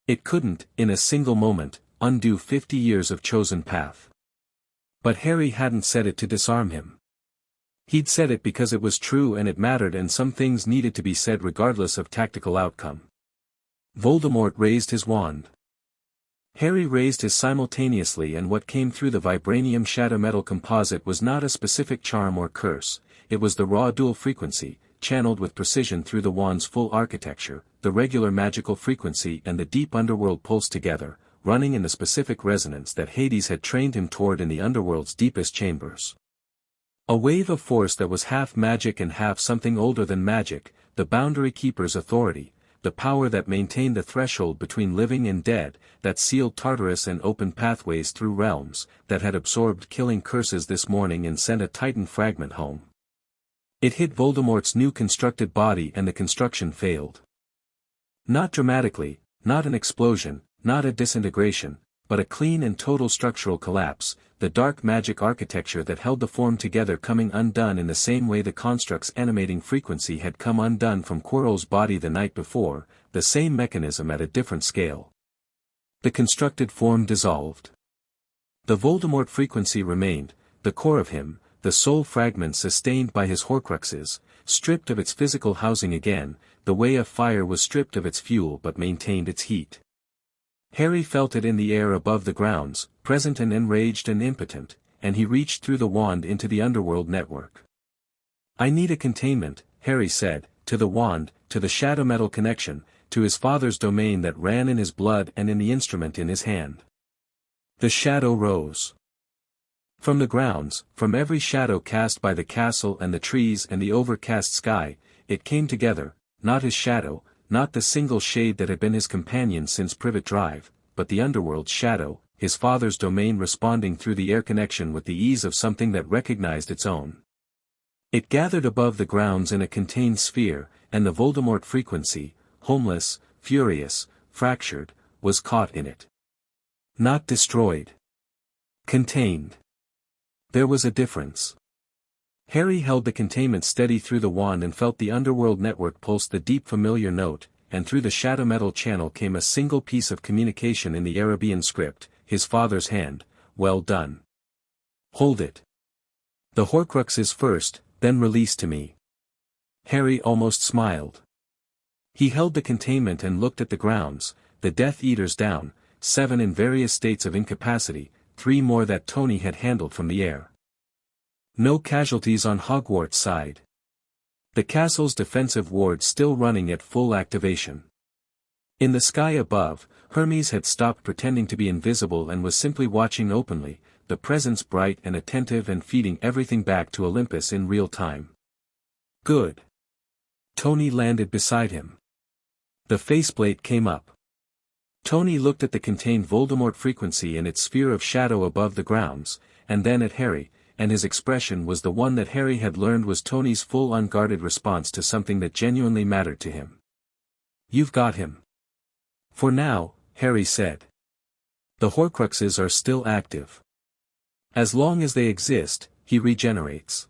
It couldn't, in a single moment, undo 50 years of chosen path. But Harry hadn't said it to disarm him. He'd said it because it was true and it mattered, and some things needed to be said regardless of tactical outcome. Voldemort raised his wand. Harry raised his simultaneously, and what came through the vibranium shadow metal composite was not a specific charm or curse, it was the raw dual frequency, channeled with precision through the wand's full architecture, the regular magical frequency and the deep underworld pulse together, running in the specific resonance that Hades had trained him toward in the underworld's deepest chambers. A wave of force that was half magic and half something older than magic, the Boundary Keeper's authority, the power that maintained the threshold between living and dead, that sealed Tartarus and opened pathways through realms, that had absorbed killing curses this morning and sent a Titan fragment home. It hit Voldemort's new constructed body and the construction failed. Not dramatically, not an explosion, not a disintegration, but a clean and total structural collapse, the dark magic architecture that held the form together coming undone in the same way the construct's animating frequency had come undone from Quirrell's body the night before, the same mechanism at a different scale. The constructed form dissolved. The Voldemort frequency remained, the core of him, the soul fragment sustained by his Horcruxes, stripped of its physical housing again, the way a fire was stripped of its fuel but maintained its heat. Harry felt it in the air above the grounds, present and enraged and impotent, and he reached through the wand into the underworld network. "I need a containment," Harry said, to the wand, to the shadow metal connection, to his father's domain that ran in his blood and in the instrument in his hand. The shadow rose. From the grounds, from every shadow cast by the castle and the trees and the overcast sky, it came together, not his shadow, not the single shade that had been his companion since Privet Drive, but the underworld's shadow, his father's domain responding through the air connection with the ease of something that recognized its own. It gathered above the grounds in a contained sphere, and the Voldemort frequency, homeless, furious, fractured, was caught in it. Not destroyed. Contained. There was a difference. Harry held the containment steady through the wand and felt the underworld network pulse the deep familiar note, and through the shadow metal channel came a single piece of communication in the Arabian script, his father's hand, "Well done. Hold it. The Horcruxes first, then release to me." Harry almost smiled. He held the containment and looked at the grounds, the Death Eaters down, 7 in various states of incapacity, 3 more that Tony had handled from the air. No casualties on Hogwarts' side. The castle's defensive ward still running at full activation. In the sky above, Hermes had stopped pretending to be invisible and was simply watching openly, the presence bright and attentive and feeding everything back to Olympus in real time. Good. Tony landed beside him. The faceplate came up. Tony looked at the contained Voldemort frequency in its sphere of shadow above the grounds, and then at Harry, and his expression was the one that Harry had learned was Tony's full unguarded response to something that genuinely mattered to him. "You've got him." "For now," Harry said. "The Horcruxes are still active. As long as they exist, he regenerates."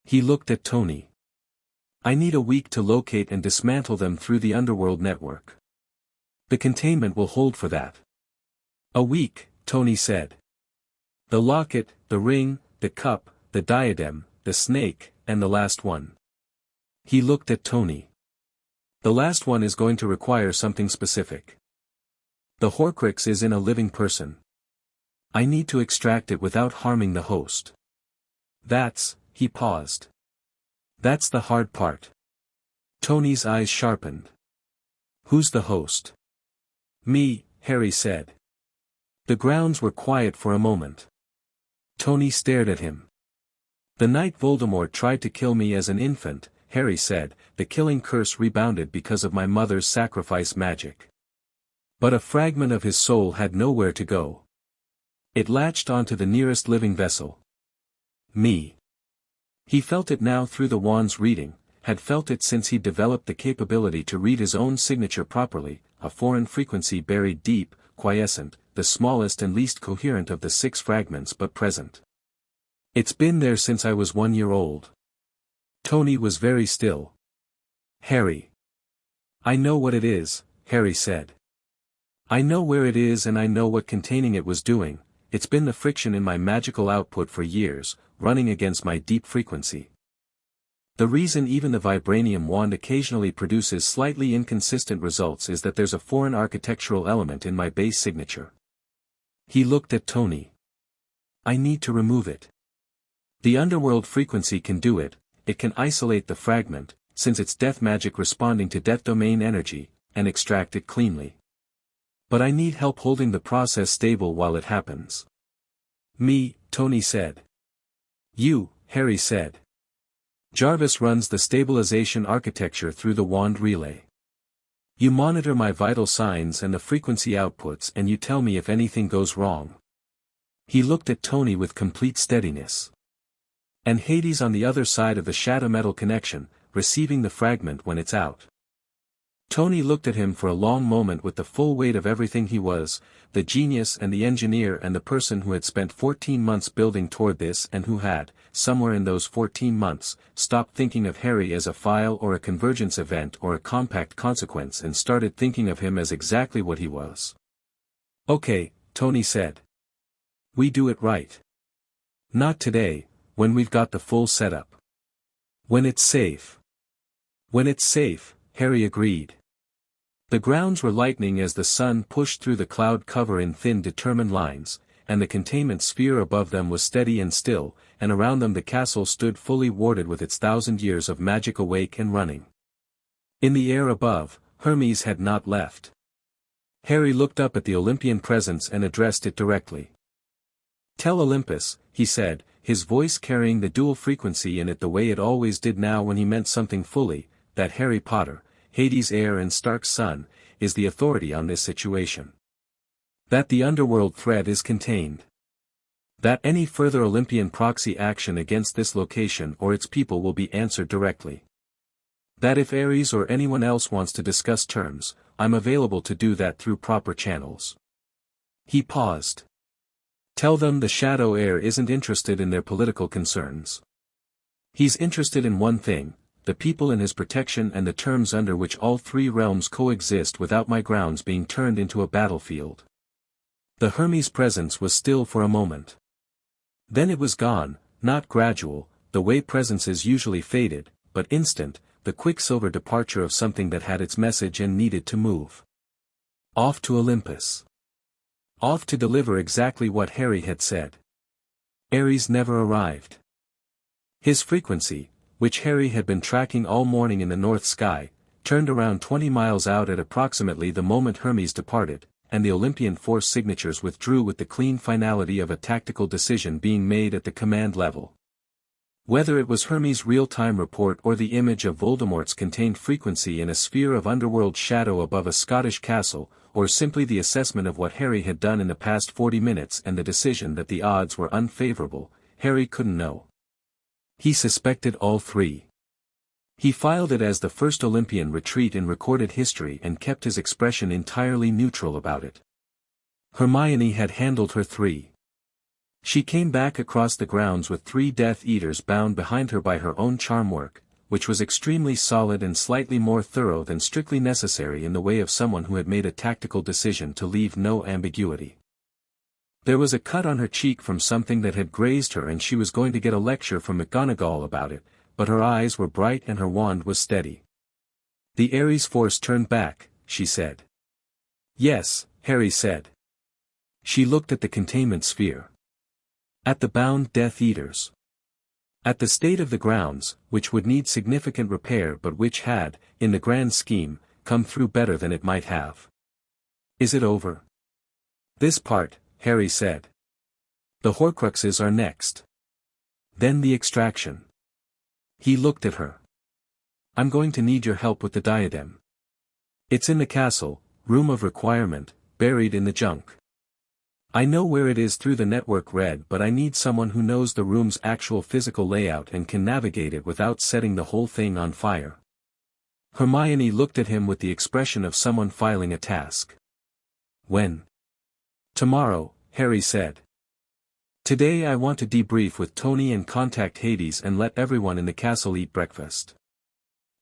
He looked at Tony. "I need a week to locate and dismantle them through the underworld network. The containment will hold for that." "A week," Tony said. "The locket, the ring, the cup, the diadem, the snake, and the last one." He looked at Tony. "The last one is going to require something specific. The Horcrux is in a living person. I need to extract it without harming the host. He paused. "That's the hard part." Tony's eyes sharpened. "Who's the host?" "Me," Harry said. The grounds were quiet for a moment. Tony stared at him. "The night Voldemort tried to kill me as an infant," Harry said, "the killing curse rebounded because of my mother's sacrifice magic. But a fragment of his soul had nowhere to go. It latched onto the nearest living vessel. Me." He felt it now through the wand's reading, had felt it since he developed the capability to read his own signature properly, a foreign frequency buried deep, quiescent, the smallest and least coherent of the 6 fragments but present. "It's been there since I was 1 year old." Tony was very still. "Harry." "I know what it is," Harry said. "I know where it is and I know what containing it was doing. It's been the friction in my magical output for years, running against my deep frequency. The reason even the Vibranium wand occasionally produces slightly inconsistent results is that there's a foreign architectural element in my base signature." He looked at Tony. "I need to remove it. The underworld frequency can do it, it can isolate the fragment, since it's death magic responding to death domain energy, and extract it cleanly. But I need help holding the process stable while it happens." "Me," Tony said. "You," Harry said. "Jarvis runs the stabilization architecture through the wand relay. You monitor my vital signs and the frequency outputs and you tell me if anything goes wrong." He looked at Tony with complete steadiness. "And Hades on the other side of the shadow metal connection, receiving the fragment when it's out." Tony looked at him for a long moment with the full weight of everything he was, the genius and the engineer and the person who had spent 14 months building toward this and who had, somewhere in those 14 months, stopped thinking of Harry as a file or a convergence event or a compact consequence and started thinking of him as exactly what he was. "Okay," Tony said. "We do it right. Not today, when we've got the full setup. When it's safe." "When it's safe," Harry agreed. The grounds were lightening as the sun pushed through the cloud cover in thin determined lines, and the containment sphere above them was steady and still, and around them the castle stood fully warded with its 1,000 years of magic awake and running. In the air above, Hermes had not left. Harry looked up at the Olympian presence and addressed it directly. "Tell Olympus," he said, his voice carrying the dual frequency in it the way it always did now when he meant something fully, "that Harry Potter, Hades' heir and Stark's son, is the authority on this situation. That the underworld threat is contained. That any further Olympian proxy action against this location or its people will be answered directly. That if Ares or anyone else wants to discuss terms, I'm available to do that through proper channels." He paused. "Tell them the Shadow Heir isn't interested in their political concerns. He's interested in one thing, the people in his protection and the terms under which all three realms coexist without my grounds being turned into a battlefield." The Hermes presence was still for a moment. Then it was gone, not gradual, the way presences usually faded, but instant, the quicksilver departure of something that had its message and needed to move. Off to Olympus. Off to deliver exactly what Harry had said. Ares never arrived. His frequency, which Harry had been tracking all morning in the north sky, turned around 20 miles out at approximately the moment Hermes departed, and the Olympian force signatures withdrew with the clean finality of a tactical decision being made at the command level. Whether it was Hermes' real-time report or the image of Voldemort's contained frequency in a sphere of underworld shadow above a Scottish castle, or simply the assessment of what Harry had done in the past 40 minutes and the decision that the odds were unfavorable, Harry couldn't know. He suspected all three. He filed it as the first Olympian retreat in recorded history and kept his expression entirely neutral about it. Hermione had handled her three. She came back across the grounds with 3 Death Eaters bound behind her by her own charm work, which was extremely solid and slightly more thorough than strictly necessary in the way of someone who had made a tactical decision to leave no ambiguity. There was a cut on her cheek from something that had grazed her and she was going to get a lecture from McGonagall about it, but her eyes were bright and her wand was steady. "The Ares force turned back," she said. "Yes," Harry said. She looked at the containment sphere. At the bound Death Eaters. At the state of the grounds, which would need significant repair but which had, in the grand scheme, come through better than it might have. "Is it over?" "This part," Harry said. "The Horcruxes are next. Then the extraction." He looked at her. "I'm going to need your help with the diadem. It's in the castle, room of requirement, buried in the junk. I know where it is through the network read, but I need someone who knows the room's actual physical layout and can navigate it without setting the whole thing on fire." Hermione looked at him with the expression of someone filing a task. "When?" "Tomorrow," Harry said. "Today I want to debrief with Tony and contact Hades and let everyone in the castle eat breakfast."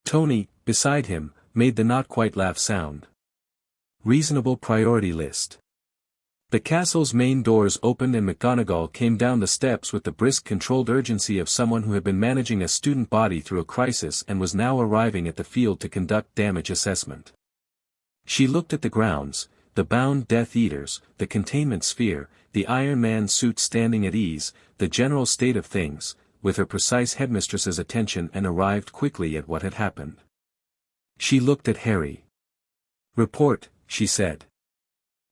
Tony, beside him, made the not quite laugh sound. "Reasonable priority list." The castle's main doors opened and McGonagall came down the steps with the brisk controlled urgency of someone who had been managing a student body through a crisis and was now arriving at the field to conduct damage assessment. She looked at the grounds, the bound Death Eaters, the containment sphere, the Iron Man suit standing at ease, the general state of things, with her precise headmistress's attention and arrived quickly at what had happened. She looked at Harry. "Report," she said.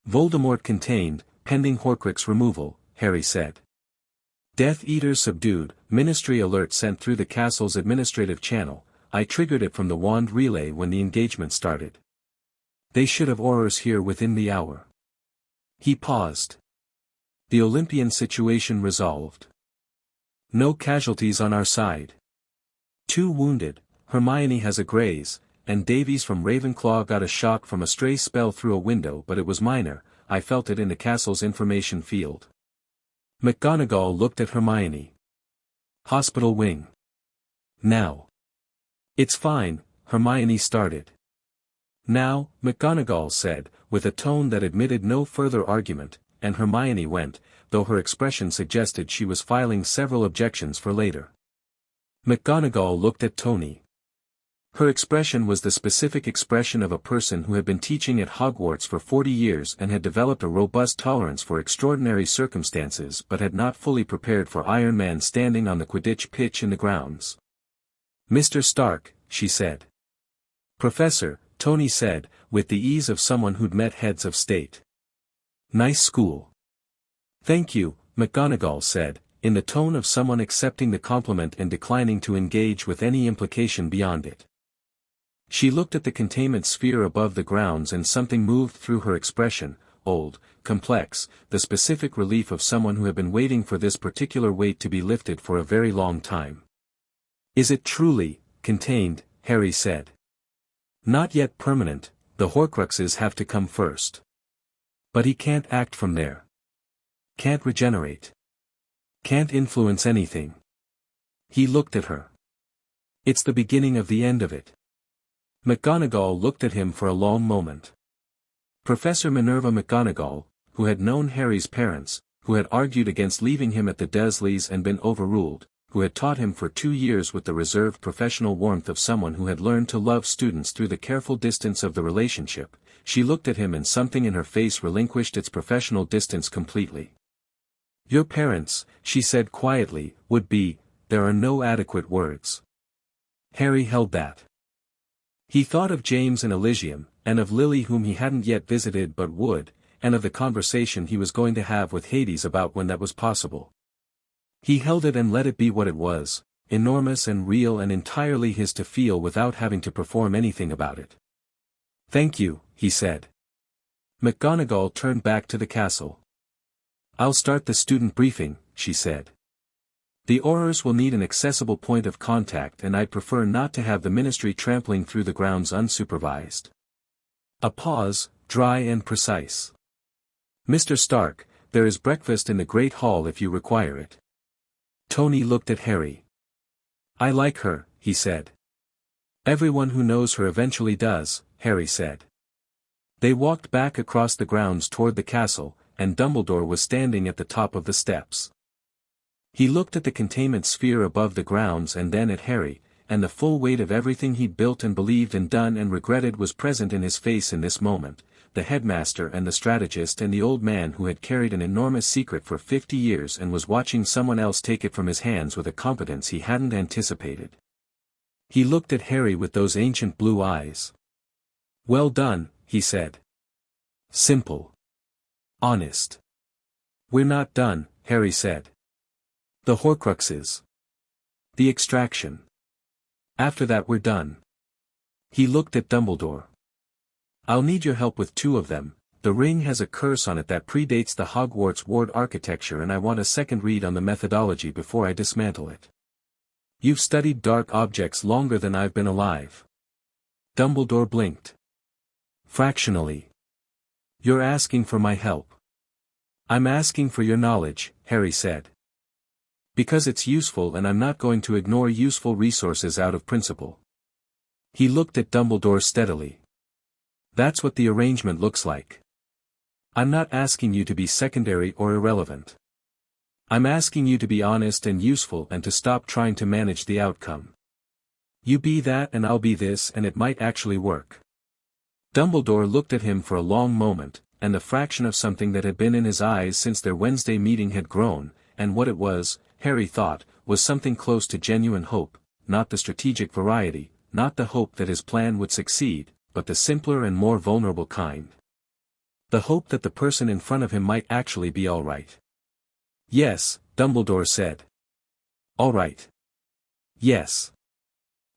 "Voldemort contained, pending Horcrux removal," Harry said. "Death Eaters subdued, Ministry alert sent through the castle's administrative channel, I triggered it from the wand relay when the engagement started. They should have Aurors here within the hour." He paused. "The Olympian situation resolved. No casualties on our side. 2 wounded, Hermione has a graze, and Davies from Ravenclaw got a shock from a stray spell through a window, but it was minor. I felt it in the castle's information field. McGonagall looked at Hermione. Hospital wing. Now. It's fine, Hermione started. Now, McGonagall said, with a tone that admitted no further argument, and Hermione went, though her expression suggested she was filing several objections for later. McGonagall looked at Tony. Her expression was the specific expression of a person who had been teaching at Hogwarts for 40 years and had developed a robust tolerance for extraordinary circumstances but had not fully prepared for Iron Man standing on the Quidditch pitch in the grounds. "Mr. Stark," she said. "Professor," Tony said, with the ease of someone who'd met heads of state. "Nice school." "Thank you," McGonagall said, in the tone of someone accepting the compliment and declining to engage with any implication beyond it. She looked at the containment sphere above the grounds and something moved through her expression, old, complex, the specific relief of someone who had been waiting for this particular weight to be lifted for a very long time. "Is it truly contained?" Harry said. "Not yet permanent, the Horcruxes have to come first. But he can't act from there. Can't regenerate. Can't influence anything." He looked at her. "It's the beginning of the end of it." McGonagall looked at him for a long moment. Professor Minerva McGonagall, who had known Harry's parents, who had argued against leaving him at the Dursleys and been overruled, who had taught him for 2 years with the reserved professional warmth of someone who had learned to love students through the careful distance of the relationship, she looked at him and something in her face relinquished its professional distance completely. "Your parents," she said quietly, "would be, there are no adequate words." Harry held that. He thought of James in Elysium, and of Lily whom he hadn't yet visited but would, and of the conversation he was going to have with Hades about when that was possible. He held it and let it be what it was, enormous and real and entirely his to feel without having to perform anything about it. "Thank you," he said. McGonagall turned back to the castle. "I'll start the student briefing," she said. "The Aurors will need an accessible point of contact and I'd prefer not to have the Ministry trampling through the grounds unsupervised." A pause, dry and precise. "Mr. Stark, there is breakfast in the Great Hall if you require it." Tony looked at Harry. "I like her," he said. "Everyone who knows her eventually does," Harry said. They walked back across the grounds toward the castle, and Dumbledore was standing at the top of the steps. He looked at the containment sphere above the grounds and then at Harry, and the full weight of everything he'd built and believed and done and regretted was present in his face in this moment. The headmaster and the strategist and the old man who had carried an enormous secret for 50 years and was watching someone else take it from his hands with a competence he hadn't anticipated. He looked at Harry with those ancient blue eyes. "Well done," he said. "Simple. Honest." "We're not done," Harry said. "The Horcruxes. The extraction. After that we're done." He looked at Dumbledore. "I'll need your help with 2 of them. The ring has a curse on it that predates the Hogwarts ward architecture and I want a second read on the methodology before I dismantle it. You've studied dark objects longer than I've been alive." Dumbledore blinked. "Fractionally. You're asking for my help." "I'm asking for your knowledge," Harry said. "Because it's useful and I'm not going to ignore useful resources out of principle." He looked at Dumbledore steadily. "That's what the arrangement looks like. I'm not asking you to be secondary or irrelevant. I'm asking you to be honest and useful and to stop trying to manage the outcome. You be that and I'll be this and it might actually work." Dumbledore looked at him for a long moment, and the fraction of something that had been in his eyes since their Wednesday meeting had grown, and what it was, Harry thought, was something close to genuine hope, not the strategic variety, not the hope that his plan would succeed, but the simpler and more vulnerable kind. The hope that the person in front of him might actually be all right. "Yes," Dumbledore said. "All right." "Yes."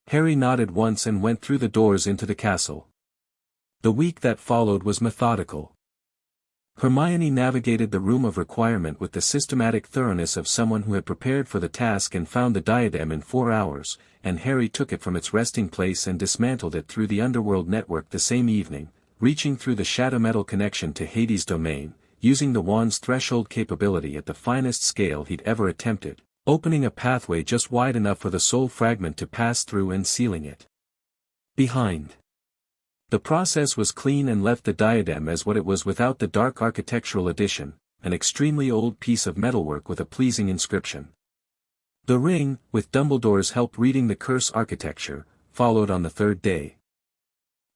Harry nodded once and went through the doors into the castle. The week that followed was methodical. Hermione navigated the room of requirement with the systematic thoroughness of someone who had prepared for the task and found the diadem in 4 hours, and Harry took it from its resting place and dismantled it through the Underworld network the same evening, reaching through the shadow metal connection to Hades' domain, using the wand's threshold capability at the finest scale he'd ever attempted, opening a pathway just wide enough for the soul fragment to pass through and sealing it behind. The process was clean and left the diadem as what it was without the dark architectural addition, an extremely old piece of metalwork with a pleasing inscription. The ring, with Dumbledore's help reading the curse architecture, followed on the 3rd day.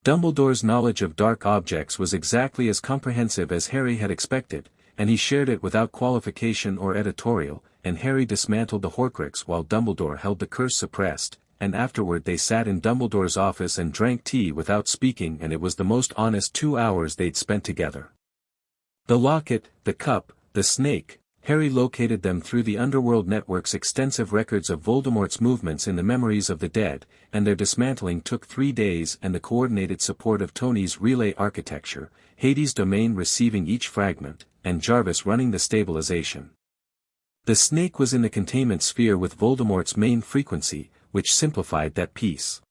Dumbledore's knowledge of dark objects was exactly as comprehensive as Harry had expected, and he shared it without qualification or editorial, and Harry dismantled the Horcrux while Dumbledore held the curse suppressed, and afterward they sat in Dumbledore's office and drank tea without speaking, and it was the most honest 2 hours they'd spent together. The locket, the cup, the snake, Harry located them through the Underworld network's extensive records of Voldemort's movements in the memories of the dead, and their dismantling took 3 days and the coordinated support of Tony's relay architecture, Hades' domain receiving each fragment, and Jarvis running the stabilization. The snake was in the containment sphere with Voldemort's main frequency, which simplified that piece.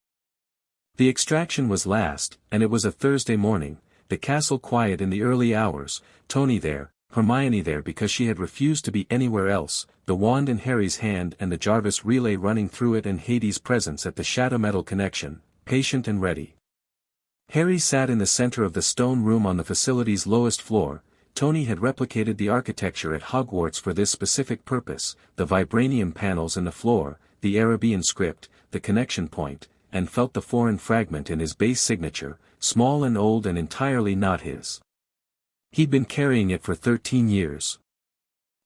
The extraction was last, and it was a Thursday morning, the castle quiet in the early hours, Tony there, Hermione there because she had refused to be anywhere else, the wand in Harry's hand and the Jarvis relay running through it, and Hades' presence at the shadow metal connection, patient and ready. Harry sat in the center of the stone room on the facility's lowest floor. Tony had replicated the architecture at Hogwarts for this specific purpose, the vibranium panels in the floor, the Arabian script, the connection point, and felt the foreign fragment in his base signature, small and old and entirely not his. He'd been carrying it for 13 years.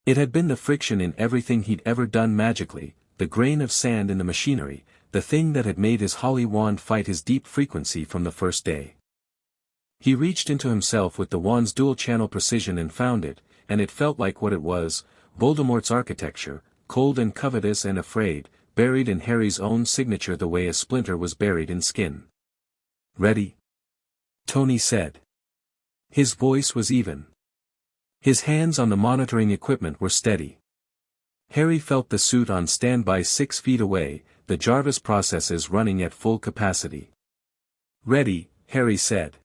It had been the friction in everything he'd ever done magically, the grain of sand in the machinery, the thing that had made his holly wand fight his deep frequency from the first day. He reached into himself with the wand's dual-channel precision and found it, and it felt like what it was, Voldemort's architecture, cold and covetous and afraid, buried in Harry's own signature the way a splinter was buried in skin. "Ready?" Tony said. His voice was even. His hands on the monitoring equipment were steady. Harry felt the suit on standby 6 feet away, the Jarvis processes running at full capacity. "Ready," Harry said.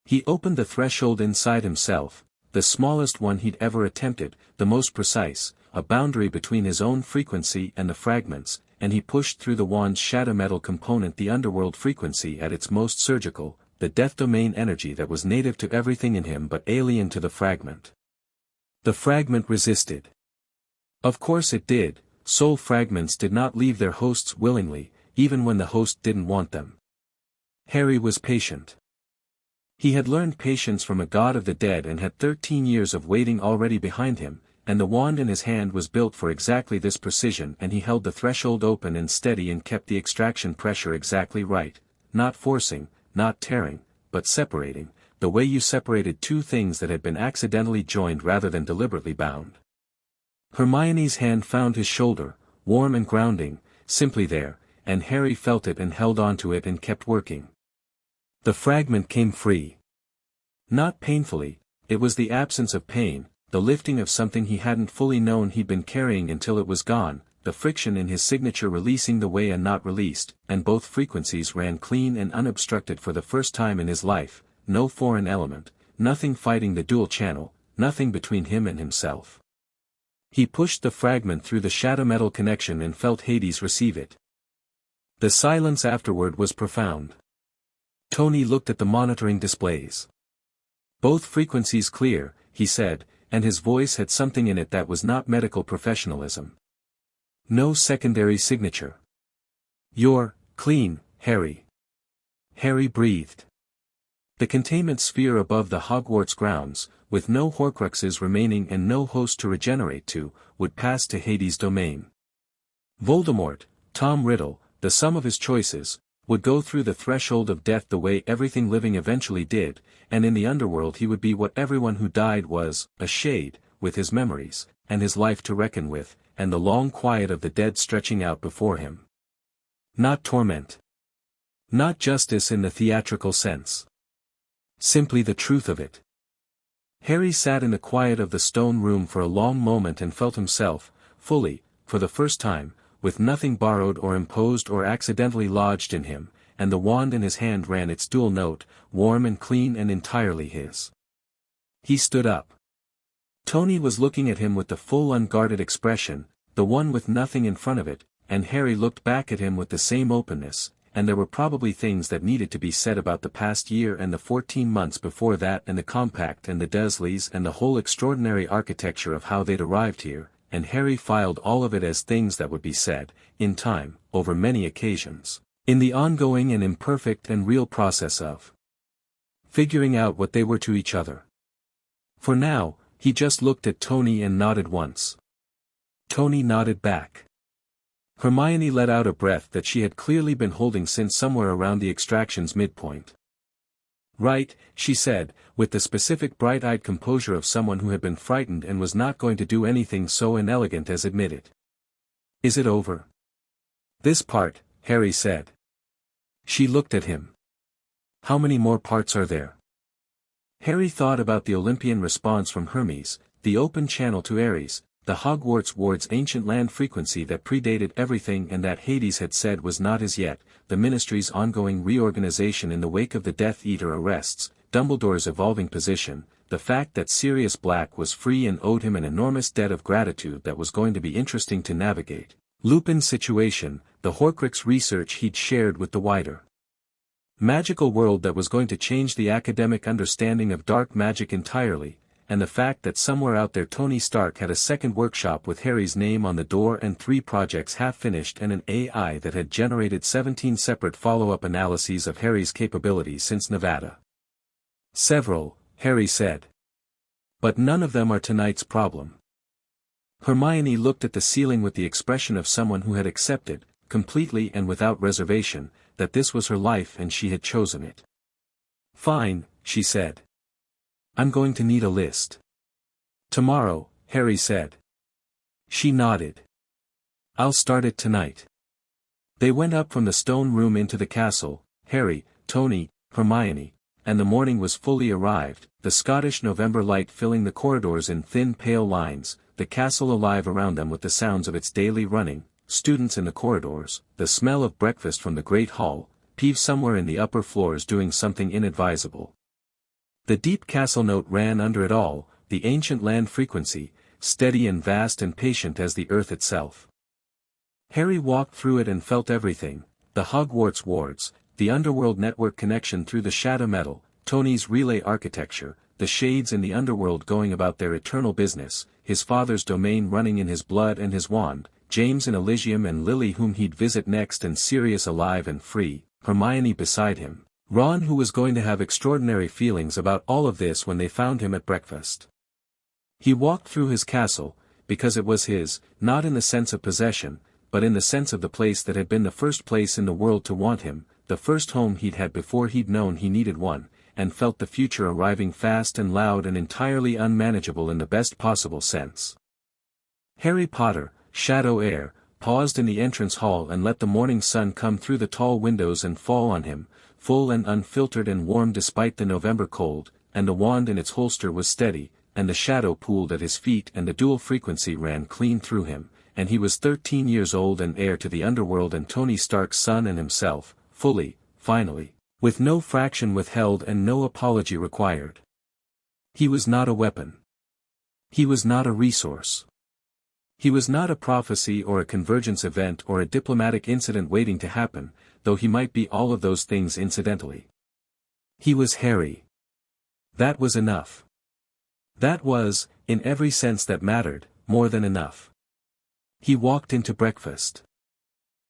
He opened the threshold inside himself, the smallest one he'd ever attempted, the most precise, a boundary between his own frequency and the fragments, and he pushed through the wand's shadow metal component, the underworld frequency at its most surgical, the death domain energy that was native to everything in him but alien to the fragment. The fragment resisted. Of course it did. Soul fragments did not leave their hosts willingly, even when the host didn't want them. Harry was patient. He had learned patience from a god of the dead and had 13 years of waiting already behind him, and the wand in his hand was built for exactly this precision, and he held the threshold open and steady and kept the extraction pressure exactly right, not forcing, not tearing, but separating, the way you separated two things that had been accidentally joined rather than deliberately bound. Hermione's hand found his shoulder, warm and grounding, simply there, and Harry felt it and held onto it and kept working. The fragment came free. Not painfully, it was the absence of pain, the lifting of something he hadn't fully known he'd been carrying until it was gone, the friction in his signature releasing the way and not released, and both frequencies ran clean and unobstructed for the first time in his life, no foreign element, nothing fighting the dual channel, nothing between him and himself. He pushed the fragment through the shadow metal connection and felt Hades receive it. The silence afterward was profound. Tony looked at the monitoring displays. Both frequencies clear, he said, and his voice had something in it that was not medical professionalism. No secondary signature. "You're clean, Harry." Harry breathed. The containment sphere above the Hogwarts grounds, with no Horcruxes remaining and no host to regenerate to, would pass to Hades' domain. Voldemort, Tom Riddle, the sum of his choices, would go through the threshold of death the way everything living eventually did, and in the underworld he would be what everyone who died was, a shade, with his memories, and his life to reckon with, and the long quiet of the dead stretching out before him. Not torment. Not justice in the theatrical sense. Simply the truth of it. Harry sat in the quiet of the stone room for a long moment and felt himself, fully, for the first time, with nothing borrowed or imposed or accidentally lodged in him, and the wand in his hand ran its dual note, warm and clean and entirely his. He stood up. Tony was looking at him with the full unguarded expression, the one with nothing in front of it, and Harry looked back at him with the same openness, and there were probably things that needed to be said about the past year and the 14 months before that and the compact and the Dursleys and the whole extraordinary architecture of how they'd arrived here, and Harry filed all of it as things that would be said, in time, over many occasions, in the ongoing and imperfect and real process of figuring out what they were to each other. For now, he just looked at Tony and nodded once. Tony nodded back. Hermione let out a breath that she had clearly been holding since somewhere around the extraction's midpoint. "Right," she said, with the specific bright-eyed composure of someone who had been frightened and was not going to do anything so inelegant as admit it. "Is it over?" "This part," Harry said. She looked at him. "How many more parts are there?" Harry thought about the Olympian response from Hermes, the open channel to Ares, the Hogwarts ward's ancient land frequency that predated everything and that Hades had said was not as yet, the Ministry's ongoing reorganization in the wake of the Death Eater arrests, Dumbledore's evolving position, the fact that Sirius Black was free and owed him an enormous debt of gratitude that was going to be interesting to navigate, Lupin's situation, the Horcrux research he'd shared with the wider magical world that was going to change the academic understanding of dark magic entirely, and the fact that somewhere out there Tony Stark had a second workshop with Harry's name on the door and 3 projects half-finished and an AI that had generated 17 separate follow-up analyses of Harry's capabilities since Nevada. "Several," Harry said. "But none of them are tonight's problem." Hermione looked at the ceiling with the expression of someone who had accepted, completely and without reservation, that this was her life and she had chosen it. "Fine," she said. "I'm going to need a list." "Tomorrow," Harry said. She nodded. "I'll start it tonight." They went up from the stone room into the castle, Harry, Tony, Hermione, and the morning was fully arrived, the Scottish November light filling the corridors in thin pale lines, the castle alive around them with the sounds of its daily running, students in the corridors, the smell of breakfast from the great hall, Peeves somewhere in the upper floors doing something inadvisable. The deep castle note ran under it all, the ancient land frequency, steady and vast and patient as the earth itself. Harry walked through it and felt everything, the Hogwarts wards, the underworld network connection through the shadow metal, Tony's relay architecture, the shades in the underworld going about their eternal business, his father's domain running in his blood and his wand, James in Elysium and Lily whom he'd visit next and Sirius alive and free, Hermione beside him. Ron who was going to have extraordinary feelings about all of this when they found him at breakfast. He walked through his castle, because it was his, not in the sense of possession, but in the sense of the place that had been the first place in the world to want him, the first home he'd had before he'd known he needed one, and felt the future arriving fast and loud and entirely unmanageable in the best possible sense. Harry Potter, Shadow Heir, paused in the entrance hall and let the morning sun come through the tall windows and fall on him, full and unfiltered and warm despite the November cold, and the wand in its holster was steady, and the shadow pooled at his feet and the dual frequency ran clean through him, and he was 13 years old and heir to the underworld and Tony Stark's son and himself, fully, finally, with no fraction withheld and no apology required. He was not a weapon. He was not a resource. He was not a prophecy or a convergence event or a diplomatic incident waiting to happen, though he might be all of those things incidentally. He was Harry. That was enough. That was, in every sense that mattered, more than enough. He walked into breakfast.